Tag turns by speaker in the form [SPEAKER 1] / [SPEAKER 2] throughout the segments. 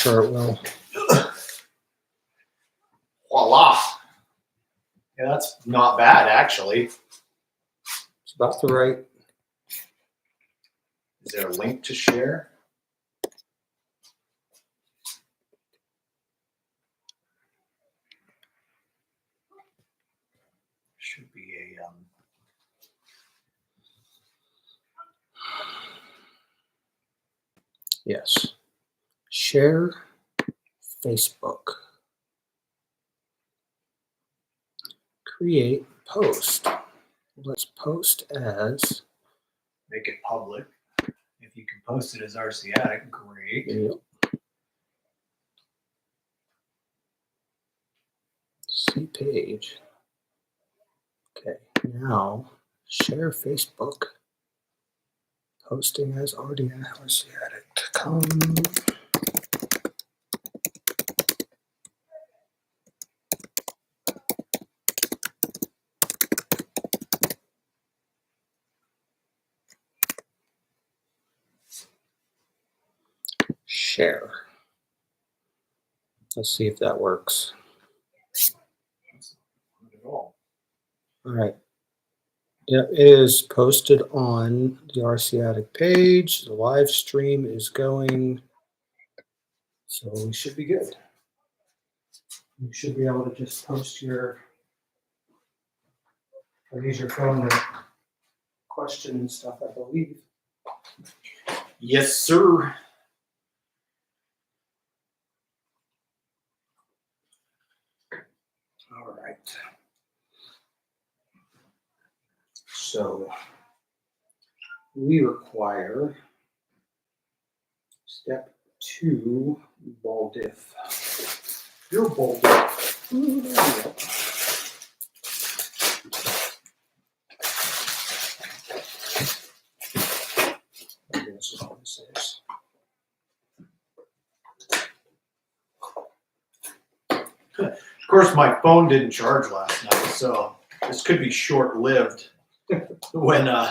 [SPEAKER 1] sure it will.
[SPEAKER 2] Voila. Yeah, that's not bad, actually.
[SPEAKER 1] It's about the right.
[SPEAKER 2] Is there a link to share? Should be a
[SPEAKER 1] Yes. Share Facebook. Create post. Let's post as.
[SPEAKER 2] make it public. If you can post it as RC Addict, great.
[SPEAKER 1] Yep. See page. Okay, now share Facebook. Posting as RC Addict. Come. Share. Let's see if that works.
[SPEAKER 2] Not at all.
[SPEAKER 1] All right. Yeah, it is posted on the RC Addict page. The live stream is going. So we should be good. You should be able to just post your, or use your phone to question and stuff, I believe.
[SPEAKER 2] Yes, sir.
[SPEAKER 1] All right. So we require step 2 ball diff. Your ball diff. This is what this is.
[SPEAKER 2] Of course, my phone didn't charge last night, so this could be short-lived. When
[SPEAKER 1] Comes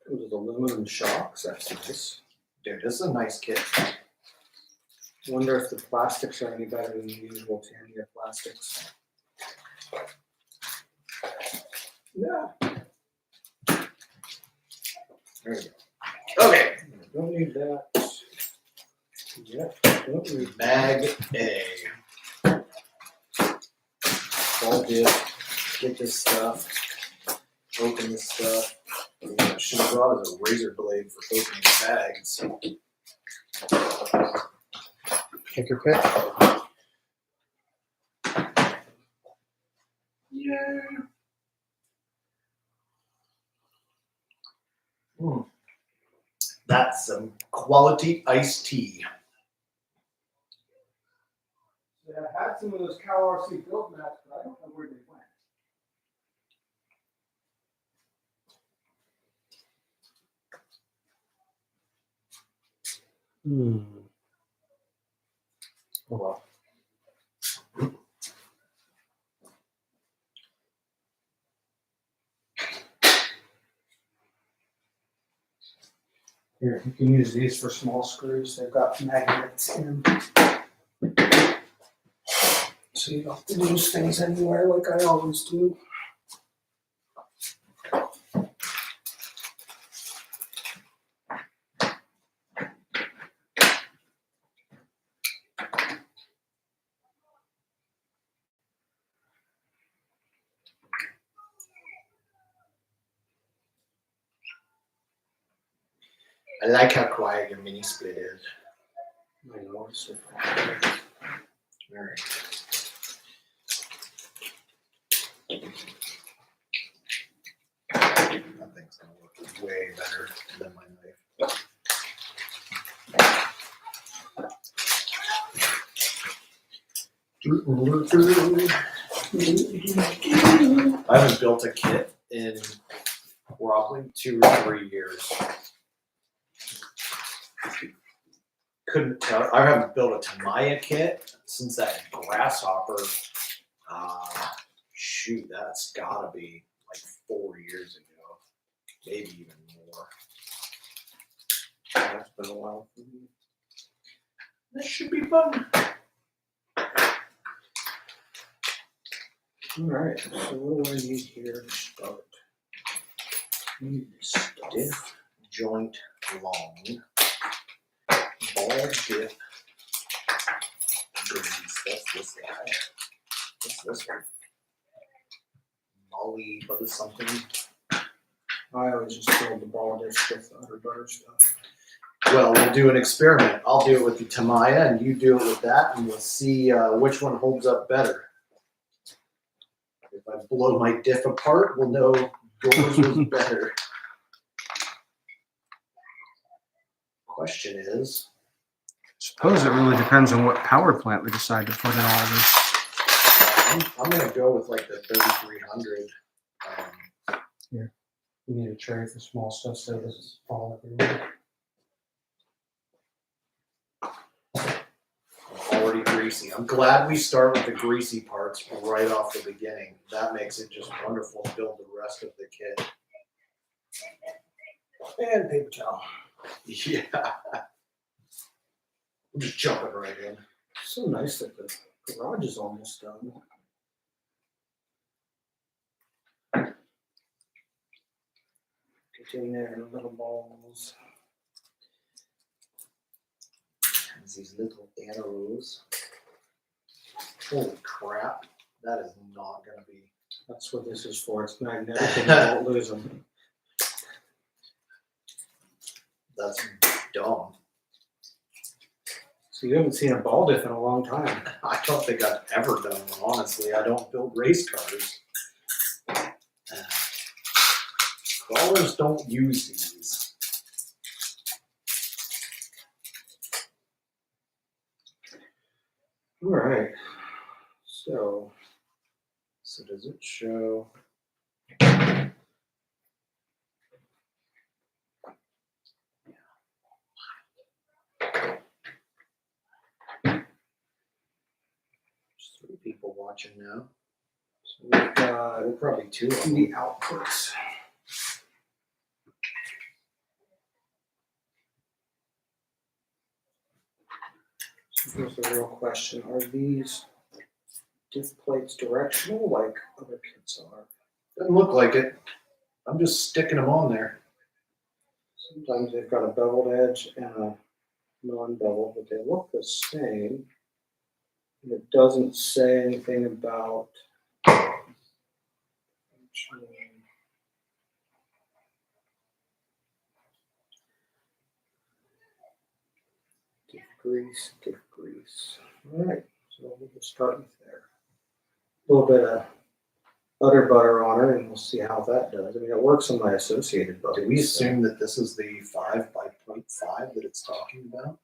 [SPEAKER 1] with aluminum shocks. That's nice.
[SPEAKER 2] dude, this is a nice kit.
[SPEAKER 1] Wonder if the plastics are any better than the usual Tamiya plastics. Yeah. There you go.
[SPEAKER 2] Okay.
[SPEAKER 1] Don't need that. Yep. Don't need
[SPEAKER 2] Bag A.
[SPEAKER 1] ball diff. Get this stuff. Open this stuff.
[SPEAKER 2] I should have brought as a razor blade for opening bags.
[SPEAKER 1] Take your pick.
[SPEAKER 2] Yeah. That's some quality iced tea.
[SPEAKER 1] Yeah, I had some of those Cow RC build mats, but I don't know where they went. Oh well. Here, you can use these for small screws. They've got magnets in them. So you don't have to lose things anywhere like I always do.
[SPEAKER 2] I like how quiet your mini split is.
[SPEAKER 1] I know, it's so
[SPEAKER 2] All right. That thing's gonna look way better than my knife. I haven't built a kit in probably 2 or 3 years. Couldn't tell. I haven't built a Tamiya kit since that grasshopper. Shoot, that's gotta be like 4 years ago. maybe even more.
[SPEAKER 1] That's been a while for me.
[SPEAKER 2] This should be fun.
[SPEAKER 1] All right, so what do I need here to start? I need
[SPEAKER 2] Diff joint long. Ball diff grease. That's this guy. What's this one? Molly, what is something?
[SPEAKER 1] I always just build the ball disc with the under butter stuff.
[SPEAKER 2] Well, we'll do an experiment. I'll do it with the Tamiya, and you do it with that, and we'll see which one holds up better. If I blow my diff apart, we'll know yours was better. Question is,
[SPEAKER 1] Suppose it really depends on what power plant we decide to put in all this.
[SPEAKER 2] I'm going to go with like the 3300.
[SPEAKER 1] Here, you need a tray for small stuff so it doesn't fall everywhere.
[SPEAKER 2] Already greasy. I'm glad we start with the greasy parts right off the beginning. That makes it just wonderful to build the rest of the kit.
[SPEAKER 1] And paper towel.
[SPEAKER 2] Yeah. I'm just jumping right in.
[SPEAKER 1] So nice that the garage is almost done. Container, little balls.
[SPEAKER 2] There's these little arrows. Holy crap. That is not going to be.
[SPEAKER 1] That's what this is for. It's magnetic and you won't lose them.
[SPEAKER 2] That's dumb.
[SPEAKER 1] So you haven't seen a ball diff in a long time.
[SPEAKER 2] I don't think I've ever done one, honestly. I don't build race cars. Crawlers don't use these.
[SPEAKER 1] All right. So
[SPEAKER 2] does it show? There's 3 people watching now.
[SPEAKER 1] So we've got
[SPEAKER 2] Probably 2 of them.
[SPEAKER 1] the outputs. So here's the real question. Are these diff plates directional like other kits are?
[SPEAKER 2] Doesn't look like it. I'm just sticking them on there.
[SPEAKER 1] Sometimes they've got a beveled edge and a non-beveled, but they look the same. And it doesn't say anything about diff grease. All right, so we'll just start with there. A little bit of butter on it, and we'll see how that does. I mean, it works on my associated buttons.
[SPEAKER 2] Do we assume that this is the 5 by 0.5 that it's talking about?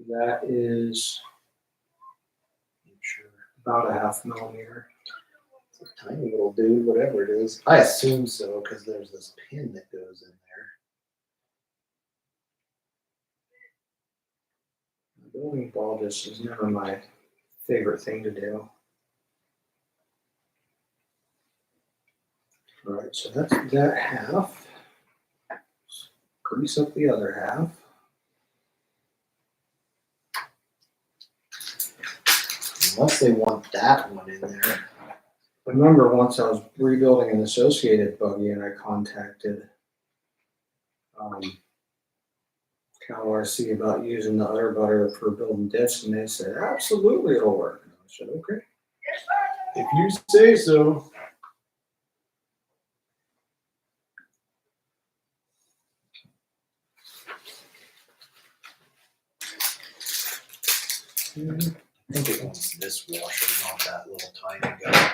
[SPEAKER 1] That is
[SPEAKER 2] I'm sure.
[SPEAKER 1] about a 0.5 millimeter.
[SPEAKER 2] It's a tiny little dude, whatever it is. I assume so because there's this pin that goes in there.
[SPEAKER 1] Building ball disc is never my favorite thing to do. All right, so that's that half. Let's grease up the other half.
[SPEAKER 2] Unless they want that one in there.
[SPEAKER 1] I remember once I was rebuilding an associated buggy and I contacted Cal RC about using the udder butter for building diffs, and they said, absolutely, it'll work. And I said, okay.
[SPEAKER 2] If you say so. I think it wants this washer, not that little tiny guy.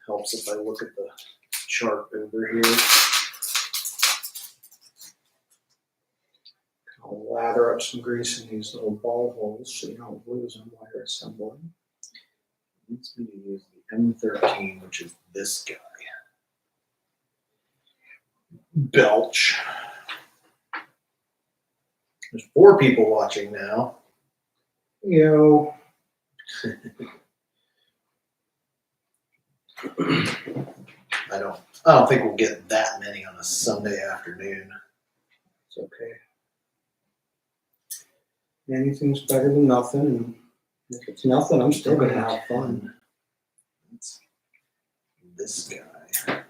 [SPEAKER 2] Helps if I look at the chart over here.
[SPEAKER 1] I'll lather up some grease in these little ball holes so you don't lose them while you're assembling.
[SPEAKER 2] It needs me to use the M13, which is this guy. Belch. There's 4 people watching now.
[SPEAKER 1] Yo.
[SPEAKER 2] I don't think we'll get that many on a Sunday afternoon.
[SPEAKER 1] It's okay. Anything's better than nothing. And if it's nothing, I'm still gonna have fun.
[SPEAKER 2] It's this guy.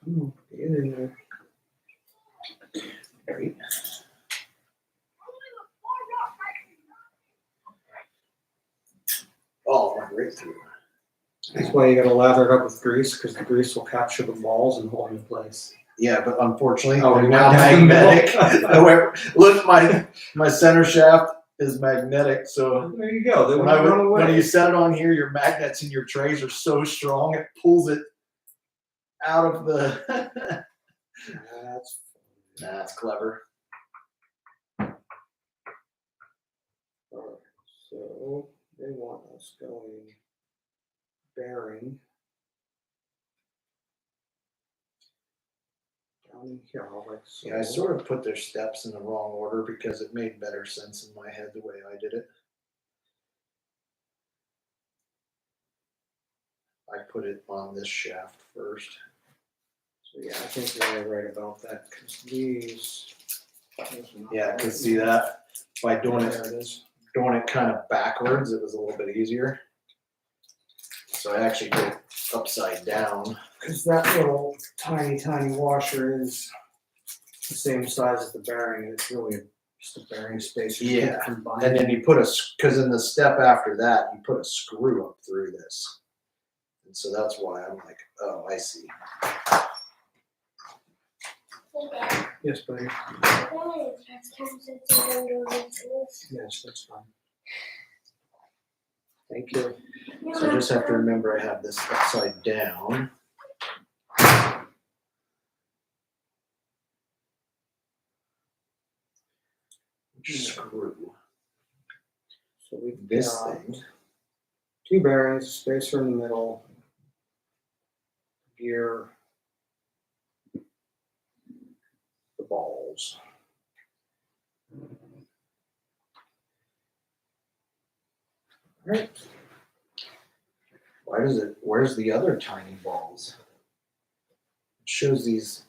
[SPEAKER 1] Oh, get in there.
[SPEAKER 2] Great. Oh, it went right through.
[SPEAKER 1] That's why you gotta lather it up with grease, because the grease will capture the balls and hold them in place.
[SPEAKER 2] Yeah, but unfortunately,
[SPEAKER 1] Oh,
[SPEAKER 2] they're
[SPEAKER 1] we
[SPEAKER 2] now
[SPEAKER 1] went down the
[SPEAKER 2] magnetic.
[SPEAKER 1] middle.
[SPEAKER 2] Look, my center shaft is magnetic, so
[SPEAKER 1] There you go. They
[SPEAKER 2] when
[SPEAKER 1] won't run
[SPEAKER 2] when
[SPEAKER 1] away.
[SPEAKER 2] you set it on here, your magnets in your trays are so strong it pulls it out of the. That's clever.
[SPEAKER 1] Alright, so they want us going bearing down in here, like so.
[SPEAKER 2] Yeah, I sort of put their steps in the wrong order because it made better sense in my head the way I did it. I put it on this shaft first.
[SPEAKER 1] So yeah, I think you're right about that, because these.
[SPEAKER 2] Yeah, I can see that by doing
[SPEAKER 1] There it is.
[SPEAKER 2] kind of backwards, it was a little bit easier. So I actually did it upside down.
[SPEAKER 1] Because that little tiny washer is the same size as the bearing, and it's really just a bearing spacer.
[SPEAKER 2] Yeah,
[SPEAKER 1] from
[SPEAKER 2] and then you put because in the step after that, you put a screw up through this. And so that's why I'm like, oh, I see.
[SPEAKER 1] Yes, buddy. Yes, that's fine. Thank you.
[SPEAKER 2] So I just have to remember I have this upside down. Screw.
[SPEAKER 1] So we've
[SPEAKER 2] This
[SPEAKER 1] got
[SPEAKER 2] thing.
[SPEAKER 1] 2 bearings, spacer in the middle, gear, the balls. All right.
[SPEAKER 2] Why does it? Where's the other tiny balls? It shows these.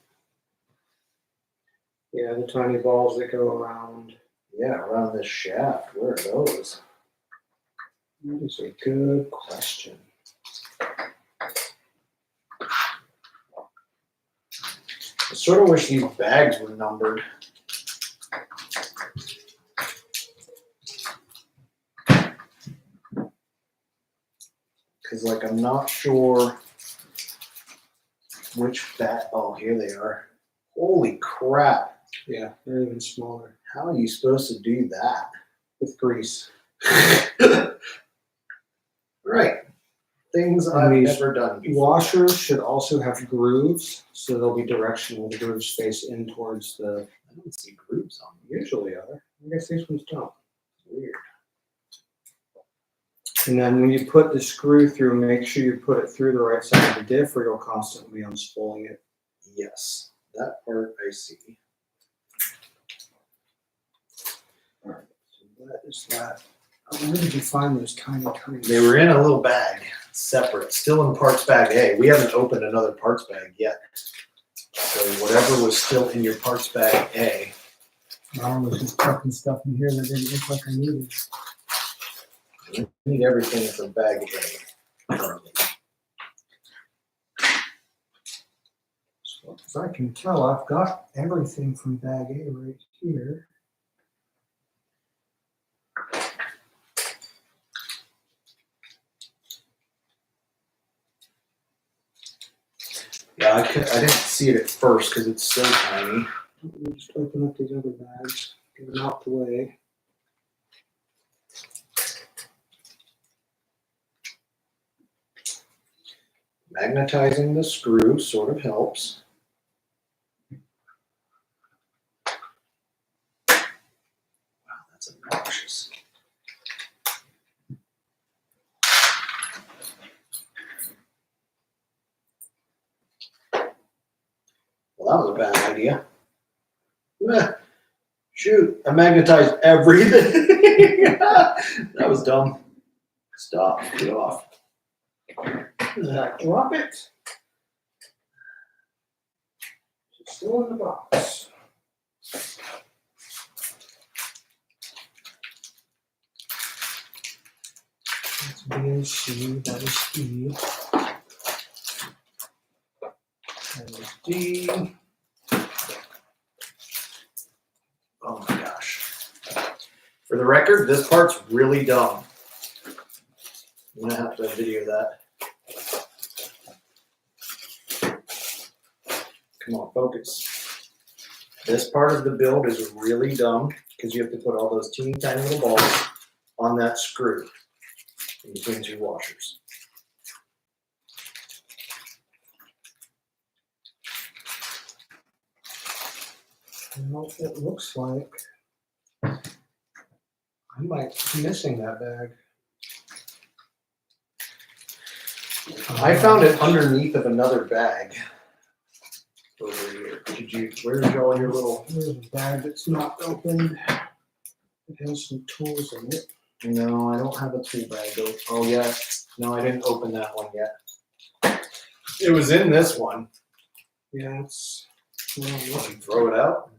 [SPEAKER 1] Yeah, the tiny balls that go around.
[SPEAKER 2] Yeah, around this shaft. Where are those?
[SPEAKER 1] That is a good question.
[SPEAKER 2] I sort of wish these bags were numbered. Because, like, I'm not sure which bag. Oh, here they are. Holy crap.
[SPEAKER 1] Yeah, they're even smaller.
[SPEAKER 2] How are you supposed to do that?
[SPEAKER 1] With grease.
[SPEAKER 2] Right. Things I've never done before.
[SPEAKER 1] Washers should also have grooves, so they'll be directional. The grooves face in towards the.
[SPEAKER 2] I don't see grooves on them.
[SPEAKER 1] Usually are. I guess these ones don't.
[SPEAKER 2] Weird.
[SPEAKER 1] And then when you put the screw through, make sure you put it through the right side of the diff, or you'll constantly be unspooling it.
[SPEAKER 2] Yes, that part I see.
[SPEAKER 1] All right, so that is that. Where did you find those tiny?
[SPEAKER 2] They were in a little bag, separate, still in parts bag A. We haven't opened another parts bag yet. So whatever was still in your parts bag A.
[SPEAKER 1] I was just tucking stuff in here that didn't look like I needed.
[SPEAKER 2] You need everything from bag A currently.
[SPEAKER 1] So as I can tell, I've got everything from bag A right here.
[SPEAKER 2] Yeah, I didn't see it at first because it's so tiny.
[SPEAKER 1] Let me just open up these other bags, get them out the way.
[SPEAKER 2] Magnetizing the screw sort of helps. Wow, that's obnoxious. Well, that was a bad idea. Shoot, I magnetized everything. That was dumb. Stop, get off.
[SPEAKER 1] Drop it. It's still in the box. That's B and C, that is E. That is D.
[SPEAKER 2] Oh my gosh. For the record, this part's really dumb. I'm gonna have to video that. Come on, focus. This part of the build is really dumb because you have to put all those teeny tiny little balls on that screw in between two washers.
[SPEAKER 1] Well, it looks like I might be missing that bag.
[SPEAKER 2] I found it underneath of another bag over here. Where's all your little?
[SPEAKER 1] There's a bag that's not opened. It has some tools in it.
[SPEAKER 2] No, I don't have a tool bag. Oh yeah, no, I didn't open that one yet. It was in this one.
[SPEAKER 1] Yeah, it's. Well,
[SPEAKER 2] You can throw it out.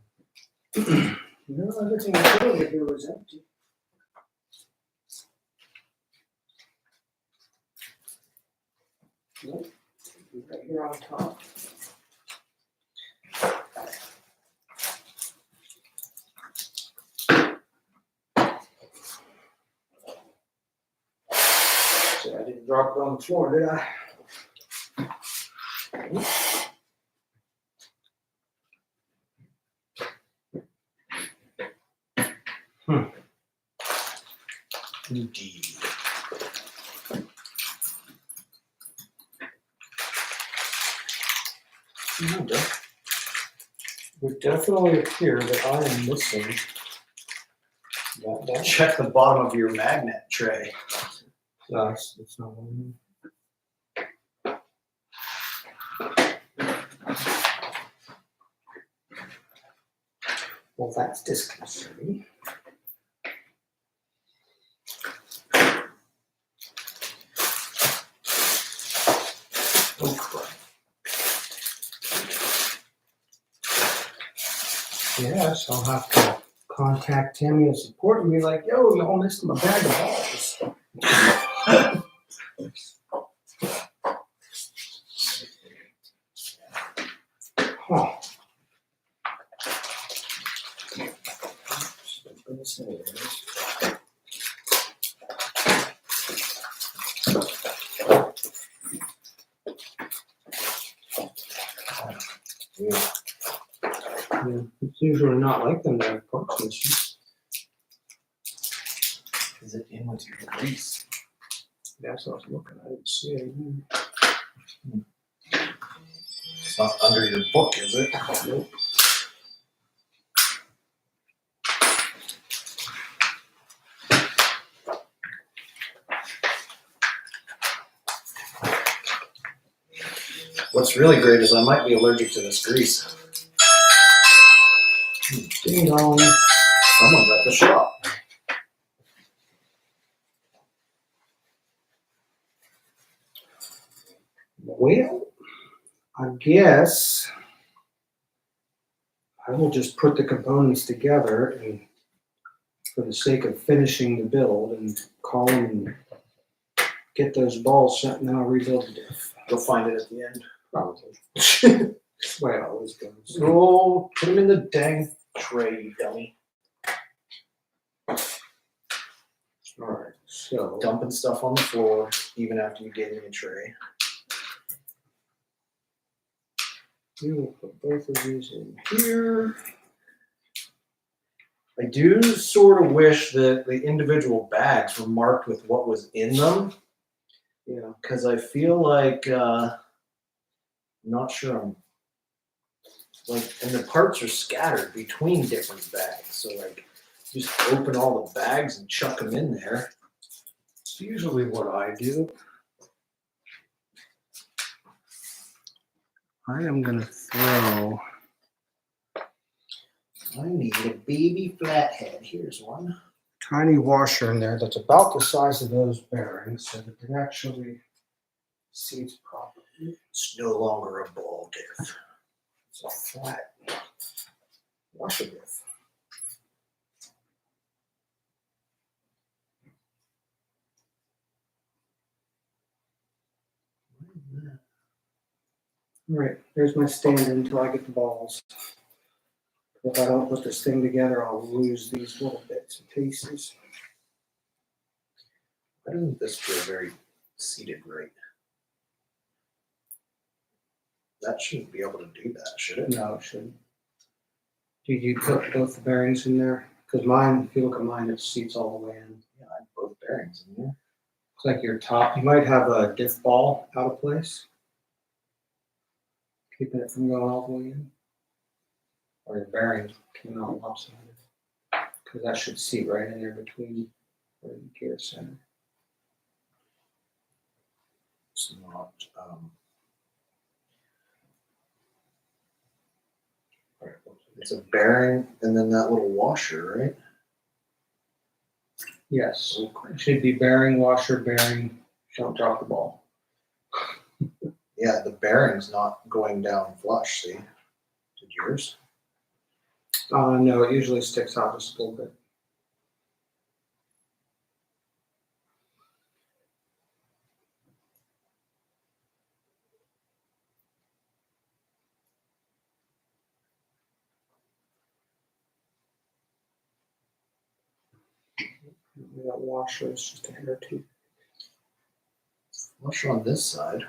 [SPEAKER 1] no, everything I showed you here was empty. Nope. Right here on top. So I didn't drop it on the floor, did I?
[SPEAKER 2] Indeed.
[SPEAKER 1] It would definitely appear that I am missing that bag.
[SPEAKER 2] Check the bottom of your magnet tray.
[SPEAKER 1] No, it's not one. Well, that's disconcerting. Oh, crap. Yes, I'll have to contact Tamiya support and be like, yo, y'all missed my bag of balls. Huh. Yeah, it's usually not like them to have parts issues.
[SPEAKER 2] Is it in with your grease?
[SPEAKER 1] That's what I was looking at. I didn't see it.
[SPEAKER 2] It's not under your book, is it?
[SPEAKER 1] Nope.
[SPEAKER 2] What's really great is I might be allergic to this grease.
[SPEAKER 1] Ding dong.
[SPEAKER 2] Someone's at the shop.
[SPEAKER 1] Well, I guess I will just put the components together and for the sake of finishing the build and call them and get those balls sent and then I'll rebuild the diff.
[SPEAKER 2] You'll find it at the end.
[SPEAKER 1] Probably. That's the way it always goes.
[SPEAKER 2] Oh, put them in the dang tray, you dummy.
[SPEAKER 1] Alright, so
[SPEAKER 2] Dumping stuff on the floor even after you get in the tray.
[SPEAKER 1] we will put both of these in here.
[SPEAKER 2] I do sort of wish that the individual bags were marked with what was in them.
[SPEAKER 1] Yeah.
[SPEAKER 2] Because I feel like, I'm not sure I'm, like, and the parts are scattered between different bags. So, like, just open all the bags and chuck them in there.
[SPEAKER 1] It's usually what I do. I am going to throw
[SPEAKER 2] I need a baby flathead. Here's one.
[SPEAKER 1] Tiny washer in there that's about the size of those bearings, so that it actually seats properly.
[SPEAKER 2] It's no longer a ball diff.
[SPEAKER 1] It's a flat washer diff. All right, there's my stand until I get the balls. If I don't put this thing together, I'll lose these little bits and pieces.
[SPEAKER 2] Why doesn't this feel very seated right? That shouldn't be able to do that, should it?
[SPEAKER 1] No, it shouldn't. Did you put both the bearings in there? Because mine, if you look at mine, it seats all the way in.
[SPEAKER 2] Yeah, I have both bearings in there.
[SPEAKER 1] Looks like your top, you might have a diff ball out of place, keeping it from going all the way in. Or your bearing came out lopsided. Because that should seat right in there between the gear center.
[SPEAKER 2] It's not. It's a bearing and then that little washer, right?
[SPEAKER 1] Yes. It should be bearing, washer, bearing. Don't drop the ball.
[SPEAKER 2] Yeah, the bearing's not going down flush, see? Did yours?
[SPEAKER 1] No, it usually sticks out just a little bit. That washer is just a hair too.
[SPEAKER 2] Washer on this side.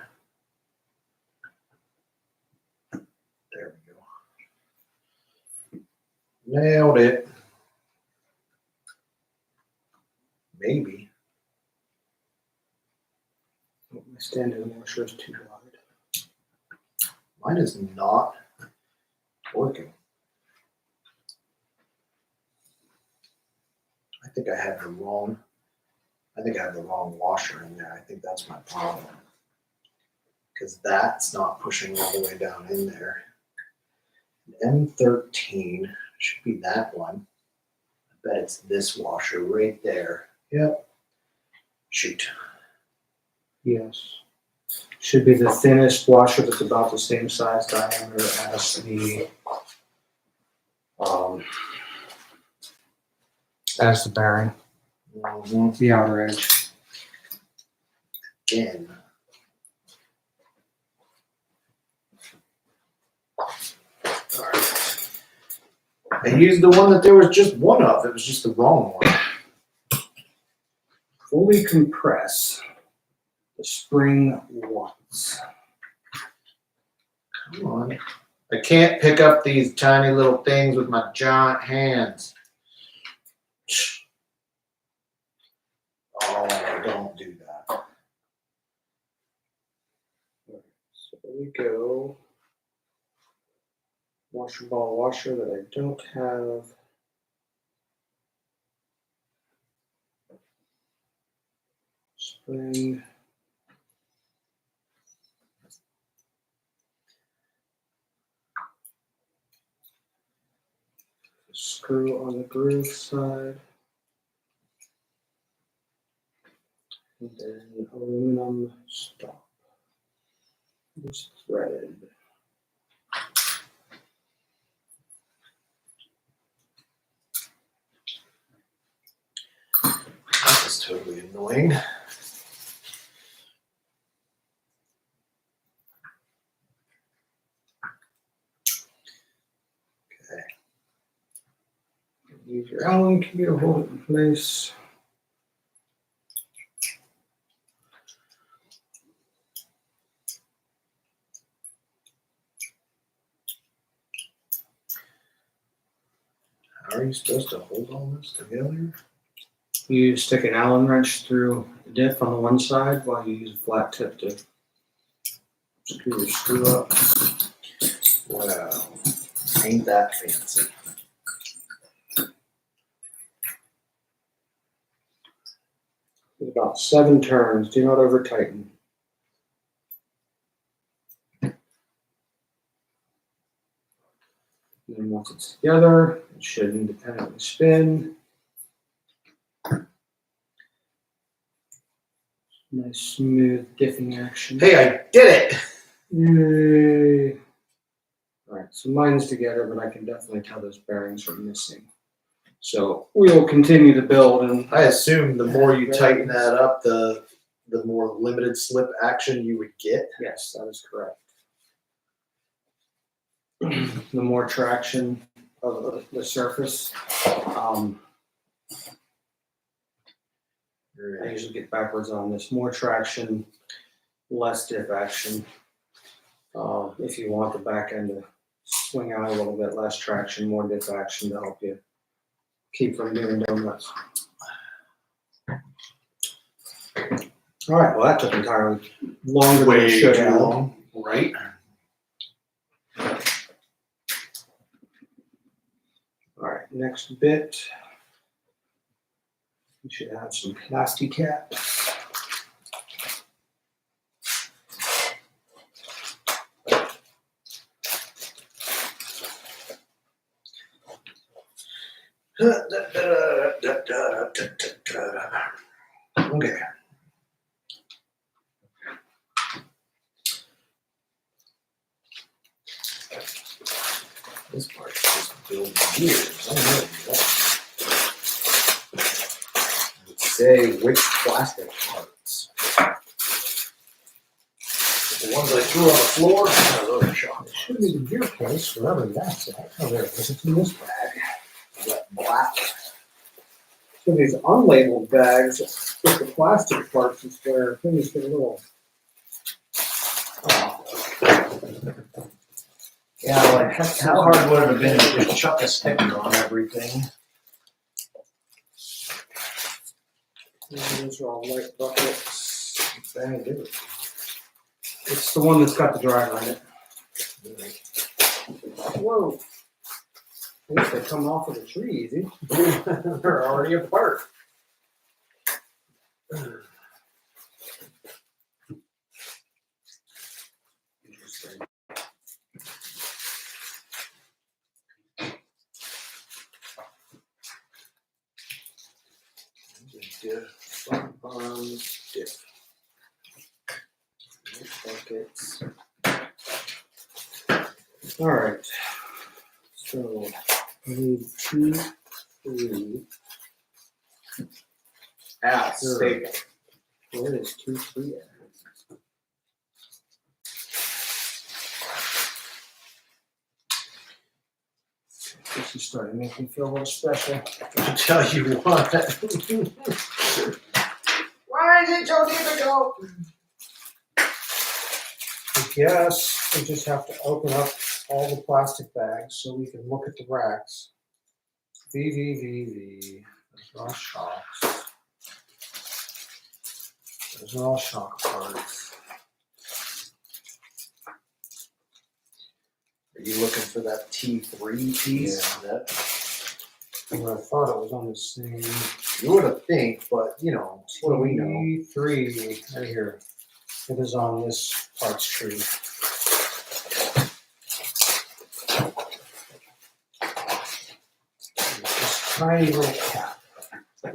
[SPEAKER 2] There we go. Nailed it. Maybe.
[SPEAKER 1] My stand-in washer is too wide.
[SPEAKER 2] Mine is not working. I think I have the wrong washer in there. I think that's my problem. Because that's not pushing all the way down in there. M13 should be that one. I bet it's this washer right there. Yep. Shoot.
[SPEAKER 1] Yes. Should be the thinnest washer that's about the same size diameter as the bearing. The outer edge.
[SPEAKER 2] Again. I used the one that there was just one of. It was just the wrong one.
[SPEAKER 1] Fully compress the spring once.
[SPEAKER 2] Come on. I can't pick up these tiny little things with my giant hands. Oh, don't do that.
[SPEAKER 1] So there we go. Washer ball washer that I don't have. Spring. Screw on the groove side. And then aluminum stop. Just threaded.
[SPEAKER 2] That was totally annoying. Okay.
[SPEAKER 1] Use your Allen key to hold it in place.
[SPEAKER 2] How are you supposed to hold all this together?
[SPEAKER 1] You stick an Allen wrench through the diff on the one side while you use a flat tip to screw your screw up.
[SPEAKER 2] Wow. Ain't that fancy.
[SPEAKER 1] It's about 7 turns. Do not over tighten. And then once it's together, It should independently spin. Nice smooth diffing action.
[SPEAKER 2] Hey, I did it!
[SPEAKER 1] Yay. All right, so mine's together, but I can definitely tell those bearings are missing. So we will continue to build, and
[SPEAKER 2] I assume the more you tighten that up, the more limited slip action you would get.
[SPEAKER 1] yes, that is correct. The more traction of the surface. I usually get backwards on this. More traction, less diff action. If you want the back end to swing out a little bit, less traction, more diff action to help you keep from doing donuts. All right, well that took entirely longer than it should have.
[SPEAKER 2] long, right?
[SPEAKER 1] All right, next bit. We should have some plastic caps.
[SPEAKER 2] Okay. This part is just building gears. I know that. I would say which plastic parts. The ones I threw on the floor, those are shot.
[SPEAKER 1] It should be the gear case, wherever that's at. Oh, there it is. It's in this bag.
[SPEAKER 2] That black.
[SPEAKER 1] So these unlabeled bags with the plastic parts is where things get a little.
[SPEAKER 2] Yeah, like how hard would it have been to just chuck a sticker on everything?
[SPEAKER 1] Those are all white buckets.
[SPEAKER 2] Dang, it is.
[SPEAKER 1] It's the one that's got the driver in it. Whoa. At least they come off of the tree easy.
[SPEAKER 2] They're already apart. Interesting. Diff, arms, diff. Buckets.
[SPEAKER 1] All right. So we need 2, 3.
[SPEAKER 2] Stable.
[SPEAKER 1] Where is 2, 3 at? This is starting to make me feel a little special.
[SPEAKER 2] I'll tell you what. Why is it so difficult?
[SPEAKER 1] I guess we just have to open up all the plastic bags so we can look at the racks. V. Those are all shocks. Those are all shock parts.
[SPEAKER 2] Are you looking for that T3 piece?
[SPEAKER 1] Yeah. Well, I thought it was on the same.
[SPEAKER 2] You would have think, but you know, what do we know?
[SPEAKER 1] T3 right here. It is on this parts tree. This tiny little cap.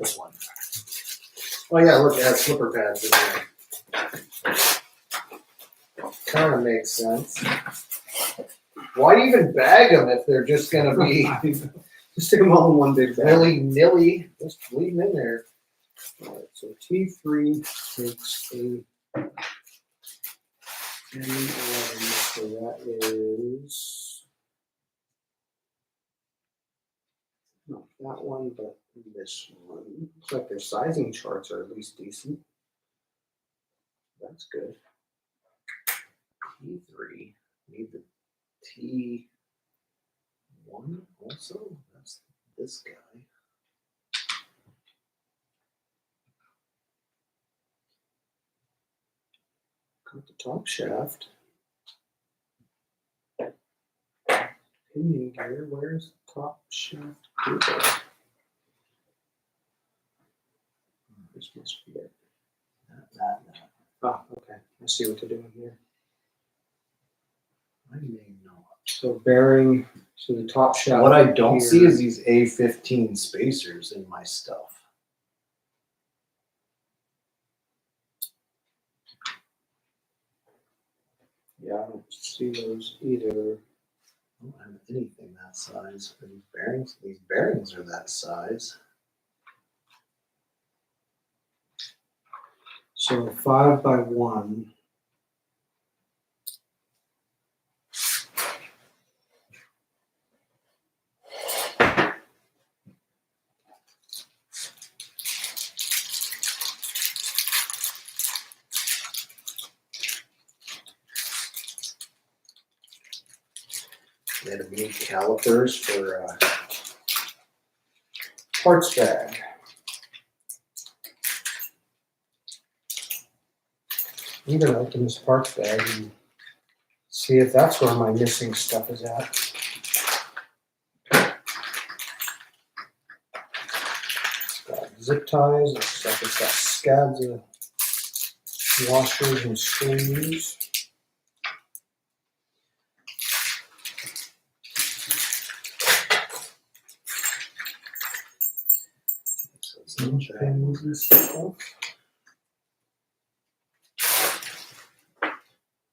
[SPEAKER 2] This one. Oh yeah, look, it has slipper pads in there. Kind of makes sense. Why even bag them if they're just gonna be
[SPEAKER 1] Just stick them all in one big bag.
[SPEAKER 2] willy-nilly? Just leave them in there.
[SPEAKER 1] All right, so T3 takes a M11, so that is not that one, but this one. Looks like their sizing charts are at least decent.
[SPEAKER 2] That's good. T3. Need the T1 also? That's this guy.
[SPEAKER 1] Got the top shaft. Pinion gear, where's the top shaft gear? This must be it.
[SPEAKER 2] That.
[SPEAKER 1] Ah, okay. I see what they're doing here.
[SPEAKER 2] I may know.
[SPEAKER 1] So bearing So the top shaft.
[SPEAKER 2] What I don't
[SPEAKER 1] here.
[SPEAKER 2] see is these A15 spacers in my stuff.
[SPEAKER 1] Yeah, I don't see those either.
[SPEAKER 2] I don't have anything that size for these bearings. These bearings are that size.
[SPEAKER 1] So 5x1.
[SPEAKER 2] They had new calipers for
[SPEAKER 1] Parts bag. I'm gonna open this parts bag and see if that's where my missing stuff is at. It's got zip ties. Looks like it's got scabs of washers and screws. Pins and stuff.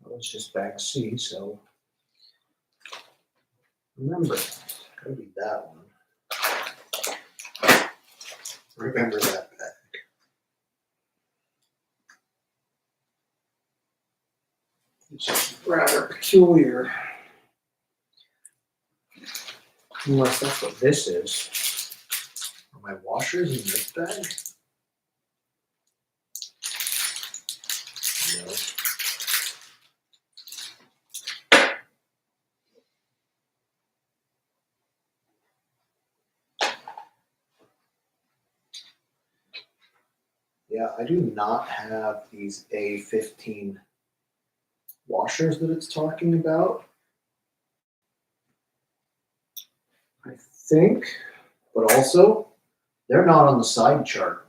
[SPEAKER 1] Well, it's just bag C, so remember,
[SPEAKER 2] it's gotta be that one. Remember that bag.
[SPEAKER 1] it's rather peculiar. Unless that's what this is.
[SPEAKER 2] Are my washers in this bag? No. Yeah, I do not have these A15 washers that it's talking about.
[SPEAKER 1] I think.
[SPEAKER 2] But also, they're not on the side chart,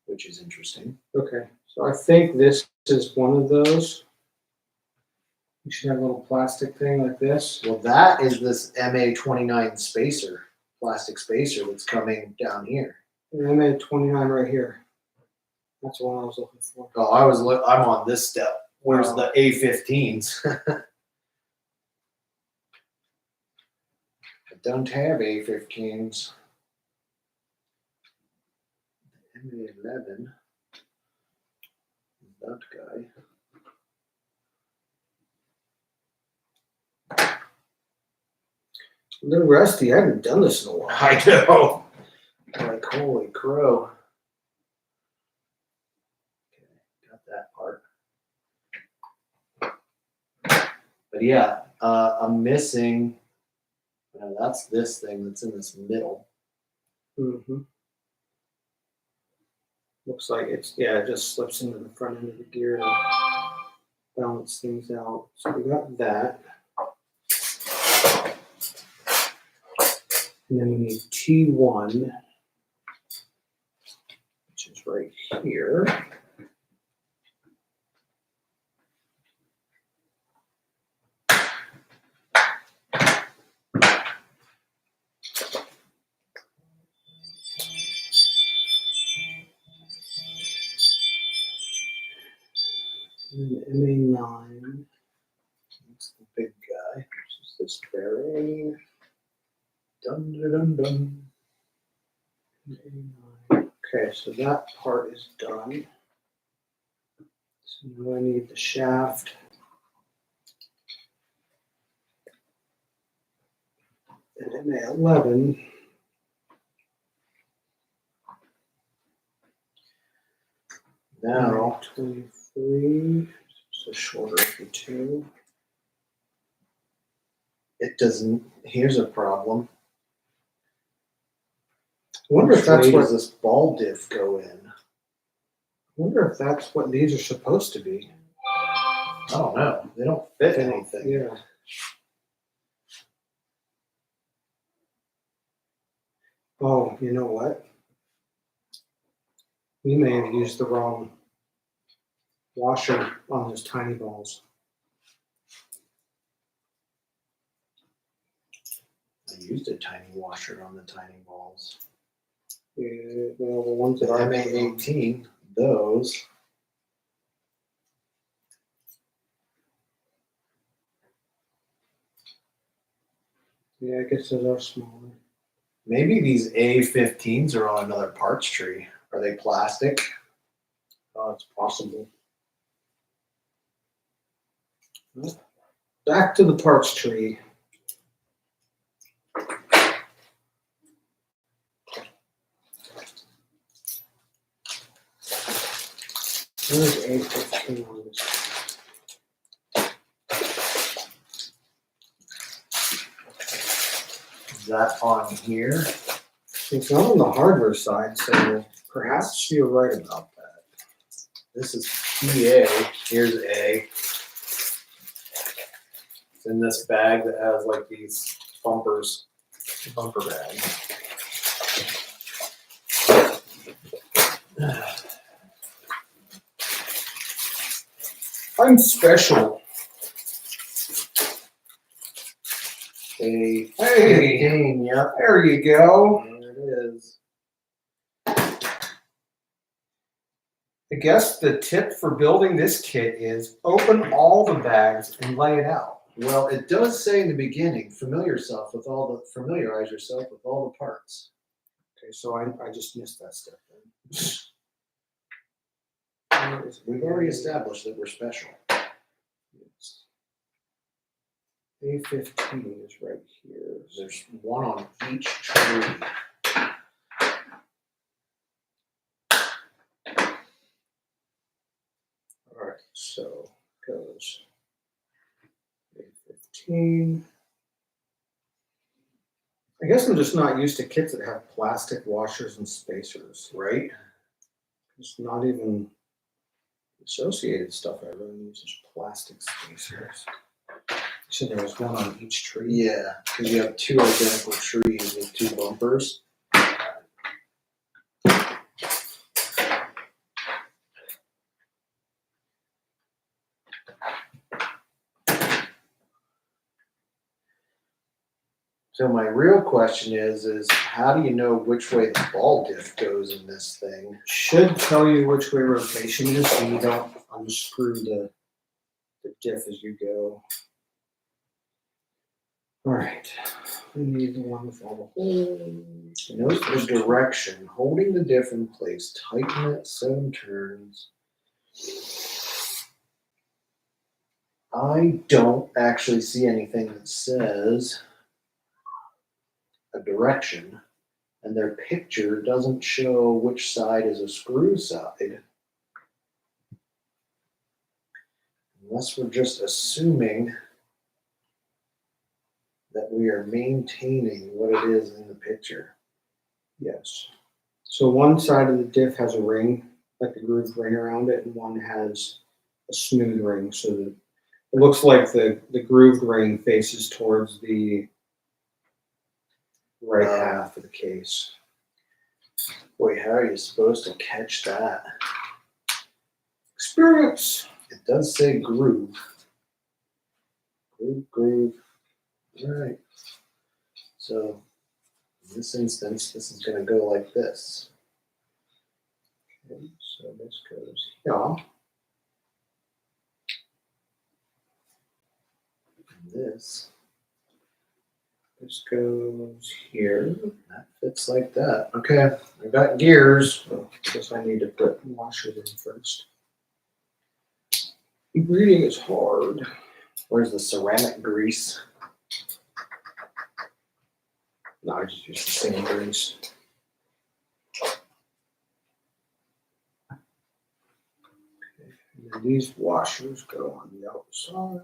[SPEAKER 2] which is interesting.
[SPEAKER 1] Okay, so I think this is one of those. You should have a little plastic thing like this.
[SPEAKER 2] Well, that is this MA29 spacer, plastic spacer that's coming down here.
[SPEAKER 1] And I made 29 right here. That's the one I was looking for.
[SPEAKER 2] Oh, I'm on this step. Where's the A15s? I don't have A15s. MA11. That guy.
[SPEAKER 1] A little rusty. I haven't done this in a while.
[SPEAKER 2] I know. Like, holy crow. Okay, got that part. But yeah, I'm missing. That's this thing that's in this middle.
[SPEAKER 1] Mm-hmm. Looks like it's, yeah, it just slips into the front end of the gear to balance things out. So we got that. And then we need T1, which is right here. And MA9.
[SPEAKER 2] That's the big guy. Which is this bearing. Dun dun dun dun.
[SPEAKER 1] Okay, so that part is done. So now I need the shaft. And MA11.
[SPEAKER 2] Now,
[SPEAKER 1] 23. So shorter of the two.
[SPEAKER 2] it doesn't. Here's a problem.
[SPEAKER 1] I wonder if that's
[SPEAKER 2] Which way
[SPEAKER 1] what
[SPEAKER 2] does this ball diff go in?
[SPEAKER 1] I wonder if that's what these are supposed to be.
[SPEAKER 2] I don't know. They don't fit anything.
[SPEAKER 1] Yeah. Oh, you know what? We may have used the wrong washer on those tiny balls.
[SPEAKER 2] I used a tiny washer on the tiny balls.
[SPEAKER 1] Yeah, well, the ones
[SPEAKER 2] The
[SPEAKER 1] that I
[SPEAKER 2] MA18, those.
[SPEAKER 1] Yeah, I guess those are smaller.
[SPEAKER 2] Maybe these A15s are on another parts tree. Are they plastic?
[SPEAKER 1] It's possible. Back to the parts tree. Where's A15 on this?
[SPEAKER 2] Is that on here?
[SPEAKER 1] It's not on the hardware side, so perhaps you're right about that.
[SPEAKER 2] This is PA. Here's A. It's in this bag that has like these bumpers, bumper bag.
[SPEAKER 1] I'm special.
[SPEAKER 2] A
[SPEAKER 1] Hey,
[SPEAKER 2] 15, yep.
[SPEAKER 1] there you go.
[SPEAKER 2] There it is.
[SPEAKER 1] I guess the tip for building this kit is open all the bags and lay it out.
[SPEAKER 2] Well, it does say in the beginning, familiarize yourself with all the parts.
[SPEAKER 1] Okay, so I just missed that step then.
[SPEAKER 2] We've already established that we're special.
[SPEAKER 1] Yes. A15 is right here.
[SPEAKER 2] There's one on each tree.
[SPEAKER 1] All right, so goes A15. I guess I'm just not used to kits that have plastic washers and spacers, right? It's not even associated stuff I really use is plastic spacers. So there was one on each tree.
[SPEAKER 2] Yeah, because you have two identical trees with two bumpers. So my real question is how do you know which way the ball diff goes in this thing?
[SPEAKER 1] Should tell you which way rotation is so you don't unscrew the diff as you go. All right, we need the one with all the holes.
[SPEAKER 2] Note the direction, holding the diff in place, tighten it 7 turns. I don't actually see anything that says a direction, and their picture doesn't show which side is a screw side. Unless we're just assuming that we are maintaining what it is in the picture.
[SPEAKER 1] Yes. So one side of the diff has a ring, like a grooved ring around it, and one has a smooth ring. So that it looks like the grooved ring faces towards the right half of the case.
[SPEAKER 2] Wait, how are you supposed to catch that?
[SPEAKER 1] Experience.
[SPEAKER 2] It does say groove. Groove. All right. So in this instance, this is going to go like this.
[SPEAKER 1] Okay, so this goes here.
[SPEAKER 2] And this
[SPEAKER 1] Goes here.
[SPEAKER 2] that fits like that. Okay, I got gears.
[SPEAKER 1] So I guess I need to put washers in first. Reading is hard.
[SPEAKER 2] Where's the ceramic grease?
[SPEAKER 1] No, I just use the same grease. And then these washers go on the outside.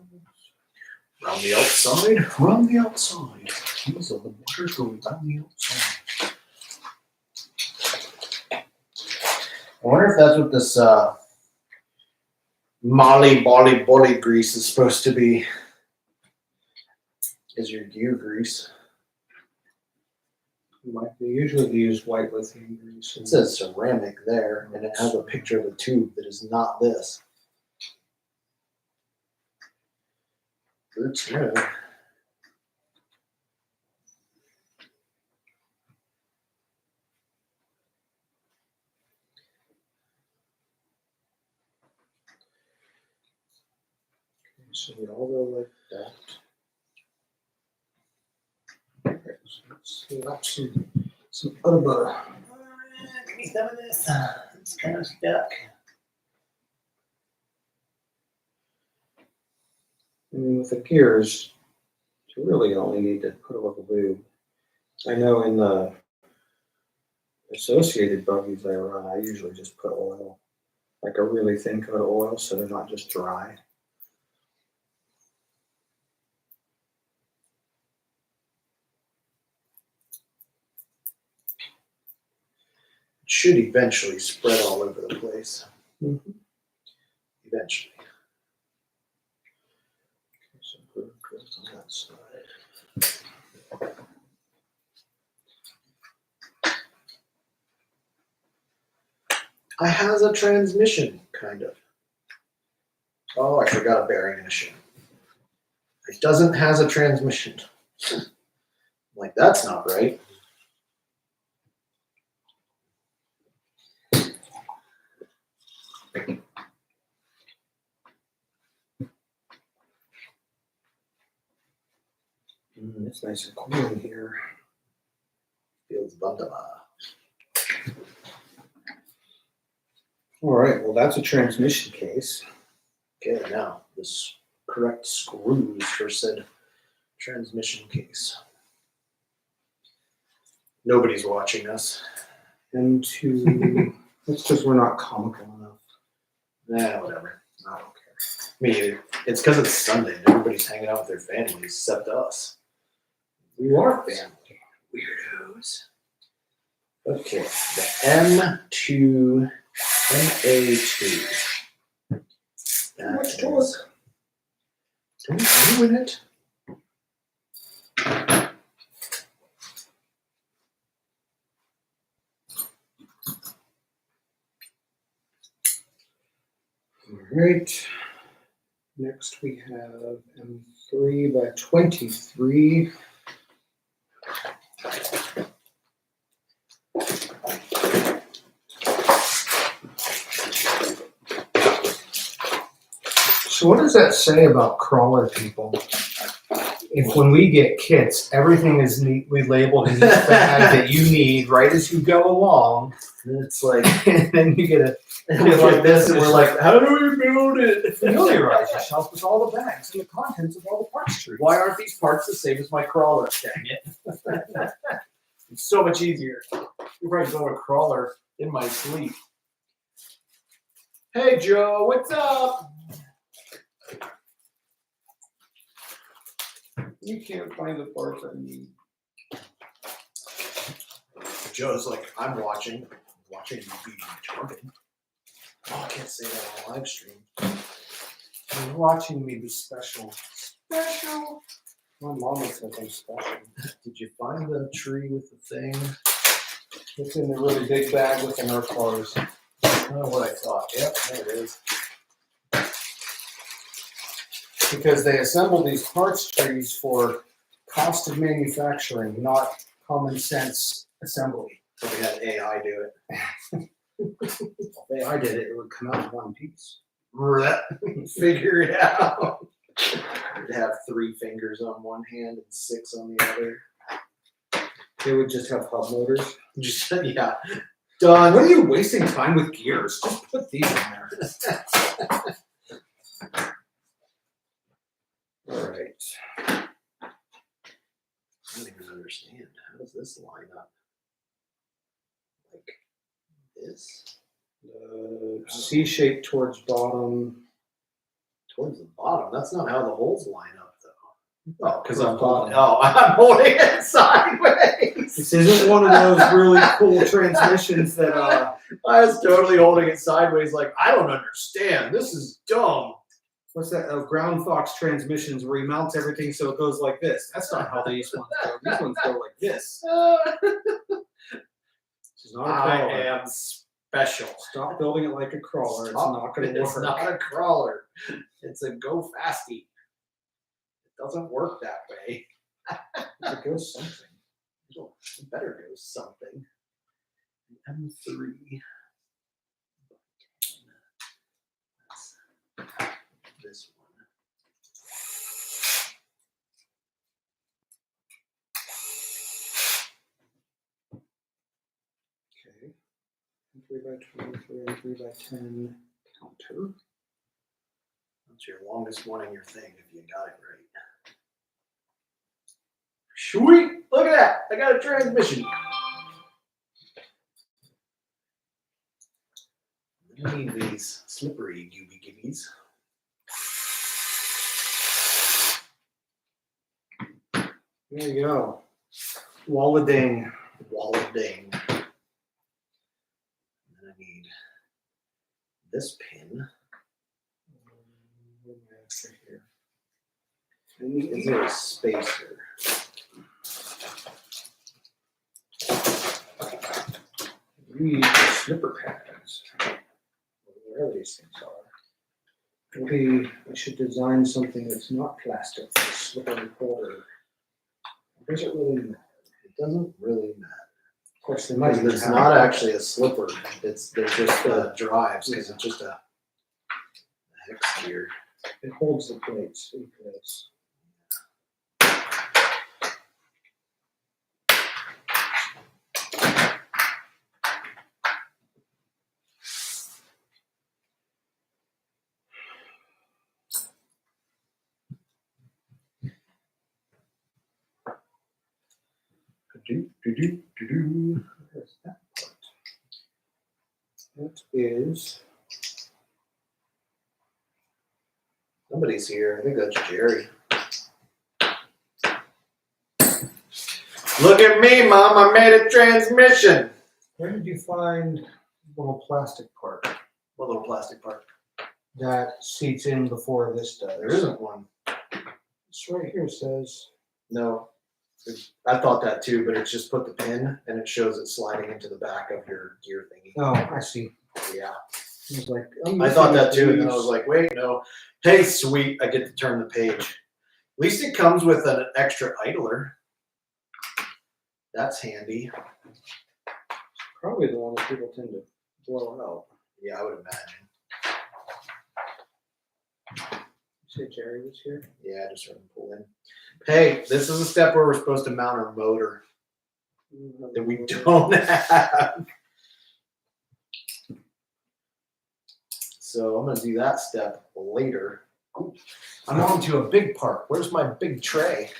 [SPEAKER 2] Around the outside? Around the outside. These are the washers going around the outside. I wonder if that's what this Molly Bolly grease is supposed to be. Is your gear grease.
[SPEAKER 1] They usually use white lithium grease.
[SPEAKER 2] It says ceramic there, and it has a picture of a tube that is not this. Good to know.
[SPEAKER 1] So we all go like that. Okay, so let's slap some other butter.
[SPEAKER 2] Give me some of this. It's kind of stuck.
[SPEAKER 1] And with the gears, you really only need to put a little lube. I know in the associated buggies I run, I usually just put oil, like a really thin coat of oil, so they're not just dry.
[SPEAKER 2] It should eventually spread all over the place.
[SPEAKER 1] Mm-hmm.
[SPEAKER 2] Eventually.
[SPEAKER 1] So good on that side.
[SPEAKER 2] I has a transmission, kind of. Oh, I forgot a bearing and a shim. It doesn't has a transmission. I'm like, that's not right.
[SPEAKER 1] It's nice and cool in here.
[SPEAKER 2] Feels Bundama.
[SPEAKER 1] All right, well, that's a transmission case.
[SPEAKER 2] Okay, now this correct screws for said transmission case. Nobody's watching us.
[SPEAKER 1] Into, that's because we're not comical enough.
[SPEAKER 2] Nah, whatever. I don't care. Me either. It's because it's Sunday and everybody's hanging out with their families except us.
[SPEAKER 1] We are
[SPEAKER 2] Family. Weirdos. Okay, the M2, MA2.
[SPEAKER 1] Too much torque.
[SPEAKER 2] Don't ruin it.
[SPEAKER 1] All right. Next we have M3 by 23. So what does that say about crawler people? If when we get kits, everything is neatly labeled in each bag that you need right as you go along,
[SPEAKER 2] And it's like,
[SPEAKER 1] and then you get a
[SPEAKER 2] we like this and we're like, how do we build it?
[SPEAKER 1] familiarize yourself with all the bags and the contents of all the parts trees.
[SPEAKER 2] Why aren't these parts the same as my crawler? Dang it. It's so much easier. You're probably going a crawler in my sleep. Hey Joe, what's up?
[SPEAKER 1] You can't find the parts I need.
[SPEAKER 2] Joe's like, I'm watching you be retarded. Oh, I can't say that on live stream.
[SPEAKER 1] You're watching me be special. Special. My mama says I'm special.
[SPEAKER 2] Did you find the tree with the thing?
[SPEAKER 1] It's in the really big bag with the Nerf bars.
[SPEAKER 2] Kind of what I thought. Yep, there it is.
[SPEAKER 1] Because they assemble these parts trees for cost of manufacturing, not common sense assembly.
[SPEAKER 2] So we had AI do it.
[SPEAKER 1] If AI did it, it would come out in one piece.
[SPEAKER 2] Figure it out. It'd have 3 fingers on one hand and 6 on the other.
[SPEAKER 1] They would just have hub motors.
[SPEAKER 2] Just yeah.
[SPEAKER 1] Done. What are you wasting time with gears? Just put these in there. All right.
[SPEAKER 2] I don't even understand. How does this line up? Like this?
[SPEAKER 1] C shape towards bottom.
[SPEAKER 2] Towards the bottom. That's not how the holes line up, though. Oh, because I'm
[SPEAKER 1] Bottom.
[SPEAKER 2] I'm holding it sideways.
[SPEAKER 1] This isn't one of those really cool transmissions that
[SPEAKER 2] I was totally holding it sideways, like I don't understand. This is dumb.
[SPEAKER 1] what's that? Ground Fox transmissions where he mounts everything so it goes like this. That's not how these ones go. These ones go like this. This is not a
[SPEAKER 2] I
[SPEAKER 1] crawler.
[SPEAKER 2] am special.
[SPEAKER 1] Stop building it like a crawler. It's not going to
[SPEAKER 2] It's
[SPEAKER 1] work.
[SPEAKER 2] not a crawler. It's a go fasty. It doesn't work that way.
[SPEAKER 1] It goes something.
[SPEAKER 2] It better go something. M3. This one.
[SPEAKER 1] 3x23 and 3x10 counter.
[SPEAKER 2] That's your longest one in your thing if you got it right. Sweet! Look at that! I got a transmission. I need these slippery gooby gibbies.
[SPEAKER 1] There you go. Wall-a-ding.
[SPEAKER 2] Wall-a-ding. And then I need this pin.
[SPEAKER 1] Here.
[SPEAKER 2] Is there a spacer?
[SPEAKER 1] Read the slipper pads. Wherever these things are. Maybe I should design something that's not plastic for the slipper holder. Does it really matter?
[SPEAKER 2] It doesn't really matter.
[SPEAKER 1] Of course, they might.
[SPEAKER 2] It's not actually a slipper. They're just drives because it's just a hex gear.
[SPEAKER 1] It holds the plates in place. There's that part. That is.
[SPEAKER 2] Somebody's here. I think that's Jerry. Look at me, Mom. I made a transmission.
[SPEAKER 1] Where did you find the little plastic part
[SPEAKER 2] What little plastic part?
[SPEAKER 1] that seats in before this does?
[SPEAKER 2] There isn't one.
[SPEAKER 1] It's right here. It says.
[SPEAKER 2] No. I thought that too, but it's just put the pin and it shows it sliding into the back of your gear thingy.
[SPEAKER 1] Oh, I see.
[SPEAKER 2] Yeah.
[SPEAKER 1] It was like,
[SPEAKER 2] I thought that too, and then I was like, wait, no. Hey, sweet, I get to turn the page. At least it comes with an extra idler. That's handy.
[SPEAKER 1] probably the one that people tend to blow out.
[SPEAKER 2] Yeah, I would imagine.
[SPEAKER 1] You say Jerry was here?
[SPEAKER 2] Yeah, I just heard him pull in. Hey, this is a step where we're supposed to mount our motor that we don't have. So I'm going to do that step later. I'm on to a big part. Where's my big tray?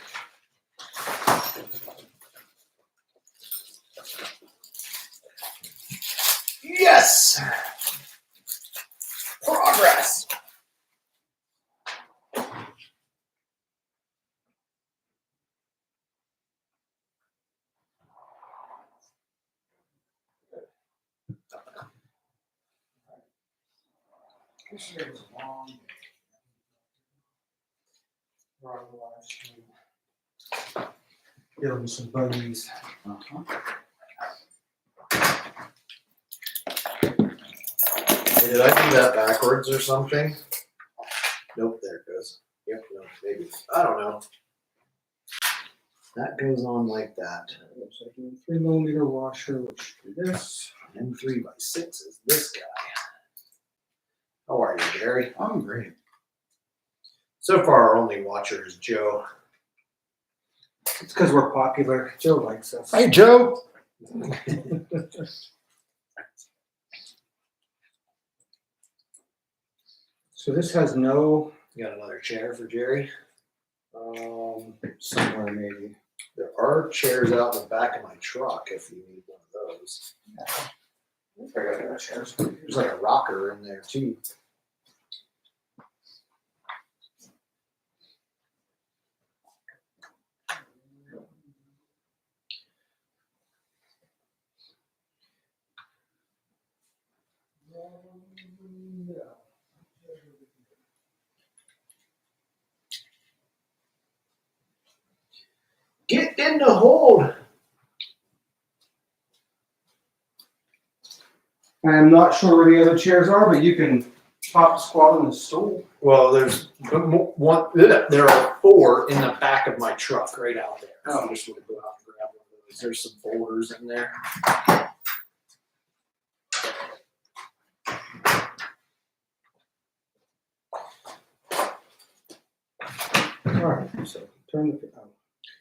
[SPEAKER 2] Yes! Progress!
[SPEAKER 1] This year was a long day. We're on the live stream. Give them some buggies.
[SPEAKER 2] Hey, did I do that backwards or something? Nope, there it goes. Yep, no, maybe. I don't know. That goes on like that.
[SPEAKER 1] Looks like a 3mm washer, which do this.
[SPEAKER 2] And 3x6 is this guy. How are you, Gary?
[SPEAKER 1] I'm great.
[SPEAKER 2] So far, our only watcher is Joe.
[SPEAKER 1] It's because we're popular. Joe likes us.
[SPEAKER 2] Hey, Joe.
[SPEAKER 1] So this has no,
[SPEAKER 2] You got another chair for Jerry?
[SPEAKER 1] somewhere maybe.
[SPEAKER 2] There are chairs out in the back of my truck if you need one of those.
[SPEAKER 1] I got chairs.
[SPEAKER 2] There's like a rocker in there too. Get in the hold.
[SPEAKER 1] I'm not sure where the other chairs are, but you can pop squat on the stool.
[SPEAKER 2] Well, there's one. There are 4 in the back of my truck right out there. I'm just going to go out and grab one of those. There's some folders in there.
[SPEAKER 1] All right, so turn the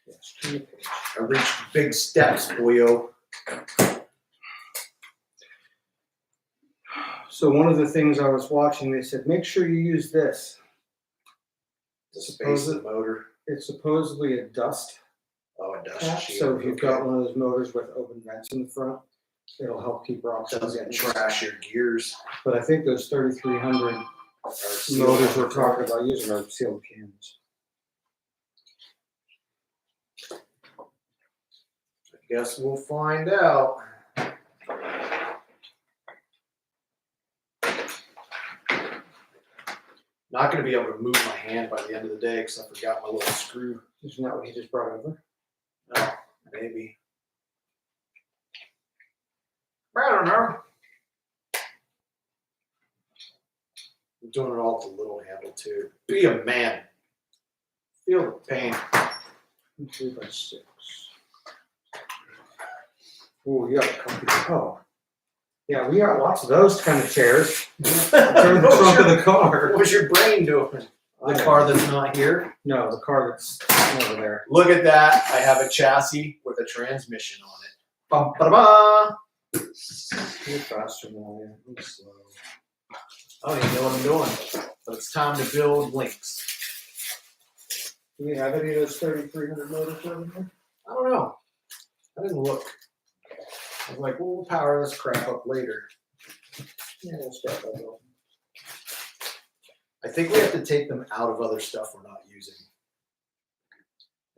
[SPEAKER 1] yes, turn the page.
[SPEAKER 2] I reached big steps, boyo.
[SPEAKER 1] So one of the things I was watching, they said, make sure you use this.
[SPEAKER 2] The space of the motor.
[SPEAKER 1] It's supposedly a dust
[SPEAKER 2] Oh, a dust
[SPEAKER 1] cap.
[SPEAKER 2] shield.
[SPEAKER 1] So if you've got one of those motors with open vents in the front, it'll help keep rocks from
[SPEAKER 2] doesn't
[SPEAKER 1] getting
[SPEAKER 2] trash your gears.
[SPEAKER 1] But I think those 3300 motors we're talking about using are sealed cans.
[SPEAKER 2] I guess we'll find out. Not going to be able to move my hand by the end of the day because I forgot my little screw.
[SPEAKER 1] Isn't that what he just brought over?
[SPEAKER 2] No, maybe. I don't know. I'm doing it all with the little handle too. Be a man. Feel the pain.
[SPEAKER 1] 3x6. Oh, you got a comfy. Oh. Yeah, we got lots of those kind of chairs. Turn the trunk of the car.
[SPEAKER 2] What's your brain doing? The car that's not here?
[SPEAKER 1] No, the car that's over there.
[SPEAKER 2] Look at that. I have a chassis with a transmission on it. Bum, ba-da-ba.
[SPEAKER 1] You're faster than I am. I'm slow.
[SPEAKER 2] I don't even know what I'm doing. But it's time to build links.
[SPEAKER 1] Do we have any of those 3300 motors over there?
[SPEAKER 2] I don't know. I didn't look. I was like, well, we'll power this crap up later.
[SPEAKER 1] Yeah, we'll start that though.
[SPEAKER 2] I think we have to take them out of other stuff we're not using.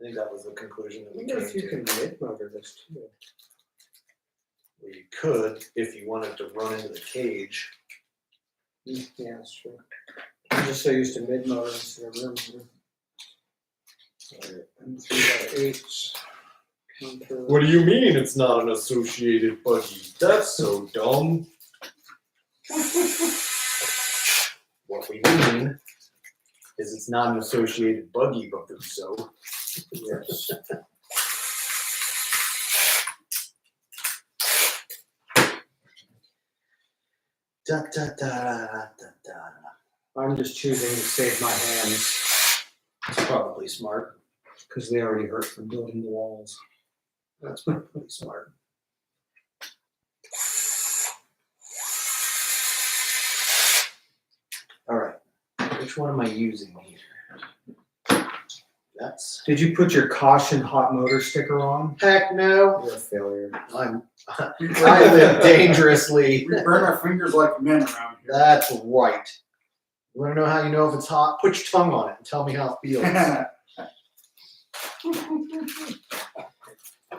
[SPEAKER 2] I think that was the conclusion that
[SPEAKER 1] I
[SPEAKER 2] we
[SPEAKER 1] wonder
[SPEAKER 2] came
[SPEAKER 1] if you
[SPEAKER 2] to.
[SPEAKER 1] can mid-motor this too.
[SPEAKER 2] Well, you could if you wanted to run into the cage.
[SPEAKER 1] Yeah, that's true. I'm just so used to mid-motor instead of rear motor. And 3x8.
[SPEAKER 2] What do you mean it's not an associated buggy? That's so dumb. What we mean is it's not an associated buggy, but so.
[SPEAKER 1] Yes.
[SPEAKER 2] Da, da, da, da, da.
[SPEAKER 1] I'm just choosing to save my hands
[SPEAKER 2] It's probably smart.
[SPEAKER 1] because they already hurt from building the walls.
[SPEAKER 2] That's probably smart. All right. Which one am I using here? That's.
[SPEAKER 1] Did you put your caution hot motor sticker on?
[SPEAKER 2] Heck no.
[SPEAKER 1] You're a failure.
[SPEAKER 2] I live dangerously.
[SPEAKER 3] We burn our fingers like men around here.
[SPEAKER 2] That's right. You want to know how you know if it's hot? Put your tongue on it and tell me how it feels.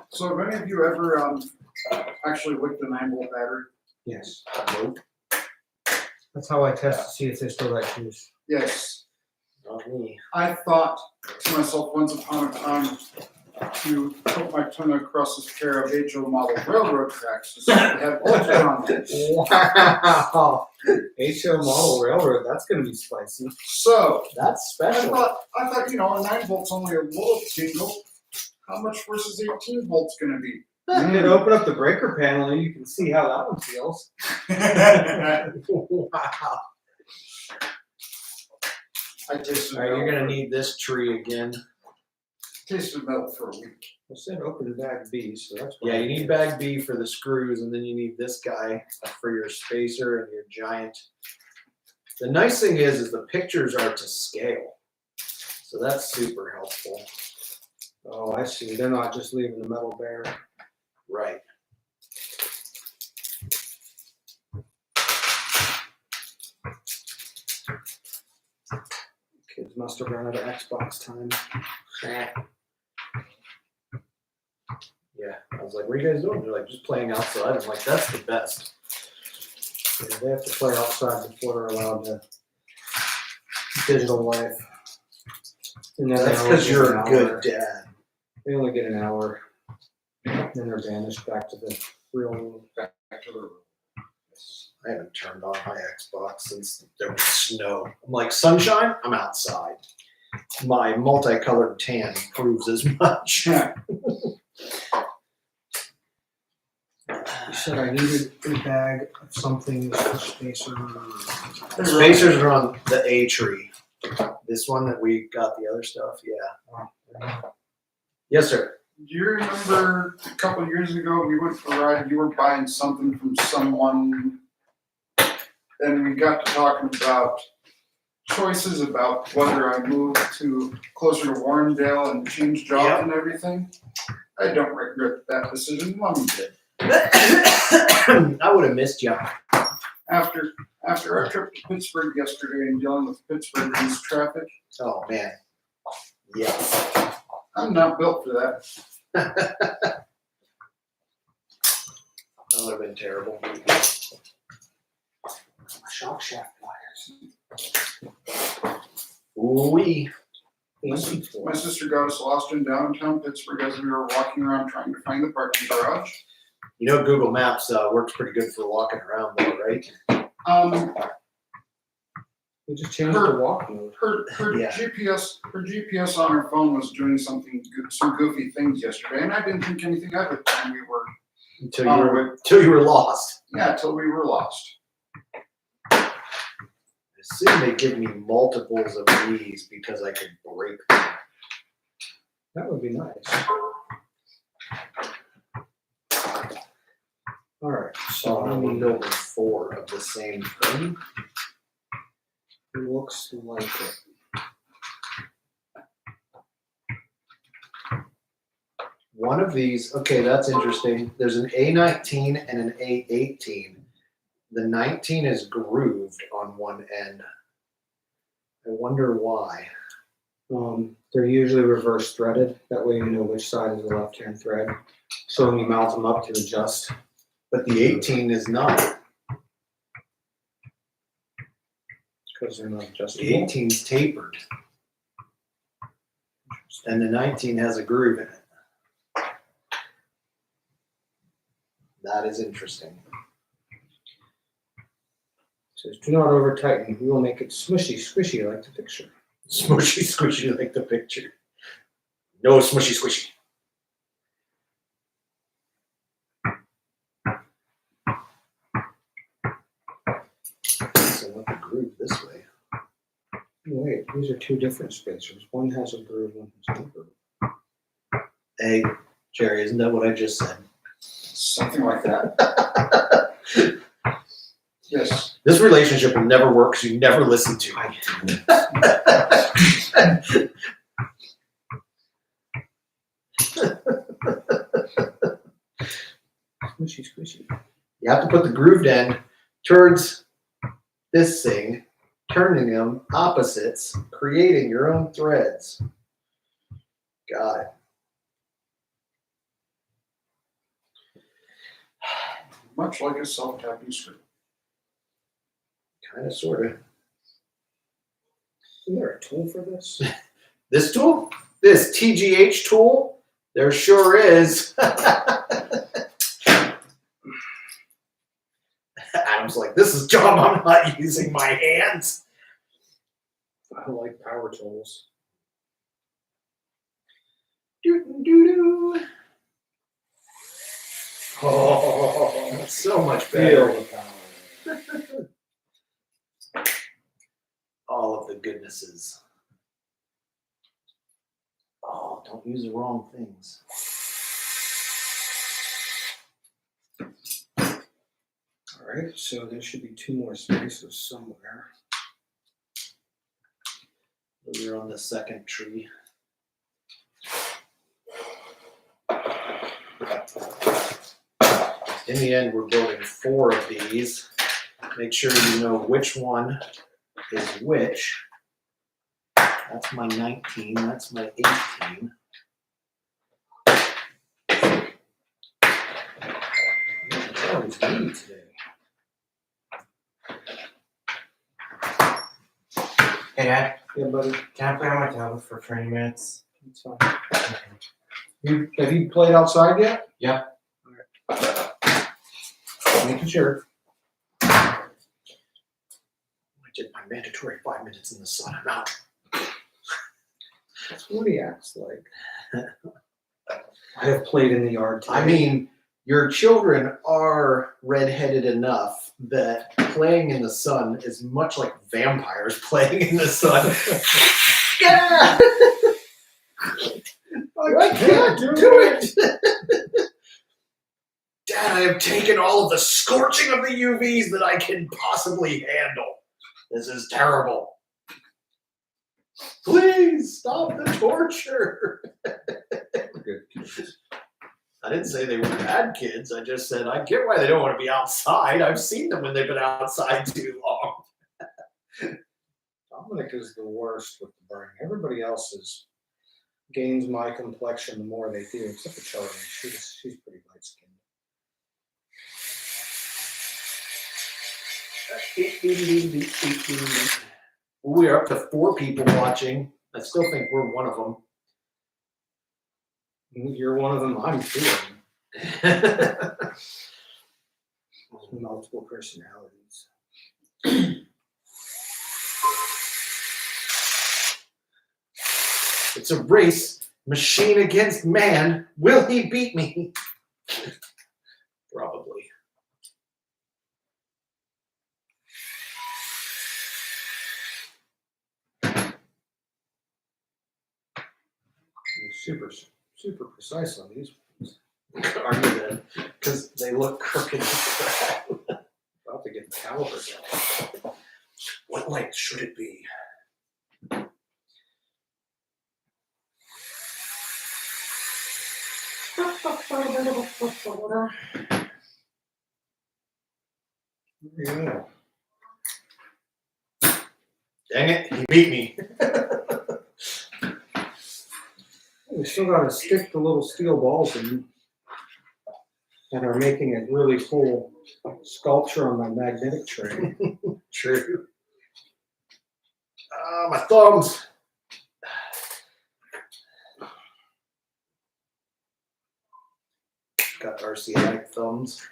[SPEAKER 3] So have any of you ever actually licked a 9-volt battery?
[SPEAKER 1] Yes.
[SPEAKER 2] Nope.
[SPEAKER 1] That's how I test to see if they still got juice.
[SPEAKER 3] Yes.
[SPEAKER 2] Not me.
[SPEAKER 3] I thought to myself once upon a time to put my tongue across this pair of HO model railroad tracks to see if they had bolts on them.
[SPEAKER 1] Wow. HO model railroad, that's going to be spicy.
[SPEAKER 3] So
[SPEAKER 2] That's
[SPEAKER 3] I
[SPEAKER 2] special.
[SPEAKER 3] thought, a 9-volt's only a little tingle. How much versus 18 volts going to be?
[SPEAKER 1] You can open up the breaker panel and you can see how that one feels.
[SPEAKER 2] Wow.
[SPEAKER 3] I tasted
[SPEAKER 2] All right, you're going to need this tree again.
[SPEAKER 3] metal for a week.
[SPEAKER 1] I said open bag B, so that's what
[SPEAKER 2] Yeah, you need bag B for the screws, and then you need this guy for your spacer and your giant. The nice thing is the pictures are to scale. So that's super helpful.
[SPEAKER 1] Oh, I see. They're not just leaving the metal bare.
[SPEAKER 2] Right.
[SPEAKER 1] Kids must have run out of Xbox time.
[SPEAKER 2] Yeah, I was like, what are you guys doing? They're like, just playing outside. I'm like, that's the best.
[SPEAKER 1] Yeah, they have to play outside before they're allowed to digital life. And then
[SPEAKER 2] That's
[SPEAKER 1] they only
[SPEAKER 2] because
[SPEAKER 1] get
[SPEAKER 2] you're
[SPEAKER 1] an
[SPEAKER 2] a good
[SPEAKER 1] hour.
[SPEAKER 2] dad.
[SPEAKER 1] They only get an hour. Then they're banished back to the real world.
[SPEAKER 3] Back to the room.
[SPEAKER 2] I haven't turned on my Xbox since there was snow. I'm like, sunshine, I'm outside. My multicolored tan proves as much.
[SPEAKER 1] You said I needed a bag of something for spacer.
[SPEAKER 2] The spacers are on the A tree. This one that we got the other stuff, yeah. Yes, sir.
[SPEAKER 3] Do you remember a couple of years ago we went for a ride and you were buying something from someone then we got to talking about choices about whether I move to closer to Warrendale and change jobs and everything. I don't regret that decision. Mommy did.
[SPEAKER 2] I would have missed you.
[SPEAKER 3] After our trip to Pittsburgh yesterday and dealing with Pittsburgh's traffic,
[SPEAKER 2] Oh man. Yeah.
[SPEAKER 3] I'm not built for that.
[SPEAKER 2] That would have been terrible.
[SPEAKER 1] Shock shaft pliers.
[SPEAKER 2] Ooh-wee.
[SPEAKER 3] My sister got us lost in downtown Pittsburgh as we were walking around trying to find the parking garage.
[SPEAKER 2] You know, Google Maps works pretty good for walking around though, right?
[SPEAKER 1] We just changed the walk mode.
[SPEAKER 3] Her
[SPEAKER 2] Yeah.
[SPEAKER 3] GPS on her phone was doing some goofy things yesterday, and I didn't think anything of it when we were
[SPEAKER 2] Until you were lost.
[SPEAKER 3] till we were lost.
[SPEAKER 2] I assume they give me multiples of these because I could break them.
[SPEAKER 1] That would be nice. All right,
[SPEAKER 2] So
[SPEAKER 1] so
[SPEAKER 2] we're building 4 of the same thing.
[SPEAKER 1] it looks like it.
[SPEAKER 2] One of these, okay, that's interesting. There's an A19 and an A18. The 19 is grooved on one end. I wonder why.
[SPEAKER 1] They're usually reverse threaded. That way you know which side is the left-hand thread. So when you mount them up to adjust.
[SPEAKER 2] But the 18 is not.
[SPEAKER 1] Because they're not
[SPEAKER 2] The
[SPEAKER 1] adjustable.
[SPEAKER 2] 18's tapered. And the 19 has a groove in it. That is interesting.
[SPEAKER 1] It says, do not over tighten. We will make it smushy, squishy like the picture.
[SPEAKER 2] Smushy squishy like the picture. No smushy squishy. So let the groove this way.
[SPEAKER 1] Wait, these are two different spacers. One has a groove, one has no groove.
[SPEAKER 2] Hey, Jerry, isn't that what I just said?
[SPEAKER 3] Something like that. Yes.
[SPEAKER 2] This relationship will never work because you never listen to me.
[SPEAKER 1] Squishy, squishy.
[SPEAKER 2] You have to put the grooved end towards this thing, turning them opposites, creating your own threads. Got it.
[SPEAKER 3] Much like a self-tapping screw.
[SPEAKER 2] Kind of, sort of.
[SPEAKER 1] Isn't there a tool for this?
[SPEAKER 2] This tool? This TGH tool? There sure is. Adam's like, this is dumb. I'm not using my hands.
[SPEAKER 1] I don't like power tools.
[SPEAKER 2] Doo-doo-doo-doo. Oh, that's so much
[SPEAKER 1] Feel
[SPEAKER 2] better.
[SPEAKER 1] the power.
[SPEAKER 2] All of the goodnesses. Oh, don't use the wrong things.
[SPEAKER 1] All right, so there should be 2 more spaces somewhere.
[SPEAKER 2] We're on the second tree. In the end, we're building 4 of these. Make sure you know which one is which. That's my 19, that's my 18. Oh, it's windy today.
[SPEAKER 4] Hey Dad,
[SPEAKER 1] Yeah, buddy,
[SPEAKER 4] can I play on my tablet for 20 minutes?
[SPEAKER 1] it's fine. Have you played outside yet?
[SPEAKER 4] Yeah.
[SPEAKER 1] All right. Making sure.
[SPEAKER 2] I did my mandatory 5 minutes in the sun. I'm out.
[SPEAKER 1] That's what he acts like. I have played in the yard today.
[SPEAKER 2] I mean, your children are redheaded enough that playing in the sun is much like vampires playing in the sun. Yeah! I can't do it! Dad, I have taken all of the scorching of the UVs that I can possibly handle. This is terrible. Please stop the torture.
[SPEAKER 1] Good kids.
[SPEAKER 2] I didn't say they were bad kids. I just said I get why they don't want to be outside. I've seen them when they've been outside too long.
[SPEAKER 1] Dominic is the worst with the burning. Everybody else gains my complexion the more they do, except for Charlie. She's pretty light skinned.
[SPEAKER 2] We are up to 4 people watching. I still think we're one of them.
[SPEAKER 1] You're one of them. I'm 2 of them. Multiple personalities.
[SPEAKER 2] It's a race, machine against man. Will he beat me? Probably.
[SPEAKER 1] You're super precise on these ones.
[SPEAKER 2] Are you then? Because they look crooked as crap.
[SPEAKER 1] About to get the calipers out.
[SPEAKER 2] What length should it be?
[SPEAKER 1] Yeah.
[SPEAKER 2] Dang it, he beat me.
[SPEAKER 1] We still got to stick the little steel balls in and are making a really cool sculpture on my magnetic tray.
[SPEAKER 2] True. My thumbs. Got RC Addict thumbs.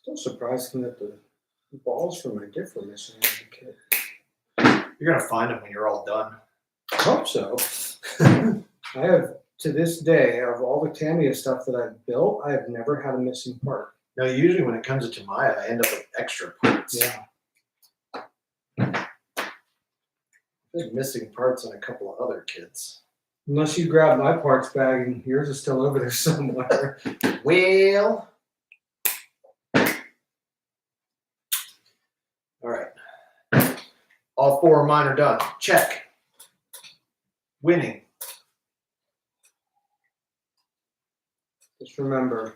[SPEAKER 1] Still surprising that the balls for my diff were missing out of the kit.
[SPEAKER 2] You're gonna find them when you're all done.
[SPEAKER 1] I hope so. I have, to this day, of all the Tamiya stuff that I've built, I have never had a missing part.
[SPEAKER 2] No, usually when it comes to Tamiya, I end up with extra parts.
[SPEAKER 1] Yeah.
[SPEAKER 2] There's missing parts on a couple of other kits.
[SPEAKER 1] Unless you grab my parts bag and yours is still over there somewhere.
[SPEAKER 2] Well. All right. All 4 of mine are done. Check. Winning.
[SPEAKER 1] Just remember,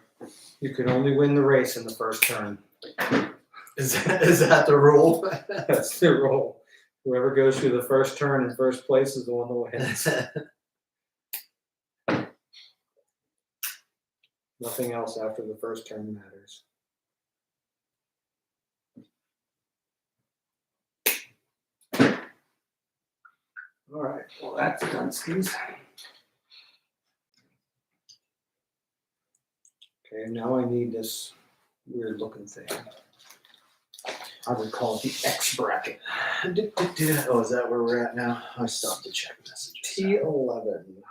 [SPEAKER 1] you can only win the race in the first turn.
[SPEAKER 2] Is that the rule?
[SPEAKER 1] That's the rule. Whoever goes through the first turn in first place is the one that wins. Nothing else after the first turn matters. All right, well that's done, skis. Okay, now I need this weird looking thing. I would call it the X bracket.
[SPEAKER 2] Oh, is that where we're at now? I stopped to check messages.
[SPEAKER 1] T11.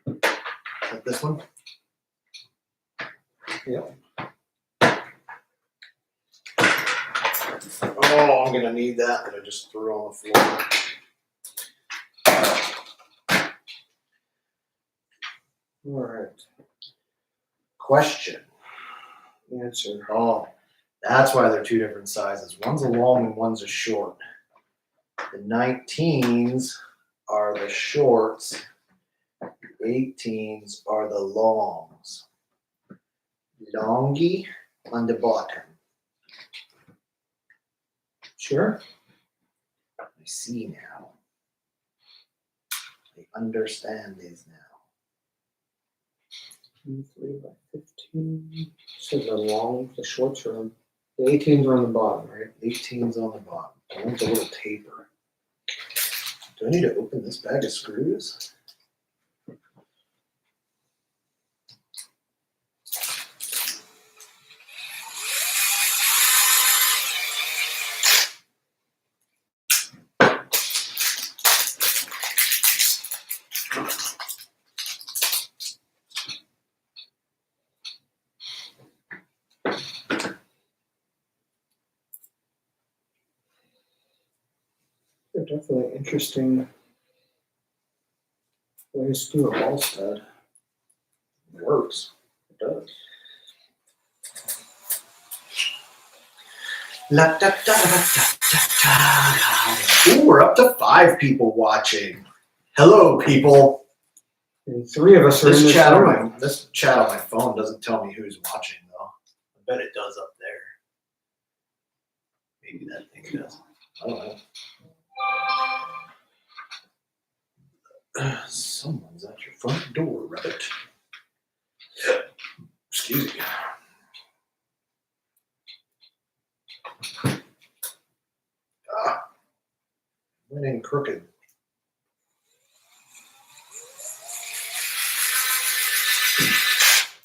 [SPEAKER 2] Is that this one?
[SPEAKER 1] Yep.
[SPEAKER 2] Oh, I'm gonna need that I just threw on the floor.
[SPEAKER 1] All right.
[SPEAKER 2] Question.
[SPEAKER 1] Answer.
[SPEAKER 2] Oh, that's why they're 2 different sizes. One's a long and one's a short. The 19s are the shorts. The 18s are the longs. Longy on the bottom.
[SPEAKER 1] Sure.
[SPEAKER 2] I see now. I understand this now.
[SPEAKER 1] 23 by 15. So the shorts are on, the 18s are on the bottom, right?
[SPEAKER 2] 18's on the bottom. I want the little taper. Do I need to open this bag of screws?
[SPEAKER 1] definitely interesting ways to do a ball stud.
[SPEAKER 2] It works.
[SPEAKER 1] It does.
[SPEAKER 2] La, da, da, da, da, da, da. Ooh, we're up to 5 people watching. Hello, people.
[SPEAKER 1] And 3 of us are in this room.
[SPEAKER 2] This chat on my phone doesn't tell me who's watching, though. I bet it does up there. Maybe that thing does. I don't know. Someone's at your front door, Rabbit. Excuse me. Went in crooked.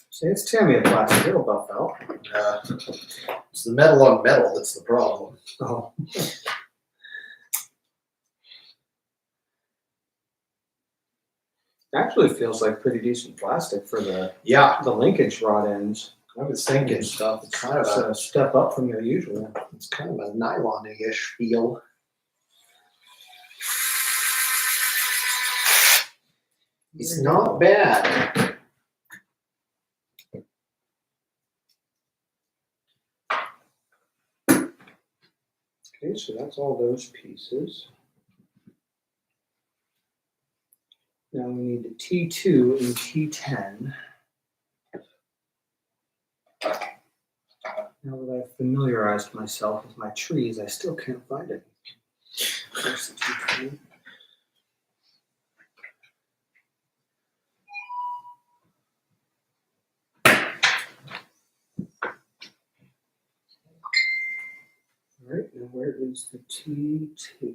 [SPEAKER 1] See, it's Tamiya plastic. It'll buff out.
[SPEAKER 2] It's the metal on metal that's the problem.
[SPEAKER 1] Oh. Actually feels like pretty decent plastic for the linkage rod ends.
[SPEAKER 2] I was thinking stuff. It's kind of
[SPEAKER 1] It's a step up from their usual.
[SPEAKER 2] It's kind of a nylon-ish feel. It's not bad.
[SPEAKER 1] Okay, so that's all those pieces. Now we need the T2 and T10. Now that I've familiarized myself with my trees, I still can't find it. There's the T10. All right, now where is the T2?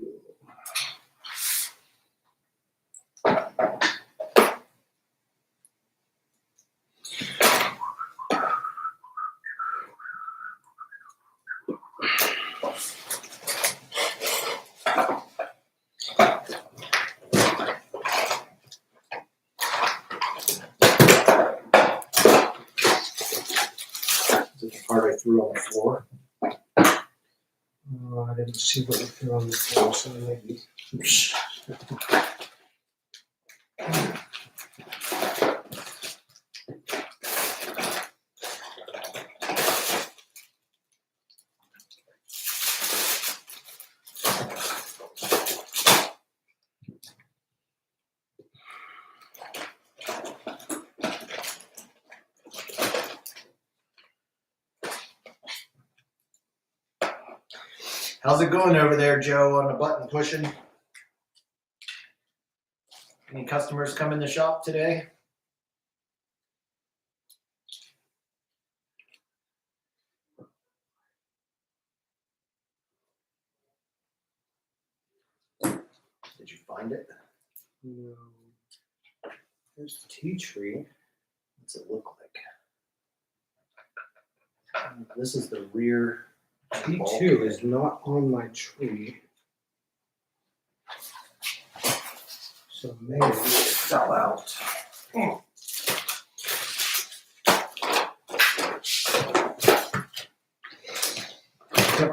[SPEAKER 2] Is it the part I threw on the floor?
[SPEAKER 1] Oh, I didn't see what we threw on the floor, so maybe.
[SPEAKER 2] How's it going over there, Joe, on the button pushing? Any customers come in the shop today? Did you find it?
[SPEAKER 1] No. There's the tea tree.
[SPEAKER 2] What's it look like? This is the rear.
[SPEAKER 1] T2 is not on my tree. So maybe it fell out. Yep,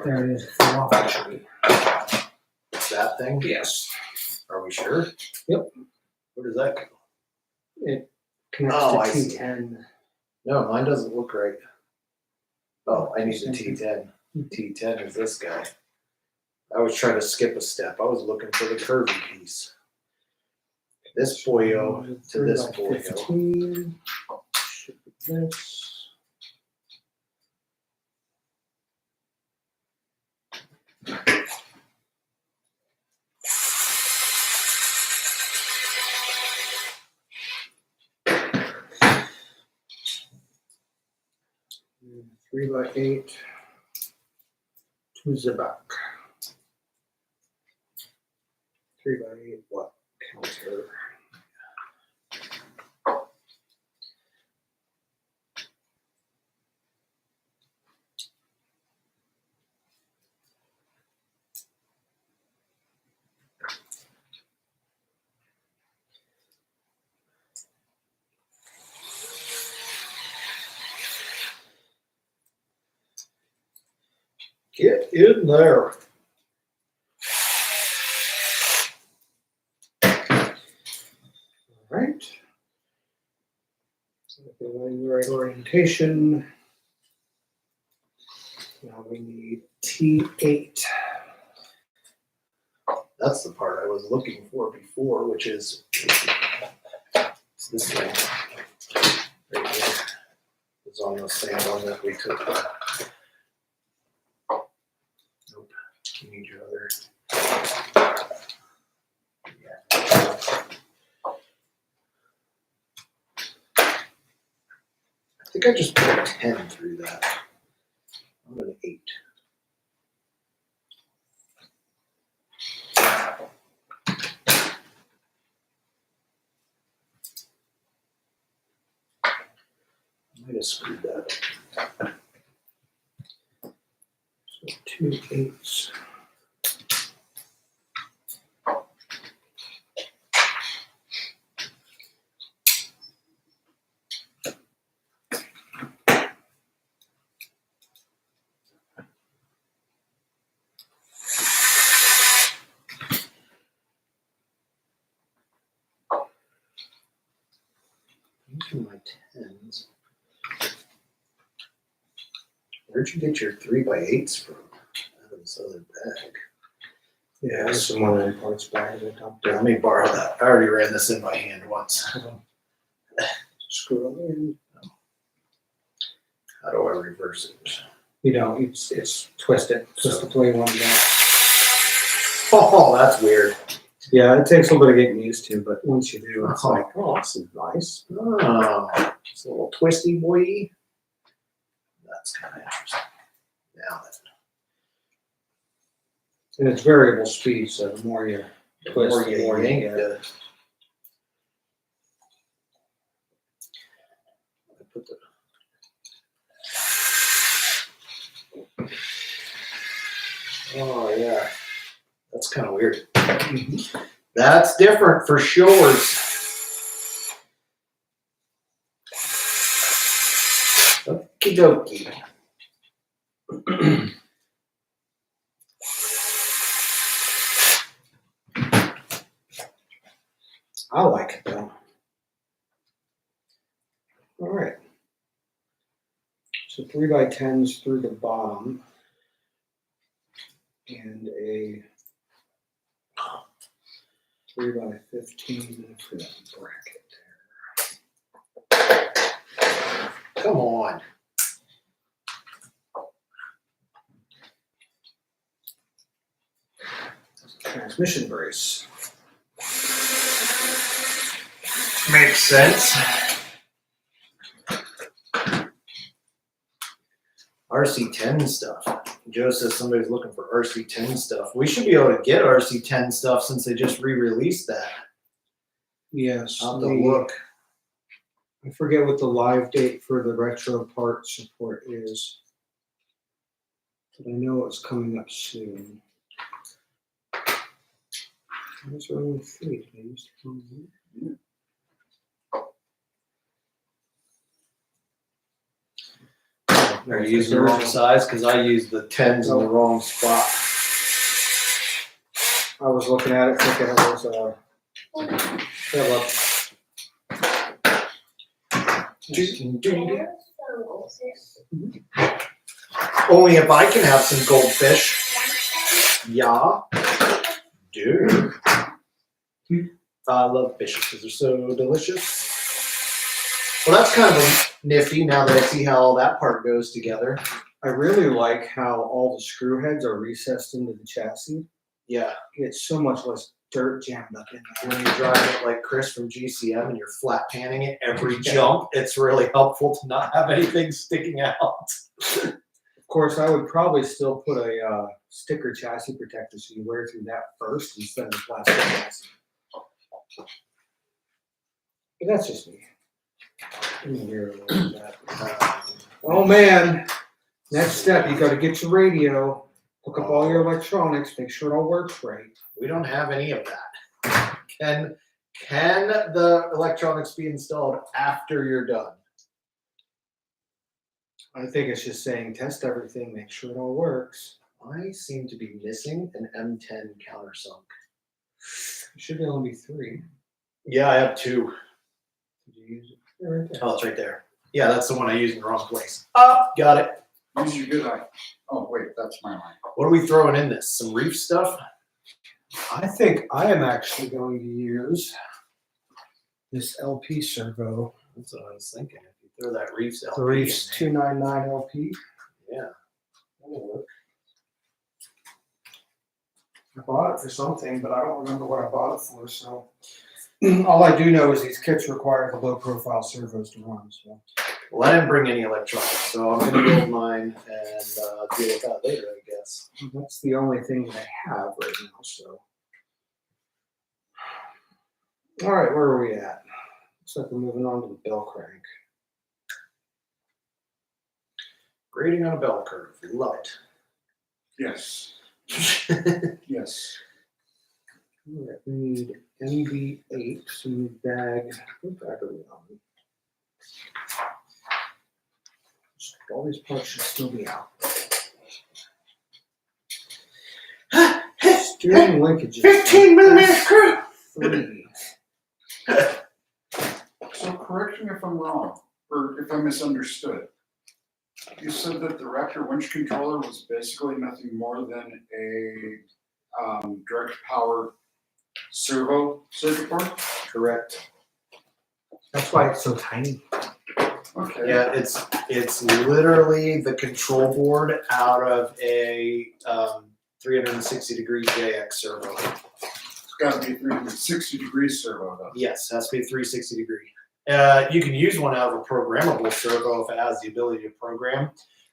[SPEAKER 1] there it is. It fell off the tree.
[SPEAKER 2] That thing?
[SPEAKER 1] Yes.
[SPEAKER 2] Are we sure?
[SPEAKER 1] Yep.
[SPEAKER 2] Where does that go?
[SPEAKER 1] It connects
[SPEAKER 2] Oh,
[SPEAKER 1] to
[SPEAKER 2] I see.
[SPEAKER 1] T10.
[SPEAKER 2] No, mine doesn't look right. Oh, I need the T10. T10 is this guy. I was trying to skip a step. I was looking for the curvy piece. This boyo to this boyo.
[SPEAKER 1] 15. Should be this. And 3x8 to the back. 3x8 what counter?
[SPEAKER 2] Get in there.
[SPEAKER 1] right. So if we're in the right orientation. Now we need T8.
[SPEAKER 2] That's the part I was looking for before, which is it's this way. Right here. It's on the same one that we took. Nope. You need your other. Yeah. I think I just put a 10 through that. I'm an 8. I might have screwed that up.
[SPEAKER 1] So 2 8s.
[SPEAKER 2] These are my 10s. Where'd you get your 3x8s from? Out of this other bag.
[SPEAKER 1] Yeah, there's some more in parts bag that dumped
[SPEAKER 2] Here, let
[SPEAKER 1] down.
[SPEAKER 2] me borrow that. I already ran this in by hand once.
[SPEAKER 1] Screw it in.
[SPEAKER 2] How do I reverse it?
[SPEAKER 1] You know, it's twisted. Twist the way one down.
[SPEAKER 2] Oh, that's weird.
[SPEAKER 1] Yeah, it takes a little bit of getting used to, but once you do, it's like, oh, this is nice.
[SPEAKER 2] Oh, it's a little twisty boy. That's kind of interesting. Now then.
[SPEAKER 1] And it's variable speed, so the more you twist,
[SPEAKER 2] More
[SPEAKER 1] the
[SPEAKER 2] you
[SPEAKER 1] more you
[SPEAKER 2] yank
[SPEAKER 1] get.
[SPEAKER 2] I put the oh yeah, that's kind of weird. That's different for shores. Okie dokie.
[SPEAKER 1] I like it though. All right. So 3x10s through the bottom, and a 3x15 for that bracket there.
[SPEAKER 2] Come on.
[SPEAKER 1] Transmission brace.
[SPEAKER 2] Makes sense. RC10 stuff. Joe says somebody's looking for RC10 stuff. We should be able to get RC10 stuff since they just re-released that.
[SPEAKER 1] Yes.
[SPEAKER 2] I'll have to look.
[SPEAKER 1] I forget what the live date for the retro part support is, but I know it's coming up soon. Those are only 3. They used to come in.
[SPEAKER 2] Are you using the wrong size? Because I used the 10s in the wrong spot.
[SPEAKER 1] I was looking at it thinking it was
[SPEAKER 2] Only if I can have some goldfish. Yeah. Dude. I love fish because they're so delicious. Well, that's kind of nifty now that I see how all that part goes together.
[SPEAKER 1] I really like how all the screw heads are recessed into the chassis.
[SPEAKER 2] Yeah.
[SPEAKER 1] It's so much less dirt jammed up in there.
[SPEAKER 2] When you're driving it like Chris from GCM and you're flat panning it every jump, it's really helpful to not have anything sticking out.
[SPEAKER 1] Of course, I would probably still put a sticker chassis protector so you wear through that first instead of the plastic chassis. But that's just me. Let me hear a little bit of that. Oh man, next step, you gotta get your radio, hook up all your electronics, make sure it all works right.
[SPEAKER 2] We don't have any of that. Can the electronics be installed after you're done?
[SPEAKER 1] I think it's just saying test everything, make sure it all works.
[SPEAKER 2] I seem to be missing an M10 countersunk.
[SPEAKER 1] It should only be 3.
[SPEAKER 2] Yeah, I have two.
[SPEAKER 1] Did you use it? They're right there.
[SPEAKER 2] Oh, it's right there. Yeah, that's the one I used in the wrong place. Oh, got it.
[SPEAKER 3] Use your good eye. Oh, wait, that's my line.
[SPEAKER 2] What are we throwing in this? Some reef stuff?
[SPEAKER 1] I think I am actually going to use this LP servo.
[SPEAKER 2] That's what I was thinking. If you throw that reef's LP
[SPEAKER 1] The Reef's
[SPEAKER 2] in
[SPEAKER 1] 299 LP.
[SPEAKER 2] there. Yeah.
[SPEAKER 1] That'll work. I bought it for something, but I don't remember what I bought it for. So all I do know is these kits require the low profile servos to run. So
[SPEAKER 2] Well, I didn't bring any electronics, so I'm going to build mine and deal with that later, I guess.
[SPEAKER 1] that's the only thing that I have right now. So all right, where are we at? Looks like we're moving on to the bell crank.
[SPEAKER 2] Grading on a bell curve. Love
[SPEAKER 3] Yes.
[SPEAKER 2] it.
[SPEAKER 3] Yes.
[SPEAKER 1] All right, we need MV8. So we need bag. What bag are we on? All these parts should still be out. Steering linkages.
[SPEAKER 2] 15 millimeter screw.
[SPEAKER 1] 3.
[SPEAKER 3] So correct me if I'm wrong, or if I misunderstood. You said that the Raptor winch controller was basically nothing more than a direct power servo circuit board?
[SPEAKER 2] Correct.
[SPEAKER 1] That's why it's so tiny.
[SPEAKER 3] Okay.
[SPEAKER 2] Yeah, it's literally the control board out of a 360-degree JX servo.
[SPEAKER 3] It's got to be 360-degree servo, though.
[SPEAKER 2] Yes, has to be 360 degree. You can use one out of a programmable servo if it has the ability to program.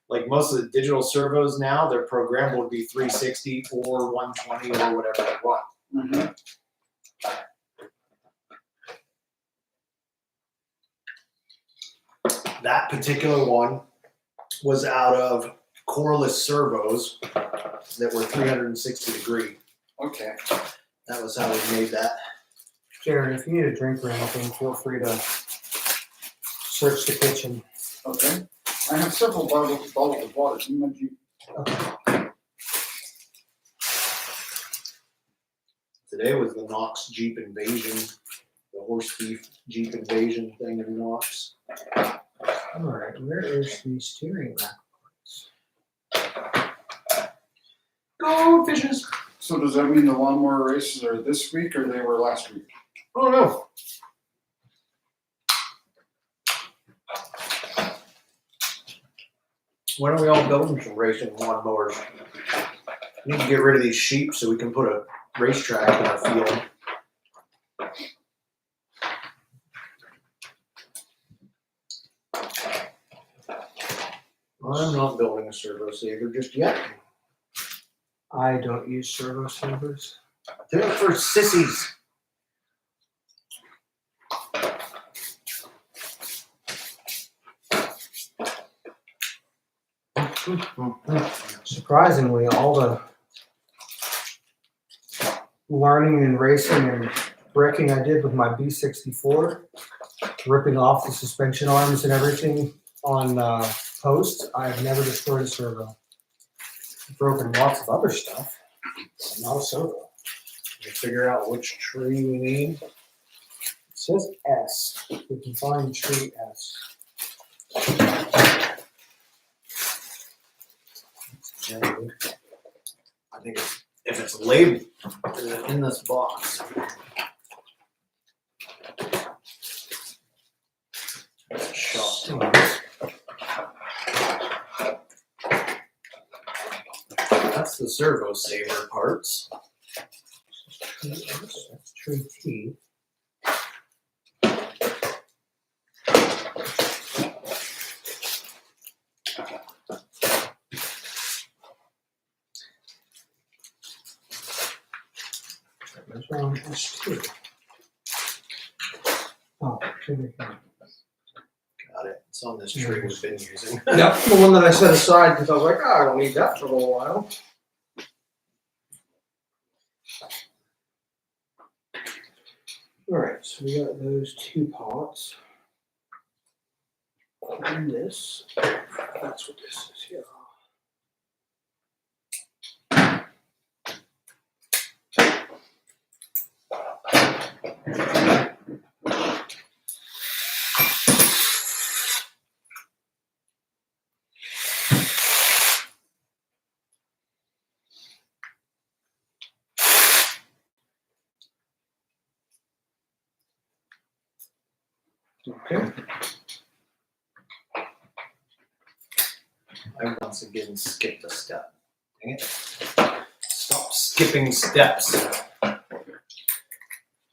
[SPEAKER 2] Like most of the digital servos now, they're programmable to be 360 or 120 or whatever you want.
[SPEAKER 3] Mm-hmm.
[SPEAKER 2] That particular one was out of coreless servos that were 360 degree.
[SPEAKER 3] Okay.
[SPEAKER 2] That was how we made that.
[SPEAKER 1] Jared, if you need a drink or anything, feel free to search the kitchen.
[SPEAKER 3] Okay. I have several bottles of water. You mentioned
[SPEAKER 2] Today was the Knox Jeep Invasion, the horse thief Jeep Invasion thing in Knox.
[SPEAKER 1] All right, where is the steering rack parts?
[SPEAKER 2] Goldfishes.
[SPEAKER 3] So does that mean the lawnmower races are this week or they were last week?
[SPEAKER 2] I don't know. When are we all building some racing lawnmowers? We need to get rid of these sheep so we can put a racetrack in our field. I'm not building a servo saver just yet.
[SPEAKER 1] I don't use servo servers.
[SPEAKER 2] They're for sissies.
[SPEAKER 1] Surprisingly, all the learning and racing and wrecking I did with my B64, ripping off the suspension arms and everything on post, I've never destroyed a servo. I've broken lots of other stuff, but not a servo.
[SPEAKER 2] We'll figure out which tree we need.
[SPEAKER 1] It says S. We can find tree S.
[SPEAKER 2] I think if it's labeled in this box. That's a shot. That's the servo saver parts.
[SPEAKER 1] That's tree T. What's wrong with S2? Oh, here we go.
[SPEAKER 2] Got it. It's on this tree we've been using.
[SPEAKER 1] Yep, the one that I set aside because I was like, I don't need that for a little while. All right, so we got those two pots. And this, that's what this is here. Okay.
[SPEAKER 2] I once again skipped a step. Dang it. Stop skipping steps.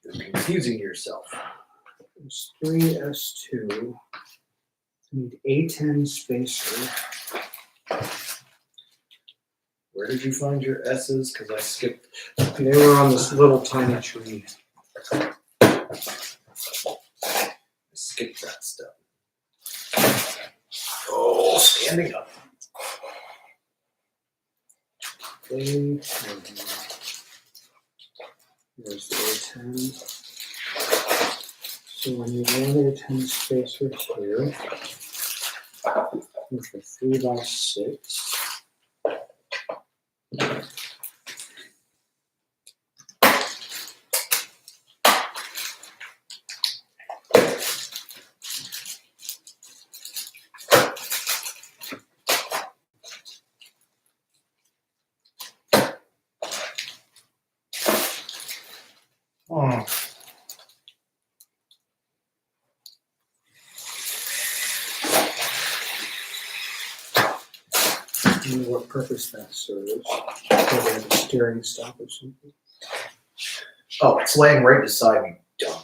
[SPEAKER 2] You're confusing yourself.
[SPEAKER 1] It's 3S2. Need A10 spacer.
[SPEAKER 2] Where did you find your S's? Because I skipped.
[SPEAKER 1] They were on this little tiny tree.
[SPEAKER 2] I skipped that step. Oh, standing up.
[SPEAKER 1] A10. There's the A10. So when you want A10 spacer here, with the 3x6.
[SPEAKER 2] Oh.
[SPEAKER 1] I don't know what purpose that serves. Maybe have a steering stop or something.
[SPEAKER 2] Oh, it's laying right beside me. Dumb.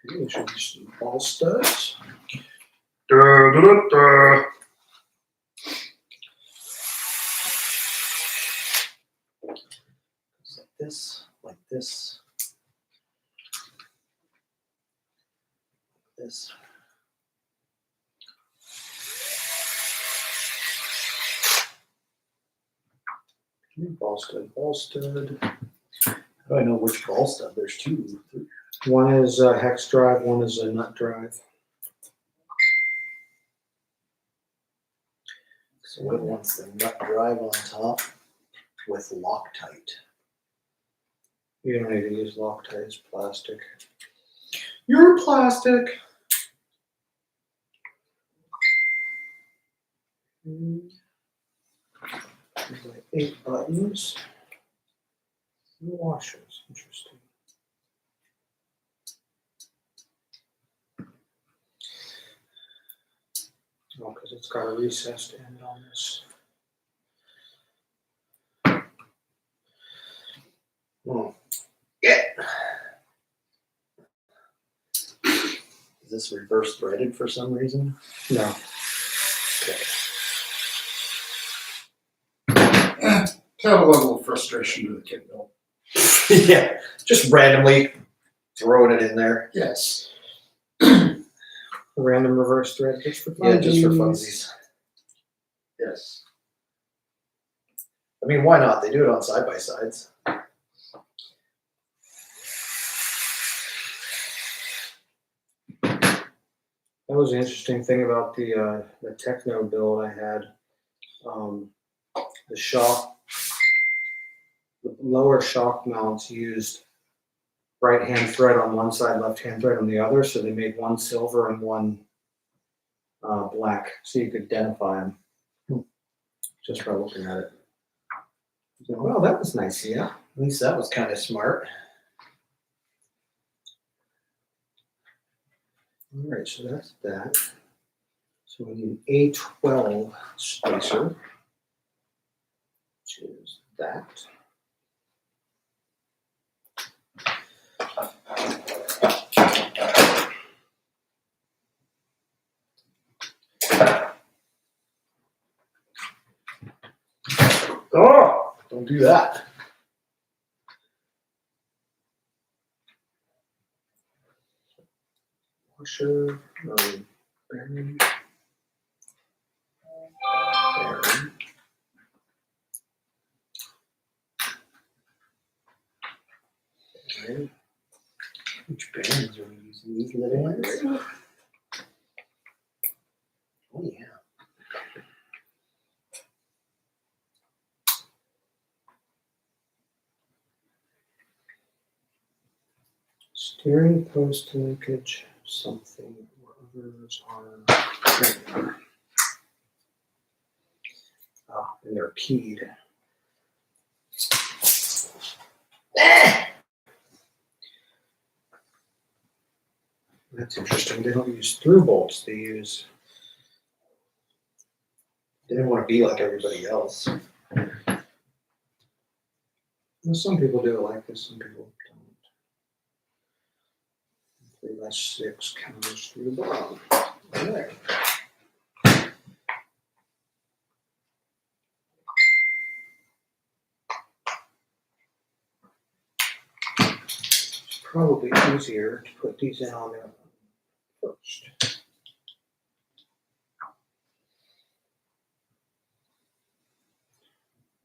[SPEAKER 1] Okay, there should be some ball studs.
[SPEAKER 2] Like this, like this. This.
[SPEAKER 1] Ball stud, ball stud.
[SPEAKER 2] How do I know which ball stud? There's two. Three.
[SPEAKER 1] One is a hex drive, one is a nut drive.
[SPEAKER 2] So it wants the nut drive on top with Loctite.
[SPEAKER 1] You don't need to use Loctite, it's plastic.
[SPEAKER 2] You're plastic.
[SPEAKER 1] There's like 8 buttons. No washers, interesting. Oh, because it's got a recessed end on this.
[SPEAKER 2] Yeah. Is this reverse threaded for some reason?
[SPEAKER 1] No.
[SPEAKER 2] Okay.
[SPEAKER 3] Kind of a level of frustration to the kit build.
[SPEAKER 2] Yeah, just randomly throwing it in there.
[SPEAKER 3] Yes.
[SPEAKER 1] Random reverse thread just for
[SPEAKER 2] Yeah, just for
[SPEAKER 1] funsies.
[SPEAKER 2] funsies.
[SPEAKER 3] Yes.
[SPEAKER 2] I mean, why not? They do it on side by sides.
[SPEAKER 1] That was the interesting thing about the Techno build I had. The shock, the lower shock mounts used right hand thread on one side, left hand thread on the other, so they made one silver and one black, so you could identify them just by looking at it. So, well, that was nice, yeah.
[SPEAKER 2] At least that was kind of smart.
[SPEAKER 1] All right, so that's that. So we need an A12 spacer, which is that.
[SPEAKER 2] Oh, don't do that.
[SPEAKER 1] Washer, bearing. Bearing. Bearing.
[SPEAKER 2] Which bearings are we using? These little ones? Oh, yeah.
[SPEAKER 1] Steering post linkage, something, or others are. Ah, and they're keyed. That's interesting. They don't use through bolts. They use.
[SPEAKER 2] They didn't want to be like everybody else.
[SPEAKER 1] Well, some people do it like this. Some people don't. 3x6 counters through the bottom. All right. It's probably easier to put these in on there first.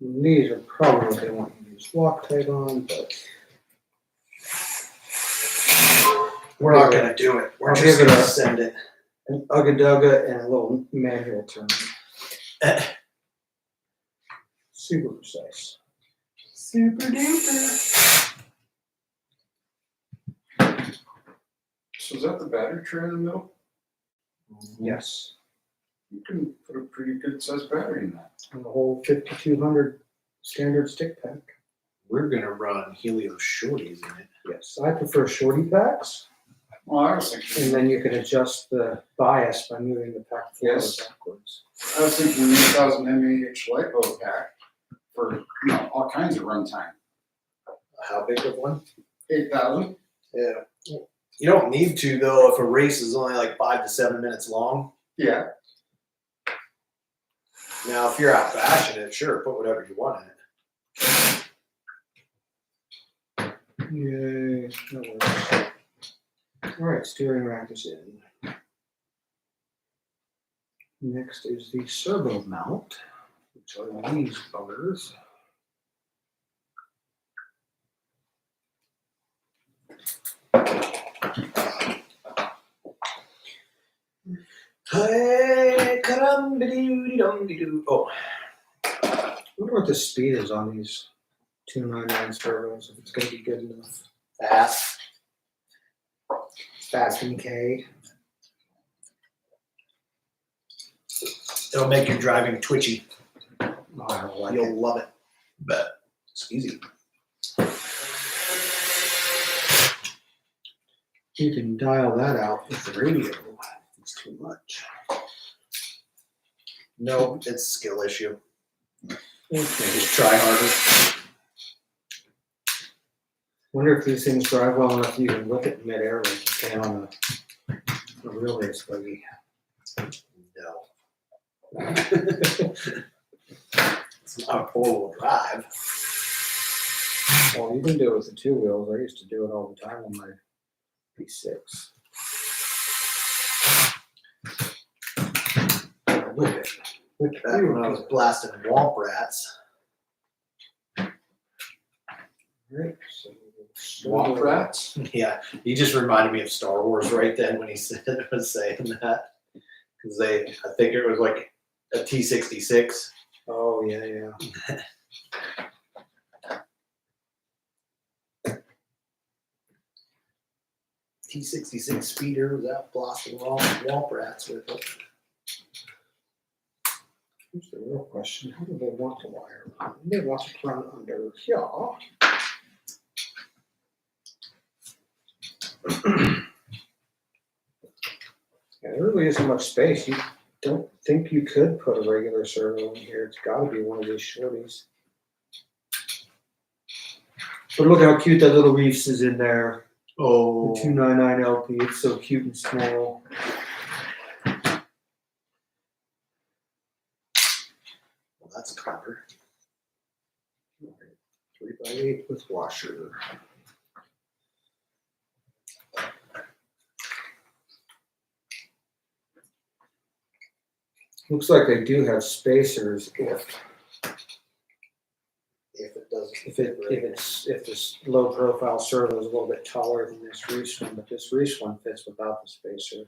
[SPEAKER 1] And these are probably what they want you to use Loctite on, but
[SPEAKER 2] We're not going to do it. We're
[SPEAKER 1] I'll
[SPEAKER 2] just
[SPEAKER 1] give it
[SPEAKER 2] going to
[SPEAKER 1] a-
[SPEAKER 2] send it.
[SPEAKER 1] an Ugga and a little manual turn. Super precise.
[SPEAKER 4] Super duper.
[SPEAKER 3] So is that the battery tray in the middle?
[SPEAKER 1] Yes.
[SPEAKER 3] You can put a pretty good sized battery in that.
[SPEAKER 1] And the whole 5200 standard stick pack.
[SPEAKER 2] We're going to run Helios shorties in it.
[SPEAKER 1] Yes, I prefer shorty packs,
[SPEAKER 3] Well, I was
[SPEAKER 1] and
[SPEAKER 3] thinking,
[SPEAKER 1] then you can adjust the bias by moving the pack forward
[SPEAKER 3] Yes.
[SPEAKER 1] or backwards.
[SPEAKER 3] 8,000 mAh LiPo pack for all kinds of runtime.
[SPEAKER 2] How big of one?
[SPEAKER 3] 8,000.
[SPEAKER 2] Yeah. You don't need to, though, if a race is only like 5 to 7 minutes long.
[SPEAKER 3] Yeah.
[SPEAKER 2] Now, if you're out bashing it, sure, put whatever you want in it.
[SPEAKER 1] Yay, that works. All right, steering rack is in. Next is the servo mount, which are these buggers.
[SPEAKER 2] Hey, dum-de-doo-de-dum-de-doo. Oh,
[SPEAKER 1] I wonder what the speed is on these 299 servos, if it's going to be good enough.
[SPEAKER 2] fast.
[SPEAKER 1] Fast in K.
[SPEAKER 2] It'll make your driving twitchy.
[SPEAKER 1] Oh, I don't like
[SPEAKER 2] You'll
[SPEAKER 1] it.
[SPEAKER 2] love it. But it's easy.
[SPEAKER 1] You can dial that out with the radio. It's too much.
[SPEAKER 2] No, it's a skill issue.
[SPEAKER 1] Okay.
[SPEAKER 2] Just try harder.
[SPEAKER 1] Wonder if these things drive well enough you can lift it in midair like you can on a real race buggy.
[SPEAKER 2] No. It's not a four-wheel drive.
[SPEAKER 1] Well, you can do it with the two wheels. I used to do it all the time on my B6. Whip it. Whip it.
[SPEAKER 2] Back when I was blasting womp rats.
[SPEAKER 1] Right, so
[SPEAKER 3] Swamp rats.
[SPEAKER 2] Yeah, he just reminded me of Star Wars right then when he was saying that. Because I think it was like a T-66.
[SPEAKER 1] Oh, yeah, yeah.
[SPEAKER 2] T-66 speeder was out blasting womp rats with it.
[SPEAKER 1] Here's the real question. How do they want to wire run? They want to run under here. Yeah, there really isn't much space. You don't think you could put a regular servo in here. It's got to be one of these shorties. But look how cute that little Reefs is in there.
[SPEAKER 2] Oh,
[SPEAKER 1] The 299 LP. It's so cute and small.
[SPEAKER 2] well, that's clever.
[SPEAKER 1] 3x8 with washer. Looks like they do have spacers if this low profile servo is a little bit taller than this Reese one, but this Reese one fits without the spacer.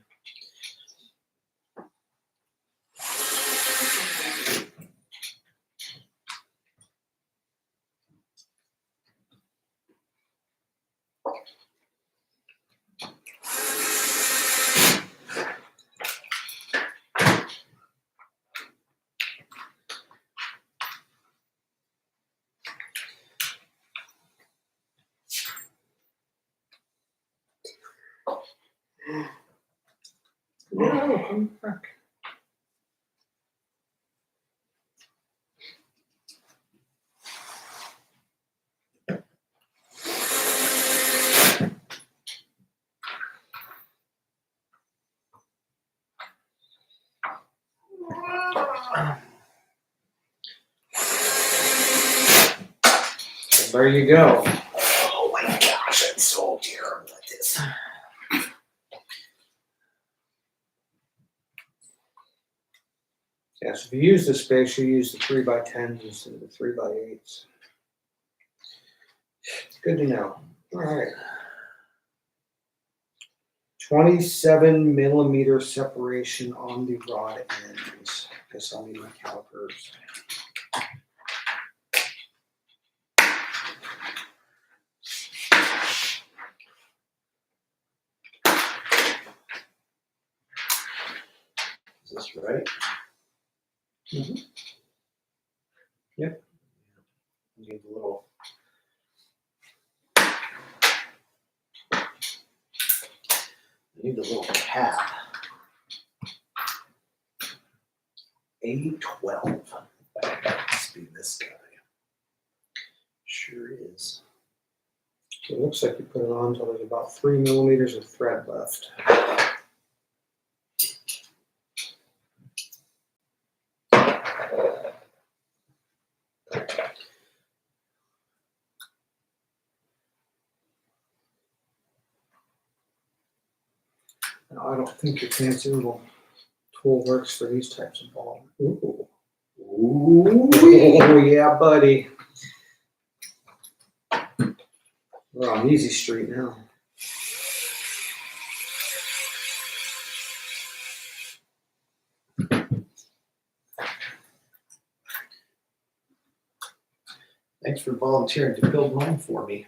[SPEAKER 1] Welcome back. There you go.
[SPEAKER 2] Oh my gosh, I'm so terrible at this.
[SPEAKER 1] Yes, if you use the space, you use the 3x10s instead of the 3x8s. Good to know. All right. 27 millimeter separation on the rod ends. Guess I'll need my calipers.
[SPEAKER 2] Is this right?
[SPEAKER 1] Mm-hmm. Yep.
[SPEAKER 2] Need a little. Need a little cap. A12. Must be this guy. Sure is.
[SPEAKER 1] It looks like you put it on until there's about 3 millimeters of thread left. Now, I don't think your fancy little tool works for these types of ball. Ooh.
[SPEAKER 2] Ooh.
[SPEAKER 1] Oh, yeah, buddy. We're on easy street now.
[SPEAKER 2] Thanks for volunteering to build mine for me.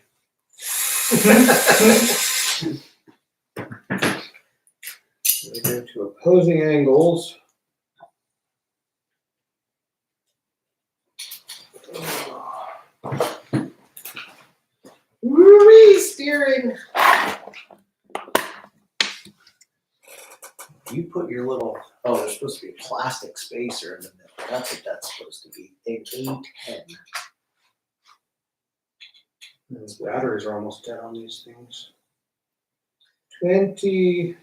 [SPEAKER 1] We go to opposing angles.
[SPEAKER 2] Woo-wee, steering. You put your little, oh, there's supposed to be a plastic spacer in the middle. That's what that's supposed to be. An A10.
[SPEAKER 1] The batteries are almost dead on these things. 28.1.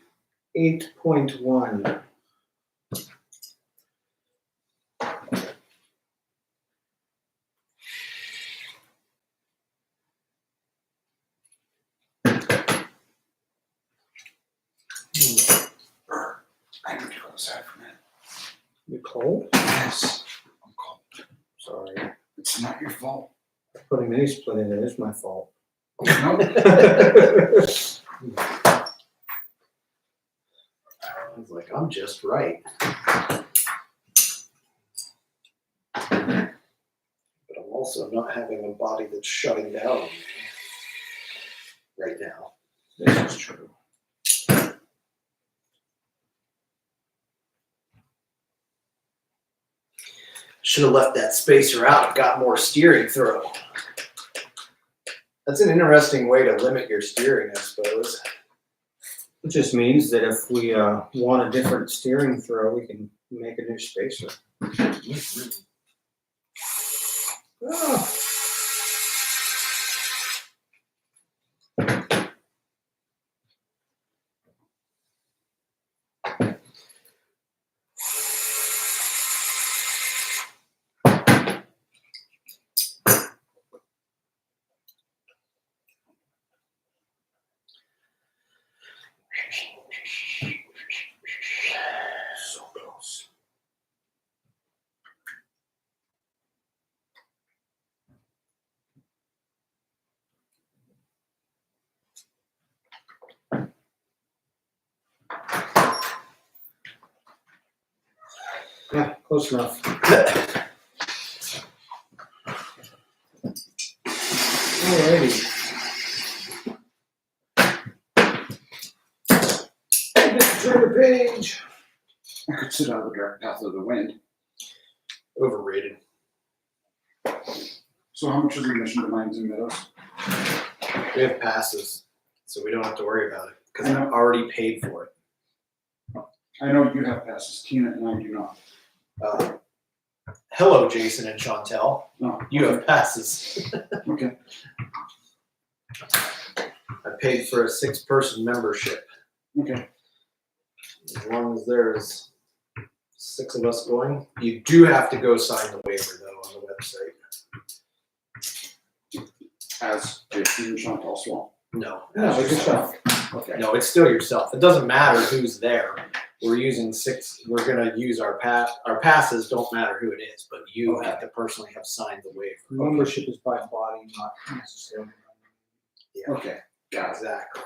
[SPEAKER 3] I need to go outside for a minute.
[SPEAKER 1] You cold?
[SPEAKER 3] Yes, I'm cold.
[SPEAKER 1] Sorry.
[SPEAKER 3] It's not your fault.
[SPEAKER 1] Putting mini split in it is my fault.
[SPEAKER 3] No.
[SPEAKER 2] I was like, I'm just right. But I'm also not having a body that's shutting down on me right now.
[SPEAKER 1] This is true.
[SPEAKER 2] Should have left that spacer out and got more steering throw. That's an interesting way to limit your steering, I suppose.
[SPEAKER 1] It just means that if we want a different steering throw, we can make a new spacer. Oh. So close. Yeah, close enough. Alrighty. Turn the page.
[SPEAKER 3] I could sit out of the direct path of the wind.
[SPEAKER 2] Overrated.
[SPEAKER 3] So how much is admission to Mines and Meadows?
[SPEAKER 2] We have passes, so we don't have to worry about it because I've already paid for it.
[SPEAKER 3] I know you have passes, Tina and I do not.
[SPEAKER 2] Hello, Jason and Chantel.
[SPEAKER 3] No.
[SPEAKER 2] You have passes.
[SPEAKER 3] Okay.
[SPEAKER 2] I paid for a 6-person membership.
[SPEAKER 3] Okay.
[SPEAKER 2] As long as there's 6 of us going, you do have to go sign the waiver though on the website.
[SPEAKER 3] As Jason and Chantal Swan.
[SPEAKER 2] No,
[SPEAKER 3] No,
[SPEAKER 2] as
[SPEAKER 3] it's
[SPEAKER 2] yourself.
[SPEAKER 3] yourself. Okay.
[SPEAKER 2] No, it's still yourself. It doesn't matter who's there. We're using 6. We're gonna use our passes. Don't matter who it is, but you have to personally have signed the waiver.
[SPEAKER 1] Membership is by body, not necessarily.
[SPEAKER 2] Yeah,
[SPEAKER 3] Okay. Got it.
[SPEAKER 2] exactly.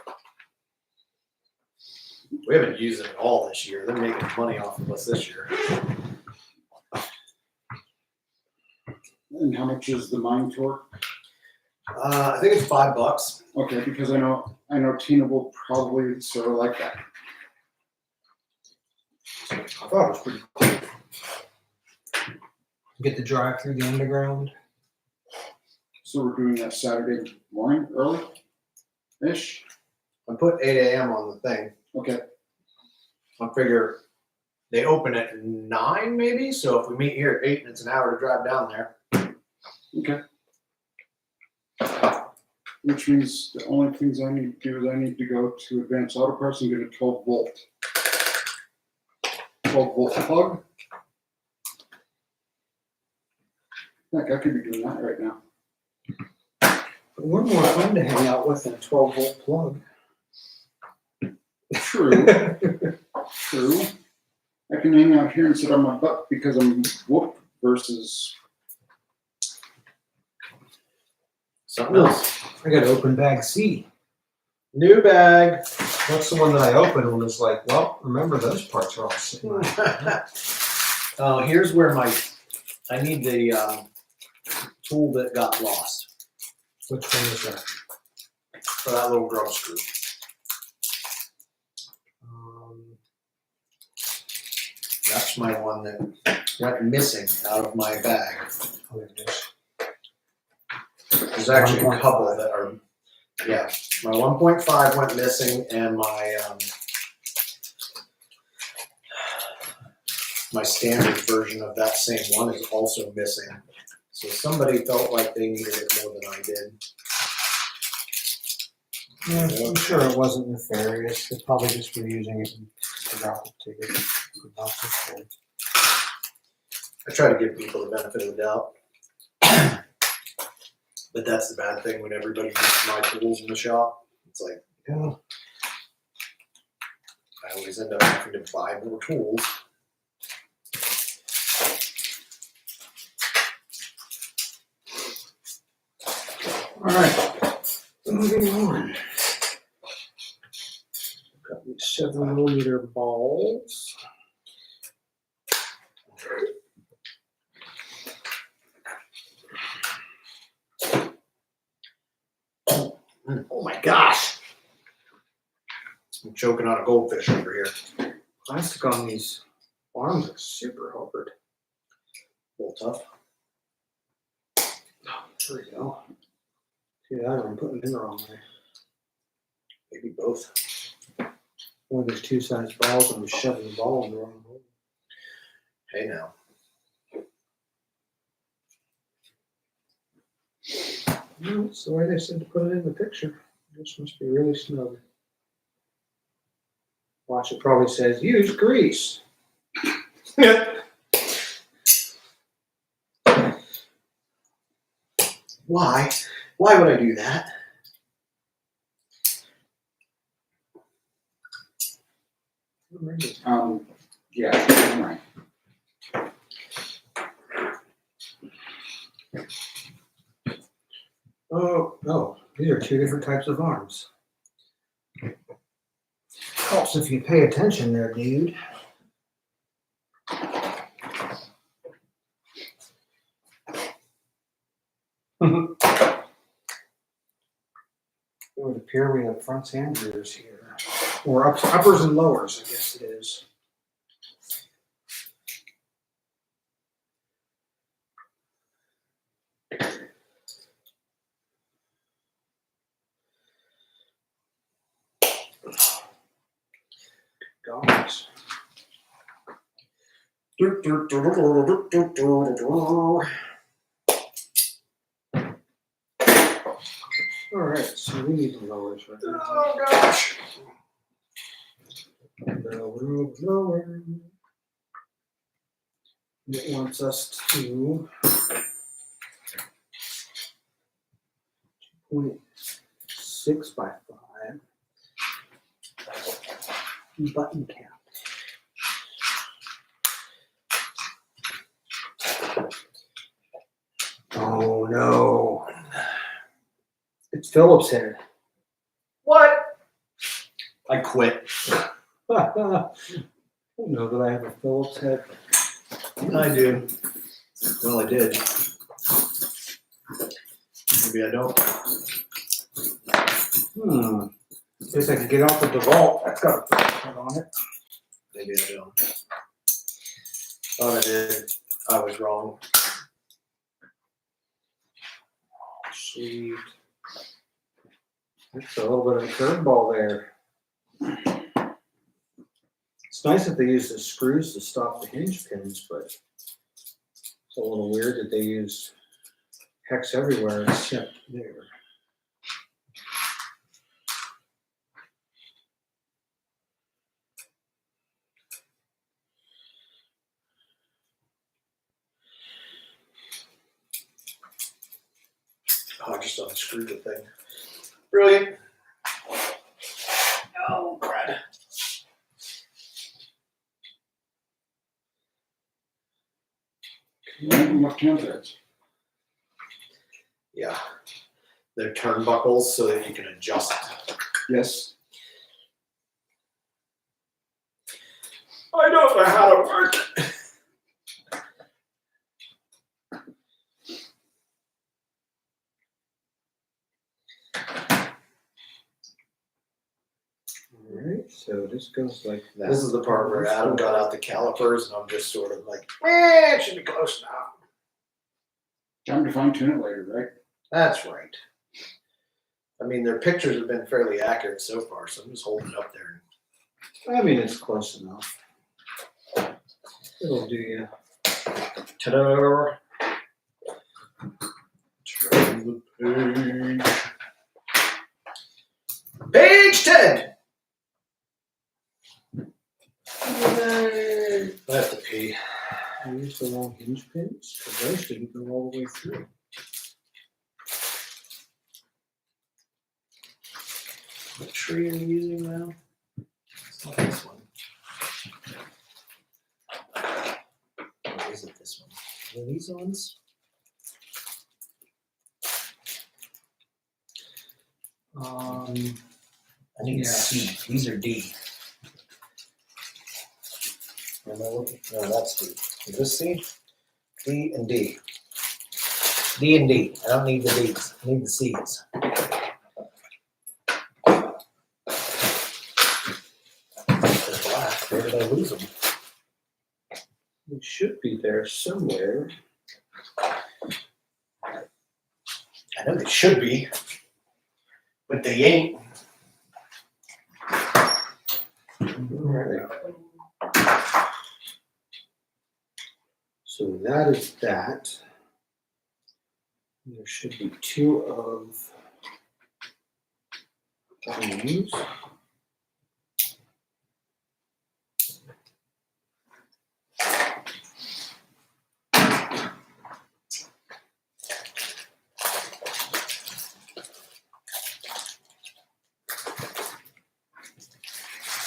[SPEAKER 2] We haven't used it at all this year. They're making money off of us this year.
[SPEAKER 3] And how much is the Mind Tour?
[SPEAKER 2] I think it's $5.
[SPEAKER 3] Okay, because I know Tina will probably sort of like that.
[SPEAKER 1] I thought it was pretty cool. Get to drive through the underground.
[SPEAKER 3] So we're doing that Saturday morning, early-ish?
[SPEAKER 2] I put 8 a.m. on the thing.
[SPEAKER 3] Okay.
[SPEAKER 2] I figure they open at 9 maybe, so if we meet here at 8 and it's an hour to drive down there.
[SPEAKER 3] Okay. Which means the only things I need to do is I need to go to Advanced Auto Parts and get a 12-volt plug. Heck, I could be doing that right now.
[SPEAKER 1] We're more fun to hang out with than a 12-volt plug.
[SPEAKER 3] True. True. I can hang out here and sit on my butt because I'm whooped versus.
[SPEAKER 2] Something else.
[SPEAKER 1] I got open bag C.
[SPEAKER 2] New bag.
[SPEAKER 1] That's the one that I opened and was like, well, remember those parts are all sitting right.
[SPEAKER 2] Here's where I need the tool that got lost
[SPEAKER 1] Which one is that?
[SPEAKER 2] for that little grub screw. That's my one that went missing out of my bag.
[SPEAKER 1] Oh, there it is.
[SPEAKER 2] There's actually a
[SPEAKER 1] 1.5.
[SPEAKER 2] couple that are, yeah. My 1.5 went missing, and my standard version of that same one is also missing. So somebody felt like they needed it more than I did.
[SPEAKER 1] Yeah, I'm sure it wasn't nefarious. They probably just were using it and forgot to take it.
[SPEAKER 2] I try to give people the benefit of the doubt. But that's the bad thing when everybody uses my tools in the shop. It's like,
[SPEAKER 1] Yeah.
[SPEAKER 2] I always end up having to buy more tools.
[SPEAKER 1] All right. Moving on. Got these 7mm balls.
[SPEAKER 2] Oh my gosh! I'm choking on a goldfish over here.
[SPEAKER 1] Plastic on these arms are super hard.
[SPEAKER 2] A little tough.
[SPEAKER 1] There we go. See that, or I'm putting it in the wrong way.
[SPEAKER 2] Maybe both.
[SPEAKER 1] Or there's 2 size balls and I'm shoving the ball in the wrong hole.
[SPEAKER 2] Hey now.
[SPEAKER 1] No, it's the way they said to put it in the picture. This must be really snug. Watch, it probably says use grease.
[SPEAKER 2] Why? Why would I do that?
[SPEAKER 3] Yeah, I'm right.
[SPEAKER 1] Oh, these are 2 different types of arms. Helps if you pay attention there, dude. It would appear we have fronts and rears here. Or uppers and lowers, I guess it is. Gosh. All right, so we need the lowers right now.
[SPEAKER 2] Oh gosh.
[SPEAKER 1] Lower. It wants us to 2.6 by 5 button cap. Oh no. It's Phillips head.
[SPEAKER 2] What? I quit.
[SPEAKER 1] I don't know that I have a Phillips head.
[SPEAKER 2] I do. Well, I did. Maybe I don't.
[SPEAKER 1] Guess I can get off of the vault. That's got a Phillips head on it.
[SPEAKER 2] Maybe I don't. Thought I did. I was wrong.
[SPEAKER 1] Sweet. That's a little bit of a curveball there. It's nice that they use the screws to stop the hinge pins, but it's a little weird that they use hex everywhere except there.
[SPEAKER 2] Oh, I just unscrewed the thing. Brilliant. Oh, crud.
[SPEAKER 3] Left hand heads.
[SPEAKER 2] Yeah. They're turnbuckles so that you can adjust.
[SPEAKER 3] Yes.
[SPEAKER 2] I don't know how to work it.
[SPEAKER 1] Alright, so this goes like that.
[SPEAKER 2] This is the part where Adam got out the calipers and I'm just sort of like, it should be close enough.
[SPEAKER 3] Time to fine tune it later, right?
[SPEAKER 2] That's right. I mean, their pictures have been fairly accurate so far, so I'm just holding it up there.
[SPEAKER 1] I mean, it's close enough. It'll do you.
[SPEAKER 2] Ta-da! Turn the page. Page 10! I have to pee.
[SPEAKER 1] I used the wrong hinge pins because those didn't go all the way through.
[SPEAKER 2] What tree are you using now? It's not this one. Or is it this one? Are these ones? I need C. These are D. Am I looking? No, that's D. Is this C? D and D. D and D. I don't need the D's. I need the C's. They're black. Where did I lose them?
[SPEAKER 1] It should be there somewhere.
[SPEAKER 2] I know they should be, but they ain't.
[SPEAKER 1] Alright. So that is that. There should be 2 of these.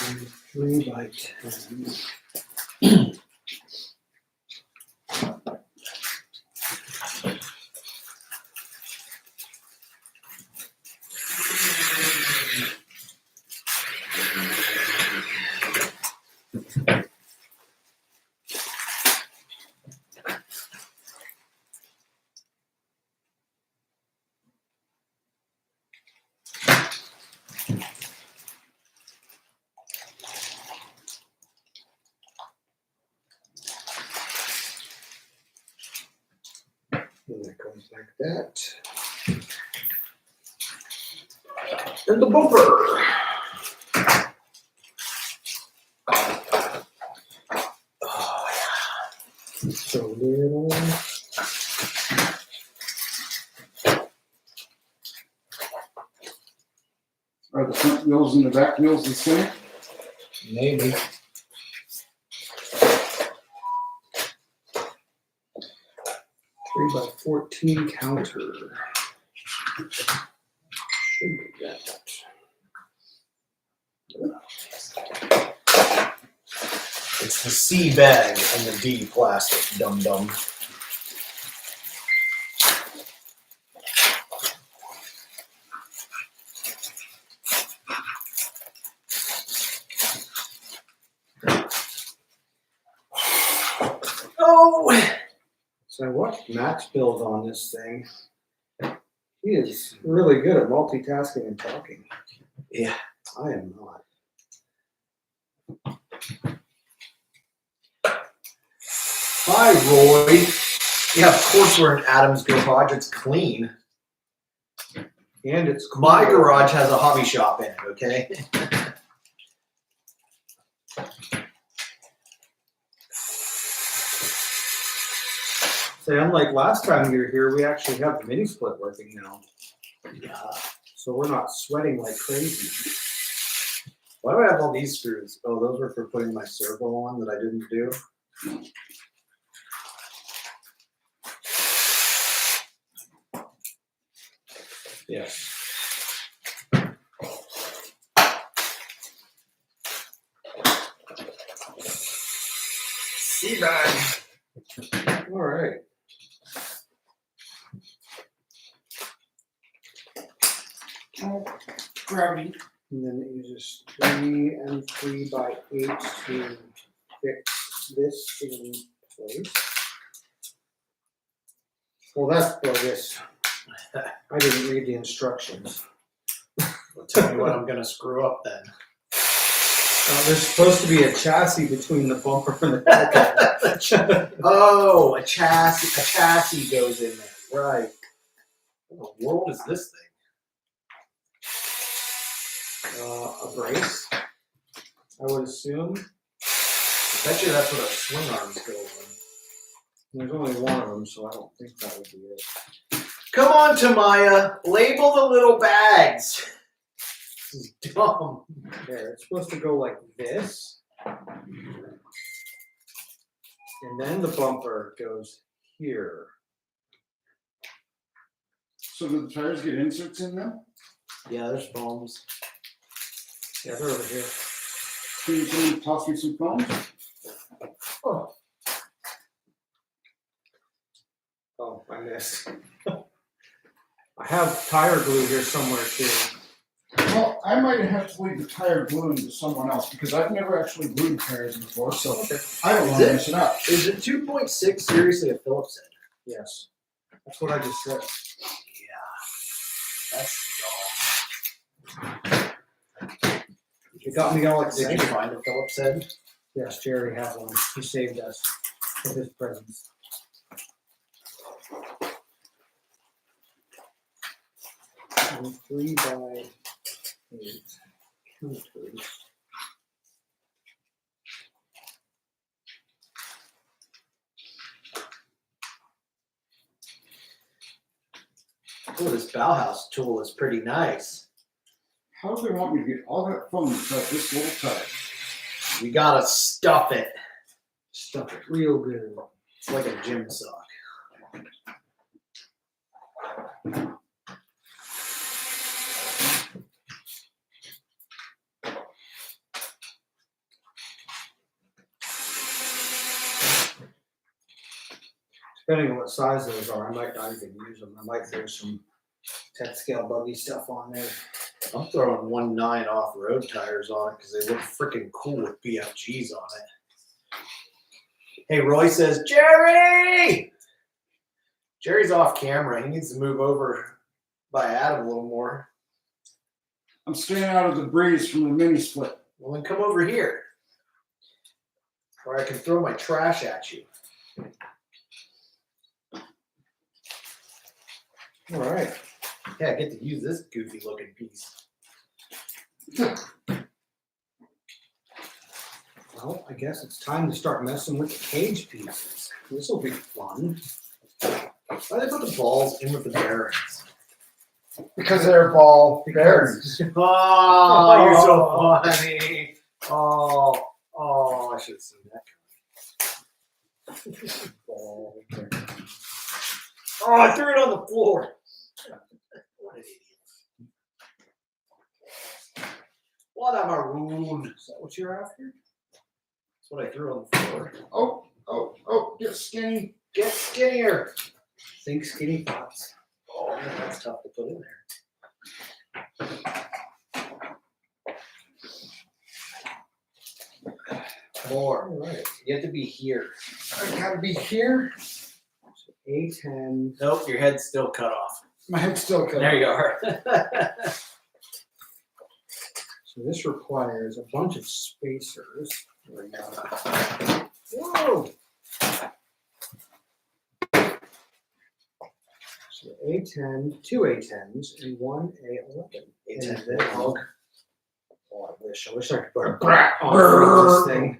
[SPEAKER 1] And 3 by 10. And that goes like that. And the bumper.
[SPEAKER 2] Oh,
[SPEAKER 3] Are the front wheels and the back wheels the same?
[SPEAKER 1] Maybe. 3x14 counter. Should be that.
[SPEAKER 2] It's the C bag and the D plastic, dum dum. Oh!
[SPEAKER 1] So what Matt's build on this thing. He is really good at multitasking and talking.
[SPEAKER 2] Yeah.
[SPEAKER 1] I am not.
[SPEAKER 2] Hi, Roy. Yeah, of course we're in Adam's garage. It's clean.
[SPEAKER 1] And it's cool.
[SPEAKER 2] My garage has a hobby shop in it, okay?
[SPEAKER 1] So unlike last time you were here, we actually have the mini split working now.
[SPEAKER 2] Yeah.
[SPEAKER 1] So we're not sweating like crazy.
[SPEAKER 2] Why do I have all these screws? Oh, those were for putting my servo on that I didn't do.
[SPEAKER 1] Yes.
[SPEAKER 2] Sea bag.
[SPEAKER 1] All right.
[SPEAKER 3] Oh, gravity.
[SPEAKER 1] And then it uses 3 and 3x8 to fix this in place. Well, that's bogus. I didn't read the instructions.
[SPEAKER 2] Well, tell me what I'm gonna screw up then.
[SPEAKER 1] There's supposed to be a chassis between the bumper and the back.
[SPEAKER 2] Oh, a chassis goes in there. Right. What the world is this thing?
[SPEAKER 1] A brace, I would assume.
[SPEAKER 2] I bet you that's what our swing arms go on.
[SPEAKER 1] There's only one of them, so I don't think that would be it.
[SPEAKER 2] Come on, Tamiya. Label the little bags. This is dumb.
[SPEAKER 1] There, it's supposed to go like this. And then the bumper goes here.
[SPEAKER 3] So do the tires get inserts in them?
[SPEAKER 2] Yeah, there's foams.
[SPEAKER 1] Yeah, they're over here.
[SPEAKER 3] Can you toss me some foams?
[SPEAKER 1] Oh. Oh, I missed. I have tire glue here somewhere too.
[SPEAKER 3] Well, I might have to leave the tire gluing to someone else because I've never actually glued tires before, so I don't want to mess it up.
[SPEAKER 2] Is it 2.6 seriously a Phillips head?
[SPEAKER 1] Yes. That's what I just said.
[SPEAKER 2] Yeah. That's dumb.
[SPEAKER 1] It got me all
[SPEAKER 2] Did
[SPEAKER 1] excited.
[SPEAKER 2] you find a Phillips head?
[SPEAKER 1] Yes, Jerry has one. He saved us with his presence. And 3x8 counters.
[SPEAKER 2] Oh, this Bauhaus tool is pretty nice.
[SPEAKER 3] How do they want me to get all that foam inside this little tire?
[SPEAKER 2] You gotta stuff it.
[SPEAKER 1] Stuff it real good.
[SPEAKER 2] It's like a gym sock.
[SPEAKER 1] Depending on what size those are, I might not even use them. I might throw some 10 scale buggy stuff on there.
[SPEAKER 2] I'm throwing 1.9 off-road tires on it because they look freaking cool with BFGs on it. Hey, Roy says, Jerry! Jerry's off camera. He needs to move over by Adam a little more.
[SPEAKER 3] I'm staying out of the breeze from the mini split.
[SPEAKER 2] Well, then come over here. Or I can throw my trash at you.
[SPEAKER 1] All right.
[SPEAKER 2] Yeah, I get to use this goofy looking piece.
[SPEAKER 1] Well, I guess it's time to start messing with the cage pieces. This will be fun.
[SPEAKER 2] Why do they put the balls in with the bearings?
[SPEAKER 3] Because they're ball bearings.
[SPEAKER 2] Oh, you're so funny. Oh, I should have seen that. Ball bearings. Oh, I threw it on the floor. What an idiot. What a maroon. Is that what you're after? That's what I threw on the floor.
[SPEAKER 3] Oh, get skinny.
[SPEAKER 2] Get skinnier. Think skinny thoughts. Oh, man, that's tough to put in there. More.
[SPEAKER 1] All right.
[SPEAKER 2] You have to be here.
[SPEAKER 3] I gotta be here.
[SPEAKER 1] So A10.
[SPEAKER 2] Nope, your head's still cut off.
[SPEAKER 3] My head's still cut.
[SPEAKER 2] There you are.
[SPEAKER 1] So this requires a bunch of spacers. There we go. Whoa! So A10, two A10s, and one A11. And then I'll. Oh, I wish I could put a brat on this thing.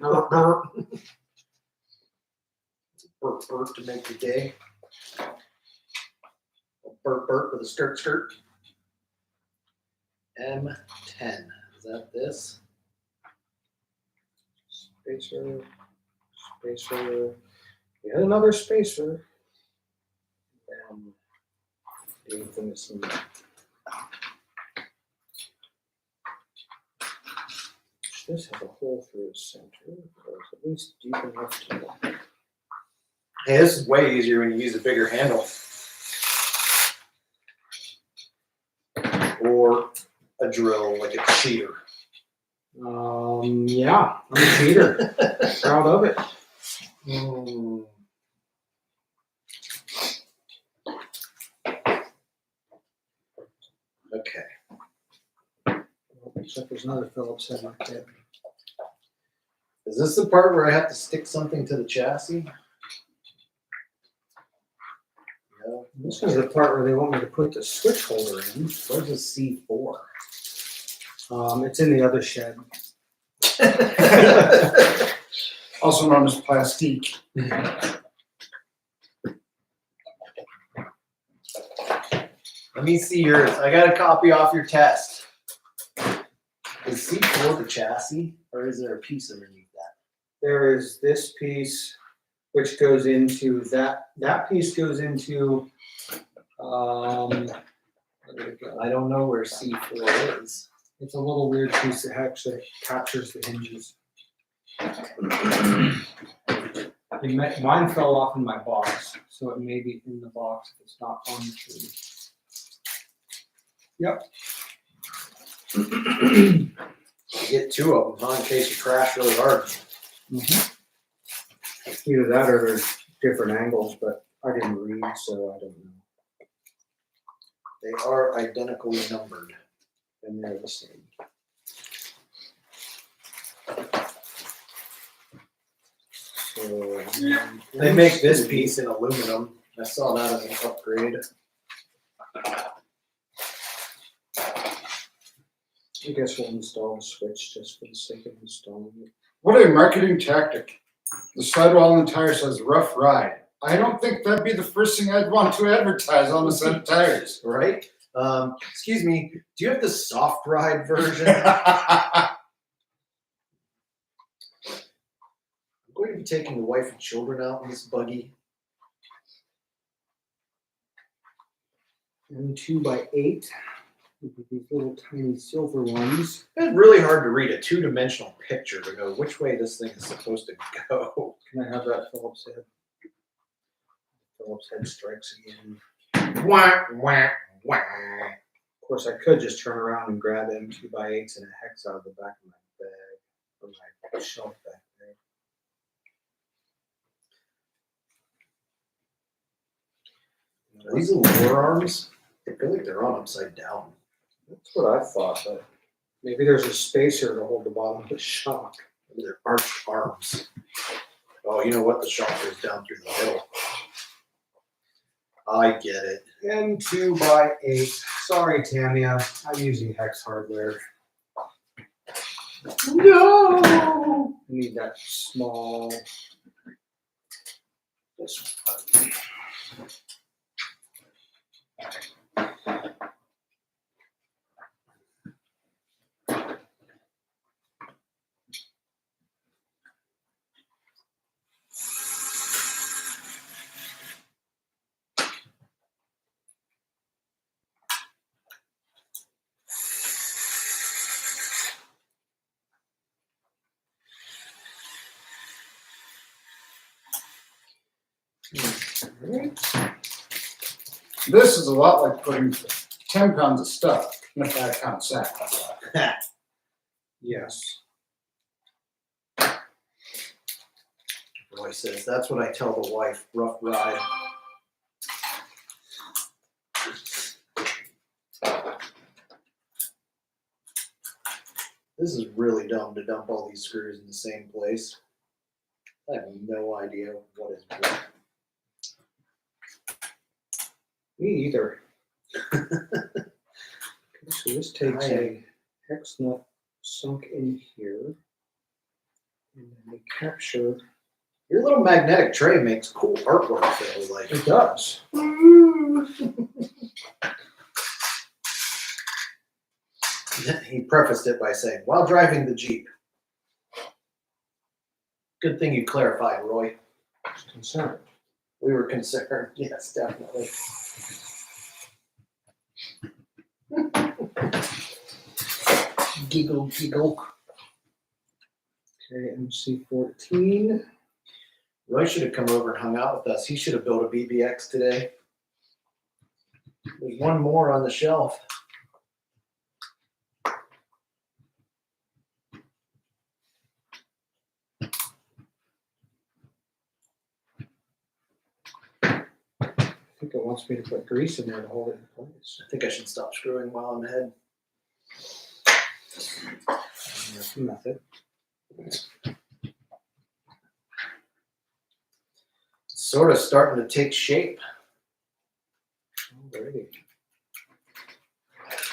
[SPEAKER 2] Burp to make your day. Burp with a skirt. M10. Is that this?
[SPEAKER 1] Spacer. Yet another spacer. And anything that's in there. This has a hole through its center, or it's at least deep enough to.
[SPEAKER 2] Hey, this is way easier when you use a bigger handle. Or a drill like a cheater.
[SPEAKER 1] Yeah, I'm a cheater. Proud of it.
[SPEAKER 2] Okay.
[SPEAKER 1] Looks like there's another Phillips head in the kit.
[SPEAKER 2] Is this the part where I have to stick something to the chassis? No.
[SPEAKER 1] This is the part where they want me to put the switch holder in.
[SPEAKER 2] Where's the C4?
[SPEAKER 1] It's in the other shed.
[SPEAKER 3] Also known as plastique.
[SPEAKER 2] Let me see yours. I got a copy off your test. Is C4 the chassis, or is there a piece underneath that?
[SPEAKER 1] There is this piece, which goes into that. That piece goes into. Where did it go?
[SPEAKER 2] I don't know where C4 is.
[SPEAKER 1] It's a little weird piece that actually captures the hinges. Mine fell off in my box, so it may be in the box if it's not on the tree. Yep.
[SPEAKER 2] You get two of them, huh, in case you crash really hard.
[SPEAKER 1] Either that or there's different angles, but I didn't read, so I don't know.
[SPEAKER 2] They are identically numbered.
[SPEAKER 1] And they're the same. So
[SPEAKER 2] They make this piece in aluminum. I saw that as an upgrade.
[SPEAKER 1] I guess we'll install the switch just for the sake of installing it.
[SPEAKER 3] What a marketing tactic. The sidewall and tire says rough ride. I don't think that'd be the first thing I'd want to advertise on the set of tires.
[SPEAKER 2] Right? Excuse me, do you have the soft ride version? I'm going to be taking the wife and children out in this buggy.
[SPEAKER 1] And 2x8 with these little tiny silver ones.
[SPEAKER 2] It's really hard to read a two-dimensional picture to know which way this thing is supposed to go.
[SPEAKER 1] Can I have that Phillips head? Phillips head strikes again.
[SPEAKER 2] Wah, wah, wah.
[SPEAKER 1] Of course, I could just turn around and grab them 2x8s and a hex out of the back of my bag, or my shelf back there.
[SPEAKER 2] Are these little war arms? I feel like they're on upside down.
[SPEAKER 1] That's what I thought, but maybe there's a spacer to hold the bottom of the shock.
[SPEAKER 2] Maybe they're arched arms. Oh, you know what? The shock goes down through the middle. I get it.
[SPEAKER 1] And 2x8. Sorry, Tamiya. I'm using hex hardware.
[SPEAKER 2] No!
[SPEAKER 1] I need that small. This one.
[SPEAKER 3] This is a lot like putting 10 pounds of stuff in a 5-pound sack.
[SPEAKER 1] Yes.
[SPEAKER 2] Roy says, that's what I tell the wife, rough ride. This is really dumb to dump all these screws in the same place. I have no idea what is what.
[SPEAKER 1] Me either. Okay, so this takes a hex nut sunk in here. And then we capture.
[SPEAKER 2] Your little magnetic tray makes cool artwork that I like.
[SPEAKER 1] It does.
[SPEAKER 2] He prefaced it by saying, while driving the Jeep. Good thing you clarified, Roy.
[SPEAKER 1] It's concerned.
[SPEAKER 2] We were concerned. Yes, definitely. Giggle, giggle.
[SPEAKER 1] Okay, MC14.
[SPEAKER 2] Roy should have come over and hung out with us. He should have built a BBX today. There's one more on the shelf.
[SPEAKER 1] I think it wants me to put grease in there to hold it in place.
[SPEAKER 2] I think I should stop screwing while I'm ahead.
[SPEAKER 1] That's the method.
[SPEAKER 2] Sort of starting to take shape.
[SPEAKER 1] Alrighty.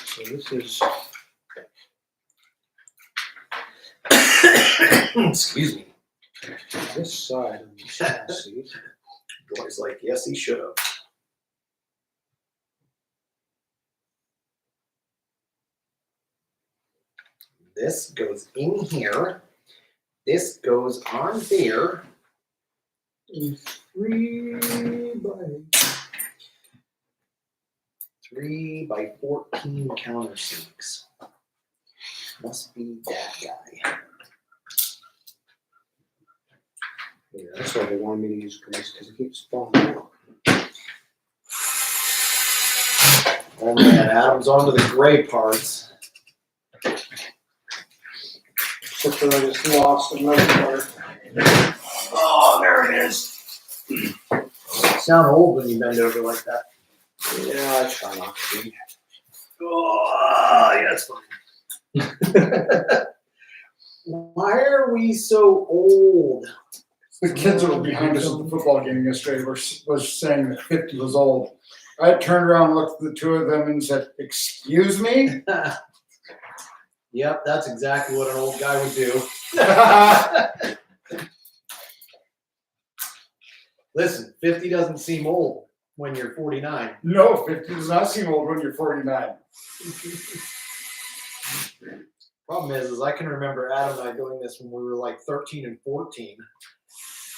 [SPEAKER 1] So this is
[SPEAKER 2] Excuse me.
[SPEAKER 1] this side of the chassis.
[SPEAKER 2] Roy's like, yes, he should have. This goes in here. This goes on there.
[SPEAKER 1] And
[SPEAKER 2] 3 by 14 countersinks. Must be that guy.
[SPEAKER 1] Yeah, that's why they wanted me to use grease because it keeps falling out.
[SPEAKER 2] Oh man, Adam's onto the gray parts.
[SPEAKER 1] Except for I just lost another part.
[SPEAKER 2] Oh, there it is. Sound old when you bend over like that.
[SPEAKER 1] Yeah, I try not to be.
[SPEAKER 2] Oh, yeah, it's fine. Why are we so old?
[SPEAKER 3] The kids that were behind us at the football game yesterday was saying that 50 was old. I turned around, looked at the two of them, and said, "Excuse me."
[SPEAKER 2] Yep, that's exactly what an old guy would do. Listen, 50 doesn't seem old when you're 49.
[SPEAKER 3] No, 50 does not seem old when you're 49.
[SPEAKER 2] Problem is I can remember Adam and I doing this when we were like 13 and 14.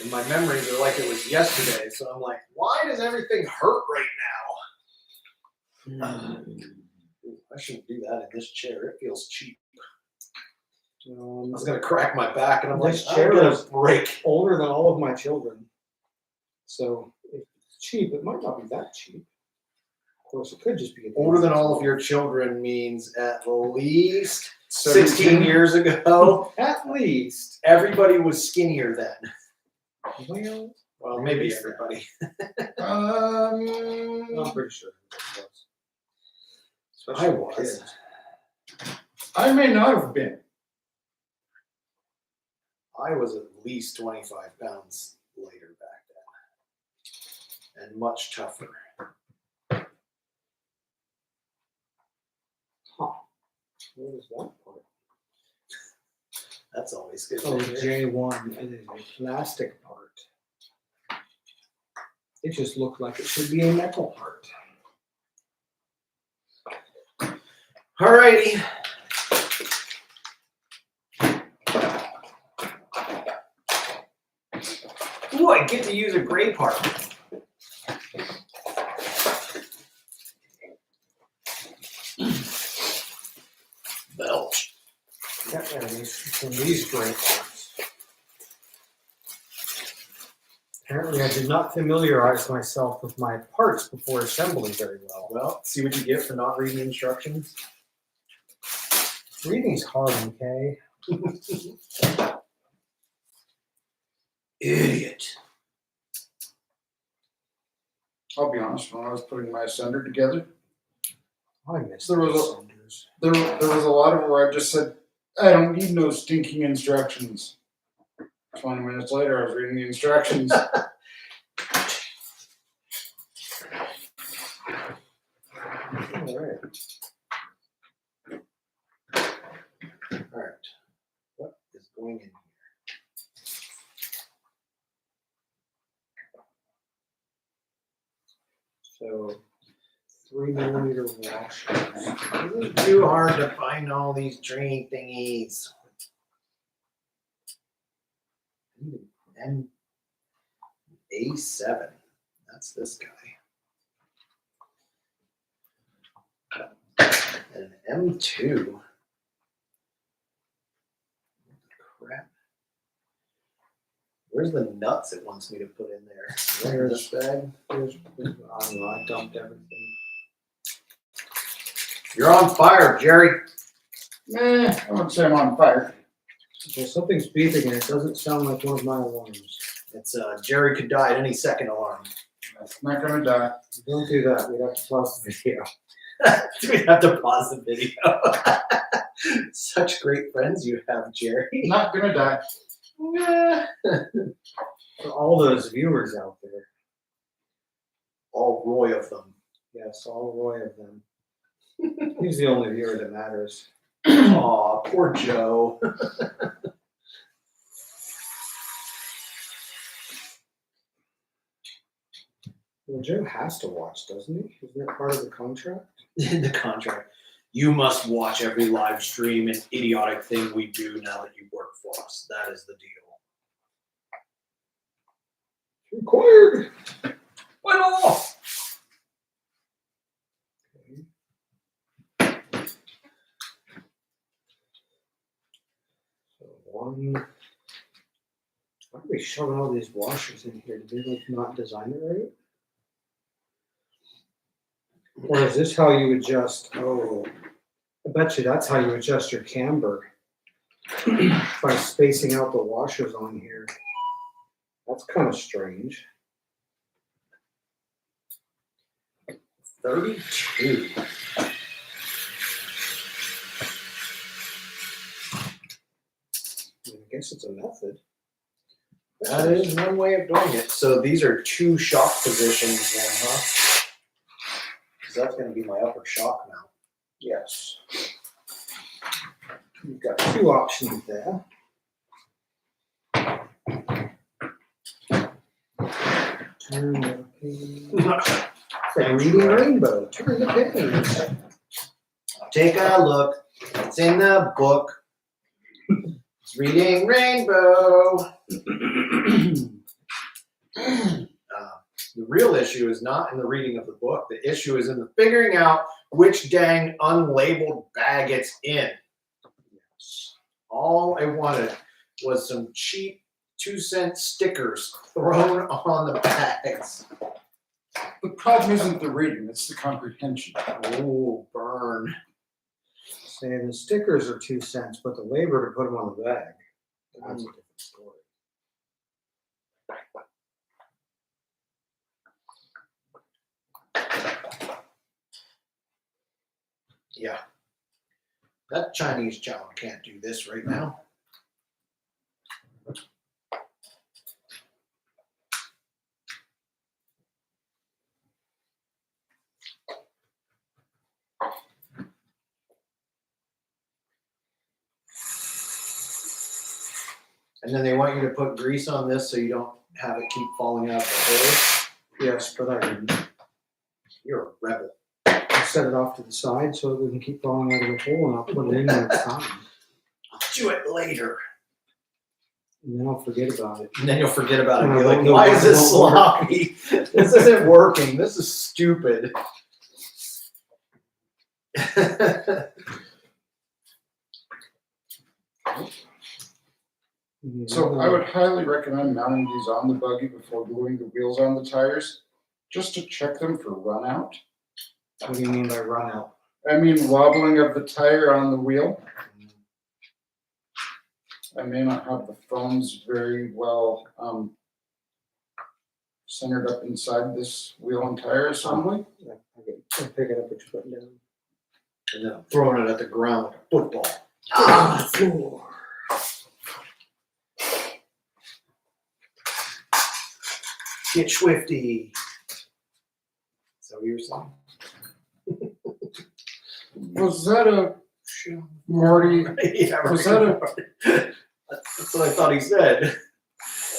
[SPEAKER 2] And my memories are like it was yesterday. So I'm like, why does everything hurt right now? I shouldn't do that in this chair. It feels cheap. I was going to crack my back and I'm like,
[SPEAKER 1] This
[SPEAKER 2] I'm
[SPEAKER 1] chair
[SPEAKER 2] going
[SPEAKER 1] is
[SPEAKER 2] to break.
[SPEAKER 1] older than all of my children. So if it's cheap, it might not be that cheap. Of course, it could just be
[SPEAKER 2] Older than all of your children means at least 16 years ago.
[SPEAKER 1] At least.
[SPEAKER 2] Everybody was skinnier then.
[SPEAKER 1] Well,
[SPEAKER 2] Maybe everybody.
[SPEAKER 1] I'm pretty sure it was.
[SPEAKER 2] I was.
[SPEAKER 3] I may not have been.
[SPEAKER 2] I was at least 25 pounds lighter back then. And much tougher.
[SPEAKER 1] Huh. What is that part?
[SPEAKER 2] That's always good.
[SPEAKER 1] Oh, J1. It is a plastic part. It just looked like it should be a metal part.
[SPEAKER 2] Alrighty. Ooh, I get to use a gray part. Belch.
[SPEAKER 1] Got one of these gray parts. Apparently, I did not familiarize myself with my parts before assembly very well.
[SPEAKER 2] Well, see what you get for not reading instructions.
[SPEAKER 1] Reading's hard, okay?
[SPEAKER 2] Idiot.
[SPEAKER 3] I'll be honest, when I was putting my sender together,
[SPEAKER 1] I miss
[SPEAKER 3] There was
[SPEAKER 1] those
[SPEAKER 3] a-
[SPEAKER 1] senders.
[SPEAKER 3] there was a lot of it where I just said, I don't need no stinking instructions. 20 minutes later, I was reading the instructions.
[SPEAKER 1] All right.
[SPEAKER 2] All right. What is going in here?
[SPEAKER 1] So 3mm washers.
[SPEAKER 2] This is too hard to find all these train thingies. And A7. That's this guy. And an M2. Crap. Where's the nuts it wants me to put in there? Right in this bag?
[SPEAKER 1] I don't know, I dumped everything.
[SPEAKER 2] You're on fire, Jerry.
[SPEAKER 3] I wouldn't say I'm on fire.
[SPEAKER 1] Okay, something's beeping and it doesn't sound like one of my alarms.
[SPEAKER 2] It's Jerry could die at any second alarm.
[SPEAKER 3] That's not gonna die.
[SPEAKER 1] Don't do that. We'd have to pause the video.
[SPEAKER 2] We have to pause the video. Such great friends you have, Jerry.
[SPEAKER 3] Not gonna die.
[SPEAKER 1] For all those viewers out there.
[SPEAKER 2] All Roy of them.
[SPEAKER 1] Yes, all Roy of them. He's the only viewer that matters.
[SPEAKER 2] Aw, poor Joe.
[SPEAKER 1] Well, Joe has to watch, doesn't he? Isn't that part of the contract?
[SPEAKER 2] In the contract, you must watch every live stream and idiotic thing we do now that you work for us. That is the deal.
[SPEAKER 1] Required.
[SPEAKER 2] Went off.
[SPEAKER 1] So one. Why are we shoving all these washers in here? Did they like not design it right? Or is this how you adjust? Oh, I bet you that's how you adjust your camber. By spacing out the washers on here. That's kind of strange.
[SPEAKER 2] 32.
[SPEAKER 1] I guess it's a method.
[SPEAKER 2] That is one way of doing it. So these are two shock positions then, huh? Because that's going to be my upper shock mount.
[SPEAKER 1] Yes. You've got two options there. Turn the page. It's like reading rainbow. Turn the page.
[SPEAKER 2] Take a look. It's in the book. It's reading rainbow. The real issue is not in the reading of the book. The issue is in the figuring out which dang unlabeled bag it's in. All I wanted was some cheap 2-cent stickers thrown on the bags.
[SPEAKER 3] The problem isn't the reading, it's the comprehension.
[SPEAKER 2] Oh, burn.
[SPEAKER 1] Saying the stickers are 2 cents, but the labor to put them on the bag. That's a different story.
[SPEAKER 2] Yeah. That Chinese child can't do this right now. And then they want you to put grease on this so you don't have it keep falling out of the hole.
[SPEAKER 1] Yes, but I didn't.
[SPEAKER 2] You're a rebel.
[SPEAKER 1] I set it off to the side so it wouldn't keep falling out of the hole, and I'll put it in next time.
[SPEAKER 2] I'll do it later.
[SPEAKER 1] And then I'll forget about it.
[SPEAKER 2] And then you'll forget about it.
[SPEAKER 1] And
[SPEAKER 2] Be
[SPEAKER 1] I
[SPEAKER 2] like,
[SPEAKER 1] won't know
[SPEAKER 2] why
[SPEAKER 1] why
[SPEAKER 2] is
[SPEAKER 1] it
[SPEAKER 2] this
[SPEAKER 1] won't work."
[SPEAKER 2] sloppy? This isn't working. This is stupid.
[SPEAKER 3] So I would highly recommend mounting these on the buggy before gluing the wheels on the tires, just to check them for run out.
[SPEAKER 1] What do you mean by run out?
[SPEAKER 3] I mean wobbling of the tire on the wheel. I may not have the foams very well centered up inside this wheel and tire assembly.
[SPEAKER 1] Yeah, I'm picking up what you're putting down.
[SPEAKER 2] And then I'm throwing it at the ground like a football.
[SPEAKER 1] Ah, floor.
[SPEAKER 2] Get swifty. Is that what you were saying?
[SPEAKER 3] Was that a Marty?
[SPEAKER 2] Yeah,
[SPEAKER 3] Was that a?
[SPEAKER 2] That's what I thought he said.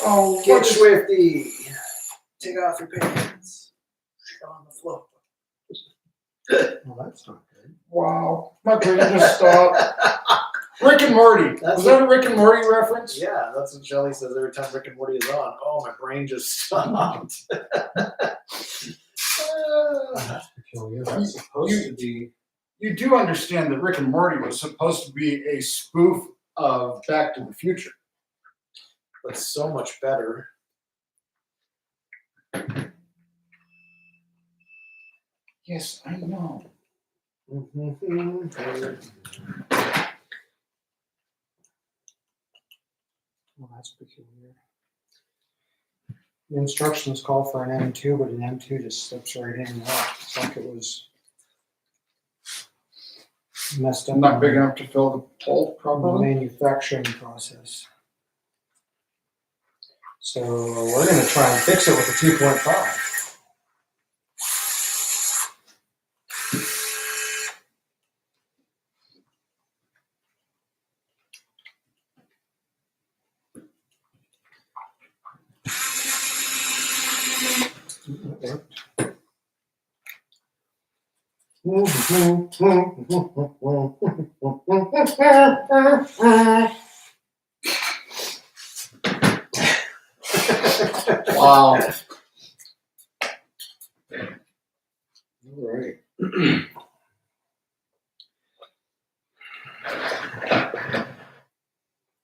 [SPEAKER 3] Oh,
[SPEAKER 2] Get
[SPEAKER 3] what is-
[SPEAKER 2] swifty. Take off your pants. Shit on the floor.
[SPEAKER 1] Well, that's not good.
[SPEAKER 3] Wow, my brain just stopped. Rick and Morty.
[SPEAKER 2] That's
[SPEAKER 3] Was that a Rick and Morty reference?
[SPEAKER 2] Yeah, that's what Shelly says every time Rick and Morty is on. Oh, my brain just stopped.
[SPEAKER 1] That's peculiar. That's supposed to be.
[SPEAKER 3] You do understand that Rick and Morty was supposed to be a spoof of Back to the Future.
[SPEAKER 2] But so much better.
[SPEAKER 3] Yes, I know.
[SPEAKER 1] Well, that's peculiar. The instructions call for an M2, but an M2 just slips right in and out. It's like it was messed up.
[SPEAKER 3] Not big enough to fill the hole
[SPEAKER 1] in the
[SPEAKER 3] properly.
[SPEAKER 1] manufacturing process. So we're going to try and fix it with a 2.5.
[SPEAKER 3] Wow.
[SPEAKER 2] All right.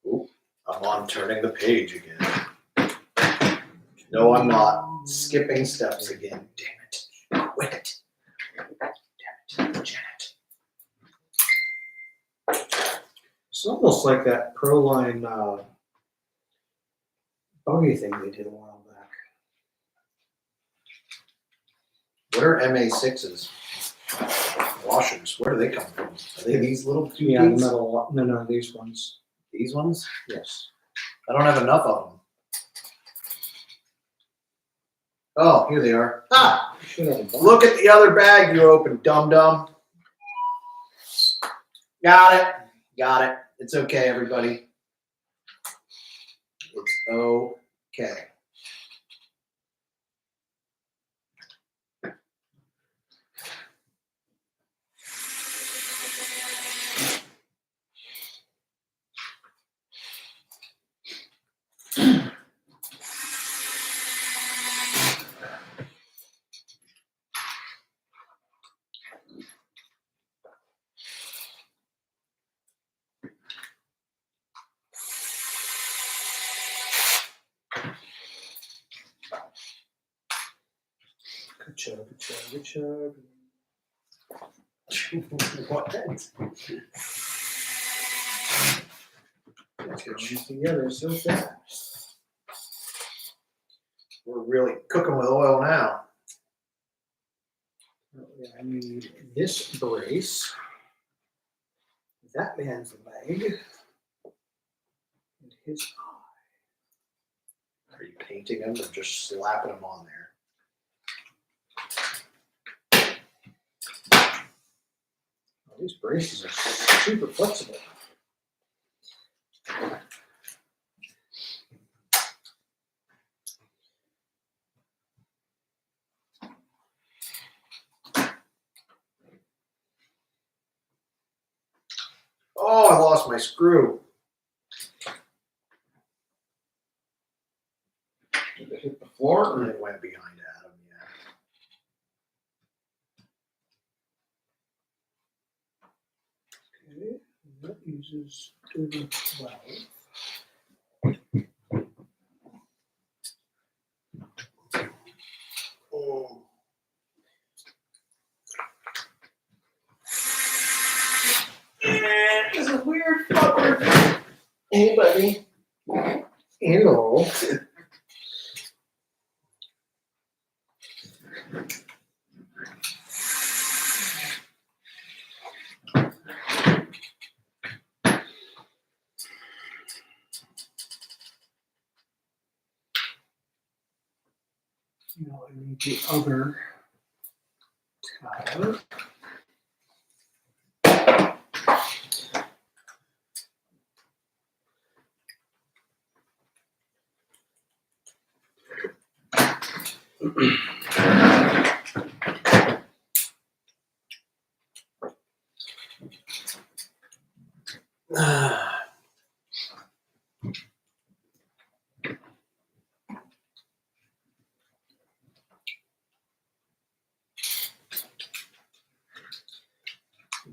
[SPEAKER 2] Oop, I'm on turning the page again. No, I'm not. Skipping steps again. Damn it. Quit it. Damn it, Janet.
[SPEAKER 1] It's almost like that Proline buggy thing they did a while back.
[SPEAKER 2] What are MA6s? Washers. Where do they come from? Are they these little two
[SPEAKER 1] Yeah, the
[SPEAKER 2] dudes?
[SPEAKER 1] metal. No, these ones.
[SPEAKER 2] These ones?
[SPEAKER 1] Yes.
[SPEAKER 2] I don't have enough of them. Oh, here they are. Ah!
[SPEAKER 1] You should have a bug.
[SPEAKER 2] Look at the other bag you opened, dum-dum. Got it. Got it. It's okay, everybody. It's okay.
[SPEAKER 1] Good chug, good chug, good chug.
[SPEAKER 2] What?
[SPEAKER 1] Let's get these together so fast.
[SPEAKER 2] We're really cooking with oil now.
[SPEAKER 1] Yeah, I need this brace, that man's leg, and his eye.
[SPEAKER 2] Are you painting them or just slapping them on there?
[SPEAKER 1] Well, these braces are super flexible.
[SPEAKER 2] Oh, I lost my screw.
[SPEAKER 3] Did it hit the floor? Or?
[SPEAKER 2] It went behind Adam, yeah.
[SPEAKER 1] Okay, that uses 12.
[SPEAKER 4] a weird fucker.
[SPEAKER 2] Hey, buddy.
[SPEAKER 1] Hello. Now I need the other tire.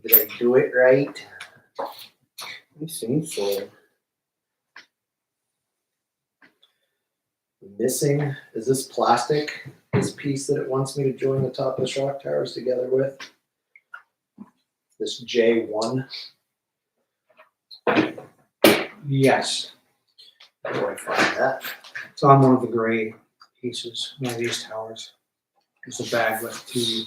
[SPEAKER 2] Did I do it right?
[SPEAKER 1] I think so.
[SPEAKER 2] Missing, is this plastic, this piece that it wants me to join the top of the shock towers together with? This J1?
[SPEAKER 1] Yes.
[SPEAKER 2] How do I find that?
[SPEAKER 1] It's on one of the gray pieces, one of these towers. It's a bag with two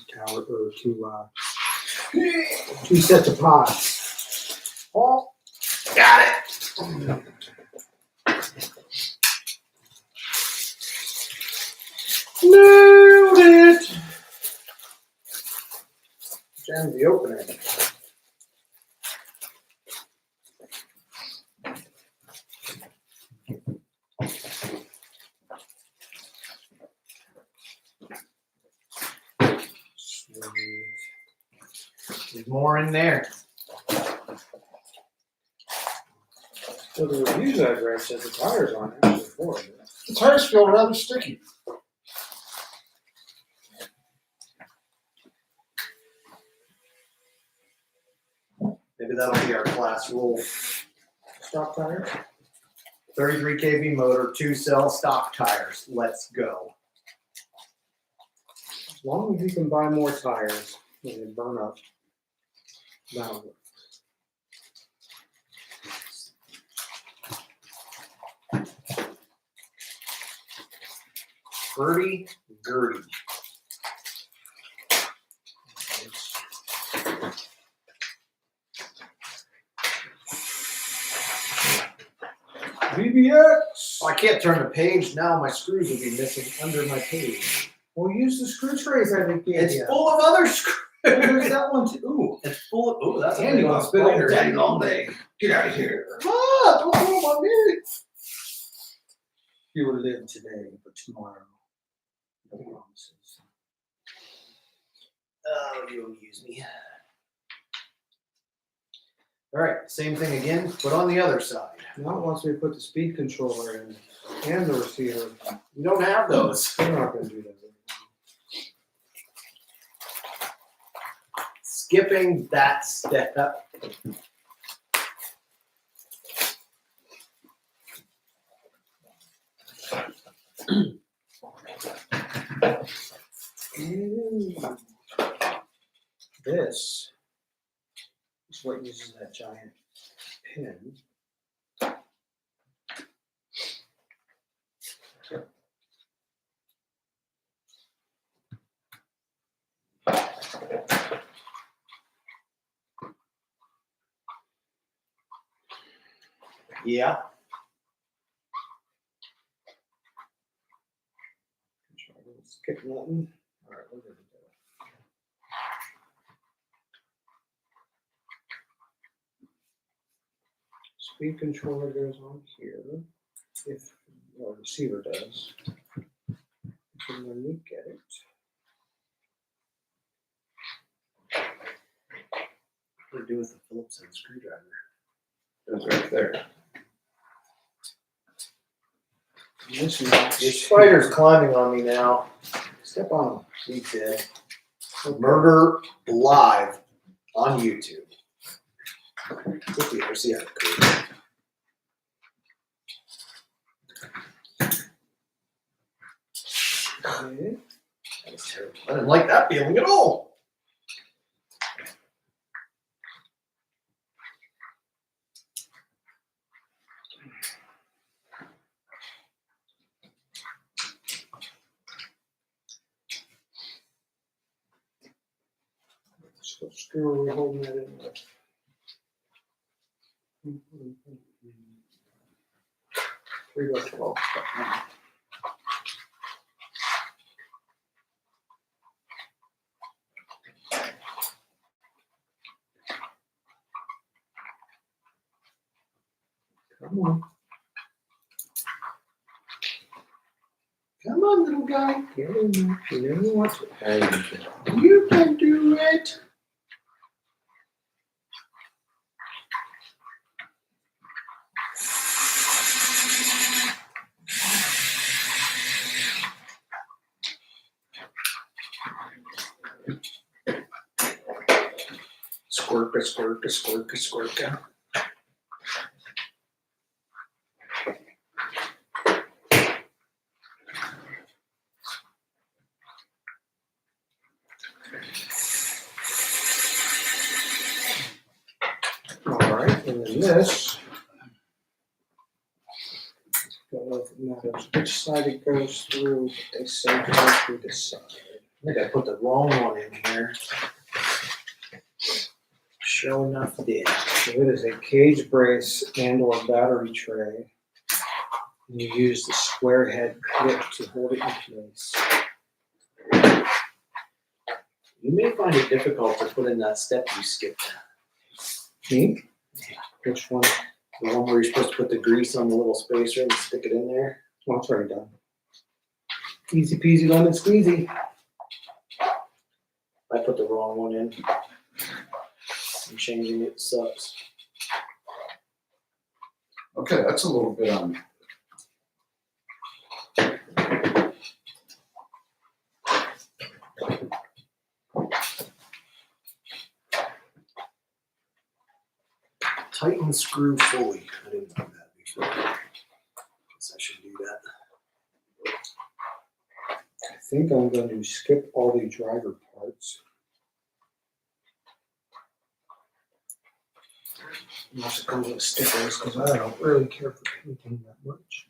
[SPEAKER 1] sets of pods.
[SPEAKER 2] Oh, got it!
[SPEAKER 1] Nailed it!
[SPEAKER 2] Jam the opener. There's more in there.
[SPEAKER 1] So the reviews I've read said the tires aren't actually for it.
[SPEAKER 3] The tires feel rather sticky.
[SPEAKER 2] Maybe that'll be our class rule.
[SPEAKER 1] Stock tires?
[SPEAKER 2] 33 kV motor, 2-cell stock tires. Let's go.
[SPEAKER 1] As long as you can buy more tires when they burn up, that'll work.
[SPEAKER 2] Hurdy gurdy.
[SPEAKER 1] BBX!
[SPEAKER 2] Oh, I can't turn the page now. My screws will be missing under my page.
[SPEAKER 1] We'll use the screw trays I think
[SPEAKER 2] It's full of other screws.
[SPEAKER 1] There's that one too. Ooh.
[SPEAKER 2] It's full of. Oh, that's a
[SPEAKER 1] Andy
[SPEAKER 2] big
[SPEAKER 1] wants
[SPEAKER 2] one.
[SPEAKER 1] big old daddy long leg. Get out of here.
[SPEAKER 2] Ah, don't throw them on me.
[SPEAKER 1] You will live today, but tomorrow. No promises.
[SPEAKER 2] Oh, you amuse me. All right, same thing again, but on the other side.
[SPEAKER 1] Now it wants me to put the speed controller in and the receiver.
[SPEAKER 2] We don't have those.
[SPEAKER 1] We're not going to do that.
[SPEAKER 2] Skipping that step.
[SPEAKER 1] And this is what uses that giant pin.
[SPEAKER 2] Yeah.
[SPEAKER 1] Skip nothing. All right, we're good to go. Speed controller goes on here. If the receiver does. And then we get it.
[SPEAKER 2] What do we do with the Phillips head screwdriver?
[SPEAKER 1] It's right there. This
[SPEAKER 2] This spider's climbing on me now.
[SPEAKER 1] Step on him.
[SPEAKER 2] He did. Murder live on YouTube. With the RCI code.
[SPEAKER 1] Okay.
[SPEAKER 2] That was terrible. I didn't like that feeling at all.
[SPEAKER 1] So screw are we holding that in with? Three by 12. Come on.
[SPEAKER 2] Come on, little guy.
[SPEAKER 1] Get in there. You know you want to. There you go.
[SPEAKER 2] You can do it.
[SPEAKER 1] Squirka, squirka, squirka, squirka. All right, and then this. Don't know if it matters which side it goes through, but they say go through this side.
[SPEAKER 2] I think I put the wrong one in here. Sure enough, did.
[SPEAKER 1] So it is a cage brace and or battery tray. And you use the square head clip to hold it in place.
[SPEAKER 2] You may find it difficult to put in that step you skipped.
[SPEAKER 1] Me? Which one?
[SPEAKER 2] The one where you're supposed to put the grease on the little spacer and stick it in there.
[SPEAKER 1] Well, it's already done. Easy peasy lemon squeezy.
[SPEAKER 2] I put the wrong one in. I'm changing it, sucks.
[SPEAKER 3] Okay, that's a little bit on.
[SPEAKER 2] Tighten screw fully. I didn't know that before. Guess I should do that.
[SPEAKER 1] I think I'm going to skip all the driver parts. Unless it comes with stickers, because I don't really care for painting that much.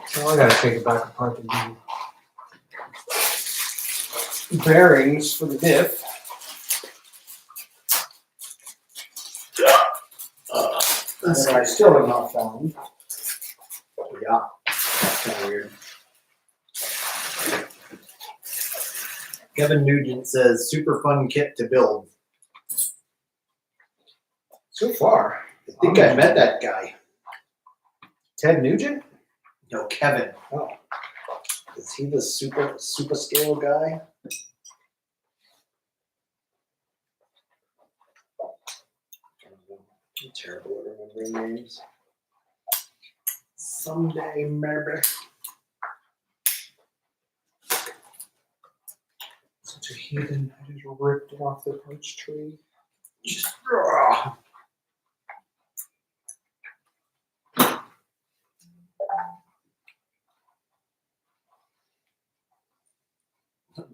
[SPEAKER 1] So I gotta take it back apart and do bearings for the diff. That I still have not found.
[SPEAKER 2] Yeah, that's kind of weird. Kevin Nugent says, super fun kit to build.
[SPEAKER 1] So far,
[SPEAKER 2] I think I met that guy.
[SPEAKER 1] Ted Nugent?
[SPEAKER 2] No, Kevin.
[SPEAKER 1] Oh,
[SPEAKER 2] Is he the super scale guy? I'm terrible at remembering names. Someday, maybe.
[SPEAKER 1] such a heathen. I just ripped it off the parts tree.
[SPEAKER 2] Just,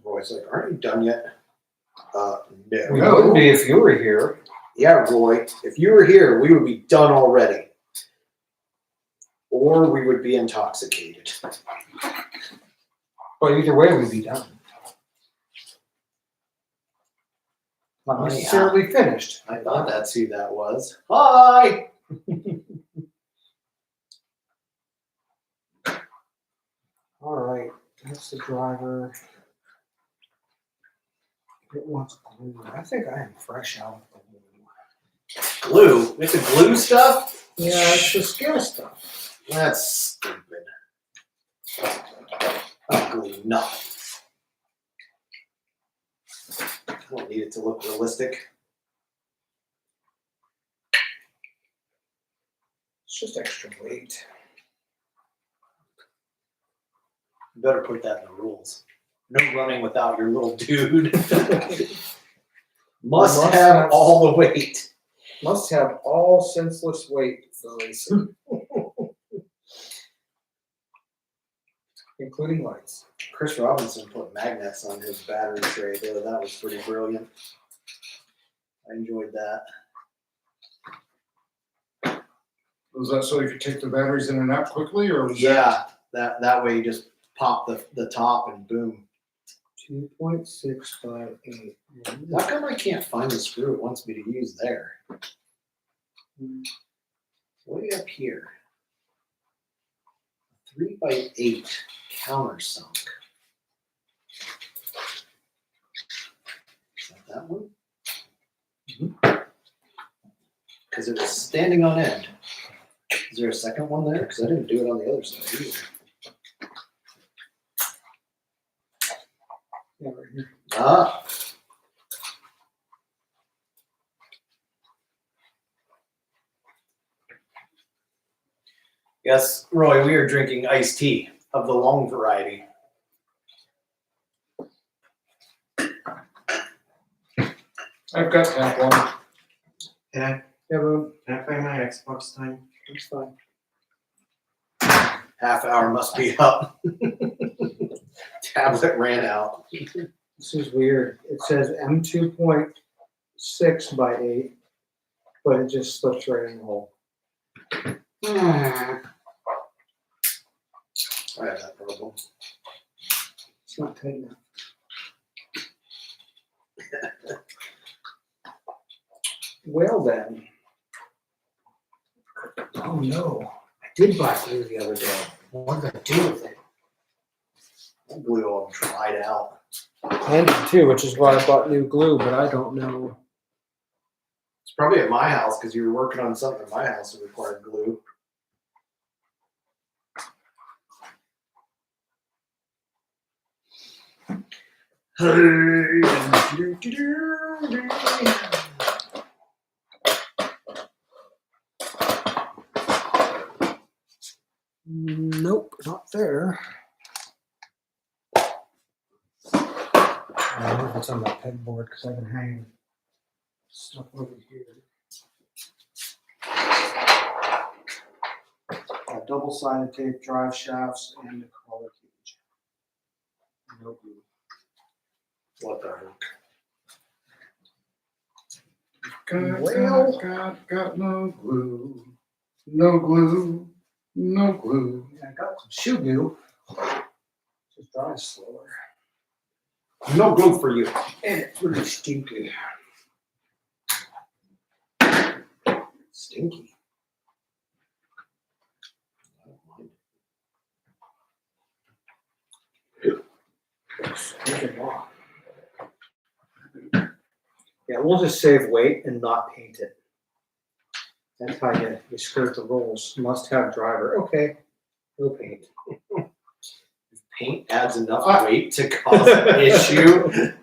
[SPEAKER 2] Roy's like, aren't you done yet? No.
[SPEAKER 1] We would be if you were here.
[SPEAKER 2] Yeah, Roy, if you were here, we would be done already. Or we would be intoxicated.
[SPEAKER 1] But either way, we'd be done. Not
[SPEAKER 2] Oh, yeah.
[SPEAKER 1] necessarily finished.
[SPEAKER 2] I thought that's who that was. Hi!
[SPEAKER 1] All right, that's the driver. It wants glue. I think I am fresh out of the glue.
[SPEAKER 2] Glue? It's the glue stuff?
[SPEAKER 1] Yeah, it's the scale stuff.
[SPEAKER 2] That's stupid. I'll glue nothing. I don't need it to look realistic.
[SPEAKER 1] It's just extra weight.
[SPEAKER 2] You better put that in the rules. No running without your little dude. Must have all the weight.
[SPEAKER 1] Must have all senseless weight for racing. Including lights.
[SPEAKER 2] Chris Robinson put magnets on his battery tray though. That was pretty brilliant. I enjoyed that.
[SPEAKER 3] Was that so you could take the batteries in and out quickly, or was
[SPEAKER 2] Yeah, that way you just pop the top and boom.
[SPEAKER 1] 2.6 by 8.
[SPEAKER 2] How come I can't find the screw it wants me to use there? Way up here. 3 by 8 countersunk. Is that one? Because it was standing on end. Is there a second one there? Because I didn't do it on the other side either.
[SPEAKER 1] Yeah, right here.
[SPEAKER 2] Ah. Yes, Roy, we are drinking iced tea of the long variety.
[SPEAKER 3] I've got that one.
[SPEAKER 2] Yeah,
[SPEAKER 1] Yeah, but
[SPEAKER 2] can I play my Xbox time?
[SPEAKER 1] that's fine.
[SPEAKER 2] Half hour must be up. Tablet ran out.
[SPEAKER 1] This is weird. It says M2.6 by 8, but it just slips right in the hole.
[SPEAKER 2] I have that problem.
[SPEAKER 1] It's not tight enough. Well then. Oh no. I did buy glue the other day. What did I do with it?
[SPEAKER 2] That glue all dried out.
[SPEAKER 1] I did too, which is why I bought new glue, but I don't know.
[SPEAKER 2] It's probably at my house because you were working on something at my house that required glue.
[SPEAKER 1] Nope, not there. I don't know if it's on my pegboard because I can hang stuff over here. Double-sided tape, drive shafts, and a crawler cage. No glue.
[SPEAKER 2] What the heck?
[SPEAKER 3] Got no glue. No glue. No glue.
[SPEAKER 1] Yeah, I got some shoe glue. Just dries slower.
[SPEAKER 2] No glue for you.
[SPEAKER 1] And it's really stinky.
[SPEAKER 2] Stinky. I don't mind.
[SPEAKER 1] Yeah, we'll just save weight and not paint it. That's how you skirt the rules. Must have driver. Okay, no paint.
[SPEAKER 2] If paint adds enough weight to cause an issue,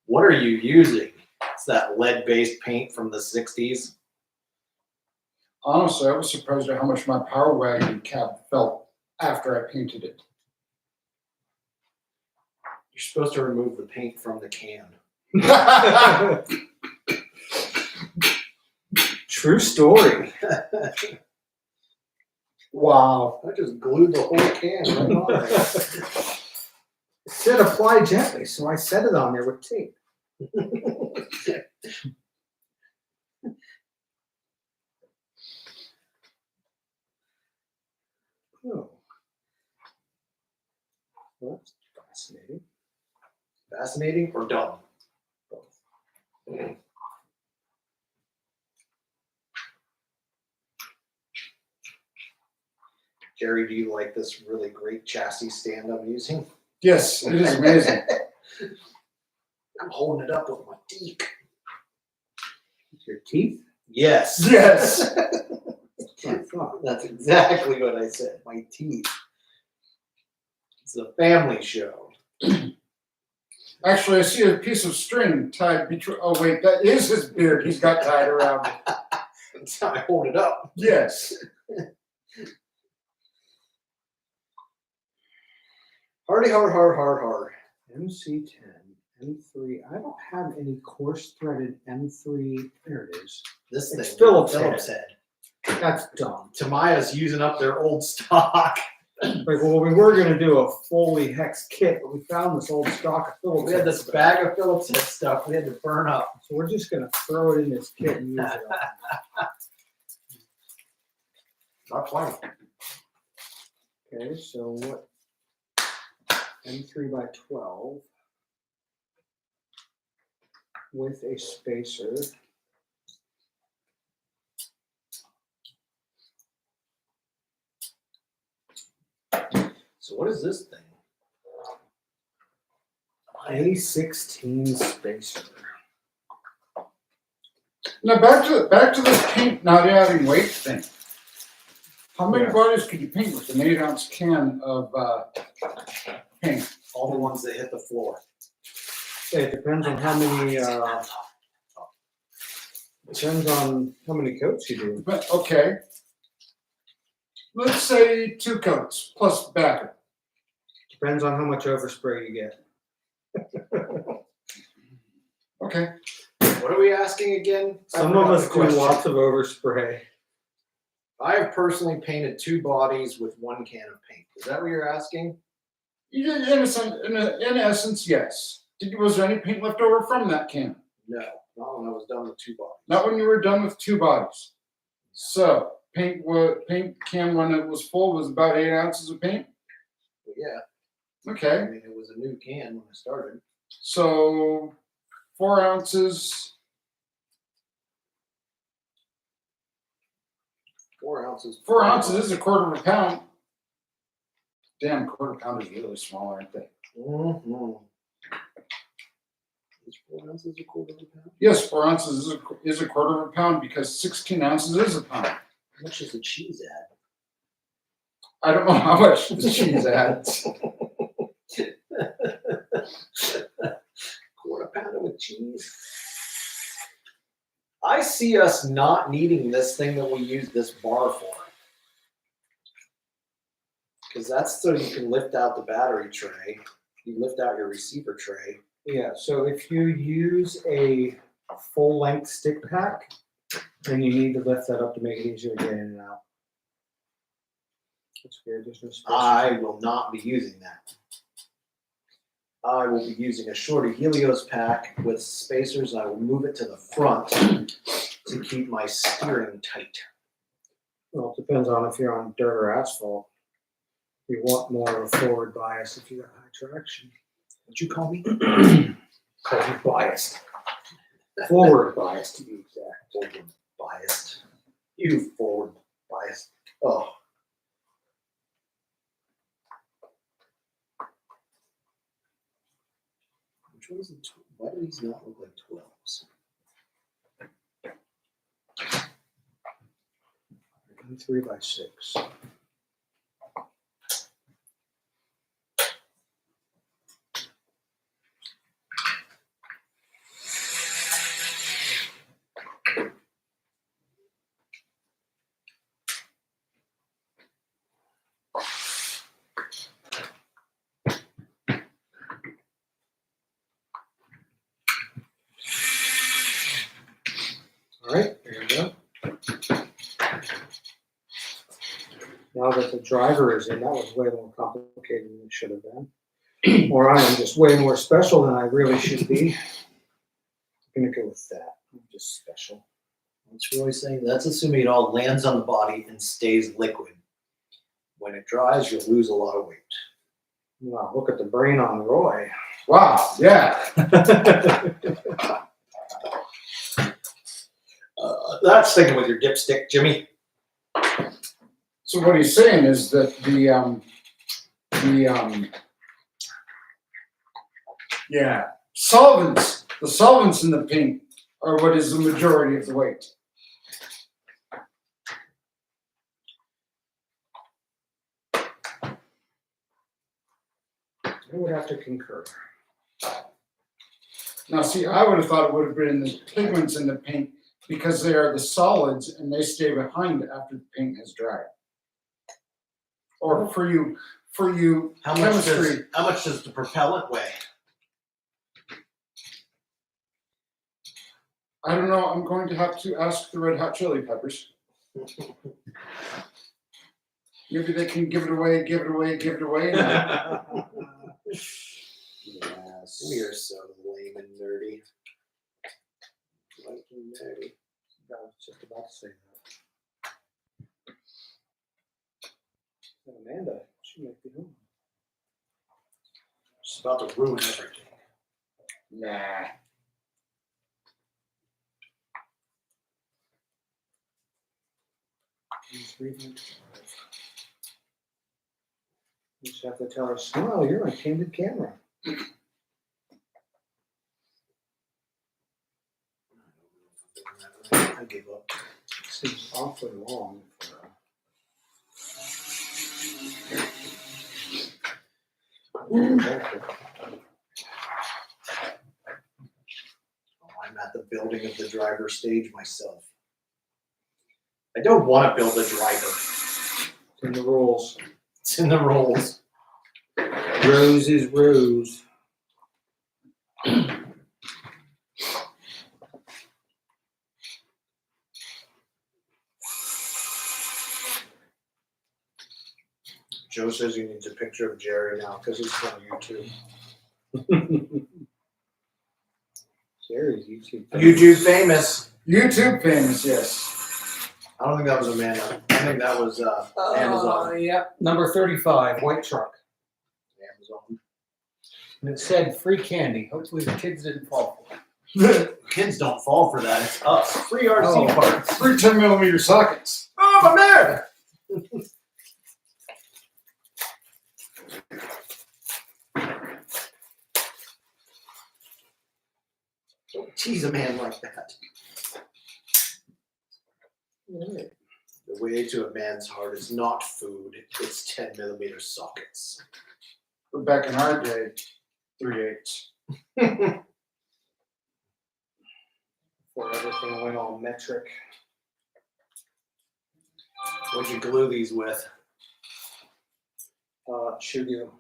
[SPEAKER 2] what are you using? It's that lead-based paint from the 60s.
[SPEAKER 3] Honestly, I was surprised at how much my Power Wagon cab felt after I painted it.
[SPEAKER 2] You're supposed to remove the paint from the can.
[SPEAKER 1] True story. Wow.
[SPEAKER 2] I just glued the whole can right on there.
[SPEAKER 1] It said apply gently, so I set it on there with tape. Oh. Well, that's fascinating.
[SPEAKER 2] Fascinating or dumb?
[SPEAKER 1] Both.
[SPEAKER 2] Jerry, do you like this really great chassis stand I'm using?
[SPEAKER 3] Yes, it is amazing.
[SPEAKER 2] I'm holding it up with my teeth.
[SPEAKER 1] Your teeth?
[SPEAKER 2] Yes.
[SPEAKER 3] Yes.
[SPEAKER 1] That's what I thought.
[SPEAKER 2] That's exactly what I said. My teeth. It's a family show.
[SPEAKER 3] Actually, I see a piece of string tied between. Oh, wait, that is his beard he's got tied around it.
[SPEAKER 2] That's how I hold it up.
[SPEAKER 3] Yes.
[SPEAKER 2] Hardy, hard.
[SPEAKER 1] MC10, M3. I don't have any coarse threaded M3. There it is.
[SPEAKER 2] This thing.
[SPEAKER 1] It's Phillips
[SPEAKER 2] head.
[SPEAKER 1] That's dumb.
[SPEAKER 2] Tamiya's using up their old stock.
[SPEAKER 1] Like, well, we were going to do a fully hex kit, but we found this old stock of Phillips.
[SPEAKER 2] We had this bag of Phillips head stuff we had to burn up.
[SPEAKER 1] So we're just going to throw it in this kit and use it.
[SPEAKER 2] Not playing.
[SPEAKER 1] Okay, so what? M3 by 12. with a spacer.
[SPEAKER 2] So what is this thing?
[SPEAKER 1] A16 spacer.
[SPEAKER 3] Now back to this paint not adding weight thing. How many
[SPEAKER 1] Yeah.
[SPEAKER 3] bodies could you paint with an 8-ounce can of paint?
[SPEAKER 2] All the ones that hit the floor.
[SPEAKER 1] It depends on how many. Depends on how many coats you do.
[SPEAKER 3] But okay, let's say 2 coats plus backer.
[SPEAKER 1] Depends on how much overspray you get.
[SPEAKER 3] Okay.
[SPEAKER 2] What are we asking again?
[SPEAKER 1] Some of us do lots of overspray.
[SPEAKER 2] I have personally painted 2 bodies with 1 can of paint. Is that what you're asking?
[SPEAKER 3] In essence, yes. Was there any paint left over from that can?
[SPEAKER 2] No, not when I was done with 2 bodies.
[SPEAKER 3] Not when you were done with 2 bodies. So paint can when it was full was about 8 ounces of paint.
[SPEAKER 2] But yeah, I
[SPEAKER 3] Okay,
[SPEAKER 2] mean it was a new can when I started.
[SPEAKER 3] so 4 ounces.
[SPEAKER 2] 4 ounces.
[SPEAKER 3] 4 ounces is a quarter of a pound. Damn, quarter pound is really small, aren't they?
[SPEAKER 2] Mm-hmm. Is 4 ounces a quarter of a pound?
[SPEAKER 3] Yes, 4 ounces is a quarter of a pound because 16 ounces is a pound.
[SPEAKER 2] How much does the cheese add?
[SPEAKER 3] I don't know how much the cheese adds.
[SPEAKER 2] Quarter pound with cheese. I see us not needing this thing that we use this bar for. Because that's so you can lift out the battery tray. You lift out your receiver tray.
[SPEAKER 1] Yeah, so if you use a full length stick pack, then you need to lift that up to make it easier to get in and out. That's weird. There's no space.
[SPEAKER 2] I will not be using that. I will be using a shorter Helios pack with spacers. I will move it to the front to keep my steering tight.
[SPEAKER 1] Well, it depends on if you're on dirt or asphalt. You want more of a forward bias if you got high traction.
[SPEAKER 2] What'd you call me?
[SPEAKER 1] Call you biased. Forward biased to be exact.
[SPEAKER 2] Forward biased. You forward biased. Oh. Which one is it? Why do these not look like 12s?
[SPEAKER 1] 3x6. All right, there you go. Now that the driver is in, that was way more complicated than it should have been. Or I am just way more special than I really should be. I'm gonna go with that. I'm just special.
[SPEAKER 2] What's really saying? That's assuming it all lands on the body and stays liquid. When it dries, you'll lose a lot of weight.
[SPEAKER 1] Wow, look at the brain on Roy.
[SPEAKER 3] Wow, yeah.
[SPEAKER 2] That's thinking with your dipstick, Jimmy.
[SPEAKER 3] So what he's saying is that the solvents in the paint are what is the majority of the weight.
[SPEAKER 1] I would have to concur.
[SPEAKER 3] Now, see, I would have thought it would have been the pigments in the paint because they are the solids and they stay behind after the paint has dried. Or for you
[SPEAKER 2] How much
[SPEAKER 3] chemistry.
[SPEAKER 2] does the propellant weigh?
[SPEAKER 3] I don't know. I'm going to have to ask the Red Hot Chili Peppers. Maybe they can give it away.
[SPEAKER 2] Yes, we are so lame and nerdy. Like and nerdy.
[SPEAKER 1] I was just about to say that. And Amanda, she might be home.
[SPEAKER 2] She's about to ruin everything.
[SPEAKER 3] Nah.
[SPEAKER 1] He's breathing. You just have to tell her, smile, you're on candid camera.
[SPEAKER 2] I gave up.
[SPEAKER 1] Seems awfully long for
[SPEAKER 2] I'm at the building of the driver stage myself. I don't want to build a driver.
[SPEAKER 1] It's in the rules.
[SPEAKER 2] It's in the rules.
[SPEAKER 1] Rose is rose.
[SPEAKER 2] Joe says he needs a picture of Jerry now because he's on YouTube.
[SPEAKER 1] Jerry's YouTube.
[SPEAKER 2] YouTube famous.
[SPEAKER 3] YouTube famous, yes.
[SPEAKER 2] I don't think that was Amanda. I think that was Amazon.
[SPEAKER 1] Yep. Number 35, white truck.
[SPEAKER 2] Amazon.
[SPEAKER 1] And it said free candy. Hopefully the kids didn't fall for it.
[SPEAKER 2] Kids don't fall for that. It's us. Free RC
[SPEAKER 1] Oh.
[SPEAKER 2] parts.
[SPEAKER 3] Three 10mm sockets.
[SPEAKER 2] Oh, my man! Don't tease a man like that. The way to a man's heart is not food, it's 10mm sockets.
[SPEAKER 3] But back in our day, 3/8.
[SPEAKER 1] Before everything went all metric.
[SPEAKER 2] What'd you glue these with?
[SPEAKER 1] Should you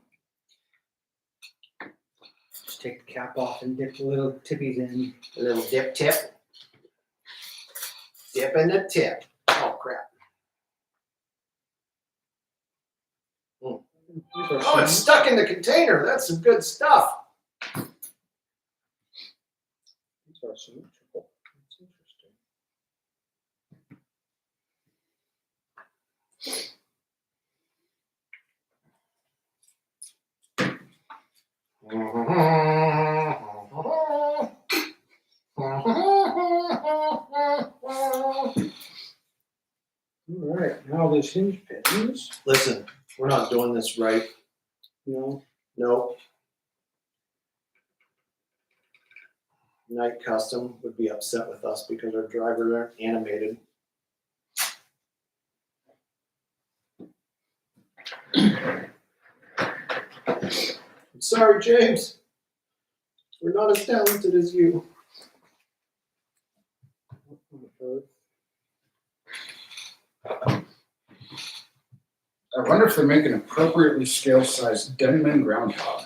[SPEAKER 1] just take the cap off and dip the little tippies in?
[SPEAKER 2] A little dip tip. Dip in the tip. Oh, crap. Oh, it's stuck in the container. That's some good stuff.
[SPEAKER 1] These are symmetrical. That's interesting. All right, now those hinge pins.
[SPEAKER 2] Listen, we're not doing this right.
[SPEAKER 1] No.
[SPEAKER 2] Nope. Night Custom would be upset with us because our drivers aren't animated. I'm sorry, James. We're not as talented as you.
[SPEAKER 3] I wonder if they make an appropriately scale-sized Denman groundhog.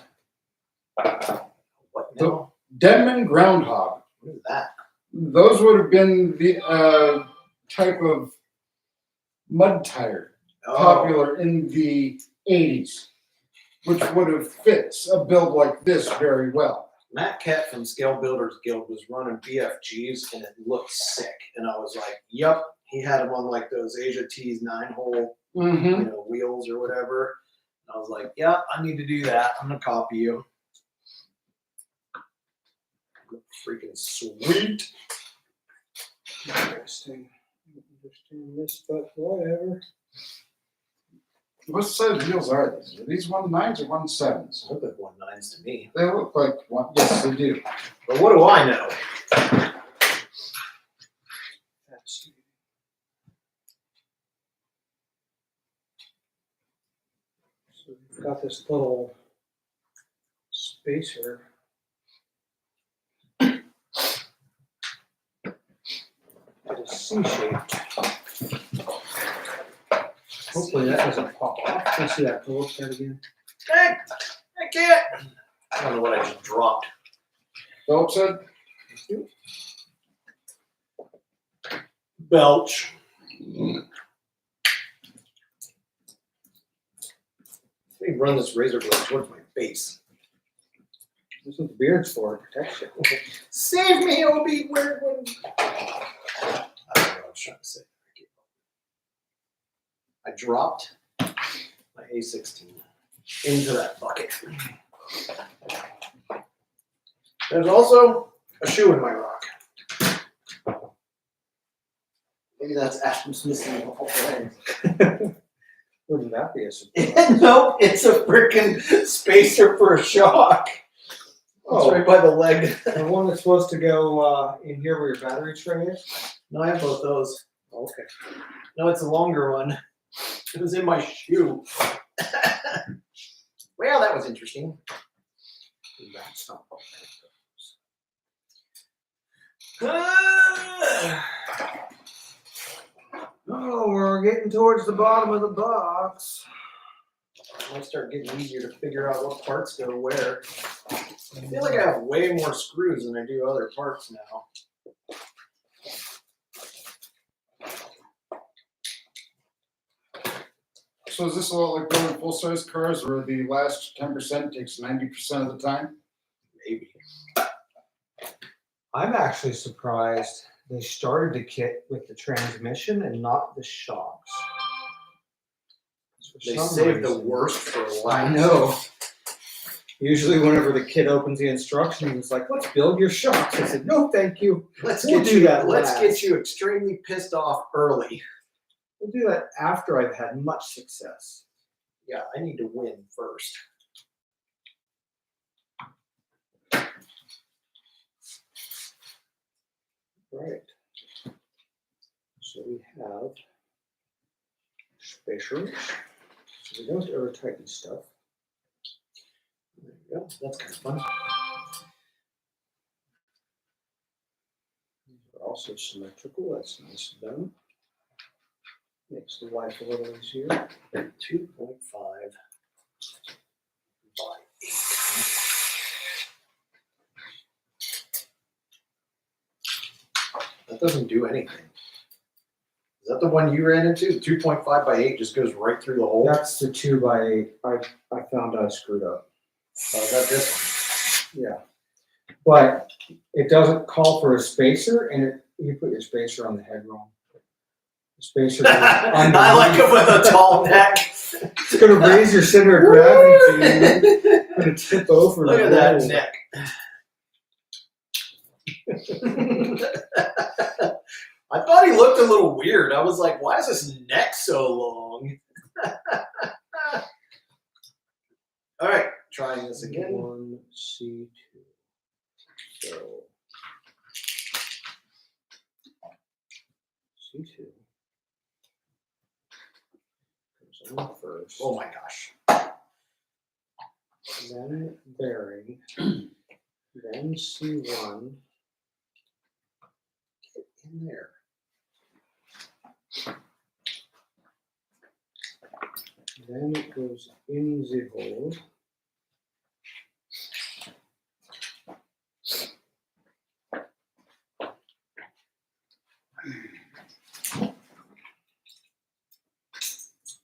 [SPEAKER 2] What now?
[SPEAKER 3] Denman groundhog.
[SPEAKER 2] What is that?
[SPEAKER 3] Those would have been the type of mud tire popular in the 80s, which would have fit a build like this very well.
[SPEAKER 2] Matt Kett from Scale Builders Guild was running BFGs and it looked sick. And I was like, yep, he had them on like those Asia Tees 9-hole
[SPEAKER 3] Mm-hmm.
[SPEAKER 2] wheels or whatever. And I was like, yeah, I need to do that. I'm gonna copy you. Freaking sweet.
[SPEAKER 1] Interesting. I don't understand this, but whatever.
[SPEAKER 3] What size wheels are these? Are these 1.9s or 1.7s?
[SPEAKER 2] Look like 1.9s to me.
[SPEAKER 3] They look like one. Yes, they do.
[SPEAKER 2] But what do I know?
[SPEAKER 1] That's so we've got this little spacer. It is C-shaped. Hopefully that doesn't pop off. Can I see that pull-up there again?
[SPEAKER 2] Hey, I can't. I don't know what I just dropped.
[SPEAKER 3] Philip said,
[SPEAKER 2] Belch. Let me run this razor blade towards my face.
[SPEAKER 1] This is what the beard's for, protection.
[SPEAKER 2] Save me, Obi. Where? I don't know what I was trying to say. I dropped my A16 into that bucket. There's also a shoe in my rock. Maybe that's Adam's missing the whole thing.
[SPEAKER 1] Wouldn't that be a surprise?
[SPEAKER 2] Nope, it's a freaking spacer for a shock. It's right by the leg.
[SPEAKER 1] The one that's supposed to go in here where your battery tray is?
[SPEAKER 2] No, I have both those.
[SPEAKER 1] Okay.
[SPEAKER 2] No, it's a longer one. It was in my shoe. Well, that was interesting.
[SPEAKER 1] That's not Oh, we're getting towards the bottom of the box.
[SPEAKER 2] It might start getting easier to figure out what parts go where. I feel like I have way more screws than I do other parts now.
[SPEAKER 3] So is this a lot like building full-size cars where the last 10% takes 90% of the time?
[SPEAKER 2] Maybe.
[SPEAKER 1] I'm actually surprised they started the kit with the transmission and not the shocks. For
[SPEAKER 2] They
[SPEAKER 1] some
[SPEAKER 2] saved the
[SPEAKER 1] reason-
[SPEAKER 2] worst for last.
[SPEAKER 1] I know. Usually whenever the kid opens the instructions, it's like, let's build your shocks. I said, no, thank you.
[SPEAKER 2] Let's
[SPEAKER 1] We'll
[SPEAKER 2] get
[SPEAKER 1] do
[SPEAKER 2] you.
[SPEAKER 1] that
[SPEAKER 2] Let's
[SPEAKER 1] last.
[SPEAKER 2] get you extremely pissed off early.
[SPEAKER 1] We'll do that after I've had much success.
[SPEAKER 2] Yeah, I need to win first.
[SPEAKER 1] Right. So we have spacers. So we don't ever tighten stuff.
[SPEAKER 2] There you go. That's kind of fun.
[SPEAKER 1] These are also symmetrical. That's nice of them. Makes the life a little easier.
[SPEAKER 2] 2.5 by 8. That doesn't do anything. Is that the one you ran into? The 2.5 by 8 just goes right through the hole?
[SPEAKER 1] That's the 2x8. I found I screwed up.
[SPEAKER 2] Oh, is that this one?
[SPEAKER 1] Yeah. But it doesn't call for a spacer, and you put your spacer on the head wrong. The spacer goes
[SPEAKER 2] I like it with a tall neck.
[SPEAKER 1] It's going to raise your center of gravity. It's going to tip over.
[SPEAKER 2] Look at
[SPEAKER 1] and
[SPEAKER 2] that
[SPEAKER 1] roll.
[SPEAKER 2] neck. I thought he looked a little weird. I was like, why is his neck so long? All right, trying this again.
[SPEAKER 1] 1C2. So C2 goes on first.
[SPEAKER 2] Oh my gosh.
[SPEAKER 1] Then bearing. Then C1.
[SPEAKER 2] Get in there.
[SPEAKER 1] Then it goes in the hole.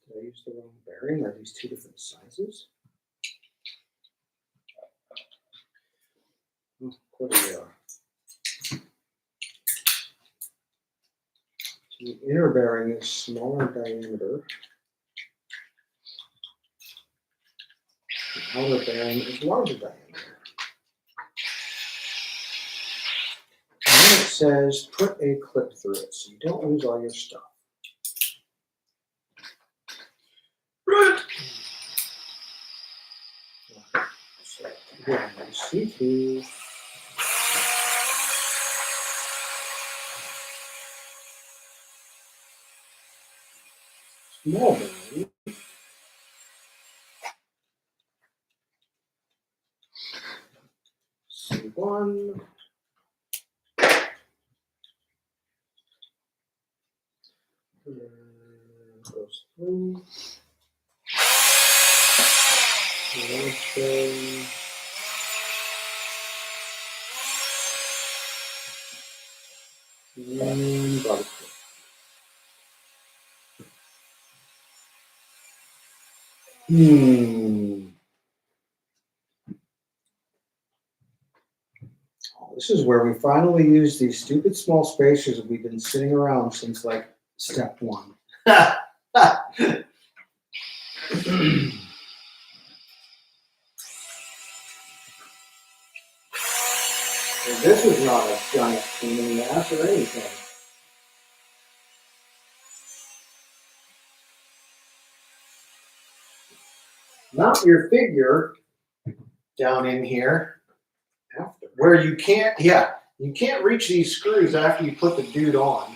[SPEAKER 1] Did I use the wrong bearing? Are these two different sizes? Oh, of course they are. The inner bearing is smaller diameter. The outer bearing is larger diameter. And then it says put a clip through it so you don't lose all your stuff.
[SPEAKER 2] Right.
[SPEAKER 1] So again, C2. Small bearing. C1. Goes through. Okay. And body clip. Oh, this is where we finally use these stupid small spacers that we've been sitting around since like step 1. And this is not a giant pain in the ass or anything.
[SPEAKER 2] mount your figure down in here
[SPEAKER 1] After.
[SPEAKER 2] where you can't, you can't reach these screws after you put the dude on.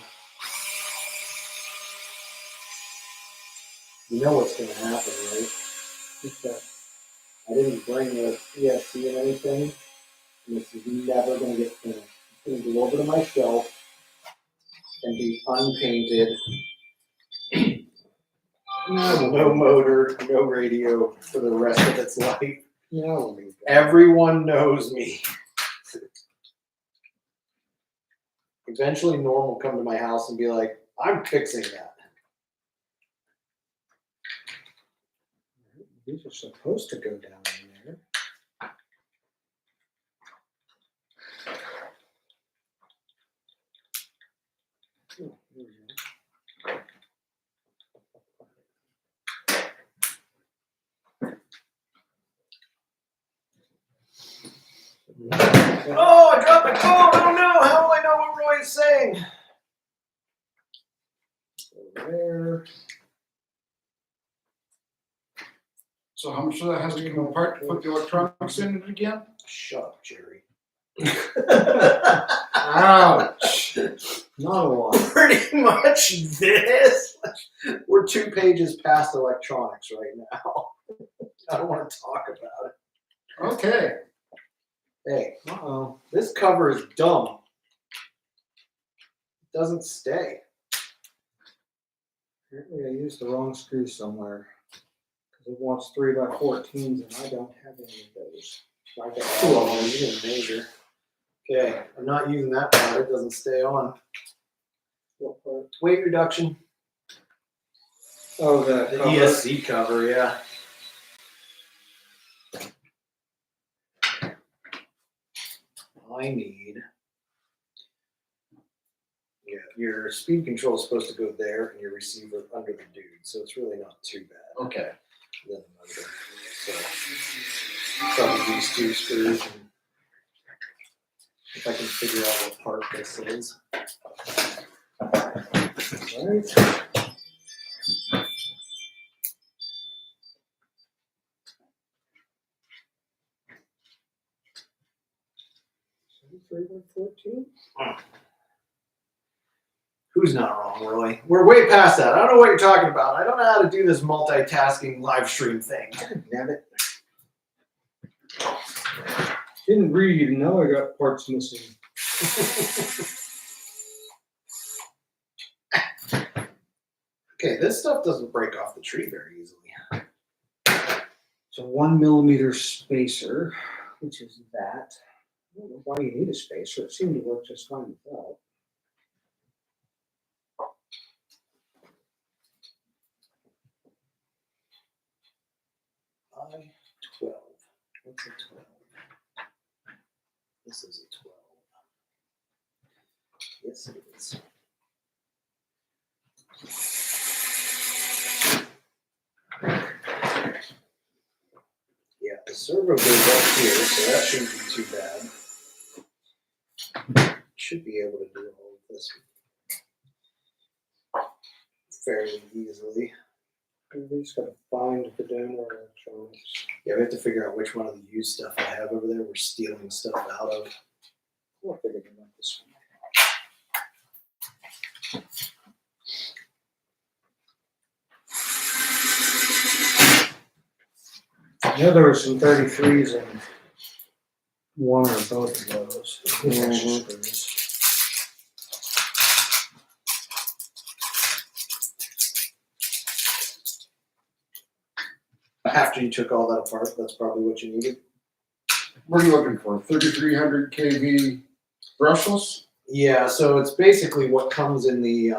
[SPEAKER 2] You know what's going to happen, right?
[SPEAKER 1] Just that.
[SPEAKER 2] I didn't bring the ESC or anything, and this is never going to get finished. It's going to go over to my shelf and be unpainted. No motor, no radio for the rest of its life.
[SPEAKER 1] Yeah,
[SPEAKER 2] Everyone knows me. Eventually, Norm will come to my house and be like, I'm fixing that.
[SPEAKER 1] these are supposed to go down in there. Oh, here we go.
[SPEAKER 2] Oh, I dropped my phone. Oh no, how will I know what Roy is saying? Over there.
[SPEAKER 3] So how much of that has to come apart to put the electronics in it again?
[SPEAKER 2] Shut up, Jerry.
[SPEAKER 1] Ouch! Not a lot.
[SPEAKER 2] Pretty much this. We're 2 pages past electronics right now. I don't want to talk about it.
[SPEAKER 3] Okay.
[SPEAKER 2] Hey,
[SPEAKER 1] Uh-oh.
[SPEAKER 2] this cover is dumb. It doesn't stay.
[SPEAKER 1] Apparently I used the wrong screw somewhere. Because it wants 3x14s and I don't have any of those. I got
[SPEAKER 2] Oh, you didn't measure. Okay, I'm not using that part. It doesn't stay on.
[SPEAKER 1] What part?
[SPEAKER 2] Weight reduction.
[SPEAKER 1] Oh,
[SPEAKER 2] The
[SPEAKER 1] cover.
[SPEAKER 2] ESC cover, yeah. I need. Yeah, your speed control is supposed to go there and your receiver under the dude, so it's really not too bad.
[SPEAKER 3] Okay.
[SPEAKER 2] Then the motor. So probably these 2 screws, and if I can figure out what part this is.
[SPEAKER 1] Right. So 3x14?
[SPEAKER 2] Who's not wrong, Roy? We're way past that. I don't know what you're talking about. I don't know how to do this multitasking live stream thing. Damn it.
[SPEAKER 1] Didn't read, and now I got parts missing.
[SPEAKER 2] Okay, this stuff doesn't break off the tree very easily.
[SPEAKER 1] It's a 1mm spacer, which is that. I don't know why you need a spacer. It seemed to work just fine without.
[SPEAKER 2] I-12. What's a 12? This is a 12. Yes, it is. Yeah, the servo goes up here, so that shouldn't be too bad. Should be able to do all of this fairly easily.
[SPEAKER 1] We just gotta find the donor electronics.
[SPEAKER 2] Yeah, we have to figure out which one of the used stuff I have over there we're stealing stuff out of.
[SPEAKER 1] I'll figure it out this one. I know there were some 33s in one or both of those.
[SPEAKER 2] Mhm. After you took all that apart, that's probably what you needed.
[SPEAKER 3] What are you looking for? 3300 kV brushless?
[SPEAKER 2] Yeah, so it's basically what comes in the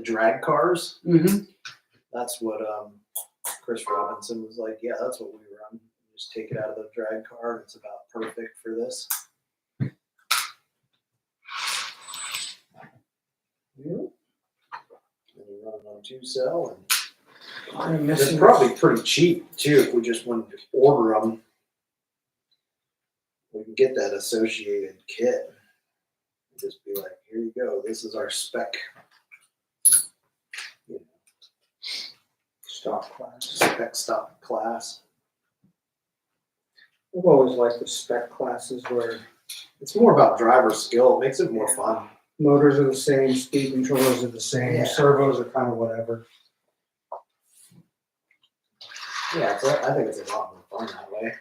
[SPEAKER 2] drag cars.
[SPEAKER 3] Mm-hmm.
[SPEAKER 2] That's what Chris Robinson was like. Yeah, that's what we run. Just take it out of the drag car, and it's about perfect for this.
[SPEAKER 1] Yeah.
[SPEAKER 2] And you run it on 2-cell, and
[SPEAKER 1] I'm
[SPEAKER 2] it's
[SPEAKER 1] missing
[SPEAKER 2] probably pretty cheap too. If we just wanted to order them, we can get that associated kit. Just be like, here you go. This is our spec.
[SPEAKER 1] Stock class.
[SPEAKER 2] Spec stock class.
[SPEAKER 1] I've always liked the spec classes where
[SPEAKER 2] It's more about driver skill. It makes it more fun.
[SPEAKER 1] motors are the same, speed controllers are the same,
[SPEAKER 2] Yeah.
[SPEAKER 1] servos are kind of whatever.
[SPEAKER 2] Yeah, I think it's a lot more fun that way.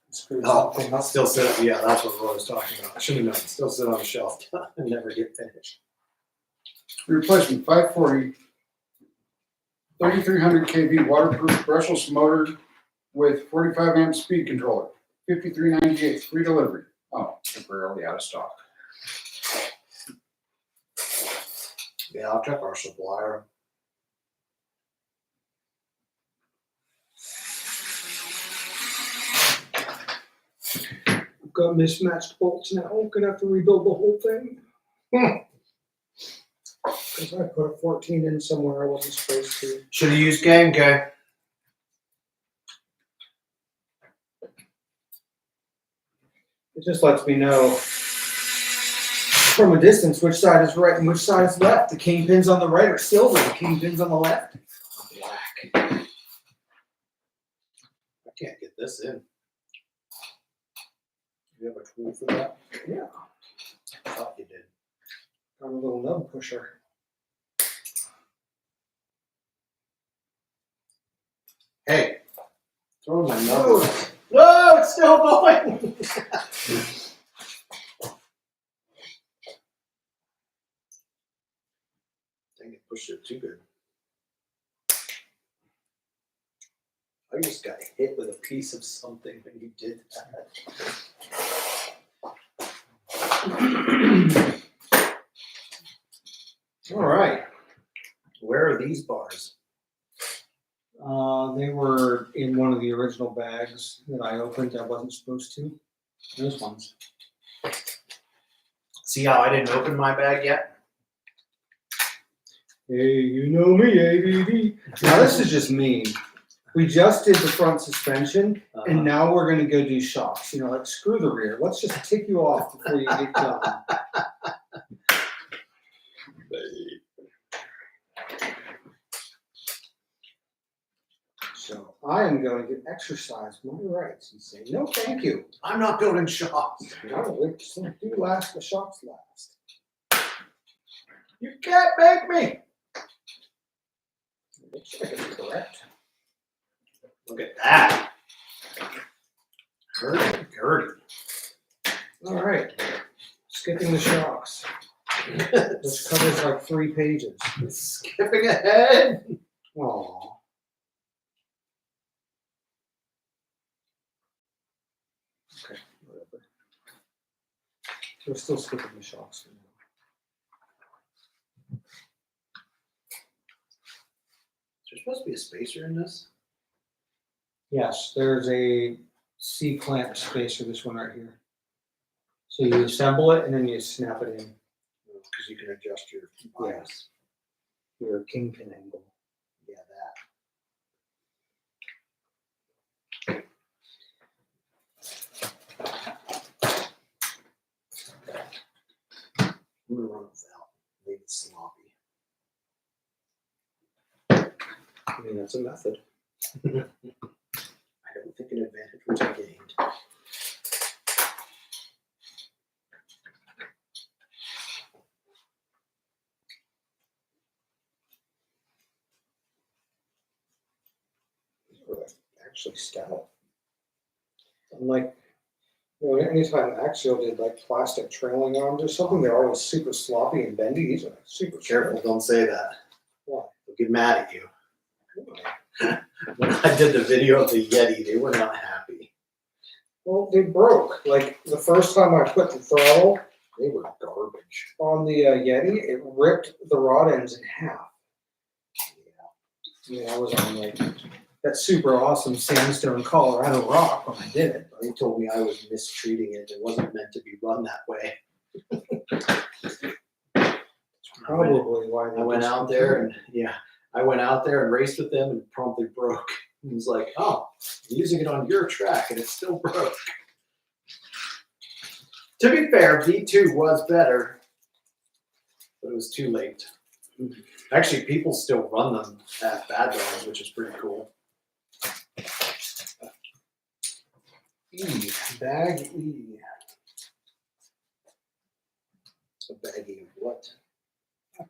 [SPEAKER 1] Screw
[SPEAKER 2] Oh,
[SPEAKER 1] something
[SPEAKER 2] I'll
[SPEAKER 1] up.
[SPEAKER 2] still sit. Yeah, that's what Roy was talking about. I should have known. Still sit on the shelf and never get finished.
[SPEAKER 3] Replacement 540, 3300 kV waterproof brushless motor with 45 amp speed controller. 53.98 free delivery. Oh, temporarily out of stock.
[SPEAKER 2] Yeah, I'll check our supplier.
[SPEAKER 1] I've got mismatched bolts now. I'm gonna have to rebuild the whole thing. Because I put a 14 in somewhere I wasn't supposed to.
[SPEAKER 2] Should have used K&K.
[SPEAKER 1] It just lets me know from a distance which side is right and which side is left. The kingpins on the right are silver, the kingpins on the left are black.
[SPEAKER 2] I can't get this in. You have a tool for that?
[SPEAKER 1] Yeah,
[SPEAKER 2] I thought you did.
[SPEAKER 1] I'm a little nub pusher.
[SPEAKER 2] Hey, throw my number. No, it's still going. Dang it, pushed it too good. I just got hit with a piece of something when you did that. All right. Where are these bars?
[SPEAKER 1] They were in one of the original bags that I opened I wasn't supposed to. Those ones.
[SPEAKER 2] See how I didn't open my bag yet?
[SPEAKER 1] Hey, you know me, ABD. Now this is just me. We just did the front suspension, and now we're gonna go do shocks. You know, like screw the rear. Let's just tick you off before you get done. So I am going to exercise my rights and say no, thank you.
[SPEAKER 2] I'm not building shocks.
[SPEAKER 1] I don't wait to do last. The shocks last.
[SPEAKER 2] You can't make me.
[SPEAKER 1] Make sure I get it correct.
[SPEAKER 2] Look at that. Gertie.
[SPEAKER 1] All right. Skipping the shocks. This covers like 3 pages.
[SPEAKER 2] Skipping ahead.
[SPEAKER 1] Aww. Okay, whatever. We're still skipping the shocks for now.
[SPEAKER 2] Is there supposed to be a spacer in this?
[SPEAKER 1] Yes, there's a C-clamp spacer, this one right here. So you assemble it and then you snap it in.
[SPEAKER 2] Because you can adjust your bias.
[SPEAKER 1] Your kingpin angle.
[SPEAKER 2] Yeah, that. I'm gonna run it without. Make it sloppy.
[SPEAKER 1] I mean, that's a method.
[SPEAKER 2] I don't think an advantage was gained.
[SPEAKER 1] Actually stout. Unlike, you know, anytime Axial did like plastic trailing arms or something, they're always super sloppy and bendy. These are super
[SPEAKER 2] Careful, don't say that.
[SPEAKER 1] Why?
[SPEAKER 2] They'll get mad at you.
[SPEAKER 1] Why?
[SPEAKER 2] When I did the video of the Yeti, they were not happy.
[SPEAKER 1] Well, they broke. Like the first time I put the throttle
[SPEAKER 2] They were garbage.
[SPEAKER 1] on the Yeti, it ripped the rod ends in half. Yeah, I was on like that super awesome sandstone Colorado rock when I did it.
[SPEAKER 2] They told me I was mistreating it. It wasn't meant to be run that way.
[SPEAKER 1] Probably why they
[SPEAKER 2] I went
[SPEAKER 1] just-
[SPEAKER 2] out there and I went out there and raced with them and promptly broke. He was like, "Oh, I'm using it on your track and it still broke." To be fair, V2 was better, but it was too late. Actually, people still run them at Badlands, which is pretty cool.
[SPEAKER 1] Bag E.
[SPEAKER 2] A baggie of what? Are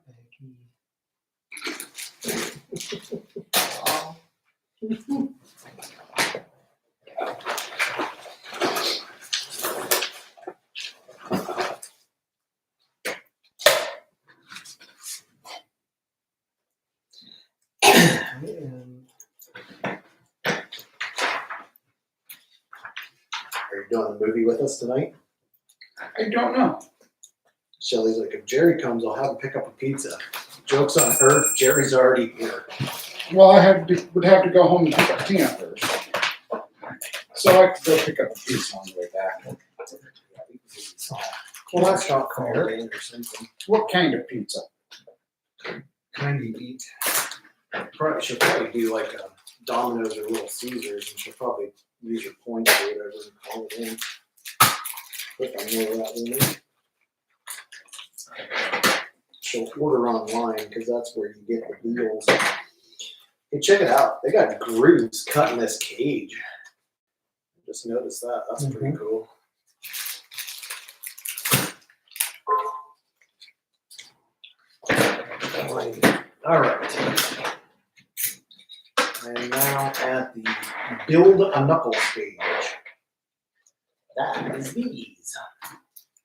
[SPEAKER 2] you doing the movie with us tonight?
[SPEAKER 3] I don't know.
[SPEAKER 2] Shelly's like, if Jerry comes, I'll have him pick up a pizza. Joke's on her, Jerry's already here.
[SPEAKER 3] Well, I would have to go home and pick up Tina first. So I could go pick up a pizza on the way back.
[SPEAKER 1] Well, that's not fair.
[SPEAKER 2] Or something.
[SPEAKER 3] What kind of pizza?
[SPEAKER 1] Kind of eat.
[SPEAKER 2] She'll probably do like a Domino's or Little Caesars, and she'll probably use your points or whatever and call it in. If I know that woman. She'll order online because that's where you get the deals. Hey, check it out. They got grooves cut in this cage. Just noticed that. That's pretty cool. All right. I am now at the build a knuckle stage. That is these.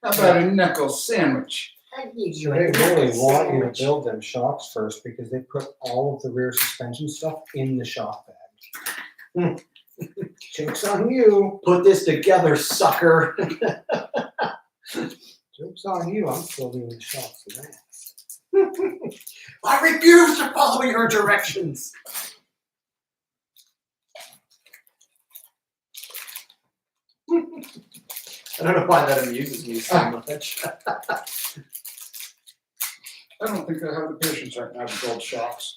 [SPEAKER 3] How about a knuckle sandwich?
[SPEAKER 1] So they really want you to build them shocks first because they put all of the rear suspension stuff in the shock bag. Joke's on you.
[SPEAKER 2] Put this together, sucker.
[SPEAKER 1] Joke's on you. I'm still doing the shocks for that.
[SPEAKER 2] I refuse to follow your directions. I don't know why that amuses me so much.
[SPEAKER 3] I don't think I have the patience right now to build shocks.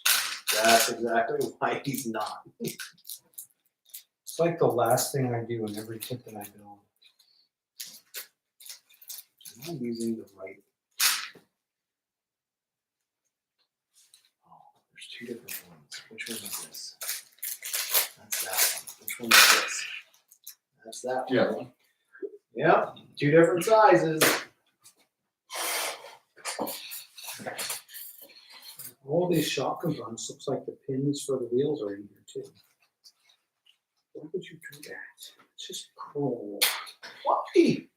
[SPEAKER 2] That's exactly why he's not.
[SPEAKER 1] It's like the last thing I do in every kit that I build.
[SPEAKER 2] Am I using the right? Oh, there's two different ones. Which one is this? That's that one. Which one is this? That's that one.
[SPEAKER 3] Yeah.
[SPEAKER 2] Yep, two different sizes.
[SPEAKER 1] All these shock components looks like the pins for the wheels are in here too. Why would you do that? It's just cruel.
[SPEAKER 2] Why?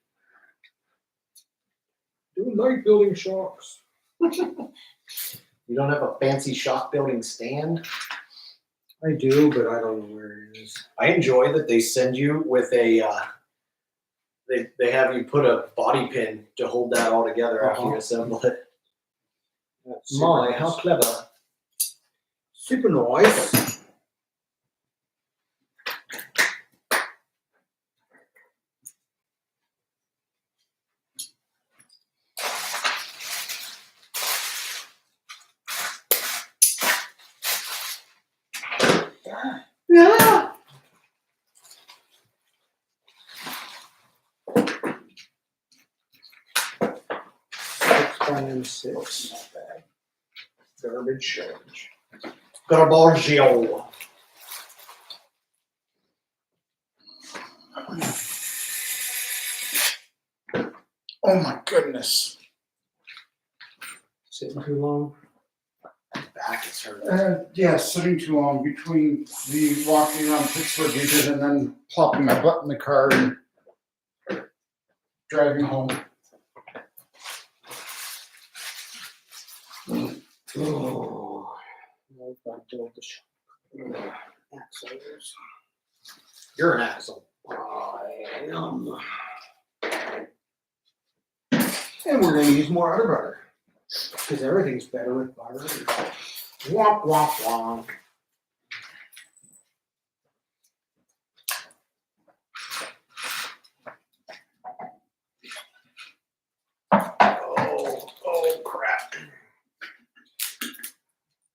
[SPEAKER 1] Do like building shocks.
[SPEAKER 2] You don't have a fancy shock building stand?
[SPEAKER 1] I do, but I don't know where it is.
[SPEAKER 2] I enjoy that they send you with a, they have you put a body pin to hold that all together after you assemble it.
[SPEAKER 1] That's
[SPEAKER 2] My,
[SPEAKER 1] super
[SPEAKER 2] how
[SPEAKER 1] nice.
[SPEAKER 2] clever.
[SPEAKER 1] Super nice.
[SPEAKER 2] Yeah.
[SPEAKER 1] 6x6.
[SPEAKER 2] Not bad. Garbage. Garbaggio.
[SPEAKER 3] Oh my goodness.
[SPEAKER 1] Sitting too long.
[SPEAKER 2] Back is hurting.
[SPEAKER 3] Yeah, sitting too long between the walking around Pittsburgh we did and then plopping my butt in the car and driving home.
[SPEAKER 1] Oh, I've got to build the shock. Axles.
[SPEAKER 2] You're an axle.
[SPEAKER 1] I am. And we're going to use more udder butter because everything's better with butter.
[SPEAKER 2] Womp womp womp. Oh crap.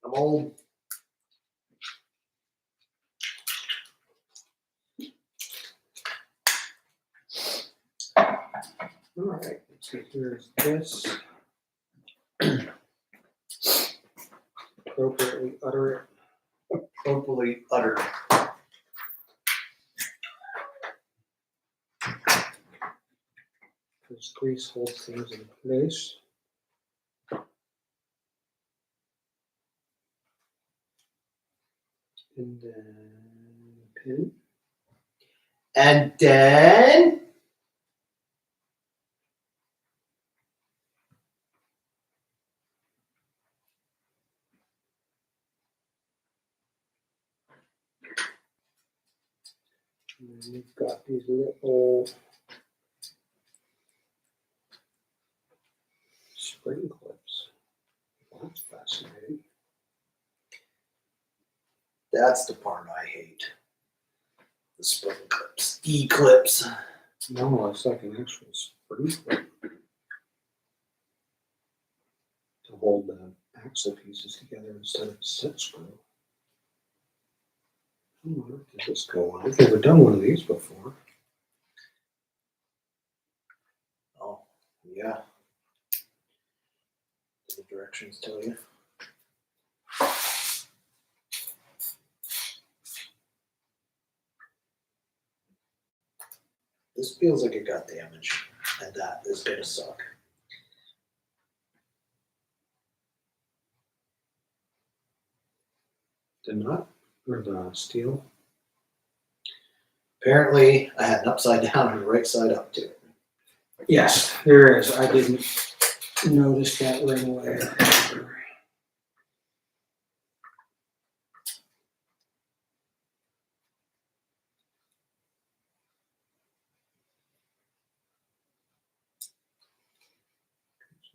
[SPEAKER 2] I'm old.
[SPEAKER 1] All right, let's see. Here's this. appropriately utter it.
[SPEAKER 2] Hopefully uttered.
[SPEAKER 1] This grease holds things in place. And then pin.
[SPEAKER 2] And then
[SPEAKER 1] And then you've got these little spring clips. Well, that's fascinating.
[SPEAKER 2] that's the part I hate. The spring clips. E-clips.
[SPEAKER 1] No, it's like an actual spring clip to hold the axle pieces together instead of a set screw. Where does this go on? I've never done one of these before.
[SPEAKER 2] Oh, yeah. The directions tell you. This feels like it got damaged, and that is gonna suck.
[SPEAKER 1] The nut or the steel?
[SPEAKER 2] Apparently, I had an upside down and a right side up to it.
[SPEAKER 1] Yes, there is. I didn't notice that right away.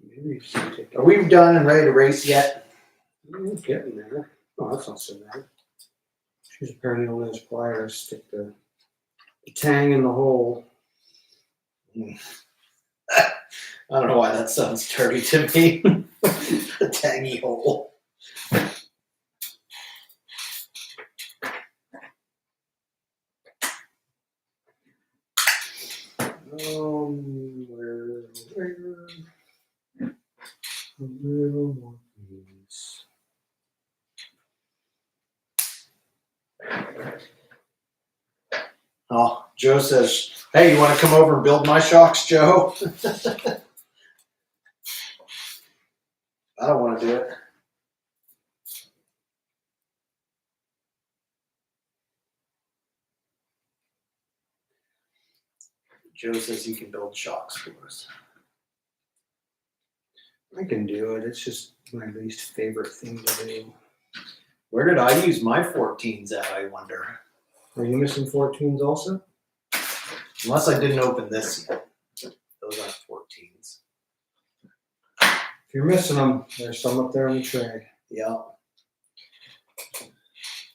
[SPEAKER 1] Maybe you should take
[SPEAKER 2] Are we done and ready to race yet?
[SPEAKER 1] We're getting there. Oh, that's not so bad. She's apparently one of those pliers stick the tang in the hole.
[SPEAKER 2] I don't know why that sounds dirty to me. A tangy hole.
[SPEAKER 1] Where? A little more piece.
[SPEAKER 2] Oh, Joe says, hey, you want to come over and build my shocks, Joe? I don't want to do it. Joe says he can build shocks for us.
[SPEAKER 1] I can do it. It's just my least favorite thing to do.
[SPEAKER 2] Where did I use my 14s at, I wonder?
[SPEAKER 1] Are you missing 14s also?
[SPEAKER 2] Unless I didn't open this yet. Those aren't 14s.
[SPEAKER 1] If you're missing them, there's some up there on the tray.
[SPEAKER 2] Yeah.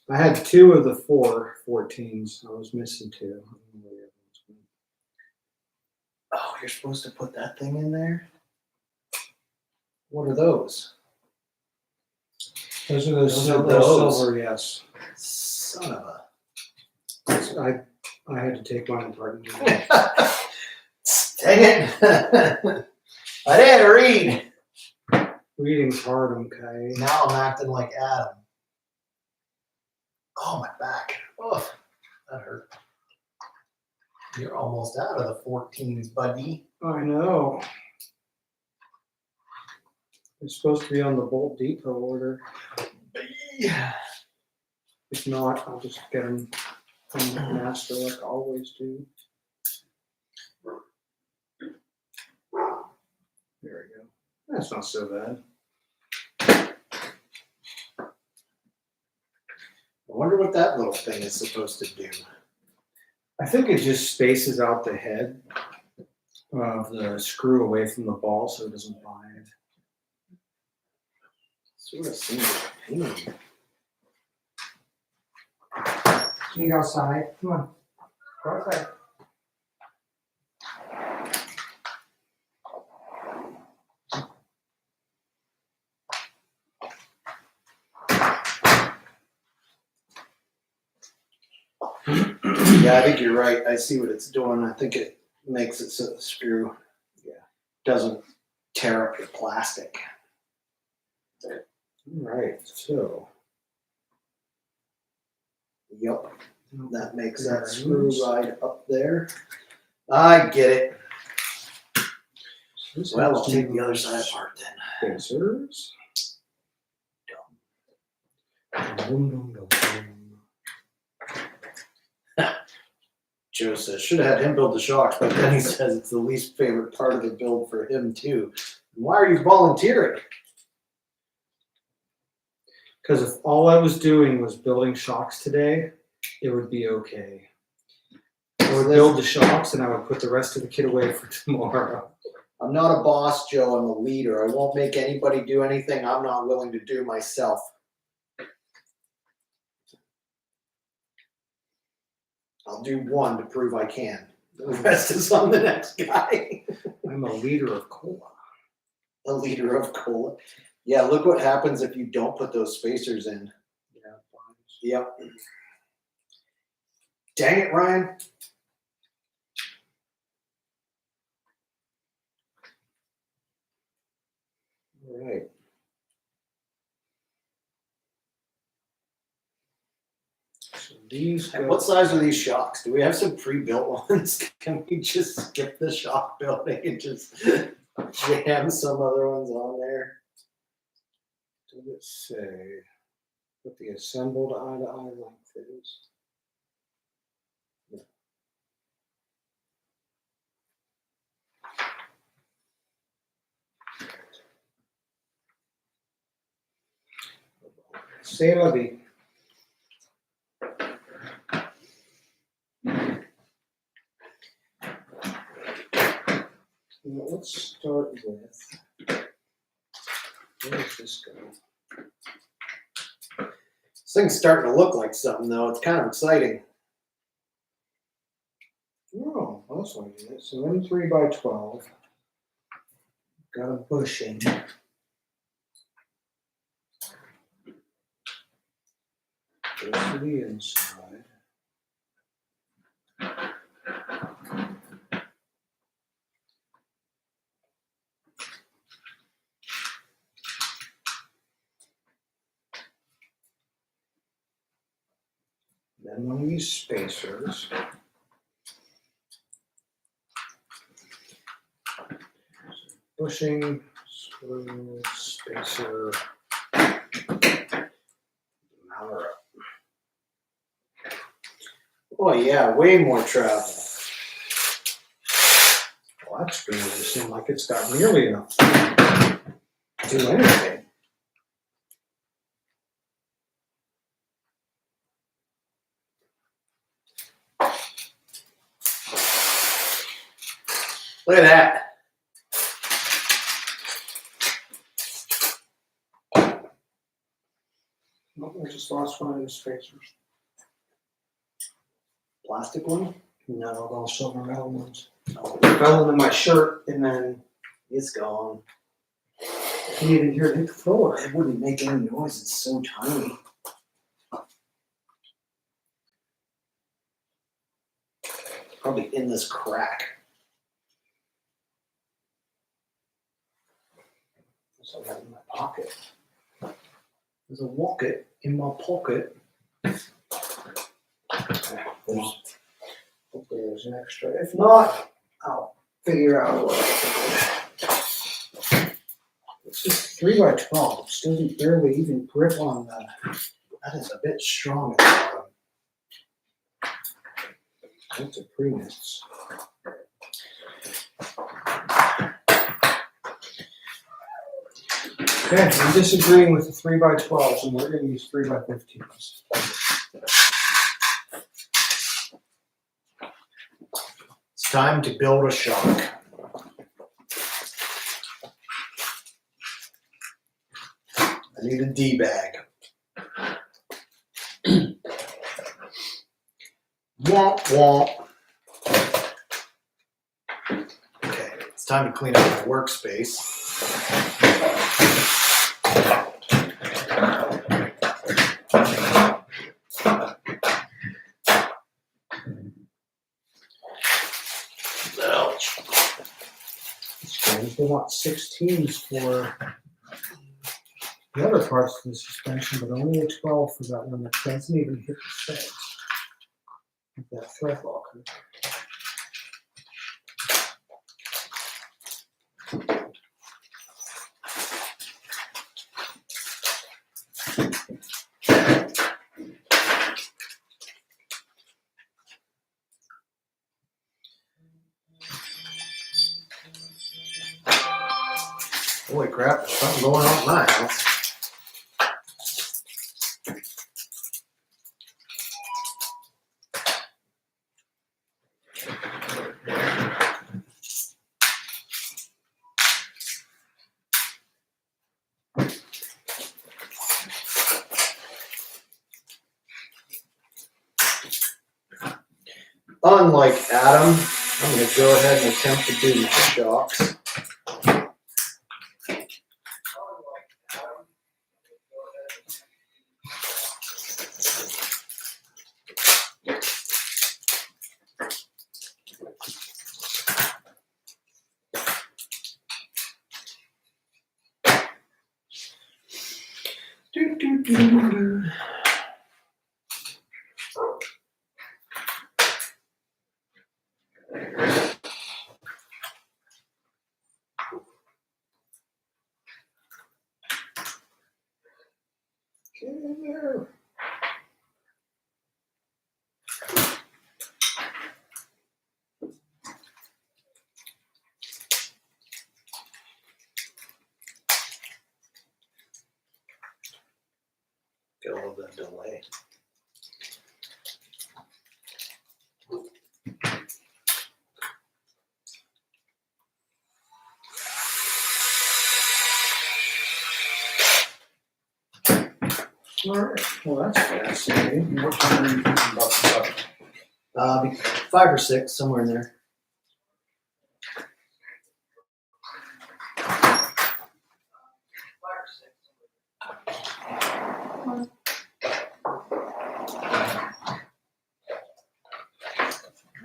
[SPEAKER 1] I had 2 of the 4 14s. I was missing 2. I don't know where the other ones went.
[SPEAKER 2] Oh, you're supposed to put that thing in there? What are those?
[SPEAKER 1] Those are those,
[SPEAKER 2] Those are
[SPEAKER 1] silver,
[SPEAKER 2] those.
[SPEAKER 1] silver, yes.
[SPEAKER 2] Son of a.
[SPEAKER 1] I had to take mine apart.
[SPEAKER 2] Dang it. I didn't read.
[SPEAKER 1] Reading's hard, okay?
[SPEAKER 2] Now I'm acting like Adam. Oh, my back. Oh, that hurt. You're almost out of the 14s, buddy.
[SPEAKER 1] I know. It's supposed to be on the Bolt Depot order. If not, I'll just get them from the master like I always do. There we go. That's not so bad.
[SPEAKER 2] I wonder what that little thing is supposed to do.
[SPEAKER 1] I think it just spaces out the head of the screw away from the ball so it doesn't bind.
[SPEAKER 2] Sort of seems like a pain.
[SPEAKER 4] Can you go outside? Come on. Go outside.
[SPEAKER 2] Yeah, I think you're right. I see what it's doing. I think it makes it so the screw doesn't tear up your plastic.
[SPEAKER 1] All right, so
[SPEAKER 2] Yep, that makes that
[SPEAKER 1] Bearings.
[SPEAKER 2] screw right up there. I get it.
[SPEAKER 1] This
[SPEAKER 2] Well,
[SPEAKER 1] has
[SPEAKER 2] I'll take the other
[SPEAKER 1] those
[SPEAKER 2] side apart then.
[SPEAKER 1] spacers. Dum, dum, dum, dum.
[SPEAKER 2] Joe says, should have had him build the shocks, but then he says it's the least favorite part of the build for him too. Why are you volunteering?
[SPEAKER 1] Because if all I was doing was building shocks today, it would be okay. I would build the shocks and I would put the rest of the kit away for tomorrow.
[SPEAKER 2] I'm not a boss, Joe. I'm a leader. I won't make anybody do anything I'm not willing to do myself. I'll do one to prove I can. The rest is on the next guy.
[SPEAKER 1] I'm a leader of cola.
[SPEAKER 2] A liter of cola. Yeah, look what happens if you don't put those spacers in.
[SPEAKER 1] Yeah,
[SPEAKER 2] Yep. Dang it, Ryan.
[SPEAKER 1] all right. So these
[SPEAKER 2] And
[SPEAKER 1] go.
[SPEAKER 2] what size are these shocks? Do we have some pre-built ones? Can we just skip the shock building and just jam some other ones on there?
[SPEAKER 1] Does it say what the assembled eye-to-eye length is? C'est la vie. Now let's start with, where does this go?
[SPEAKER 2] This thing's starting to look like something, though. It's kind of exciting.
[SPEAKER 1] Oh, that's what it is. So in 3x12, got a bushing. Goes to the inside. Then one of these spacers. Bushing, screw, spacer, mount her up.
[SPEAKER 2] Oh, yeah, way more travel.
[SPEAKER 1] Well, that screw doesn't seem like it's got nearly enough to do anything.
[SPEAKER 2] Look at that.
[SPEAKER 1] Nope, I just lost one of the spacers.
[SPEAKER 2] Plastic one?
[SPEAKER 1] No, those silver metal ones.
[SPEAKER 2] Oh,
[SPEAKER 1] It fell into my shirt and then
[SPEAKER 2] it's gone.
[SPEAKER 1] I can't even hear it hit the floor.
[SPEAKER 2] It wouldn't make any noise. It's so tiny. Probably in this crack.
[SPEAKER 1] So I got it in my pocket. There's a wallet in my pocket. Hopefully there's an extra. If not, I'll figure out a way. It's just 3x12. It still doesn't barely even grip on the.
[SPEAKER 2] That is a bit strong at the bottom.
[SPEAKER 1] That's a premix. Okay, I'm disagreeing with the 3x12s and we're going to use 3x15s.
[SPEAKER 2] It's time to build a shock. I need a D-bag. Womp womp. Okay, it's time to clean up my workspace. Ouch.
[SPEAKER 1] It's strange. They want 16s for the other parts of the suspension, but only a 12 for that one that doesn't even hit the studs. With that thread locker.
[SPEAKER 2] Holy crap, there's something going on in my house. Unlike Adam, I'm going to go ahead and attempt to do my shocks. Get a little bit of delay.
[SPEAKER 1] All right. Well, that's fascinating.
[SPEAKER 3] What time are you thinking about the subject?
[SPEAKER 2] Be 5 or 6, somewhere in there.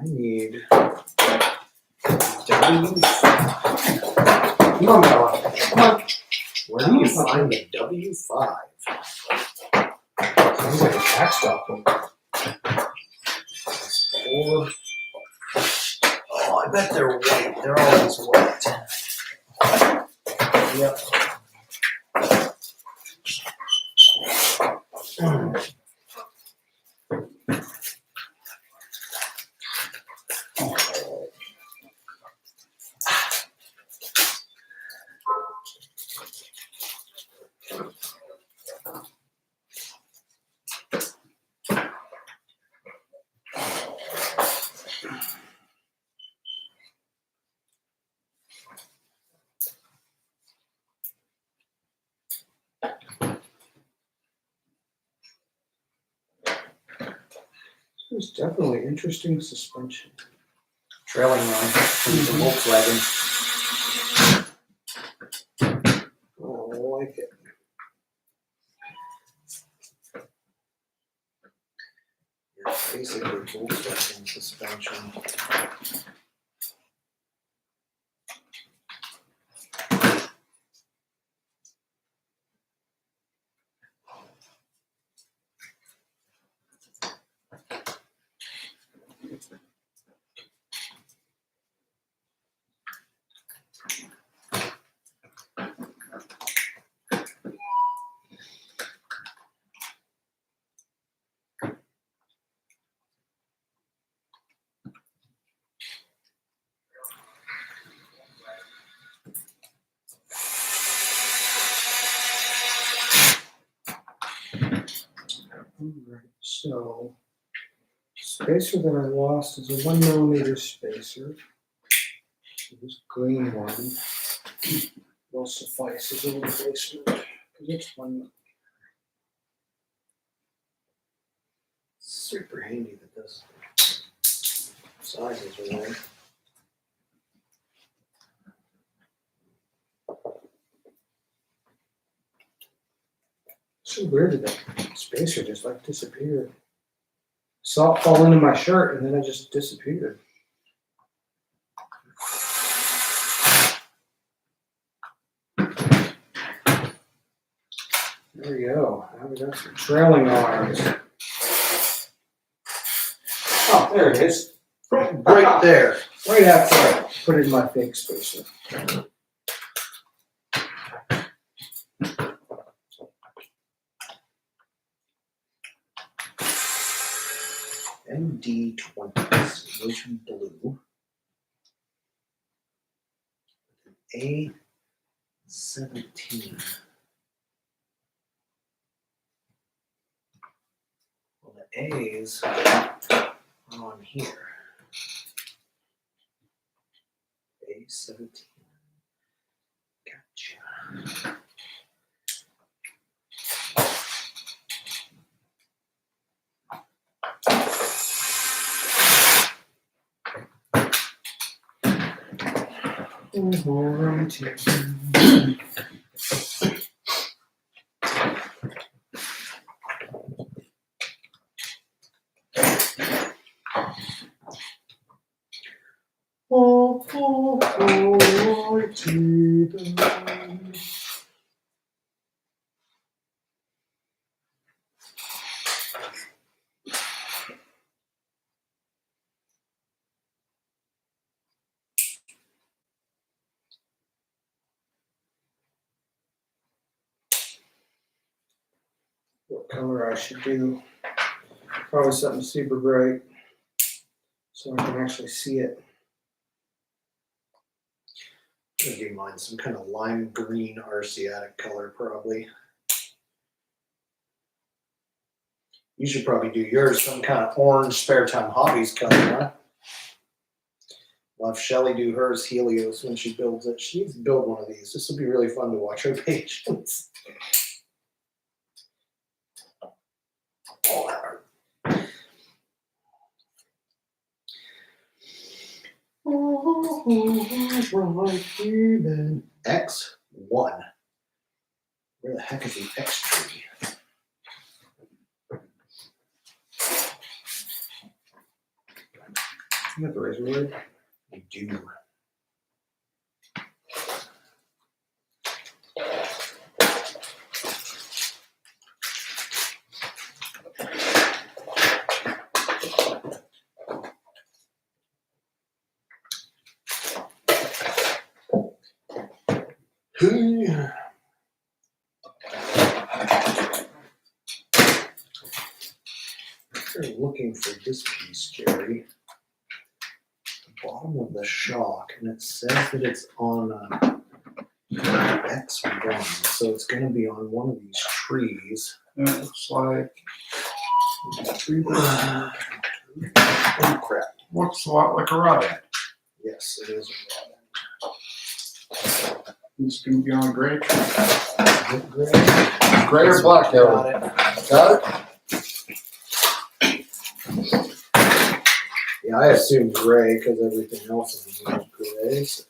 [SPEAKER 2] I need W5.
[SPEAKER 1] Come on, Bella. Come on.
[SPEAKER 2] Where do you find the W5?
[SPEAKER 1] Sounds like a tax document.
[SPEAKER 2] Or, oh, I bet they're white. They're always white. Yep.
[SPEAKER 1] It's definitely interesting suspension.
[SPEAKER 2] Trailing run from the Volkswagen. Oh, I like it. It's basically Volkswagen suspension.
[SPEAKER 1] Alright, so spacer that I lost is a 1mm spacer. So this green one will suffice as a replacement because it's 1mm.
[SPEAKER 2] Super handy that this sizes are right.
[SPEAKER 1] So weird that that spacer just like disappeared. Saw it fall into my shirt and then it just disappeared. There we go. Now we got some trailing arms. Oh, there it is.
[SPEAKER 2] Right there.
[SPEAKER 1] Right after I put it in my fake spacer.
[SPEAKER 2] MD20s, Motion Blue. A17. Well, the A's are on here. A17. Gotcha.
[SPEAKER 1] What color I should do? Probably something super bright so I can actually see it.
[SPEAKER 2] I'm gonna do mine some kind of lime green Arsiatic color, probably. You should probably do yours some kind of orange spare time hobbies color, huh? We'll have Shelly do hers Helios when she builds it. She needs to build one of these. This will be really fun to watch her patience. All that art. X1. Where the heck is the X tree?
[SPEAKER 1] You got the razor blade?
[SPEAKER 2] I do. You're looking for this piece, Jerry. The bottom of the shock, and it says that it's on X1, so it's going to be on one of these trees.
[SPEAKER 3] It looks like,
[SPEAKER 2] Oh crap!
[SPEAKER 3] looks a lot like a rod end.
[SPEAKER 2] Yes, it is a rod end.
[SPEAKER 3] It's gonna be on gray.
[SPEAKER 2] Is it gray?
[SPEAKER 3] Gray or black,
[SPEAKER 2] Got
[SPEAKER 3] Kevin?
[SPEAKER 2] it.
[SPEAKER 3] Got it?
[SPEAKER 2] Yeah, I assume gray because everything else is gray. So.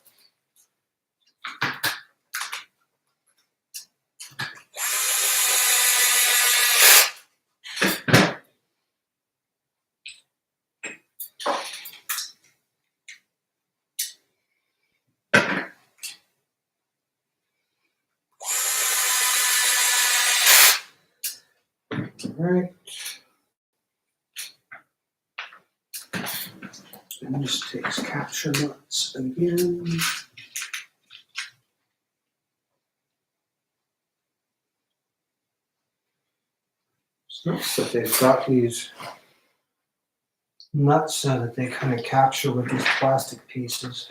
[SPEAKER 1] All right. And this takes capture nuts again. It's nice that they've got these nuts so that they kind of capture with these plastic pieces.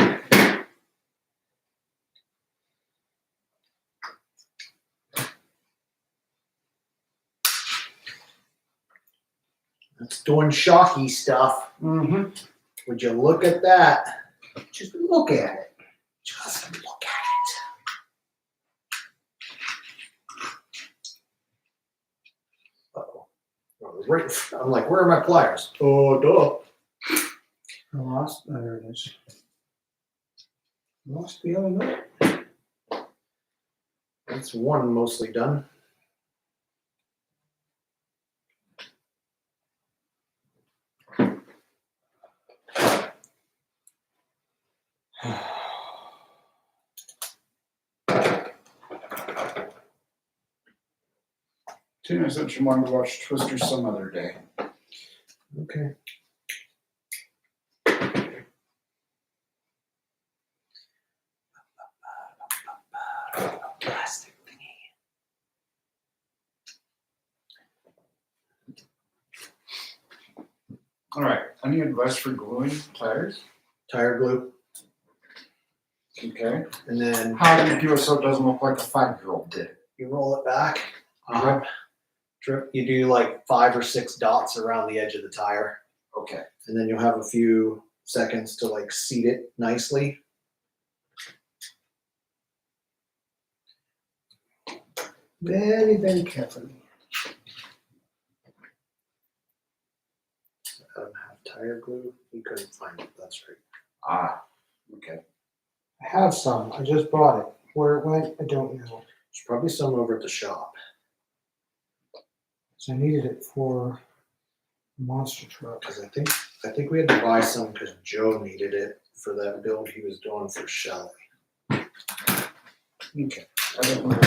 [SPEAKER 2] That's doing shocky stuff.
[SPEAKER 1] Mm-hmm.
[SPEAKER 2] Would you look at that?
[SPEAKER 1] Just look at it.
[SPEAKER 2] Just look at it. Uh-oh. Oh, right in front. I'm like, where are my pliers? Oh, duh.
[SPEAKER 1] I lost. Oh, there it is. Lost the other nut.
[SPEAKER 2] That's one mostly done.
[SPEAKER 3] Tina said she wanted to watch Twister some other day.
[SPEAKER 1] Okay.
[SPEAKER 2] Plastic
[SPEAKER 3] All right. Any advice for gluing tires?
[SPEAKER 2] tire glue,
[SPEAKER 3] Okay.
[SPEAKER 2] and then
[SPEAKER 3] How do you do it so it doesn't look like a 5-year-old did?
[SPEAKER 2] you roll it back. You do like 5 or 6 dots around the edge of the tire,
[SPEAKER 3] Okay.
[SPEAKER 2] and then you'll have a few seconds to like seat it nicely.
[SPEAKER 1] Very, very carefully.
[SPEAKER 2] I don't have tire glue. You couldn't find it. That's right.
[SPEAKER 3] Ah. Okay.
[SPEAKER 1] I have some. I just bought it. Where it went, I don't know.
[SPEAKER 2] There's probably some over at the shop.
[SPEAKER 1] So I needed it for a monster truck.
[SPEAKER 2] Because I think we had to buy some because Joe needed it for that build he was doing for Shelly.
[SPEAKER 3] Okay. I don't know.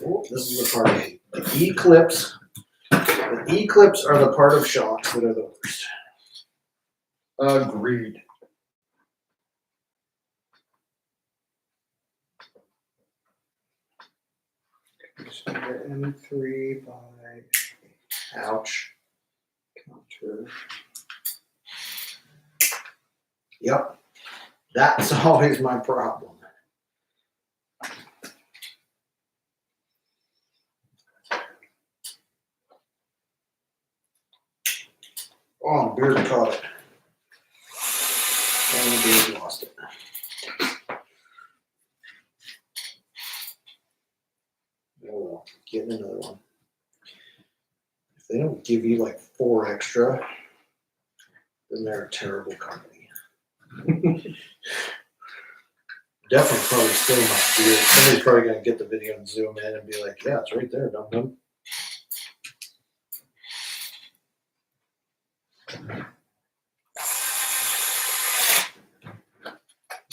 [SPEAKER 2] Oh, this is the part I hate. The E-clips. The E-clips are the part of shocks that are the worst.
[SPEAKER 3] Agreed.
[SPEAKER 1] So the M3 by
[SPEAKER 2] Ouch.
[SPEAKER 1] Counter.
[SPEAKER 2] Yep. That's always my problem. Oh, the beard caught it. And the beard lost it. Oh well, getting another one. If they don't give you like 4 extra, then they're a terrible company. Definitely probably still my beard. Somebody's probably gonna get the video and zoom in and be like, yeah, it's right there, dum dum.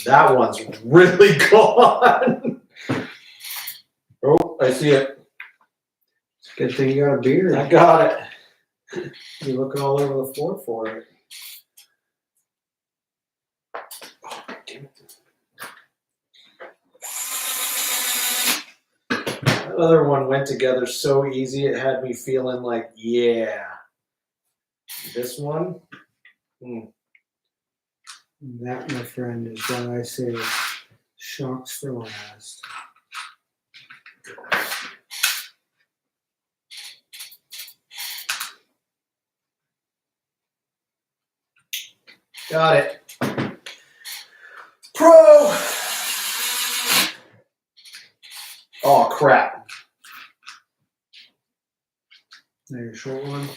[SPEAKER 2] That one's really gone. Oh, I see it.
[SPEAKER 1] Good thing you got a beard.
[SPEAKER 2] I got it.
[SPEAKER 1] You're looking all over the floor for it.
[SPEAKER 2] Oh, damn it. That other one went together so easy, it had me feeling like, yeah. This one,
[SPEAKER 1] That, my friend, is why I say shocks for last.
[SPEAKER 2] got it. Pro! Oh, crap.
[SPEAKER 1] Now your short one.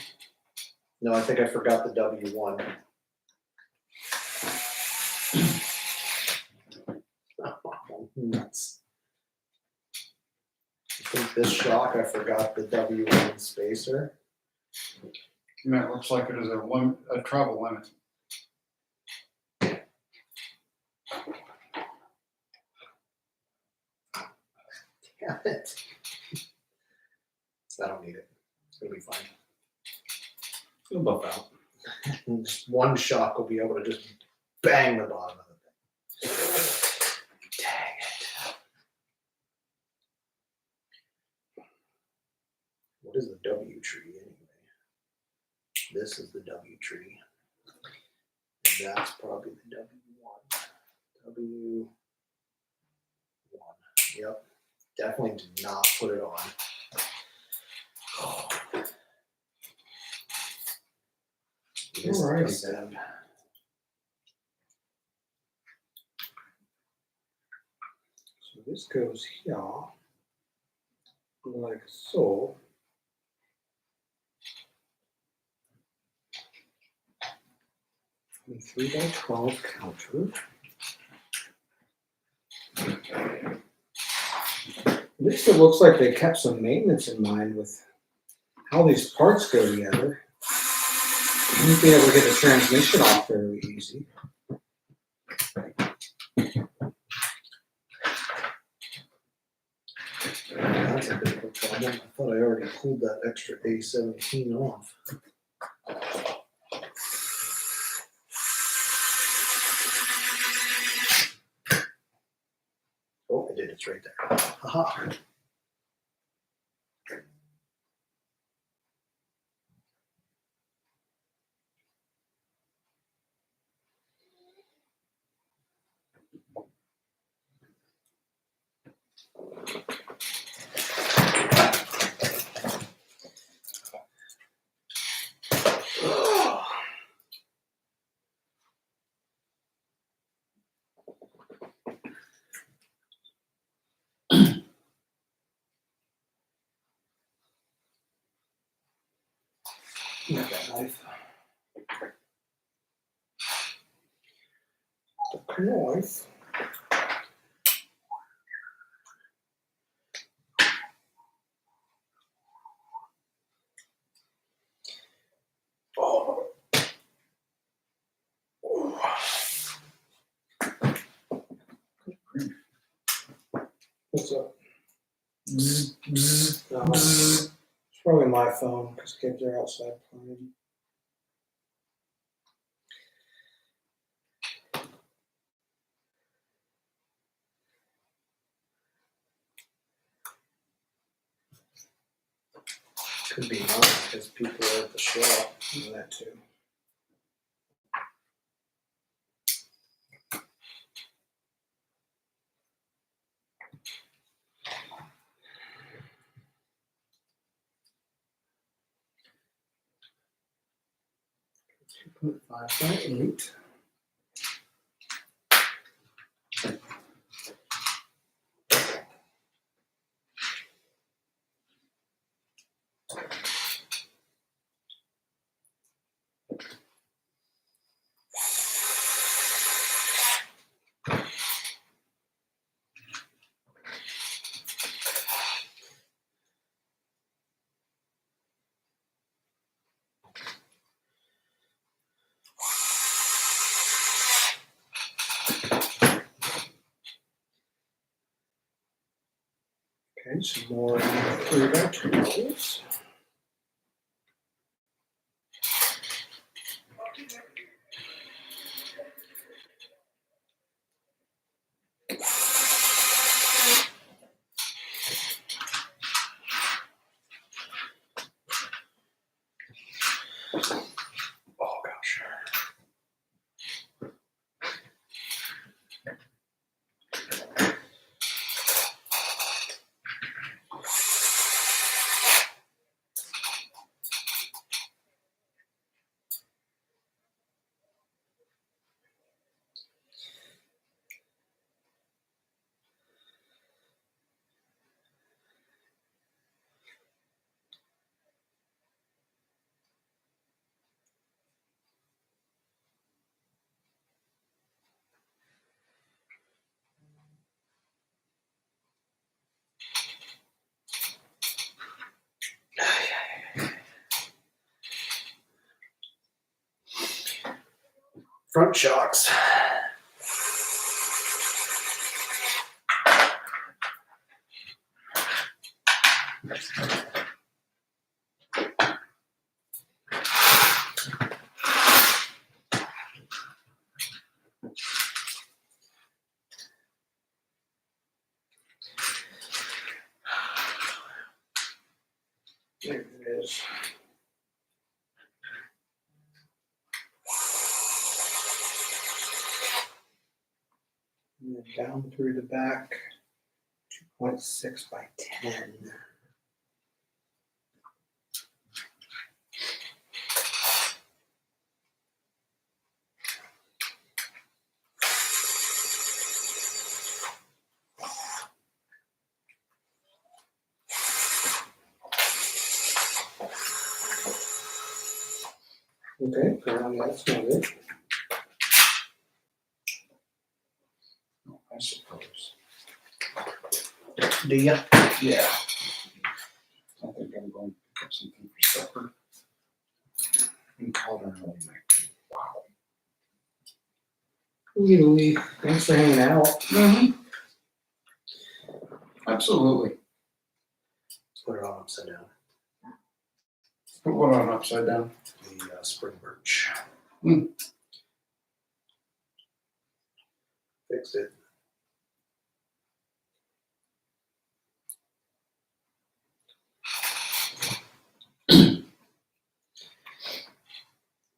[SPEAKER 2] No, I think I forgot the W1. Oh, nuts. I think this shock, I forgot the W1 spacer.
[SPEAKER 3] I mean, it looks like it is a travel limit.
[SPEAKER 2] Damn it. I don't need it. It's going to be fine.
[SPEAKER 1] It'll buff out.
[SPEAKER 2] Just one shock will be able to just bang the bottom of the thing. Dang it. What is the W tree anyway? This is the W tree. And that's probably the W1. W1. Yep. Definitely did not put it on.
[SPEAKER 1] Alright. So this goes here, like so. And 3x12 counter. At least it looks like they kept some maintenance in mind with how these parts go together. You'd be able to get the transmission off fairly easy.
[SPEAKER 2] I that's a bit of a problem. I thought I already pulled that extra A17 off. Oh, I did. It's right there. Aha. Got that knife. The knife. Oh. What's up? Bzz, bzz, no, it's probably my phone because kids are outside playing. Could be mine because people are at the shop and that too. Put 5.8. Okay, some more 3x. Oh gosh. Front shocks. There it is. And then down through the back, 2.6 by 10. Okay, apparently that's not it.
[SPEAKER 3] I suppose.
[SPEAKER 2] Do ya?
[SPEAKER 3] Yeah. I think I'm going to pick up something for supper. And call her early night too. Wow.
[SPEAKER 2] Louie, thanks for hanging out.
[SPEAKER 3] Mm-hmm. Absolutely.
[SPEAKER 2] put it on upside down.
[SPEAKER 3] Put one on upside down.
[SPEAKER 2] The spring birch.
[SPEAKER 3] Hmm.
[SPEAKER 2] Fixed it.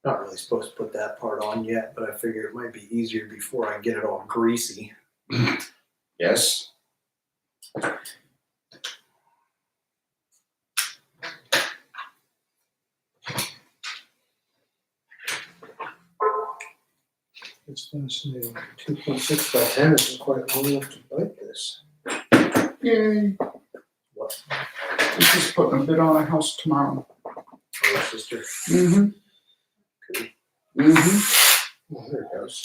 [SPEAKER 2] Not really supposed to put that part on yet, but I figure it might be easier before I get it all greasy.
[SPEAKER 3] Yes.
[SPEAKER 1] It's fascinating. 2.6 by 10 isn't quite long enough to bite this.
[SPEAKER 3] Yay.
[SPEAKER 2] What?
[SPEAKER 3] I'm just putting a bit on a house tomorrow.
[SPEAKER 2] Oh, sister.
[SPEAKER 3] Mm-hmm.
[SPEAKER 2] Cool.
[SPEAKER 3] Mm-hmm.
[SPEAKER 1] Oh, there it goes.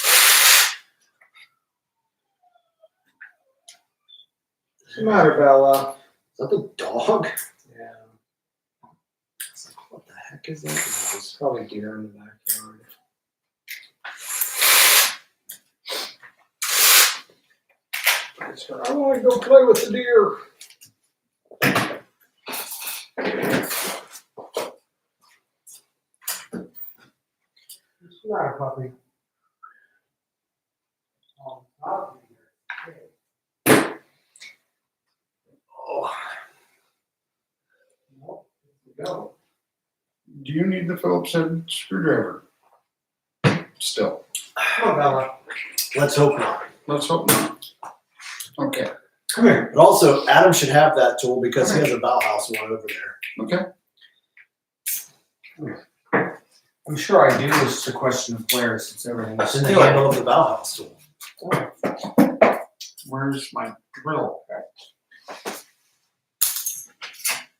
[SPEAKER 1] What's the matter, Bella?
[SPEAKER 2] Is that the dog?
[SPEAKER 1] Yeah,
[SPEAKER 2] It's like, what the heck is that?
[SPEAKER 1] it's probably deer in the backyard. I want to go play with the deer. It's not a puppy.
[SPEAKER 2] Oh,
[SPEAKER 1] Go.
[SPEAKER 3] Do you need the Phillips head screwdriver? Still.
[SPEAKER 1] Come on, Bella.
[SPEAKER 2] let's hope not.
[SPEAKER 3] Let's hope not. Okay.
[SPEAKER 1] Come here.
[SPEAKER 2] But also, Adam should have that tool because he has a Bauhaus one over there.
[SPEAKER 3] Okay.
[SPEAKER 1] I'm sure I do. It's just a question of where, since everything
[SPEAKER 2] It's
[SPEAKER 1] is
[SPEAKER 2] in the
[SPEAKER 1] still.
[SPEAKER 2] handle of the Bauhaus tool.
[SPEAKER 3] Where's my drill?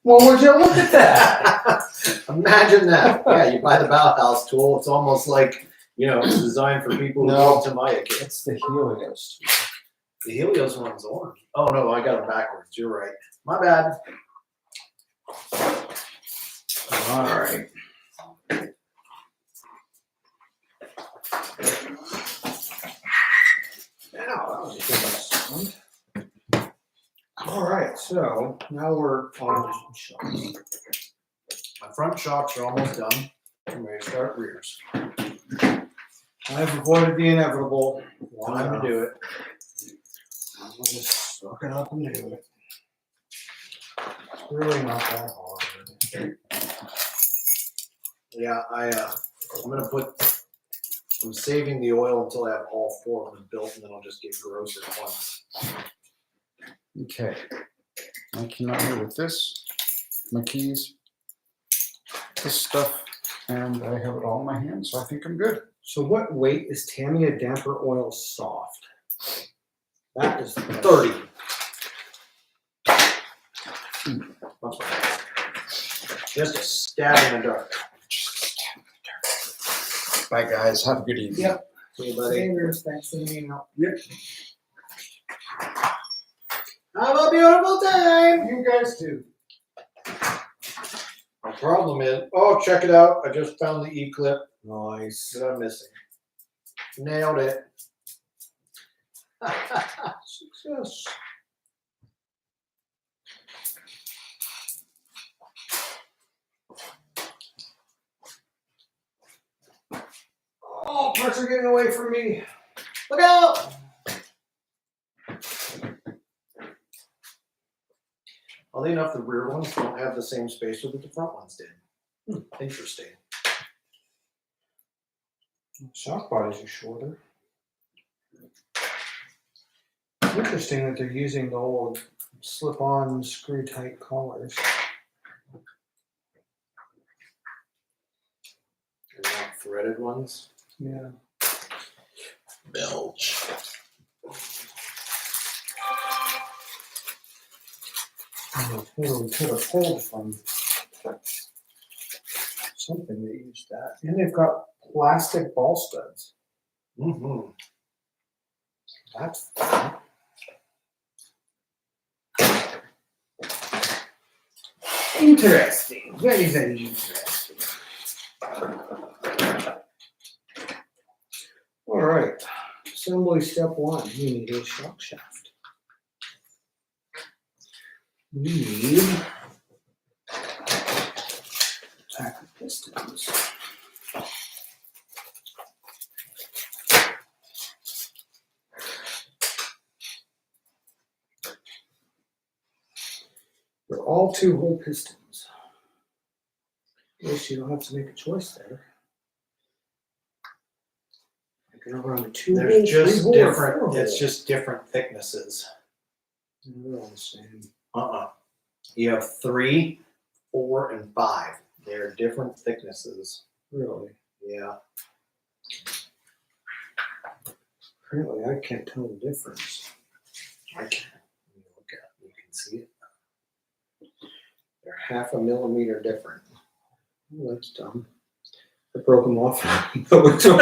[SPEAKER 1] Well, would you look at that?
[SPEAKER 2] Imagine that. Yeah, you buy the Bauhaus tool. It's almost like, it's designed for people who
[SPEAKER 1] No.
[SPEAKER 2] build Tamiya kits.
[SPEAKER 1] It's the Helios.
[SPEAKER 2] The Helios one's orange. Oh, no, I got it backwards. You're right. My bad.
[SPEAKER 1] All right. Now, that was a good sound. All right, so now we're on shots.
[SPEAKER 2] My front shocks are almost done. I'm ready to start rears.
[SPEAKER 1] I've avoided the inevitable.
[SPEAKER 2] Time to do it.
[SPEAKER 1] I'll just suck it up and do it. It's really not that hard.
[SPEAKER 2] Yeah, I'm saving the oil until I have all four of them built, and then I'll just get grosser at once.
[SPEAKER 3] Okay. I cannot do with this. My keys. This stuff. And I have it all in my hand, so I think I'm good.
[SPEAKER 1] So what weight is Tamiya damper oil soft? That is
[SPEAKER 2] 30. That's right. Just a stab in the dark.
[SPEAKER 3] Bye, guys. Have a good evening.
[SPEAKER 1] Yep.
[SPEAKER 2] See you, buddy.
[SPEAKER 1] Fingers, thanks for hanging out.
[SPEAKER 2] Have a beautiful time.
[SPEAKER 1] You guys too.
[SPEAKER 2] The problem is, check it out. I just found the E-clip
[SPEAKER 1] Nice.
[SPEAKER 2] that I'm missing. Nailed it.
[SPEAKER 1] Success. Oh, parts are getting away from me.
[SPEAKER 2] Look out! Oddly enough, the rear ones don't have the same spacer that the front ones did. Interesting.
[SPEAKER 1] Shock bodies are shorter. It's interesting that they're using the old slip-on screw-tight collars.
[SPEAKER 2] They're not threaded ones.
[SPEAKER 1] Yeah.
[SPEAKER 2] Belch.
[SPEAKER 1] We could have pulled from something that used that. And they've got plastic ball studs.
[SPEAKER 2] Mm-hmm.
[SPEAKER 1] That's fun. Interesting. Very, very interesting. All right. Assembly step one. We need a shock shaft. We need pack of pistons. They're all 2-hole pistons. At least you don't have to make a choice there. You're gonna run a 2-hole,
[SPEAKER 2] There's just
[SPEAKER 1] 3-hole, or
[SPEAKER 2] different.
[SPEAKER 1] 4-hole.
[SPEAKER 2] It's just different thicknesses.
[SPEAKER 1] They're all the same.
[SPEAKER 2] You have 3, 4, and 5. They're different thicknesses.
[SPEAKER 1] Really?
[SPEAKER 2] Yeah.
[SPEAKER 1] Apparently, I can't tell the difference.
[SPEAKER 2] I can. Look at it. You can see it. They're 0.5 millimeter different.
[SPEAKER 1] Oh, that's dumb. I broke them off. But we took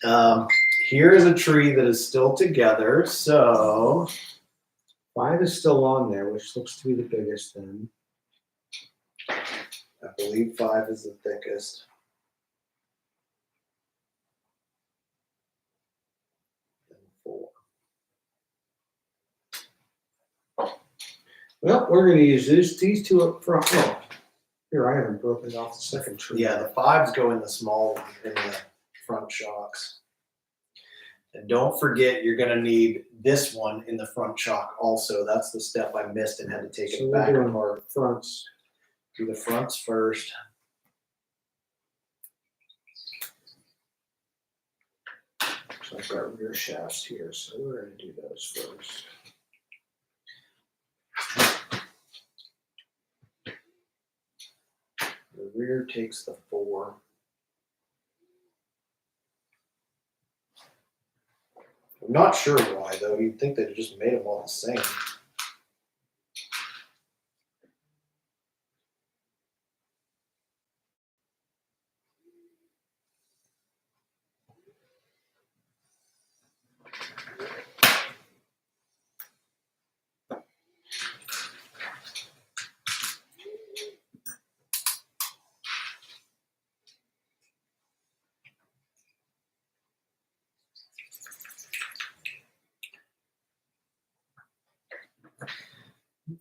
[SPEAKER 1] them.
[SPEAKER 2] Here is a tree that is still together. So
[SPEAKER 1] 5 is still on there, which looks to be the biggest then.
[SPEAKER 2] I believe 5 is the thickest. Then 4.
[SPEAKER 1] Well, we're going to use these 2 up front. Oh, here, I haven't broken off the second tree.
[SPEAKER 2] Yeah, the 5s go in the small, in the front shocks. And don't forget, you're going to need this one in the front shock also. That's the step I missed and had to take
[SPEAKER 1] So
[SPEAKER 2] it
[SPEAKER 1] we're
[SPEAKER 2] back
[SPEAKER 1] doing
[SPEAKER 2] apart.
[SPEAKER 1] fronts.
[SPEAKER 2] Do the fronts first.
[SPEAKER 1] So I've got rear shafts here, so we're going to do those first.
[SPEAKER 2] The rear takes the 4. I'm not sure why, though. You'd think they'd just made them all the same.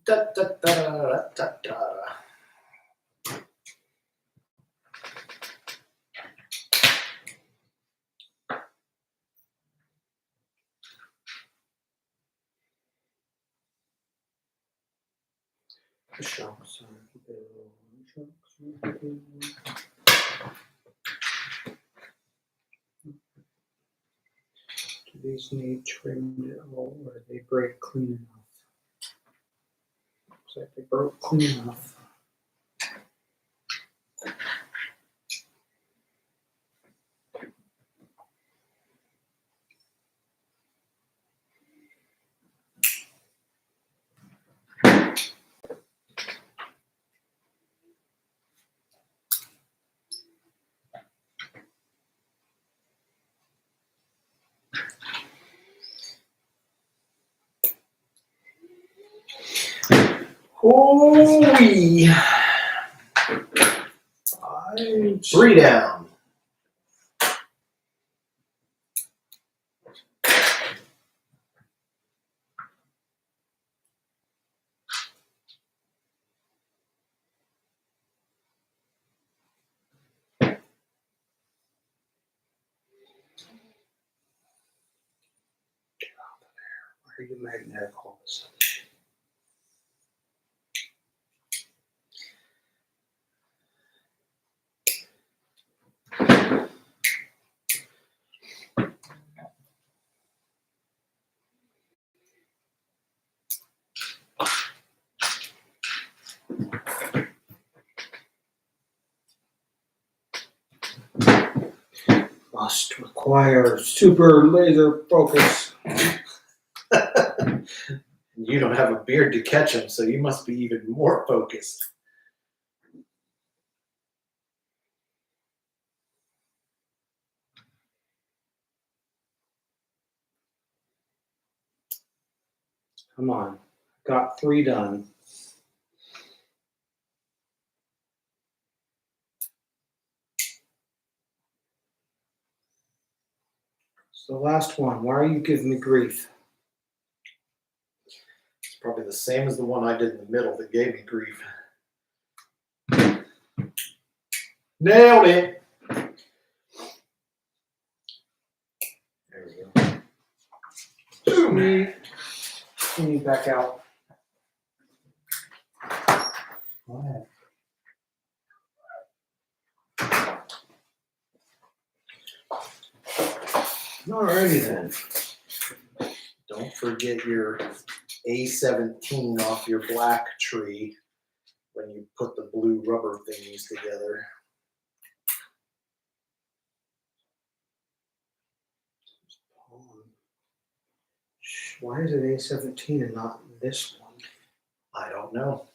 [SPEAKER 2] Da, da, da, da, da.
[SPEAKER 1] The shocks are Do these need trimmed at all, or they break clean enough? Looks like they broke clean enough.
[SPEAKER 2] Holy! 3 down.
[SPEAKER 1] Why are you magnetic all of a sudden? Must require super laser focus.
[SPEAKER 2] You don't have a beard to catch them, so you must be even more focused.
[SPEAKER 1] Come on. Got 3 done. So the last one. Why are you giving me grief?
[SPEAKER 2] It's probably the same as the one I did in the middle that gave me grief. Nailed it. There we go.
[SPEAKER 1] Sweet. Can you back out?
[SPEAKER 2] Go ahead. Alrighty then. Don't forget your A17 off your black tree when you put the blue rubber thingies together.
[SPEAKER 1] Why is it A17 and not this one?
[SPEAKER 2] I don't know.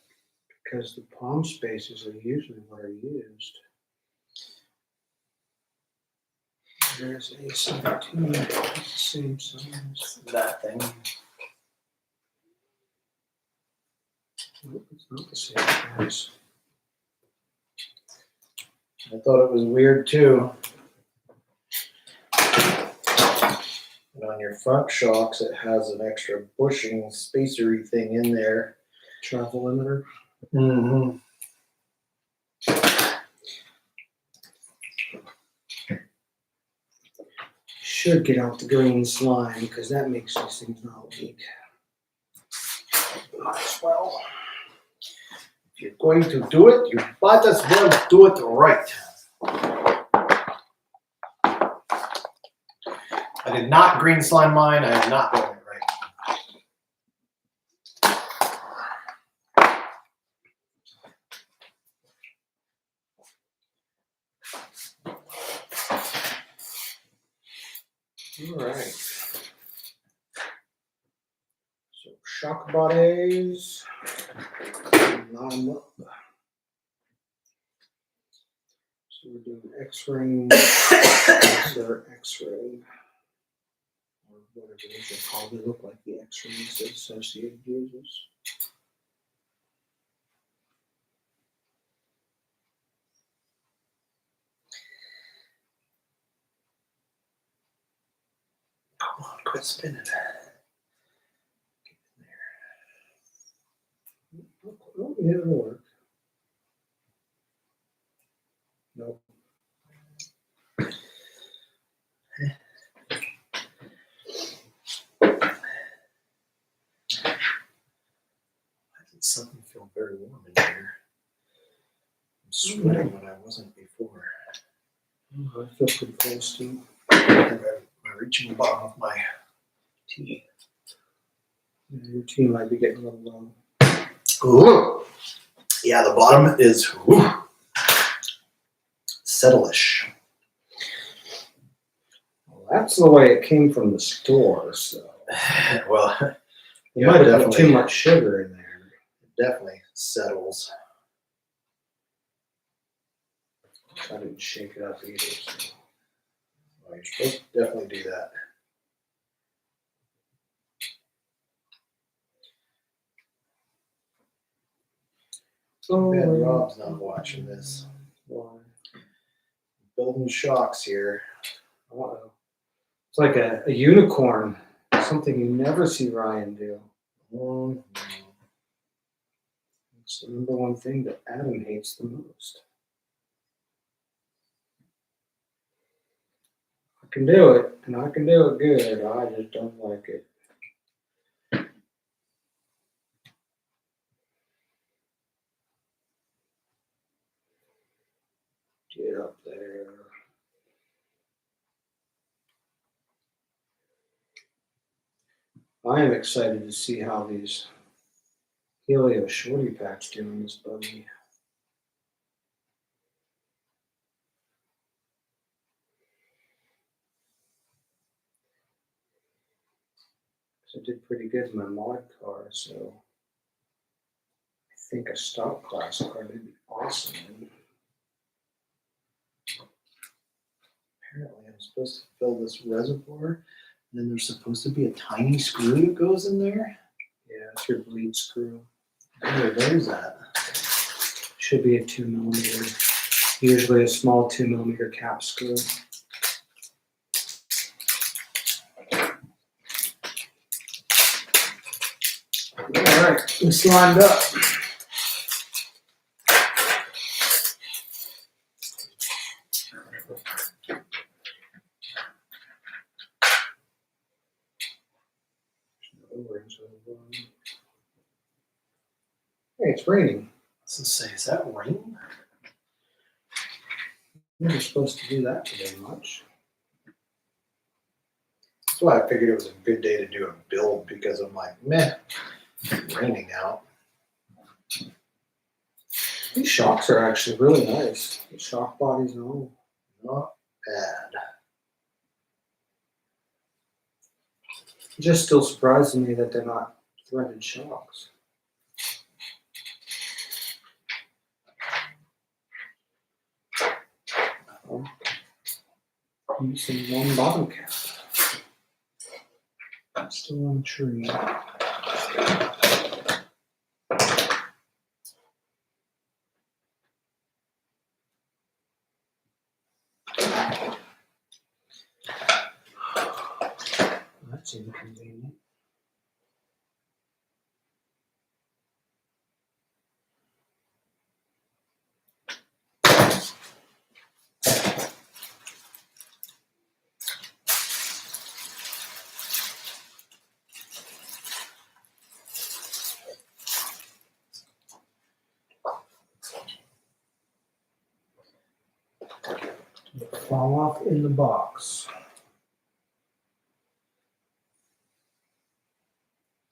[SPEAKER 1] Because the palm spaces are usually what are used. There's A17, same size.
[SPEAKER 2] That thing.
[SPEAKER 1] Nope, it's not the same size.
[SPEAKER 2] I thought it was weird too. And on your front shocks, it has an extra bushing spacery thing in there.
[SPEAKER 1] Travel limiter.
[SPEAKER 2] Mm-hmm.
[SPEAKER 1] Should get out the green slime because that makes these things not leak. Might as well.
[SPEAKER 2] If you're going to do it, you might as well do it right. I did not green slime mine. I am not doing it right.
[SPEAKER 1] All right. So shock bodies. Line them up. So we're doing X-ring. Or X-ray. Or whatever these are called. They look like the X-rays that Associated uses.
[SPEAKER 2] Come on, quit spinning. Get in there.
[SPEAKER 1] Oh, yeah, it'll work. Nope.
[SPEAKER 2] Why did something feel very warm in here? I'm sweating when I wasn't before.
[SPEAKER 1] Oh, I feel pretty close to.
[SPEAKER 2] I'm reaching the bottom of my tea.
[SPEAKER 1] Your tea might be getting a little low.
[SPEAKER 2] Ooh. Yeah, the bottom is settle-ish.
[SPEAKER 1] Well, that's the way it came from the store, so.
[SPEAKER 2] Well,
[SPEAKER 1] You
[SPEAKER 2] yeah,
[SPEAKER 1] might have put
[SPEAKER 2] definitely.
[SPEAKER 1] too much sugar in there.
[SPEAKER 2] It definitely settles.
[SPEAKER 1] I didn't shake it up either. So.
[SPEAKER 2] Well, you're supposed to definitely do that. Man, Rob's not watching this.
[SPEAKER 1] Why?
[SPEAKER 2] Building shocks here.
[SPEAKER 1] Uh-oh. It's like a unicorn. Something you never see Ryan do.
[SPEAKER 2] Mm-hmm.
[SPEAKER 1] It's the number one thing that Adam hates the most. I can do it, and I can do it good. I just don't like it. Get up there. I am excited to see how these Helio Shorty packs do in this buggy. I did pretty good in my mod car, so I think a stock class car would be awesome.
[SPEAKER 2] Apparently, I'm supposed to fill this reservoir, and then there's supposed to be a tiny screw that goes in there.
[SPEAKER 1] Yeah, that's your bleed screw.
[SPEAKER 2] Where there's that?
[SPEAKER 1] Should be a 2mm. Usually a small 2mm cap screw. All right, it's lined up. Hey, it's raining.
[SPEAKER 2] Let's say, is that rain?
[SPEAKER 1] You're not supposed to do that today much.
[SPEAKER 2] That's why I figured it was a good day to do a build because I'm like, meh, it's raining out.
[SPEAKER 1] These shocks are actually really nice. The shock bodies and all.
[SPEAKER 2] Not bad.
[SPEAKER 1] It just still surprises me that they're not threaded shocks. Using one bottom cap. Still on the tree. That's inconvenient. Fall off in the box.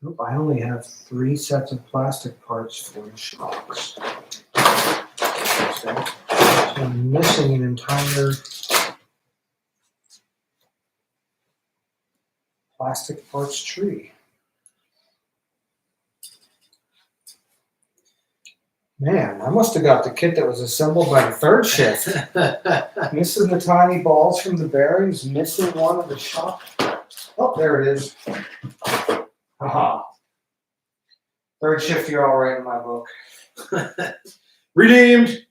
[SPEAKER 1] Nope, I only have 3 sets of plastic parts for the shocks. So I'm missing an entire plastic parts tree. Man, I must have got the kit that was assembled by the third shift. Missing the tiny balls from the bearings, missing one of the shock. Oh, there it is. Haha. Third shift, you're all right in my book.
[SPEAKER 2] Redeemed.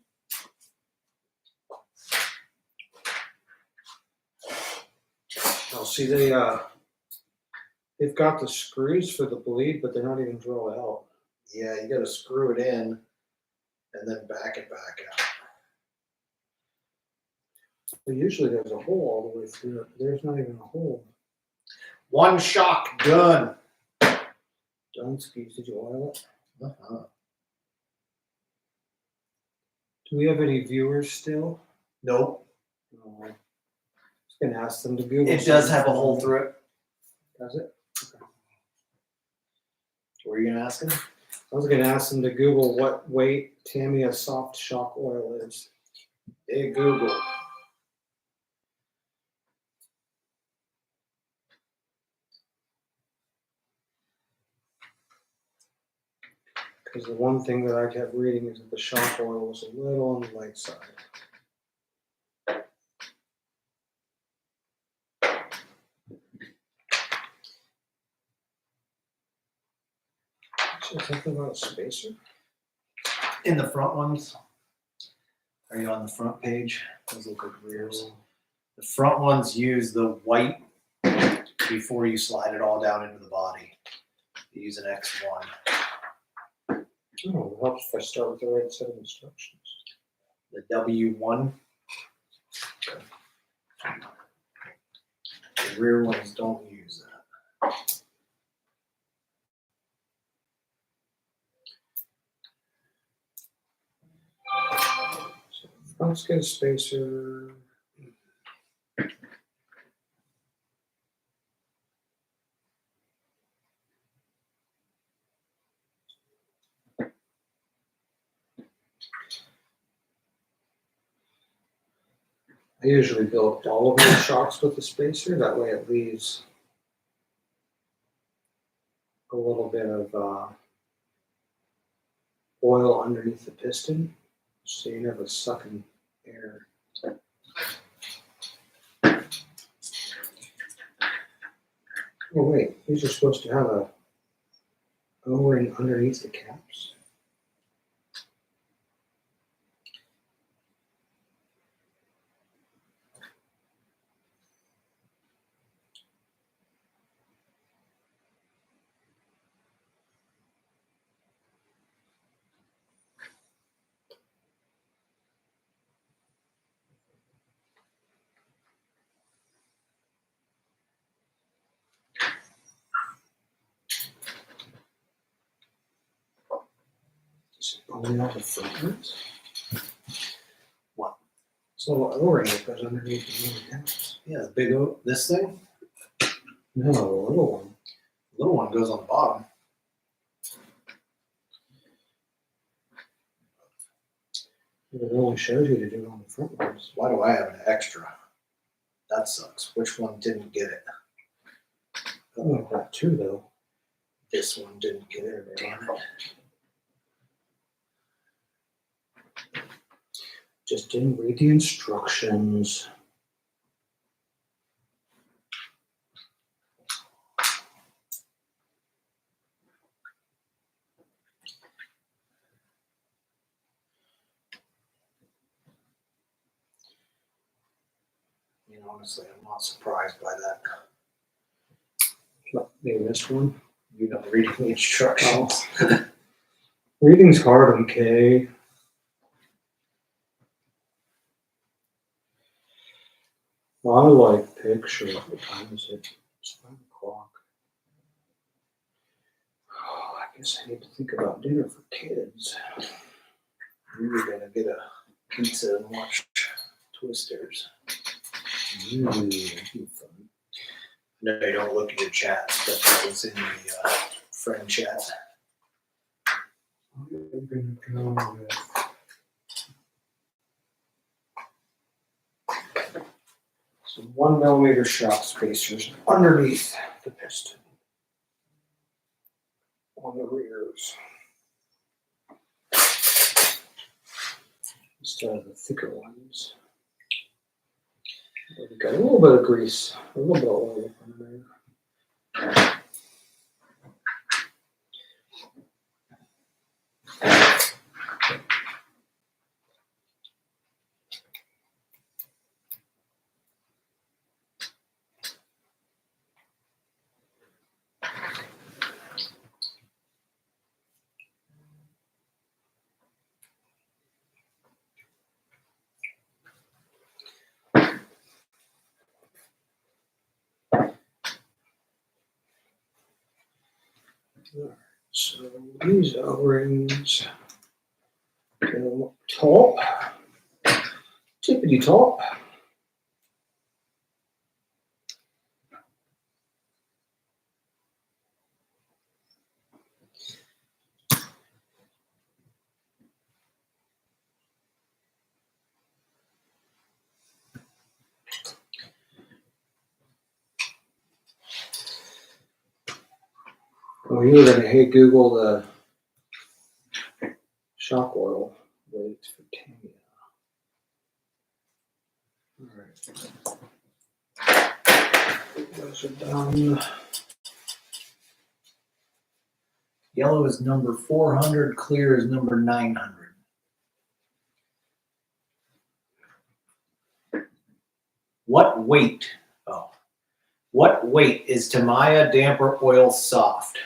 [SPEAKER 1] Oh, see, they've got the screws for the bleed, but they're not even drilled out.
[SPEAKER 2] Yeah, you got to screw it in and then back it back out.
[SPEAKER 1] But usually there's a hole all the way through it. There's not even a hole.
[SPEAKER 2] One shock done.
[SPEAKER 1] Dunskies, did you oil it?
[SPEAKER 2] Uh-huh.
[SPEAKER 1] Do we have any viewers still?
[SPEAKER 2] Nope.
[SPEAKER 1] No. I was going to ask them to Google.
[SPEAKER 2] It does have a hole through it.
[SPEAKER 1] Does it? Okay.
[SPEAKER 2] What were you going to ask him?
[SPEAKER 1] I was going to ask them to Google what weight Tamiya soft shock oil is.
[SPEAKER 2] Hey, Google.
[SPEAKER 1] Because the one thing that I kept reading is that the shock oil was a little on the light side. Is something about a spacer?
[SPEAKER 2] In the front ones. Are you on the front page? Those look like rears. The front ones use the white before you slide it all down into the body. You use an X1.
[SPEAKER 1] Oh, it helps if I start with the right set of instructions.
[SPEAKER 2] The W1. The rear ones don't use that.
[SPEAKER 1] So front's got a spacer. I usually build all of my shocks with a spacer. That way it leaves a little bit of oil underneath the piston, so you're never sucking air. Oh wait, these are supposed to have a O-ring underneath the caps. Is it only on the front ones?
[SPEAKER 2] What?
[SPEAKER 1] It's a little O-ring that goes underneath the little caps.
[SPEAKER 2] Yeah, the big this thing,
[SPEAKER 1] No, the little one.
[SPEAKER 2] the little one goes on the bottom.
[SPEAKER 1] It only shows you to do it on the front ones.
[SPEAKER 2] Why do I have an extra? That sucks. Which one didn't get it?
[SPEAKER 1] Oh, I've got two though.
[SPEAKER 2] This one didn't get it. Damn it.
[SPEAKER 1] Just didn't read the instructions.
[SPEAKER 2] You know, honestly, I'm not surprised by that.
[SPEAKER 1] Maybe this one.
[SPEAKER 2] You know, reading the instructions.
[SPEAKER 1] Reading's hard on K. I like picture. What time is it? It's 5 o'clock. Oh, I guess I need to think about dinner for kids.
[SPEAKER 2] We were gonna get a pizza and watch Twisters.
[SPEAKER 1] That'd be fun.
[SPEAKER 2] No, you don't look at your chats, but that was in the friend chat.
[SPEAKER 1] I'm gonna go with some 1mm shock spacers underneath the piston on the rears instead of the thicker ones. We've got a little bit of grease, a little bit of oil under there. So these O-rings go top, tippity top. Oh, you were gonna, hey Google the shock oil rates for Tamiya. Alright. Those are done.
[SPEAKER 2] Yellow is number 400, clear is number 900. What weight? Oh, what weight is Tamiya damper oil soft?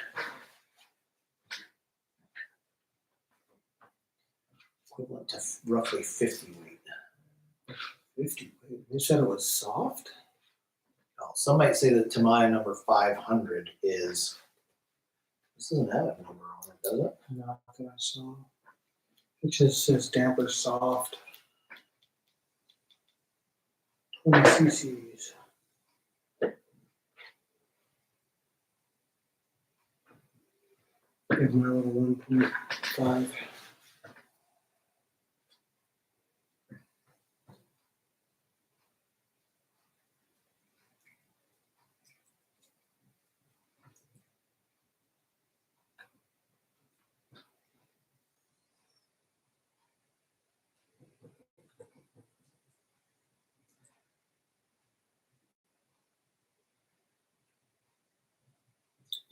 [SPEAKER 2] Equivalent to roughly 50 weight.
[SPEAKER 1] 50. They said it was soft?
[SPEAKER 2] Oh, some might say that Tamiya number 500 is. This doesn't have a number on it, does it?
[SPEAKER 1] Not that I saw. It just says damper soft. 20 cc's. Give my little 1.5.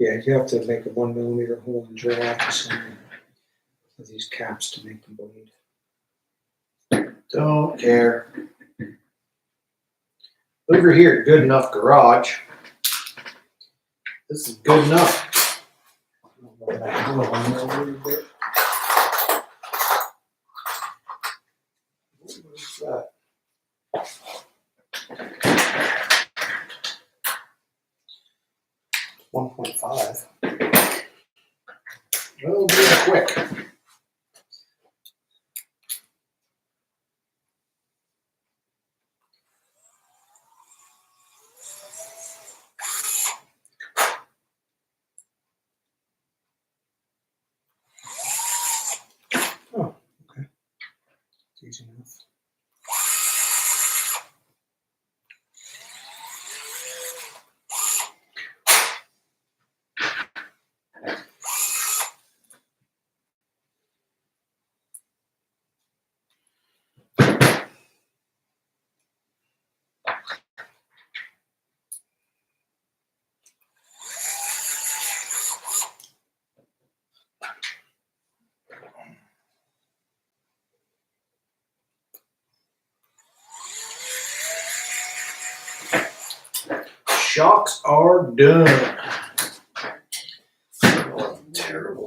[SPEAKER 1] Yeah, you have to make a 1mm hole and drill out the center of these caps to make them bleed.
[SPEAKER 2] Don't care. Over here, good enough garage. This is good enough.
[SPEAKER 1] What is that? 1.5.
[SPEAKER 2] Well, do it quick.
[SPEAKER 1] easy enough.
[SPEAKER 2] Shocks are done. Oh, terrible.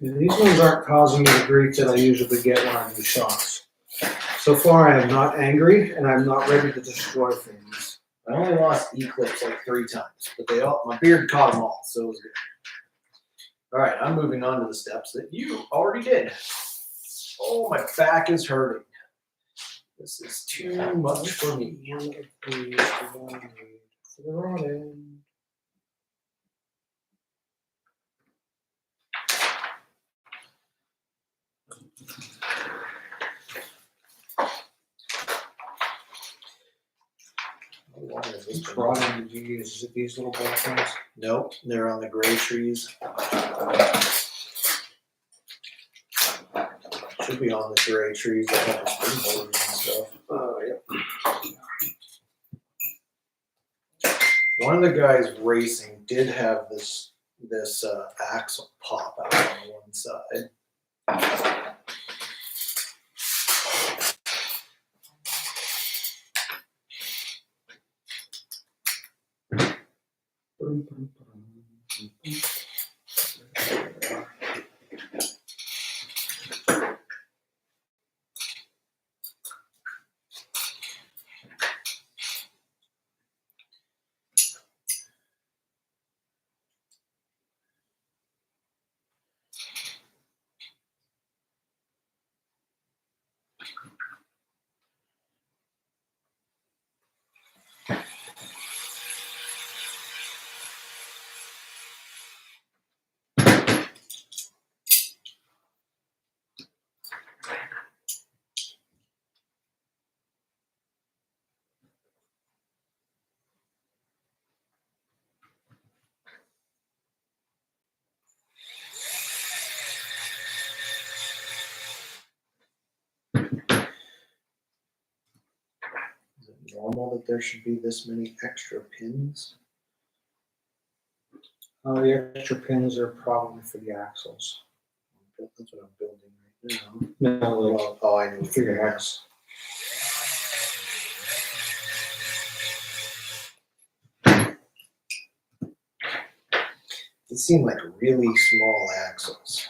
[SPEAKER 1] Yeah, these ones aren't causing me the grief that I usually get when I do shocks. So far, I am not angry, and I'm not ready to destroy things.
[SPEAKER 2] I only lost E-clips like 3 times, but my beard caught them all, so it was good. All right, I'm moving on to the steps that you already did. Oh, my back is hurting. This is too much for me.
[SPEAKER 1] One of these divided for the rod end.
[SPEAKER 2] How long is this
[SPEAKER 1] Which
[SPEAKER 2] been?
[SPEAKER 1] rod end did you use? Is it these little black ones?
[SPEAKER 2] Nope, they're on the gray trees. Should be on the gray trees that have the springboards and stuff.
[SPEAKER 1] Oh, yeah.
[SPEAKER 2] One of the guys racing did have this axle pop out on one side. Is it normal that there should be this many extra pins?
[SPEAKER 1] The extra pins are probably for the axles.
[SPEAKER 2] That's what I'm building right now.
[SPEAKER 1] No, like
[SPEAKER 2] Oh, I know.
[SPEAKER 1] for your hex.
[SPEAKER 2] These seem like really small axles.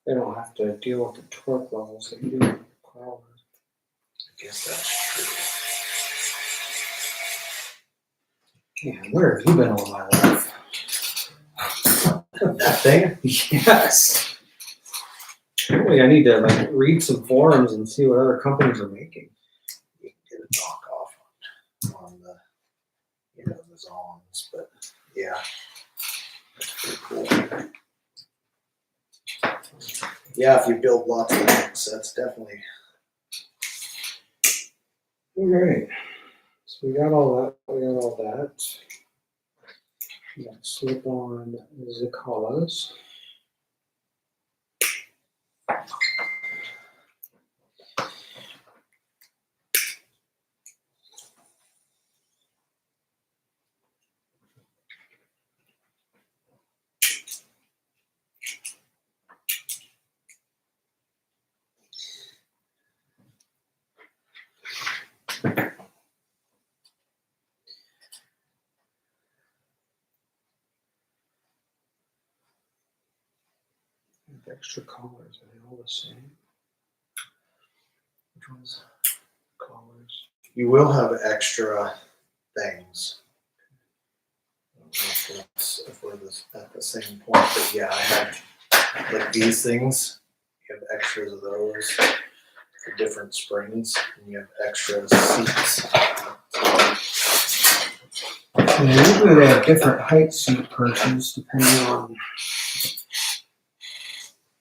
[SPEAKER 1] They don't have to deal with the torque levels that you do with crawlers.
[SPEAKER 2] I guess that's true.
[SPEAKER 1] Man, where have you been all my life?
[SPEAKER 2] That thing?
[SPEAKER 1] Yes. Apparently, I need to like read some forums and see what other companies are making.
[SPEAKER 2] You can get a knockoff on the, the Zons, but yeah, that's pretty cool. Yeah, if you build lots of things, that's definitely.
[SPEAKER 1] All right. So we got all that. We got all that. We got slip on the collars. Extra collars, are they all the same? Which ones? Collars.
[SPEAKER 2] You will have extra things. I don't know if we're at the same point, but yeah, I have like these things. You have extras of those for different springs, and you have extra seats.
[SPEAKER 1] And usually they have different height seat perches depending on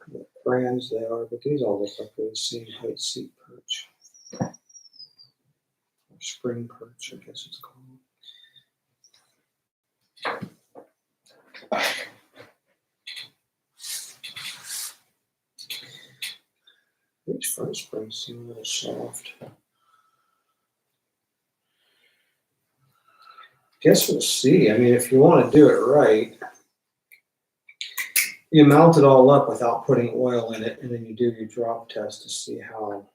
[SPEAKER 1] what brands they are, but these all look like they're the same height seat perch. Or spring perch, I guess it's called. These front springs seem a little soft. Guess we'll see. I mean, if you want to do it right, you mount it all up without putting oil in it, and then you do your drop test to see how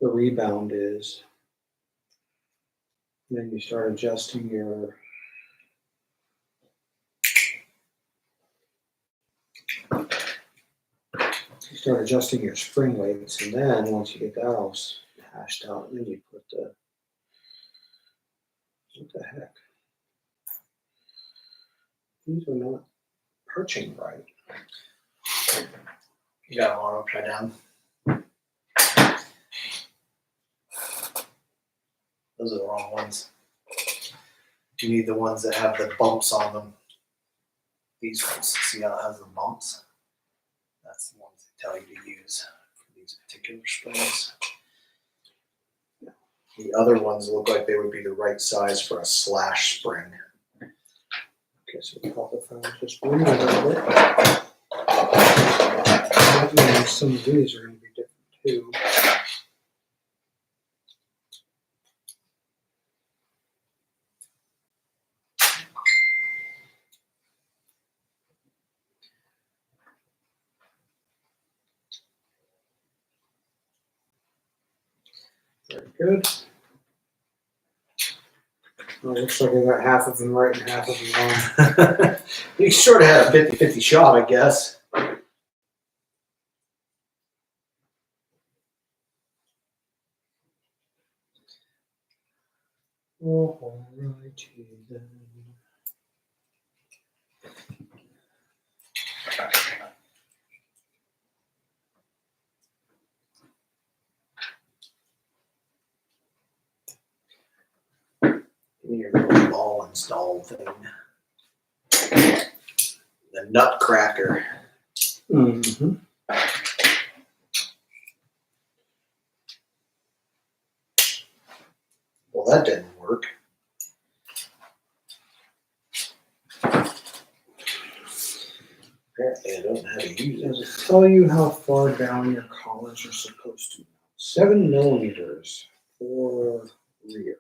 [SPEAKER 1] the rebound is. And then you start adjusting your spring weights, and then once you get that all hashed out, then you put the, what the heck? These are not perching right.
[SPEAKER 2] You got them all upside down. Those are the wrong ones. You need the ones that have the bumps on them. These ones, see how it has the bumps? That's the ones they tell you to use for these particular springs. The other ones look like they would be the right size for a slash spring.
[SPEAKER 1] Okay, so we call the found just one a little bit. And some of these are going to be different too. Very good. Well, it looks like I got half of them right and half of them wrong.
[SPEAKER 2] You sort of had a 50-50 shot, I guess.
[SPEAKER 1] Alrighty then.
[SPEAKER 2] Your little ball install thing. The nutcracker.
[SPEAKER 1] Mm-hmm.
[SPEAKER 2] Well, that didn't work. Apparently, I don't know how to use
[SPEAKER 1] Does
[SPEAKER 2] it.
[SPEAKER 1] it tell you how far down your collars are supposed to be? 7 millimeters for rear.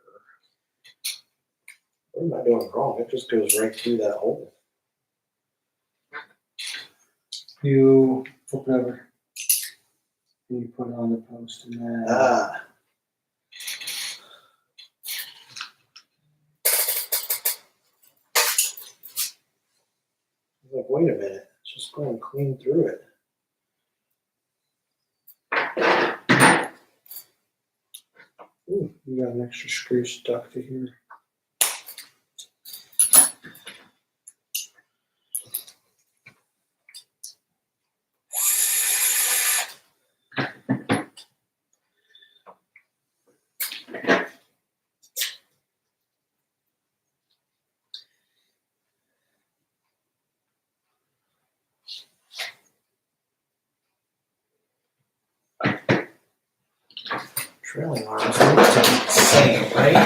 [SPEAKER 2] What am I doing wrong? It just goes right through that hole.
[SPEAKER 1] You flip it over and you put it on the post and then
[SPEAKER 2] Ah. I was like, wait a minute. It's just going clean through it.
[SPEAKER 1] ooh, you got an extra screw stuck to here.
[SPEAKER 2] Trailing arms need to be the same, right?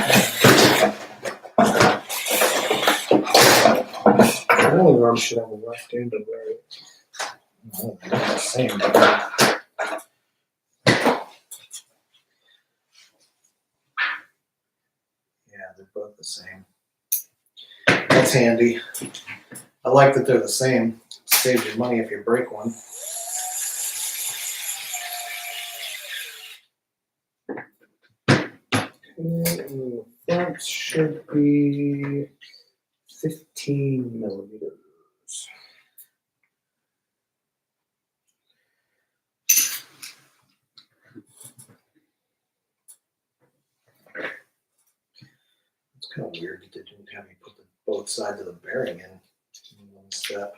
[SPEAKER 1] Trailing arm should have a left and a right.
[SPEAKER 2] No, they're the same. Yeah, they're both the same. That's handy. I like that they're the same. Saves you money if you break one.
[SPEAKER 1] And the front should be 15 millimeters.
[SPEAKER 2] It's kind of weird that they didn't have you put both sides of the bearing in one step.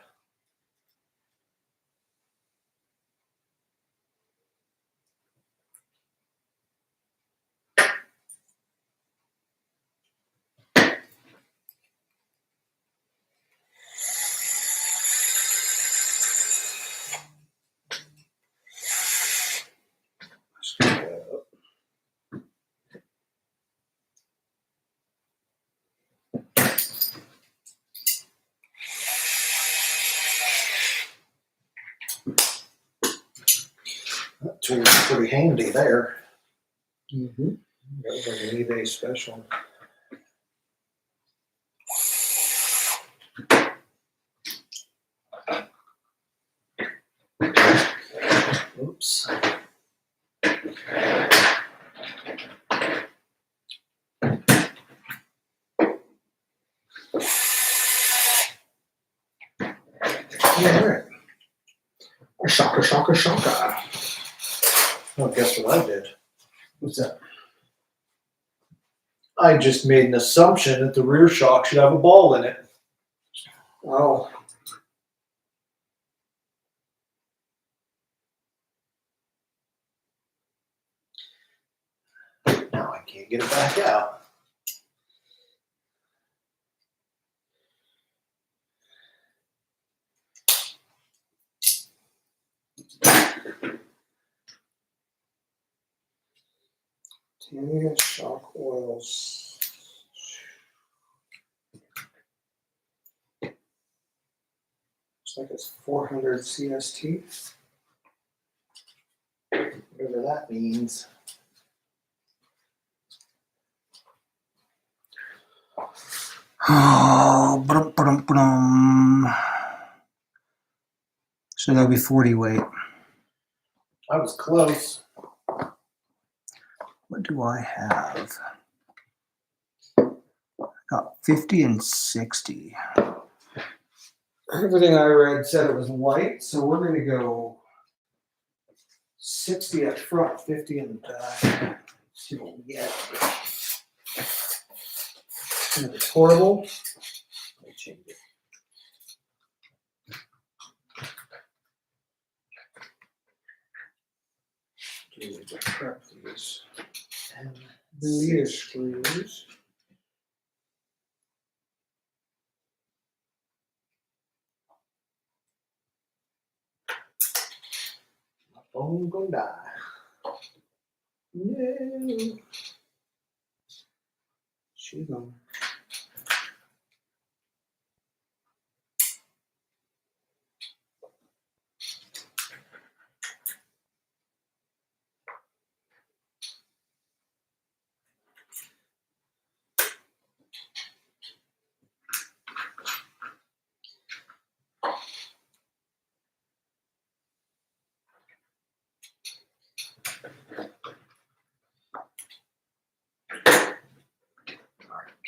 [SPEAKER 2] actually pretty handy there.
[SPEAKER 1] Mm-hmm. That was like an eBay special.
[SPEAKER 2] Oops.
[SPEAKER 1] All right. Shaka, shaka, shaka.
[SPEAKER 2] Oh, guess what I did?
[SPEAKER 1] What's that?
[SPEAKER 2] I just made an assumption that the rear shock should have a ball in it.
[SPEAKER 1] Oh.
[SPEAKER 2] Now I can't get it back out.
[SPEAKER 1] Tamiya shock oils. Looks like it's 400 CST.
[SPEAKER 2] Whatever that means.
[SPEAKER 1] Oh, ba-dum. So that'll be 40 weight.
[SPEAKER 2] I was close.
[SPEAKER 1] What do I have? I got 50 and 60. Everything I read said it was light, so we're going to go 60 up front, 50 in the back. See what we get. It's horrible. Let me change it. Do we just prep these?
[SPEAKER 2] And
[SPEAKER 1] Leader screws.
[SPEAKER 2] my phone gonna die.
[SPEAKER 1] No. She's on.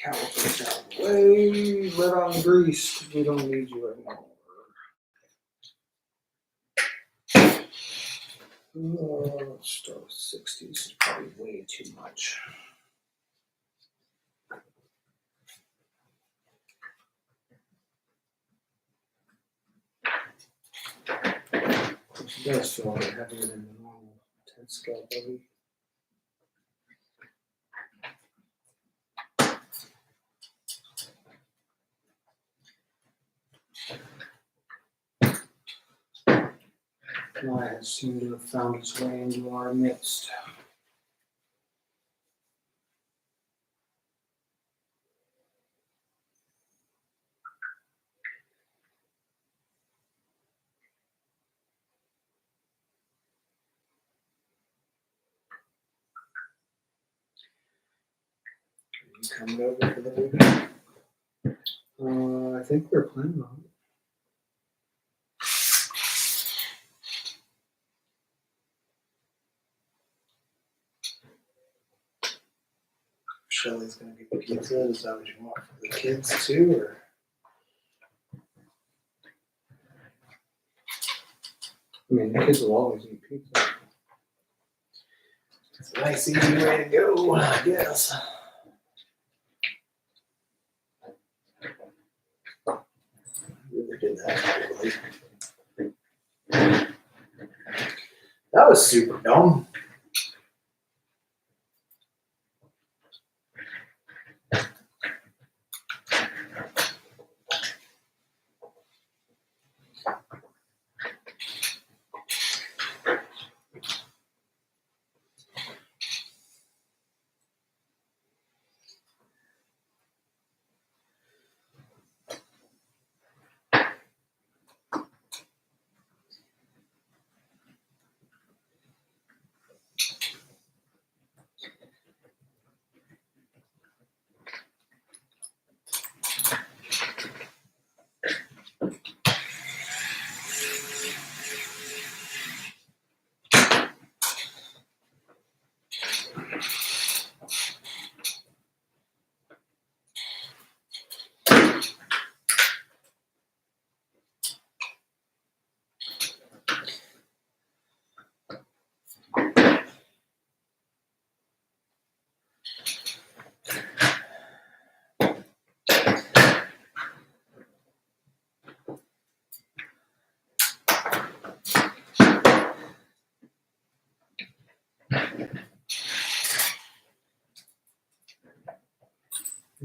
[SPEAKER 1] Calipers out of the way. Let on grease. We don't need you anymore. Let's start with 60. This is probably way too much. It does feel a bit heavier than the normal 10 scale heavy. Lion seemed to have found its way into our midst. Are you coming over for the weekend? I think we're planning on it.
[SPEAKER 2] Shelly's gonna get pizza. Is that what you want for the kids too, or?
[SPEAKER 1] I mean, the kids will always eat pizza.
[SPEAKER 2] It's a nice easy way to go, I guess. Really did that quickly. That was super dumb.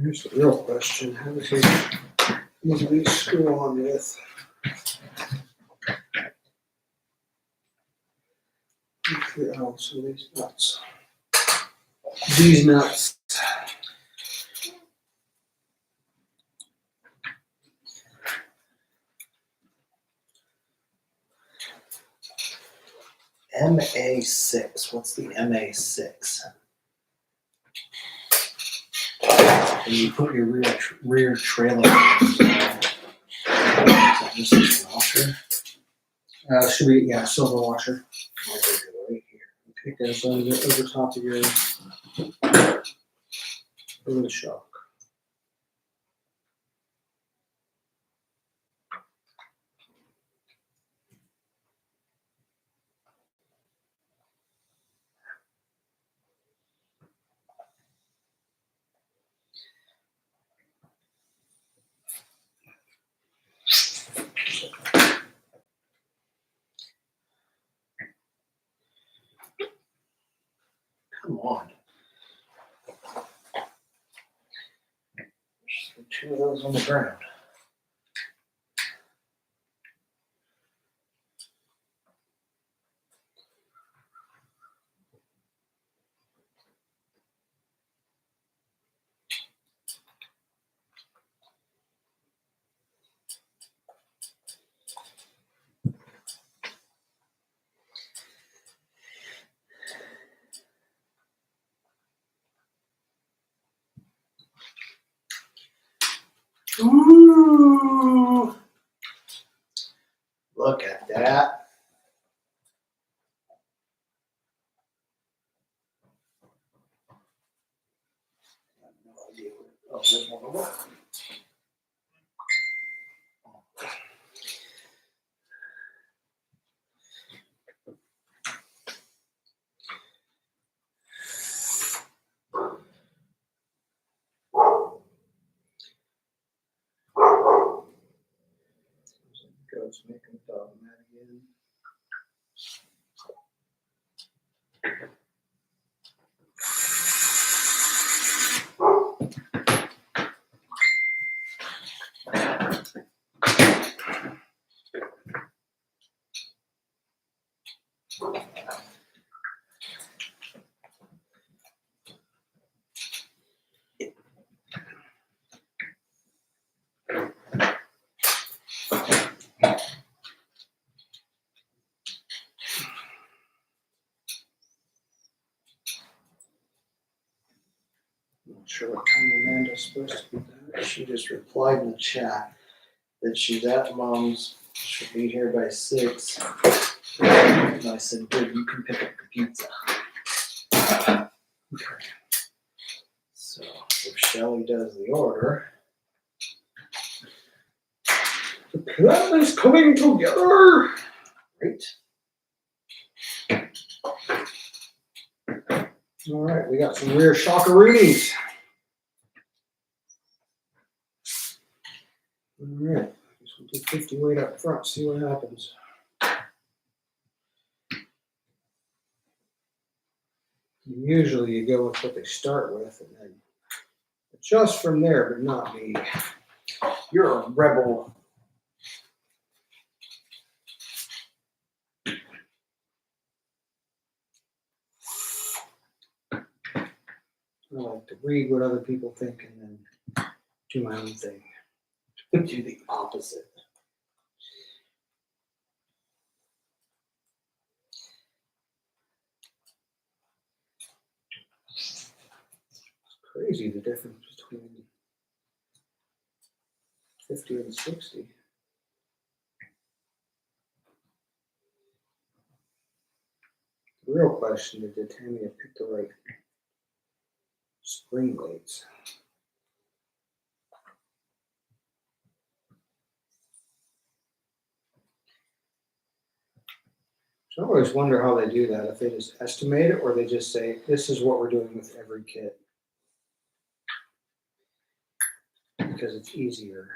[SPEAKER 1] Here's the real question. How does he usually screw on with? Oh, so these nuts. These nuts.
[SPEAKER 2] MA6. What's the MA6? And you put your rear trailer. Is that just a washer?
[SPEAKER 1] Should be, yeah, silver washer.
[SPEAKER 2] Right here.
[SPEAKER 1] Take those over top of your boom shock.
[SPEAKER 2] Come on. Just two of those on the ground. Ooh. Look at that. I have no idea where. Oh, there's one over. Goes making a dog mad again. Not sure what time Amanda's supposed to be back. She just replied in the chat that she's at mom's. She'll be here by 6. And I said, good, you can pick up the pizza. Okay. So if Shelly does the order. The plan is coming together. Great.
[SPEAKER 1] All right, we got some rear shockaroonies. All right, guess we'll do 50 weight up front, see what happens. Usually you go with what they start with and then adjust from there, but not me.
[SPEAKER 2] You're a rebel.
[SPEAKER 1] I like to read what other people think and then do my own thing.
[SPEAKER 2] Do the opposite.
[SPEAKER 1] It's crazy the difference between 50 and 60. The real question is, did Tamiya pick the right spring weights? So I always wonder how they do that, if they just estimate it or they just say, this is what we're doing with every kit. Because it's easier.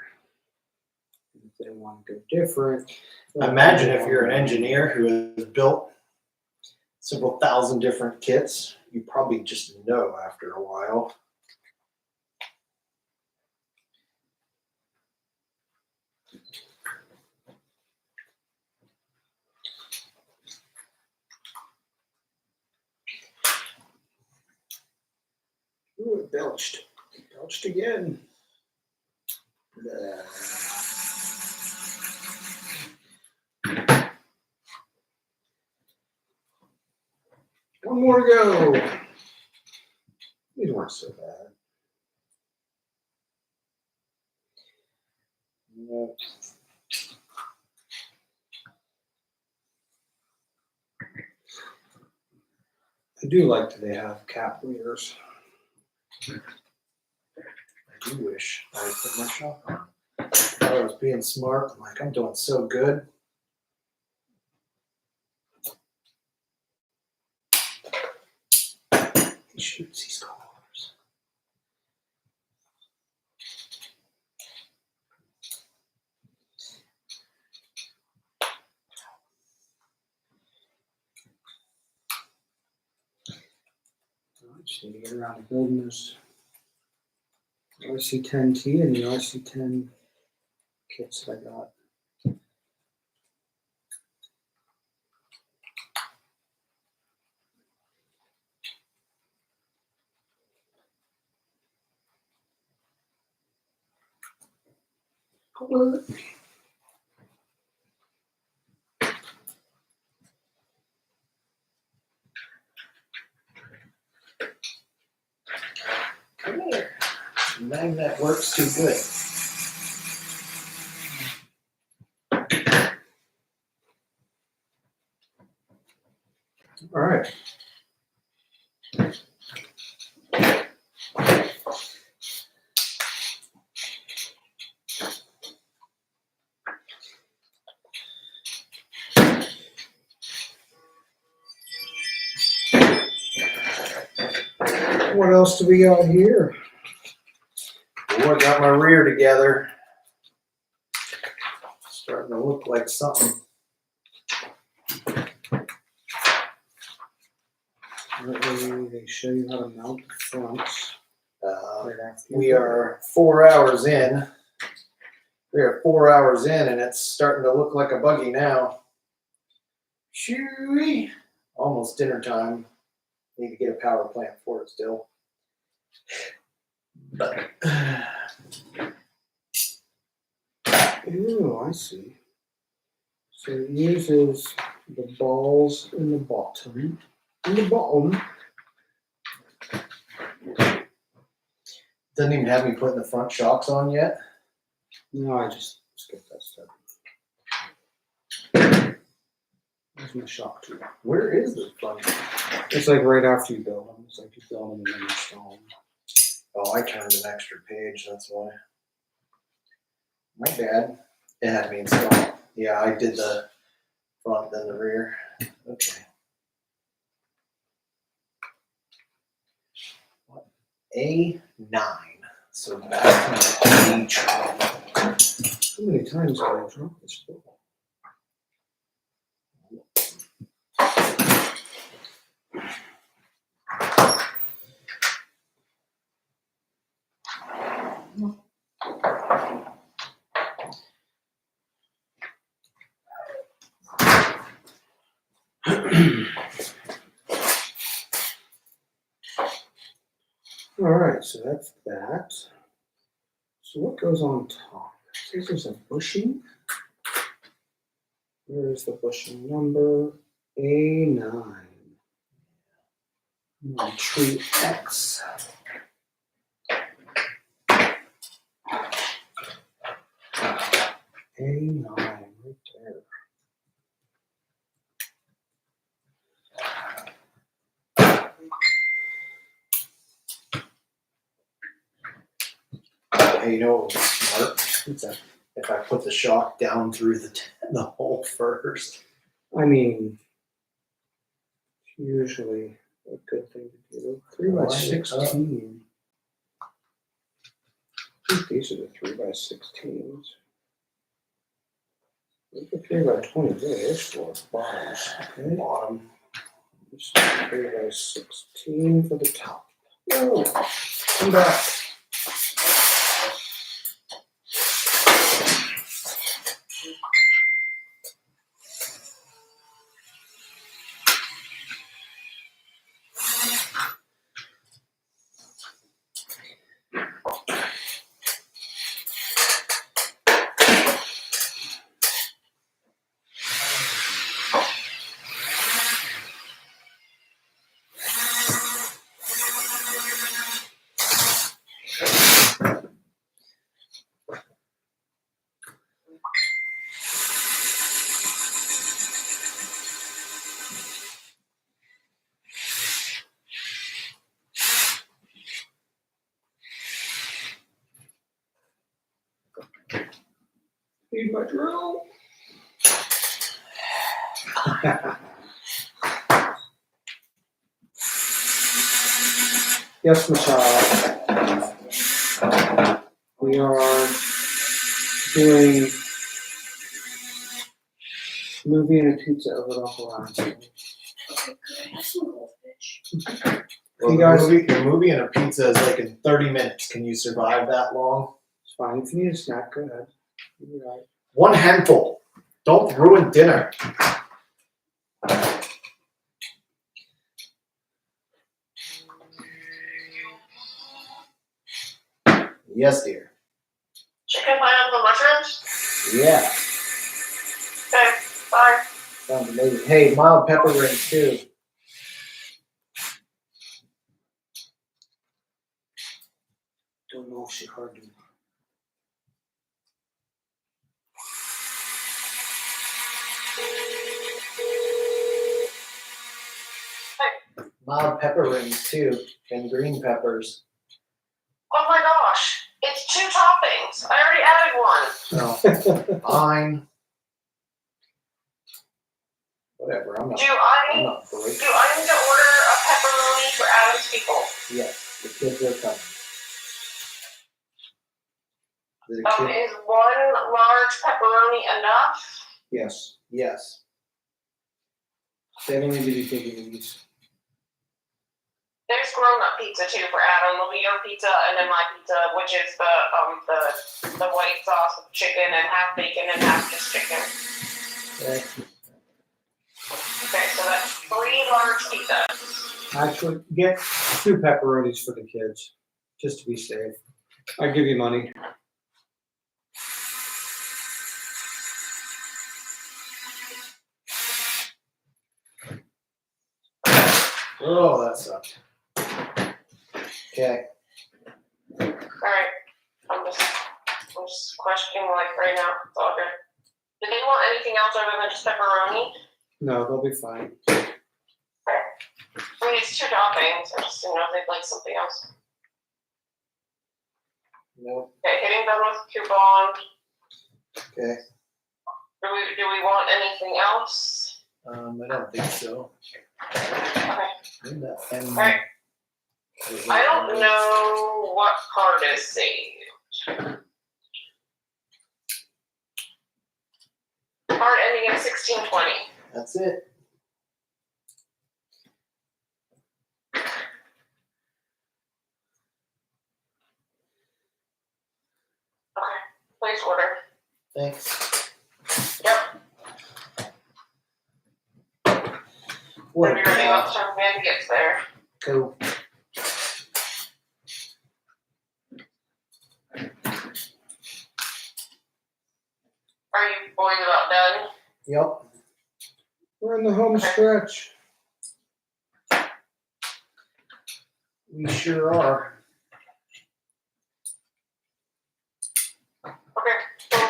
[SPEAKER 1] If they want to go different.
[SPEAKER 2] Imagine if you're an engineer who has built several thousand different kits, you probably just know after a while.
[SPEAKER 1] belched. Belched again. One more to go. These weren't so bad. Nope. I do like that they have cap leaders.
[SPEAKER 2] I do wish I would put my shop on. I thought I was being smart. I'm like, I'm doing so good.
[SPEAKER 1] He shoots these collars. I just need to get around to building this RC10T and the RC10 kits that I got. What?
[SPEAKER 2] Come here. Magnet works too good.
[SPEAKER 1] All right. What else do we got here?
[SPEAKER 2] Boy, got my rear together. Starting to look like something.
[SPEAKER 1] They show you how to mount the fronts. Right after you
[SPEAKER 2] We
[SPEAKER 1] do
[SPEAKER 2] are 4 hours in. We are 4 hours in, and it's starting to look like a buggy now. Shoo-wee. Almost dinner time. Need to get a power plant for it still. But
[SPEAKER 1] Oh, I see. So it uses the balls in the bottom. In the bottom.
[SPEAKER 2] doesn't even have me putting the front shocks on yet.
[SPEAKER 1] No, I just skipped that step. There's my shock tool.
[SPEAKER 2] Where is the front?
[SPEAKER 1] It's like right after you build them. It's like you build them and then install them.
[SPEAKER 2] Oh, I turned an extra page, that's why. My bad. It had me installed. Yeah, I did the front, then the rear. Okay. What? A9. So back to page.
[SPEAKER 1] How many times can I drop this book? All right, so that's that. So what goes on top? It says there's a bushing. Where is the bushing number? A9. Tree X. A9 right there.
[SPEAKER 2] Hey, you know what would be smart?
[SPEAKER 1] What's that?
[SPEAKER 2] If I put the shock down through the hole first.
[SPEAKER 1] I mean, usually a good thing to do. 3x16. I think these are the 3x16s. Look at 3x20. There's 4 bottoms. Okay.
[SPEAKER 2] Bottom.
[SPEAKER 1] This is 3x16 for the top. No, come back. Need my drill. Yes, my child. We are doing movie and a pizza over the horizon.
[SPEAKER 5] Okay, good. Have some goldfish.
[SPEAKER 2] Well,
[SPEAKER 1] You guys-
[SPEAKER 2] the movie and a pizza is like in 30 minutes. Can you survive that long?
[SPEAKER 1] It's fine. If you need a snack, go ahead. You'll be right.
[SPEAKER 2] One handful. Don't ruin dinner. Yes, dear.
[SPEAKER 6] Chicken, pineapple, mushrooms?
[SPEAKER 2] Yeah.
[SPEAKER 6] Okay, bye.
[SPEAKER 2] Sounds amazing. Hey, mild pepper rings too.
[SPEAKER 1] Don't know if she heard me.
[SPEAKER 2] Mild pepper rings too. And green peppers.
[SPEAKER 6] Oh my gosh, it's 2 toppings. I already added one.
[SPEAKER 2] No. Fine. Whatever. I'm not
[SPEAKER 6] Do I
[SPEAKER 2] breaking.
[SPEAKER 6] need to order a pepperoni for Adam's people?
[SPEAKER 2] Yes, the kids are coming. Is it a kid?
[SPEAKER 6] Is 1 large pepperoni enough?
[SPEAKER 1] Yes.
[SPEAKER 2] Yes.
[SPEAKER 1] They don't need to be taking these.
[SPEAKER 6] There's grown-up pizza too for Adam. There'll be your pizza and then my pizza, which is the white sauce with chicken and half bacon and half just chicken.
[SPEAKER 2] Okay.
[SPEAKER 6] Okay, so that's 3 large pizzas.
[SPEAKER 1] Actually, get 2 pepperonis for the kids, just to be safe. I'll give you money.
[SPEAKER 2] Oh, that sucked. Okay.
[SPEAKER 6] Alright, I'm just questioning like right now. It's all good. Did they want anything else other than just pepperoni?
[SPEAKER 1] No, they'll be fine.
[SPEAKER 6] I mean, it's 2 toppings. I just didn't know if they'd like something else.
[SPEAKER 2] Nope.
[SPEAKER 6] Okay, hitting them with coupon.
[SPEAKER 2] Okay.
[SPEAKER 6] Do we want anything else?
[SPEAKER 2] I don't think so.
[SPEAKER 6] Okay.
[SPEAKER 2] And
[SPEAKER 6] Alright. I don't know what card is saved. Card ending in 1620.
[SPEAKER 2] That's it.
[SPEAKER 6] Okay, place order.
[SPEAKER 2] Thanks.
[SPEAKER 6] Yep.
[SPEAKER 2] What
[SPEAKER 6] Maybe ready
[SPEAKER 2] the
[SPEAKER 6] up time when it gets there.
[SPEAKER 2] cool.
[SPEAKER 6] Are you boys about done?
[SPEAKER 2] Yep.
[SPEAKER 1] We're in the home stretch.
[SPEAKER 2] We sure are.
[SPEAKER 6] Okay, cool.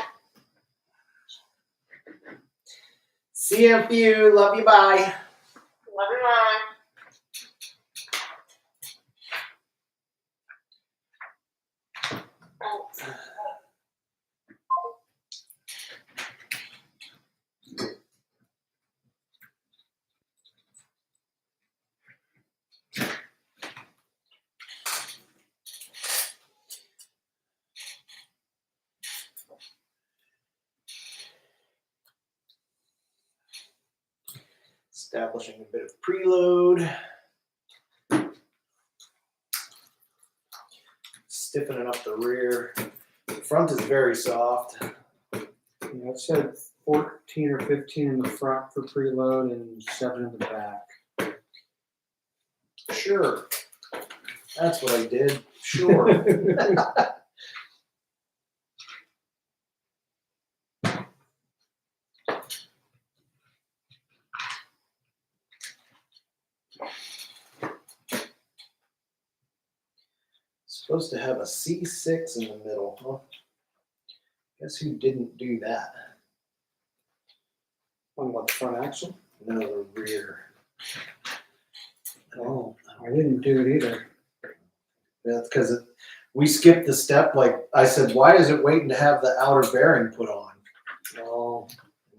[SPEAKER 2] See you in a few. Love you. Bye.
[SPEAKER 6] Love you, bye.
[SPEAKER 2] Establishing a bit of preload. Stiffening up the rear. The front is very soft.
[SPEAKER 1] Yeah, it said 14 or 15 in the front for preload and 7 in the back.
[SPEAKER 2] Sure. That's what I did. Sure. Supposed to have a C6 in the middle, huh? Guess who didn't do that?
[SPEAKER 1] On what, the front axle?
[SPEAKER 2] No, the rear.
[SPEAKER 1] Oh, I didn't do it either.
[SPEAKER 2] That's because we skipped the step. Like I said, why is it waiting to have the outer bearing put on?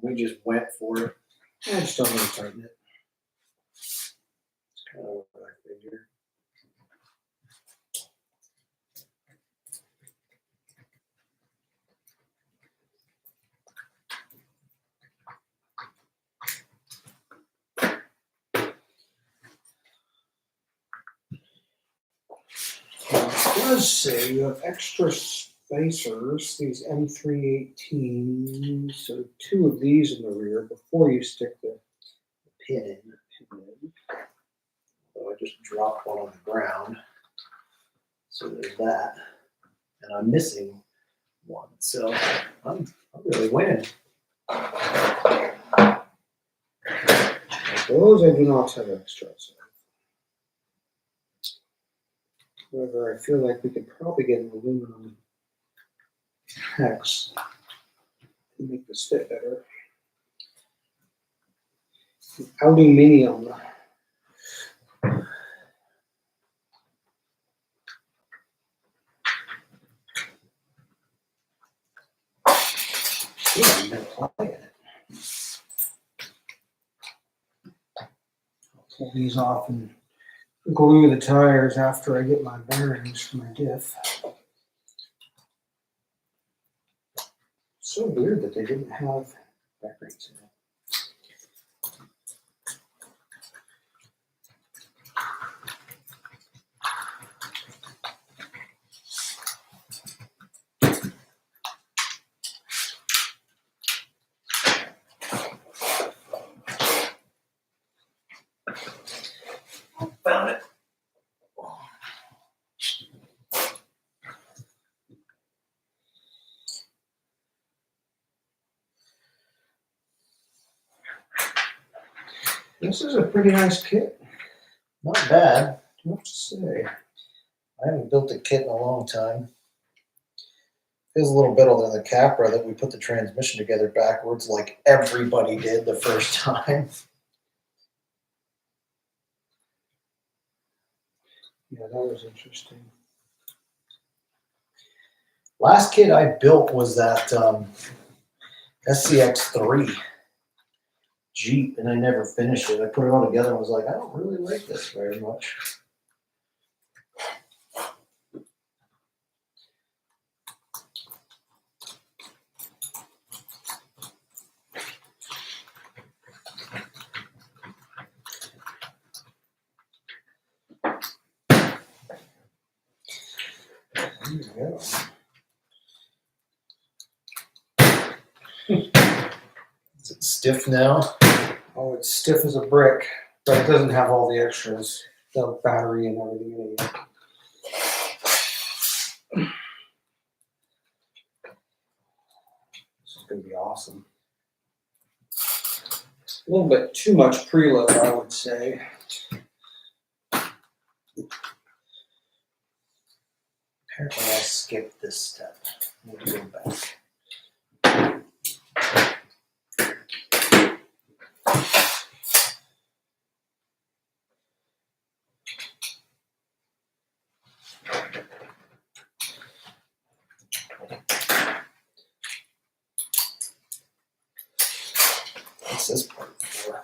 [SPEAKER 2] We just went for it.
[SPEAKER 1] I just don't want to tighten it.
[SPEAKER 2] It's kind of what I figured.
[SPEAKER 1] It does say you have extra spacers, these M318, so 2 of these in the rear before you stick the
[SPEAKER 2] Pin in. So I just dropped one on the ground. So there's that. And I'm missing one. So I'm really winning.
[SPEAKER 1] Those I do not have extras. However, I feel like we could probably get an aluminum hex to make this fit better. Aluminium. Yeah, I'm gonna apply it. I'll pull these off and glue the tires after I get my bearings for my diff. So weird that they didn't have bearings in it.
[SPEAKER 2] Found it.
[SPEAKER 1] This is a pretty nice kit,
[SPEAKER 2] Not bad.
[SPEAKER 1] I have to say.
[SPEAKER 2] I haven't built a kit in a long time. Feels a little bit older than the Capra that we put the transmission together backwards like everybody did the first time.
[SPEAKER 1] Yeah, that was interesting.
[SPEAKER 2] Last kit I built was that SCX3 Jeep, and I never finished it. I put it all together and was like, I don't really like this very much.
[SPEAKER 1] There you go.
[SPEAKER 2] Is it stiff now?
[SPEAKER 1] Oh, it's stiff as a brick, but it doesn't have all the extras, the battery and everything in it. This is going to be awesome. A little bit too much preload, I would say.
[SPEAKER 2] Apparently I skipped this step. I need to go back. What's this part for?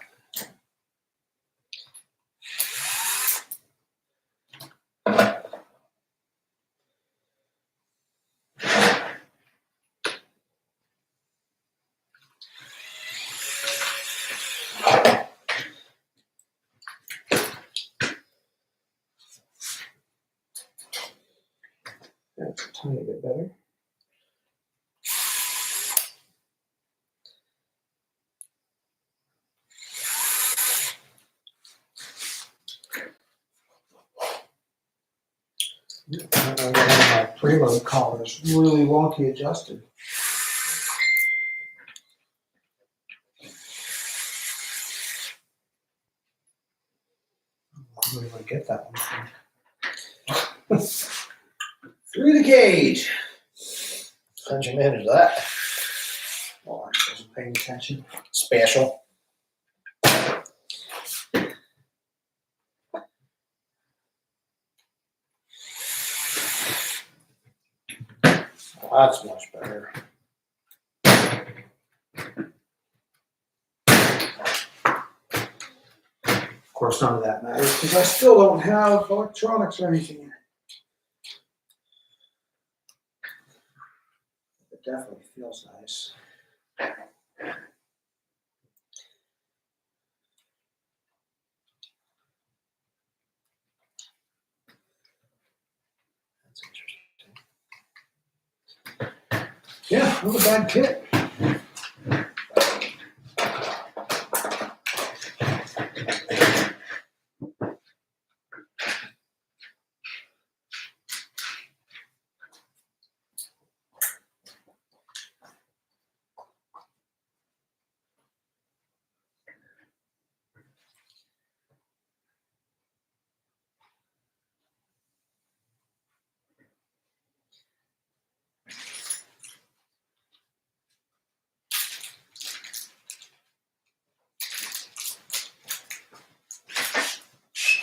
[SPEAKER 1] That's a tiny bit better. My preload collar is really wonky adjusted. I really want to get that one from. Through the cage.
[SPEAKER 2] How'd you manage that?
[SPEAKER 1] Well, I wasn't paying attention.
[SPEAKER 2] Special.
[SPEAKER 1] That's much better. course, none of that matters because I still don't have electronics or anything. It definitely feels nice. That's interesting. Yeah, not a bad kit.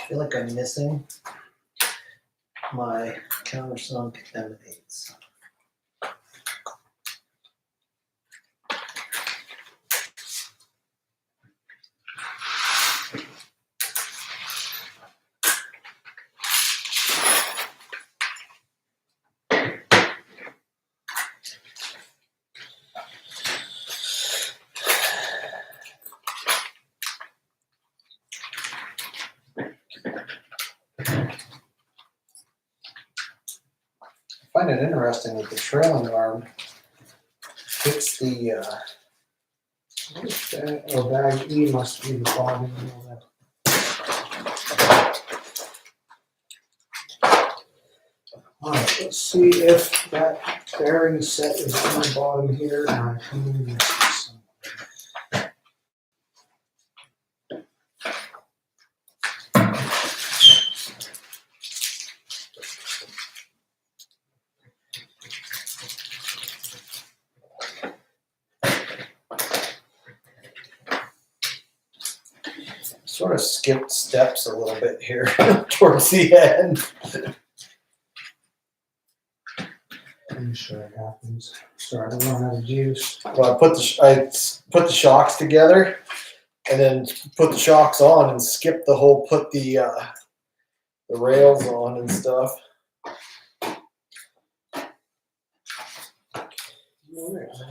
[SPEAKER 2] I feel like I'm missing my countersunk M8s.
[SPEAKER 1] I find it interesting that the trailing arm fits the what is that? Oh, bag E must be the bottom and all that. All right, let's see if that bearing set is on the bottom here. And I can move this somewhere.
[SPEAKER 2] Sort of skipped steps a little bit here towards the end.
[SPEAKER 1] I'm sure it happens. Starting to run out of juice.
[SPEAKER 2] Well, I put the shocks together, and then put the shocks on, and skipped the whole put the rails on and stuff.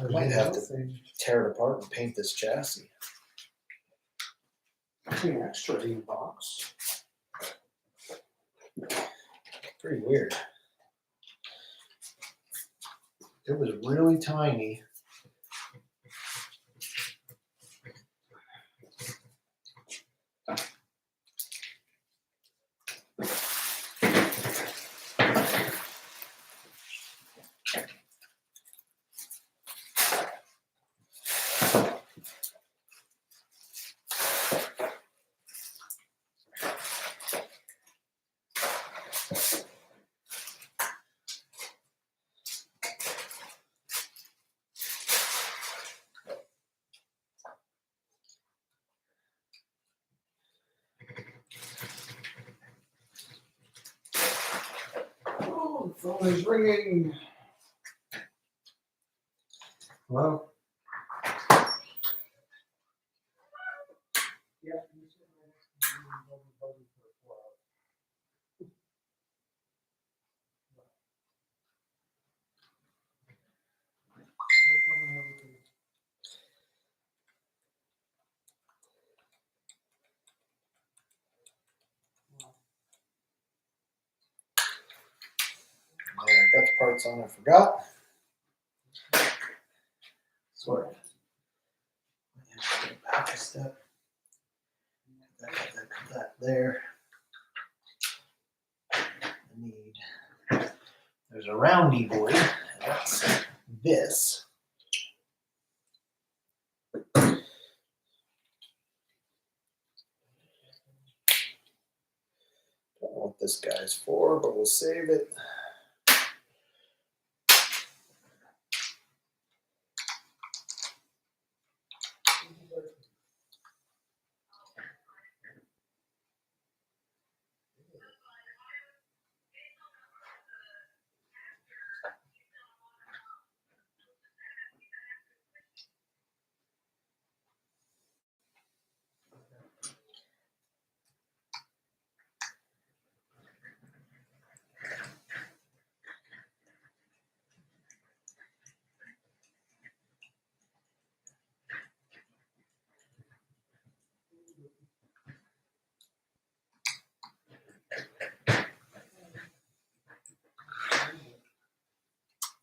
[SPEAKER 2] Might have to tear it apart and paint this chassis.
[SPEAKER 1] An extra box.
[SPEAKER 2] Pretty weird. It was really tiny.
[SPEAKER 1] Oh, the phone is ringing. Hello? Yeah.
[SPEAKER 2] Yeah, I got the parts on. I forgot. Sort of. Back a step. That there. I need. There's a roundy boy. And that's this. Don't know what this guy's for, but we'll save it.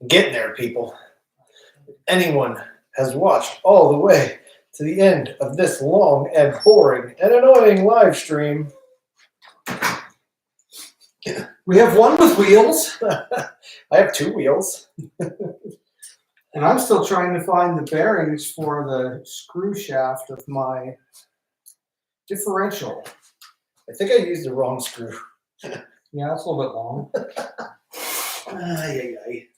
[SPEAKER 2] Getting there, people. If anyone has watched all the way to the end of this long and boring and annoying live stream, we have one with wheels. I have 2 wheels.
[SPEAKER 1] And I'm still trying to find the bearings for the screw shaft of my differential.
[SPEAKER 2] I think I used the wrong screw.
[SPEAKER 1] Yeah, it's a little bit long.
[SPEAKER 2] Ay, ay, ay.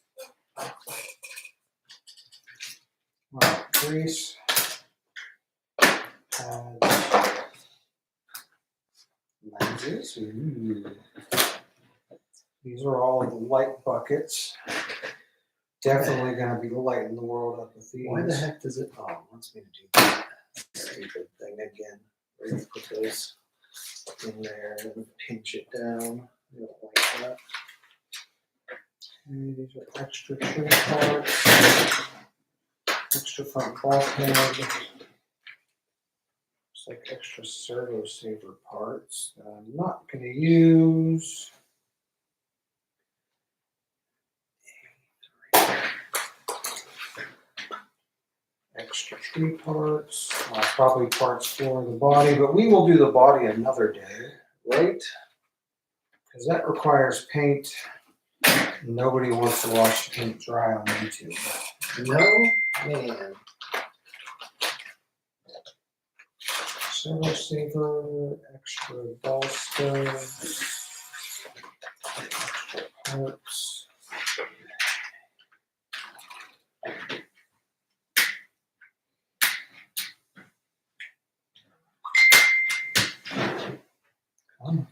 [SPEAKER 1] Alright, grease. Add lenses. Ooh. These are all the light buckets. Definitely going to be lighting the world up with these.
[SPEAKER 2] Why the heck does it? Oh, it wants me to do that stupid thing again. Where you put those in there and pinch it down. I don't like that.
[SPEAKER 1] Okay, these are extra trim parts. Extra front bulkhead. It's like extra servo saver parts that I'm not going to use. Extra tree parts, probably parts for the body, but we will do the body another day, right? Because that requires paint. Nobody wants to watch paint dry on YouTube.
[SPEAKER 2] No, man.
[SPEAKER 1] Servo saver, extra ball studs, extra parts. Come on.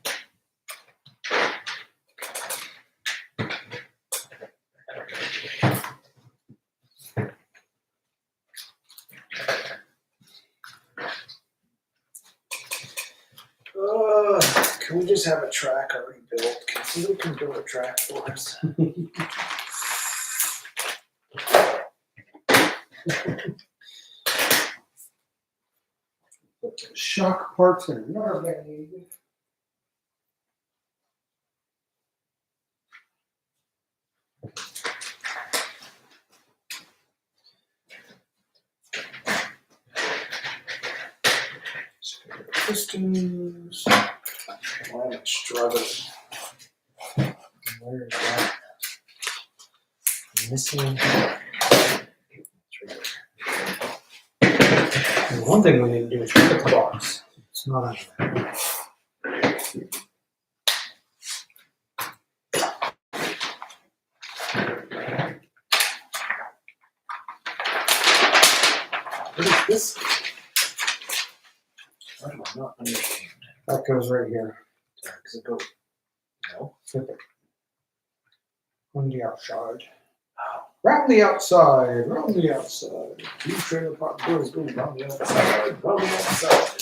[SPEAKER 2] Can we just have a track already built? Can somebody come build a track for us?
[SPEAKER 1] Put the shock parts in another bag. Pistons.
[SPEAKER 2] Why am I struggling?
[SPEAKER 1] Where is that? Missing. And one thing we need to do is look at the box. It's not on there.
[SPEAKER 2] What is this? I do not understand.
[SPEAKER 1] That goes right here.
[SPEAKER 2] Does it go? No.
[SPEAKER 1] Flip it. On the outside.
[SPEAKER 2] Oh.
[SPEAKER 1] Round the outside. Round the outside.
[SPEAKER 2] You trailer park girls go round the outside. Round the outside.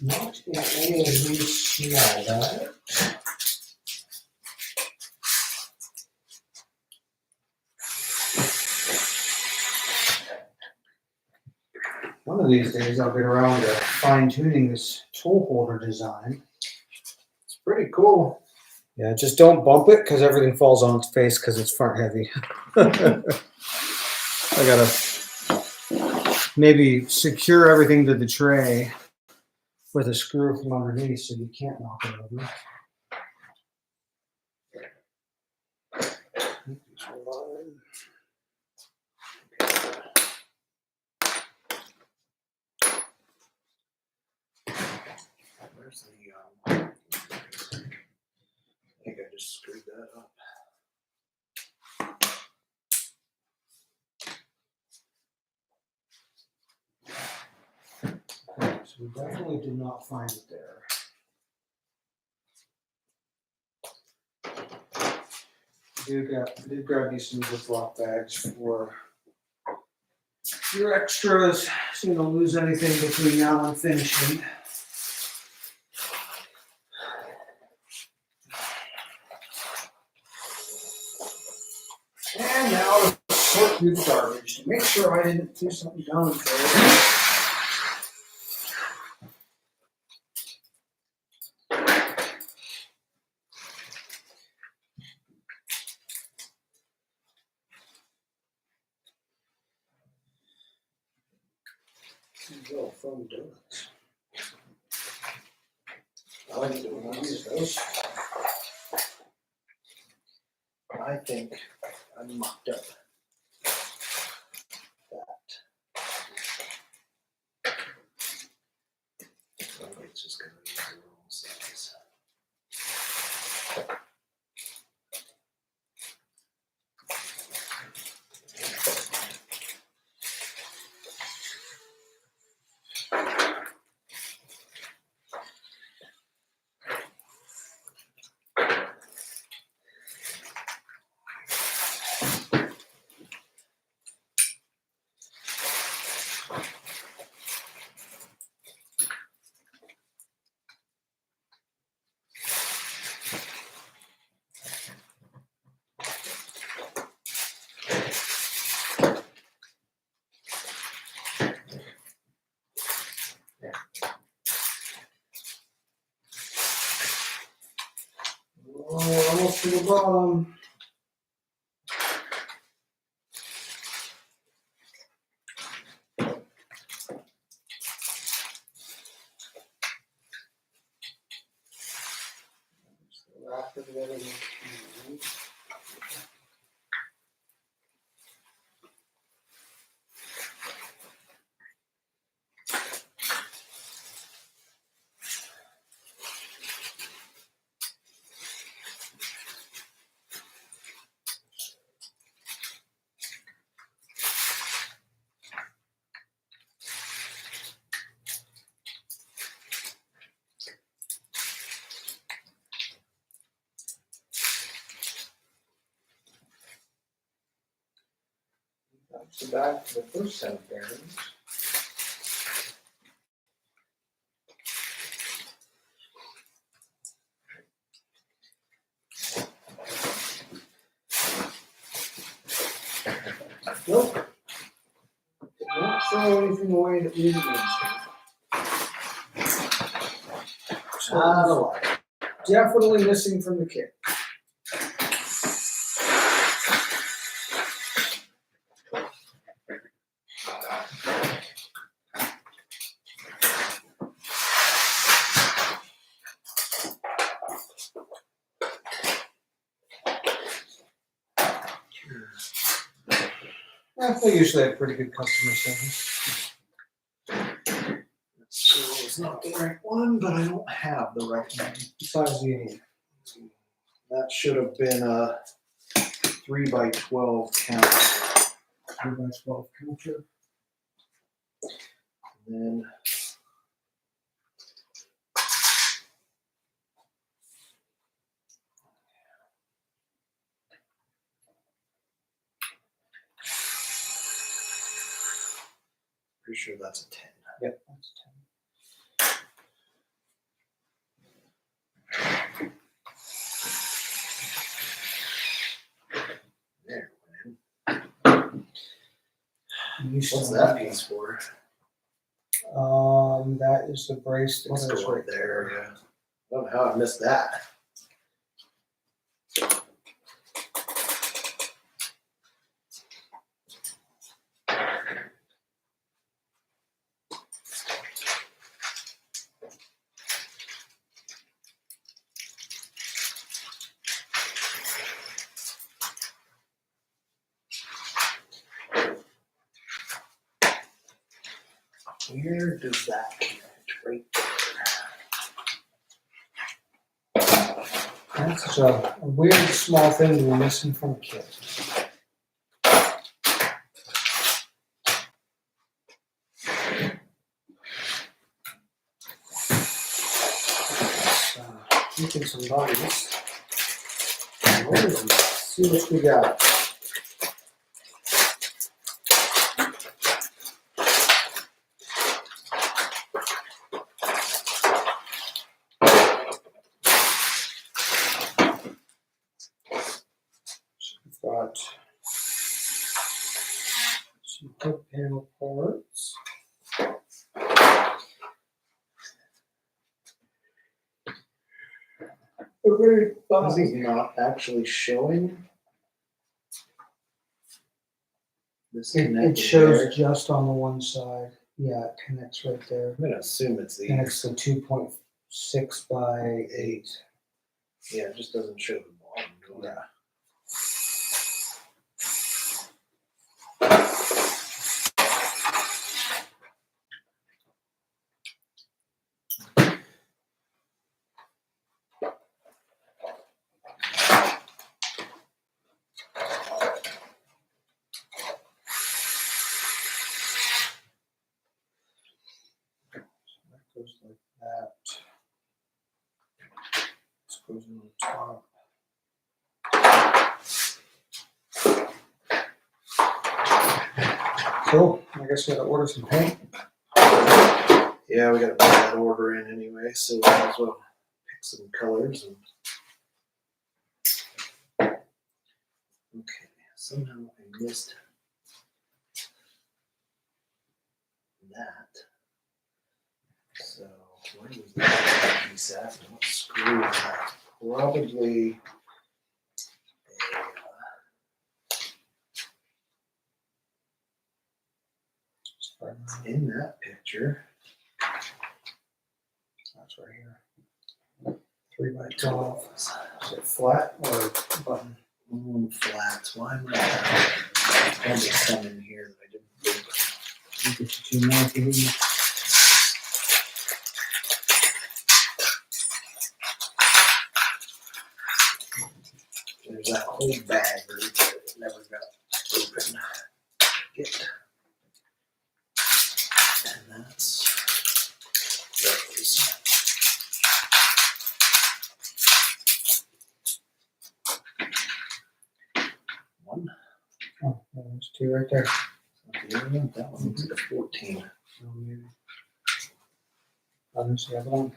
[SPEAKER 1] Not in any of these smaller. One of these days I'll get around to fine tuning this tool holder design.
[SPEAKER 2] It's pretty cool.
[SPEAKER 1] Yeah, just don't bump it because everything falls on its face because it's front heavy. I gotta maybe secure everything to the tray with a screw from underneath so you can't knock it over.
[SPEAKER 2] Where's the, I think I just screwed that up.
[SPEAKER 1] So we definitely did not find it there. I did grab you some Ziploc bags for your extras, so you don't lose anything between now and finishing. And now to sort through the garbage to make sure I didn't do something dumb there. Go from donuts. I like donuts. Those.
[SPEAKER 2] I think I mucked up that. So it's just gonna be the wrong size.
[SPEAKER 1] Oh, almost to the bottom. Wrap it together. That's the back for the first set of bearings. Nope. Did not throw anything away that we didn't need to.
[SPEAKER 2] Out of luck.
[SPEAKER 1] Definitely missing from the kit. They usually have pretty good customer service.
[SPEAKER 2] So it's not the right one, but I don't have the right one.
[SPEAKER 1] Besides the
[SPEAKER 2] That should have been a 3x12 count.
[SPEAKER 1] 3x12 counter.
[SPEAKER 2] And then pretty sure that's a 10.
[SPEAKER 1] Yep, that's 10.
[SPEAKER 2] There, man.
[SPEAKER 1] What's
[SPEAKER 2] What's that piece for?
[SPEAKER 1] That is the brace that
[SPEAKER 2] Let's
[SPEAKER 1] goes
[SPEAKER 2] go right there. Yeah. I don't know how I missed that. Where does that connect? Right there.
[SPEAKER 1] That's such a weird small thing we're missing from a kit. Making some bodies. Let's see what we got. We've got some hood panel parts.
[SPEAKER 2] This is not actually showing. This
[SPEAKER 1] It
[SPEAKER 2] connected
[SPEAKER 1] shows
[SPEAKER 2] there.
[SPEAKER 1] just on the one side. Yeah, it connects right there.
[SPEAKER 2] I'm gonna assume it's
[SPEAKER 1] And it's
[SPEAKER 2] these.
[SPEAKER 1] the 2.6 by 8.
[SPEAKER 2] Yeah, it just doesn't show the bottom.
[SPEAKER 1] Yeah. That goes like that. This goes on the top. Cool. I guess we gotta order some paint.
[SPEAKER 2] Yeah, we gotta put that order in anyway, so we might as well pick some colors and. Okay, somehow I missed that. So where was that piece at? What screw is that? Probably it's in that picture.
[SPEAKER 1] That's right here. 3 by 12. Is it flat or button?
[SPEAKER 2] Flats. Why am I probably some in here that I didn't think.
[SPEAKER 1] You get you 2 more if you need.
[SPEAKER 2] There's that whole bag that never got open. Get. And that's those. One.
[SPEAKER 1] Oh, there's 2 right there.
[SPEAKER 2] That one looks like a 14.
[SPEAKER 1] Oh, maybe. Oh, there's the other one.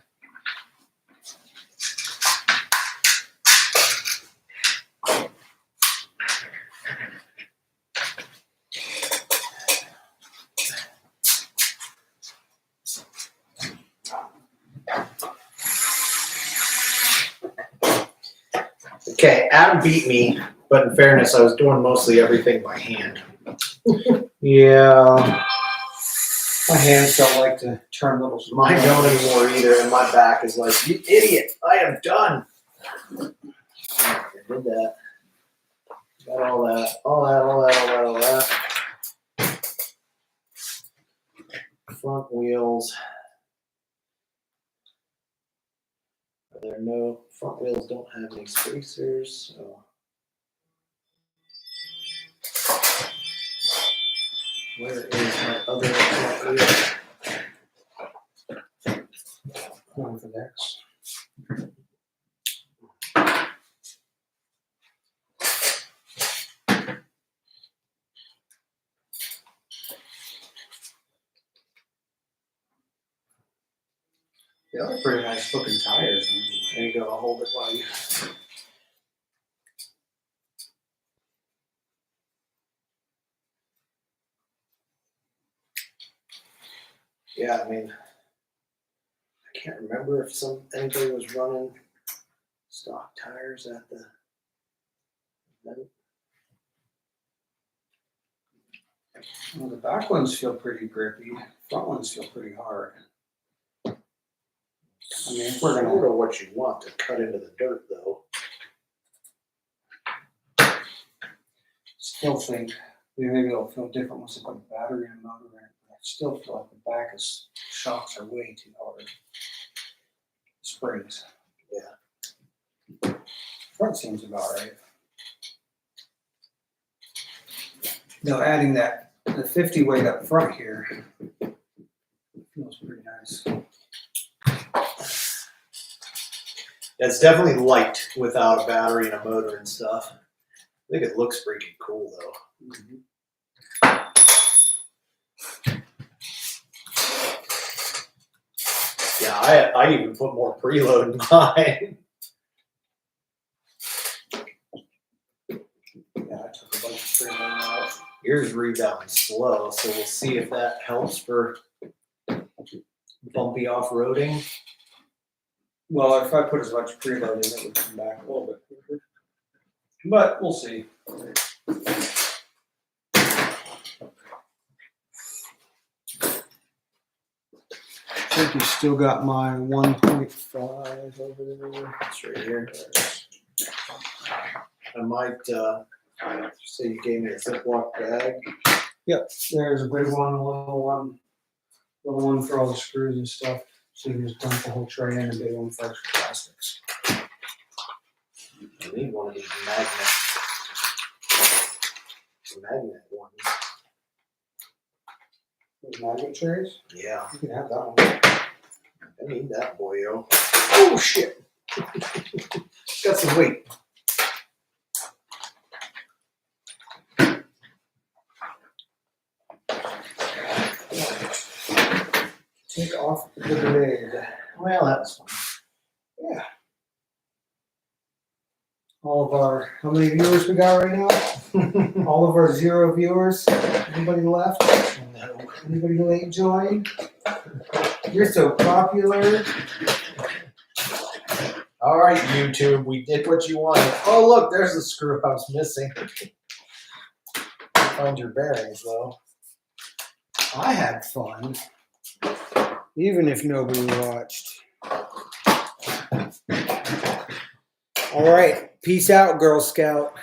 [SPEAKER 2] Okay, Adam beat me, but in fairness, I was doing mostly everything by hand.
[SPEAKER 1] Yeah. My hands don't like to turn little.
[SPEAKER 2] Mine don't anymore either, and my back is like, you idiot, I am done. I did that. Got all that. Front wheels. There are no front wheels, don't have any spacers, so. Where is my other front wheel?
[SPEAKER 1] Going for next. They are pretty nice looking tires.
[SPEAKER 2] There you go, I'll hold it while you. Yeah, I mean, I can't remember if anybody was running stock tires at the event.
[SPEAKER 1] Well, the back ones feel pretty grippy. Front ones feel pretty hard. I mean, if we're gonna
[SPEAKER 2] Sort of what you want to cut into the dirt, though.
[SPEAKER 1] still think maybe it'll feel different once I put a battery and motor in it. But I still feel like the back is shocks are way too hard. Springs.
[SPEAKER 2] Yeah.
[SPEAKER 1] Front seems about right. Though adding the 50 weight up front here feels pretty nice.
[SPEAKER 2] It's definitely light without a battery and a motor and stuff. I think it looks freaking cool though. Yeah, I even put more preload in mine.
[SPEAKER 1] Yeah, I took a bunch of freeload out.
[SPEAKER 2] Yours rebounds slow, so we'll see if that helps for bumpy off-roading.
[SPEAKER 1] Well, if I put as much preload in, it would come back a little bit quicker. But we'll see. I think you still got my 1.5 over there.
[SPEAKER 2] It's right here. I might say you gave me a Ziploc bag.
[SPEAKER 1] Yep, there's a big one, a little one for all the screws and stuff. So you can just dump the whole tray in, and a big one for extra plastics.
[SPEAKER 2] I need one of these magnet ones.
[SPEAKER 1] Those magnet trays,
[SPEAKER 2] Yeah,
[SPEAKER 1] you can have that one.
[SPEAKER 2] I need that boyo. Oh shit! Got some weight.
[SPEAKER 1] Take off the blade.
[SPEAKER 2] Well, that was fun.
[SPEAKER 1] Yeah. All of our, how many viewers we got right now? All of our 0 viewers. Anybody left?
[SPEAKER 2] No.
[SPEAKER 1] Anybody late join? You're so popular.
[SPEAKER 2] All right, YouTube, we did what you wanted. Oh, look, there's the screw I was missing. Find your bearings, though.
[SPEAKER 1] I had fun. Even if nobody watched. All right. Peace out, Girl Scout.